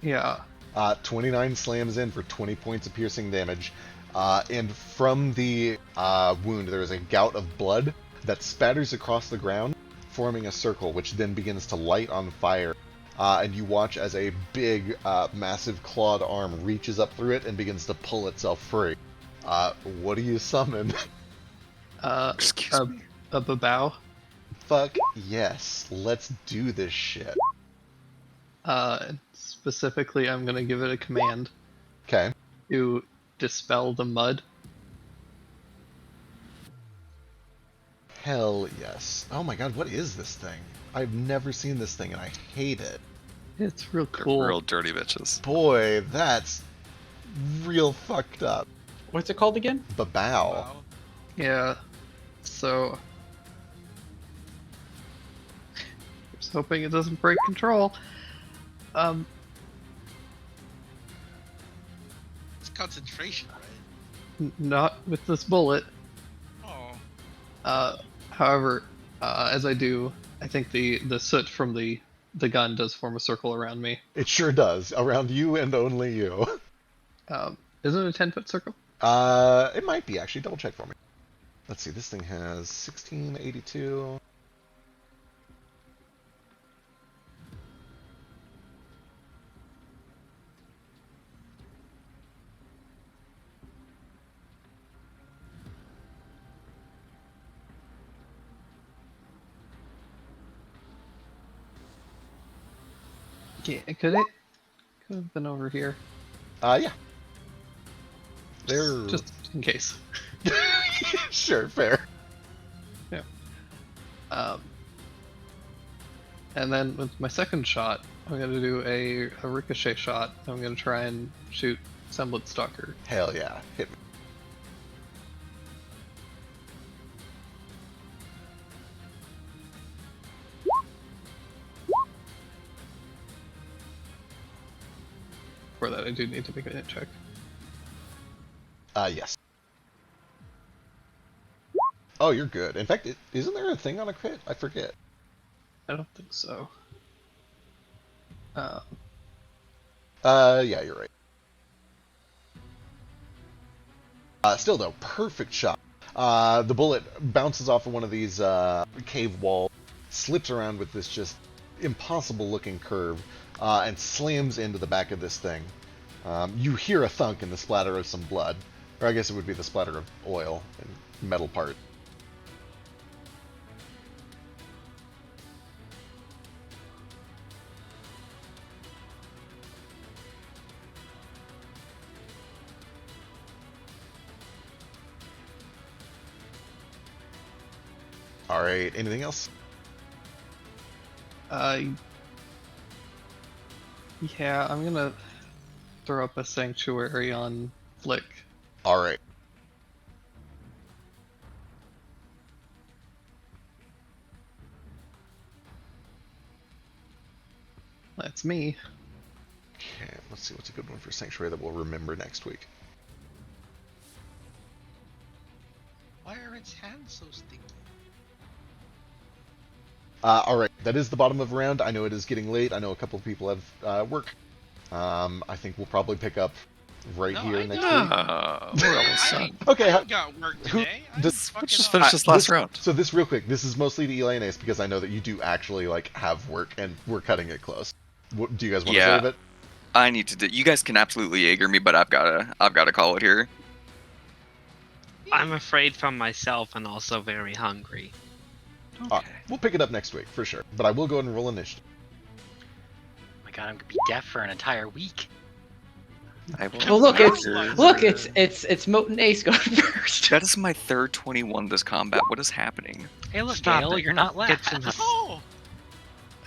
Yeah. 29 slams in for 20 points of piercing damage. And from the wound, there is a gout of blood that spatters across the ground, forming a circle, which then begins to light on fire. And you watch as a big, massive clawed arm reaches up through it and begins to pull itself free. What do you summon? Excuse me. A babao. Fuck yes, let's do this shit. Specifically, I'm gonna give it a command Okay. to dispel the mud. Hell yes. Oh my god, what is this thing? I've never seen this thing and I hate it. It's real They're cool. real dirty bitches. Boy, that's real fucked up. What's it called again? Babao. Wow. Yeah. So, just hoping it doesn't break control. It's concentration, right? Not with this bullet. Oh. However, as I do, I think the soot from the gun does form a circle around me. It sure does. Around you and only you. Isn't it a 10-foot circle? It might be actually. Double check for me. Let's see. This thing has 1682. Yeah, could have been over here. Yeah. They're Just in case. Sure, fair. And then with my second shot, I'm gonna do a ricochet shot. I'm gonna try and shoot Semblance Stalker. Hell yeah, hit me. For that, I do need to make a hit check. Yes. Oh, you're good. In fact, isn't there a thing on a crit? I forget. I don't think so. Yeah, you're right. Still though, perfect shot. The bullet bounces off of one of these cave walls, slips around with this just impossible looking curve, and slams into the back of this thing. You hear a thunk and the splatter of some blood. Or I guess it would be the splatter of oil and metal part. Alright, anything else? Yeah, I'm gonna throw up a sanctuary on Flick. Alright. That's me. Okay, let's see what's a good one for Sanctuary that we'll remember next week. Why are its hands so sticky? Alright, that is the bottom of the round. I know it is getting late. I know a couple of people have work. I think we'll probably pick up right here next week. We're almost done. Okay, I got work today. let's just finish this last round. So this real quick, this is mostly to Eli and Ace because I know that you do actually like have work and we're cutting it close. Do you guys want to Yeah. save it? I need to do. You guys can absolutely Jaeger me, but I've gotta call it here. I'm afraid for myself and also very hungry. We'll pick it up next week for sure. But I will go ahead and roll initiative. Oh my god, I'm gonna be deaf for an entire week. Well, look, it's Moat and Ace going first. That is my third 21 this combat. What is happening? Hey, look, Stop Gale, it. you're not Get last. some- Oh,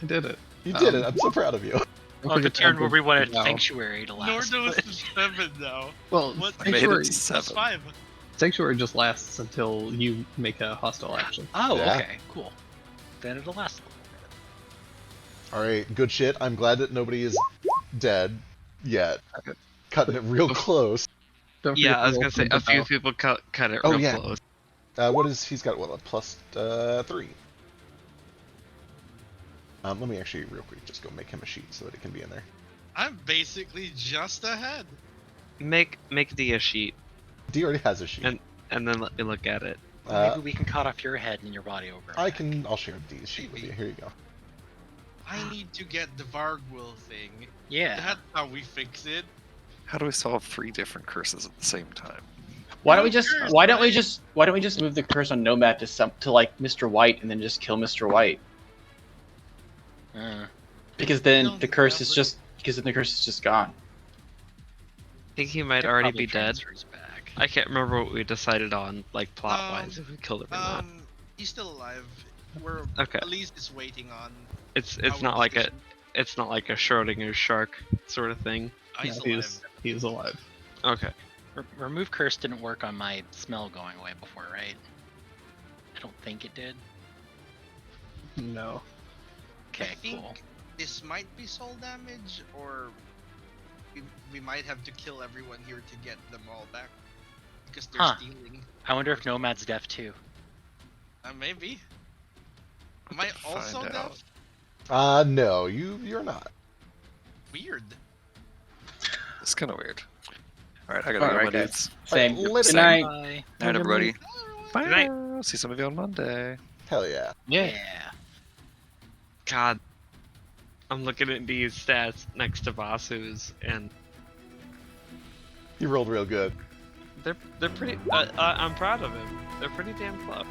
I did it. You did it. I'm so proud of you. Oh, the turn where we wanted No. Sanctuary to last. Nordo is 7 now. Well, What? I made it Sanctuary, to Plus 7. 5. Sanctuary just lasts until you make a hostile action. Oh, Yeah. okay, cool. Then it'll last a little bit. Alright, good shit. I'm glad that nobody is dead yet. Okay. Cutting it real close. Don't forget Yeah, to I was roll gonna say for a the few bow. people cut it Oh, real yeah. close. What is he's got? What, a plus 3? Let me actually real quick just go make him a sheet so that it can be in there. I'm basically just ahead. Make D a sheet D already has a sheet. and then let me look at it. Well, Uh, maybe we can cut off your head and your body over. I'll share D's sheet with you. Here you go. I need to get the Vargwill thing. Yeah. That's how we fix it. How do we solve 3 different curses at the same time? Why don't we just move the curse on Nomad to like Mr. White and then just kill Mr. White? Because then No, the curse that is would- just gone. I think he might It already probably be dead. transfers back. I can't remember what we decided on, like plot wise, if we killed him or not. He's still alive. We're Okay. Elise is waiting on. It's our not like a decision. it's not like a Schrodinger's shark sort of thing. He's Yeah, alive. he is alive. Okay. Remove curse didn't work on my smell going away before, right? I don't think it did. No. Okay, I think cool. this might be soul damage, or we might have to kill everyone here to get them all back because they're Huh. stealing. I wonder if Nomad's deaf too. Maybe. Am I also Find deaf? out. No, you're not. Weird. It's kind of weird. Alright, I gotta go, Alright, my guys. dudes. Same. Let's- Good night. Bye. Night, everybody. Good night. Bye. See some of you on Monday. Hell yeah. Yeah. God. I'm looking at these stats next to Vasu's, and You rolled real good. they're pretty. I'm proud of him. They're pretty damn close.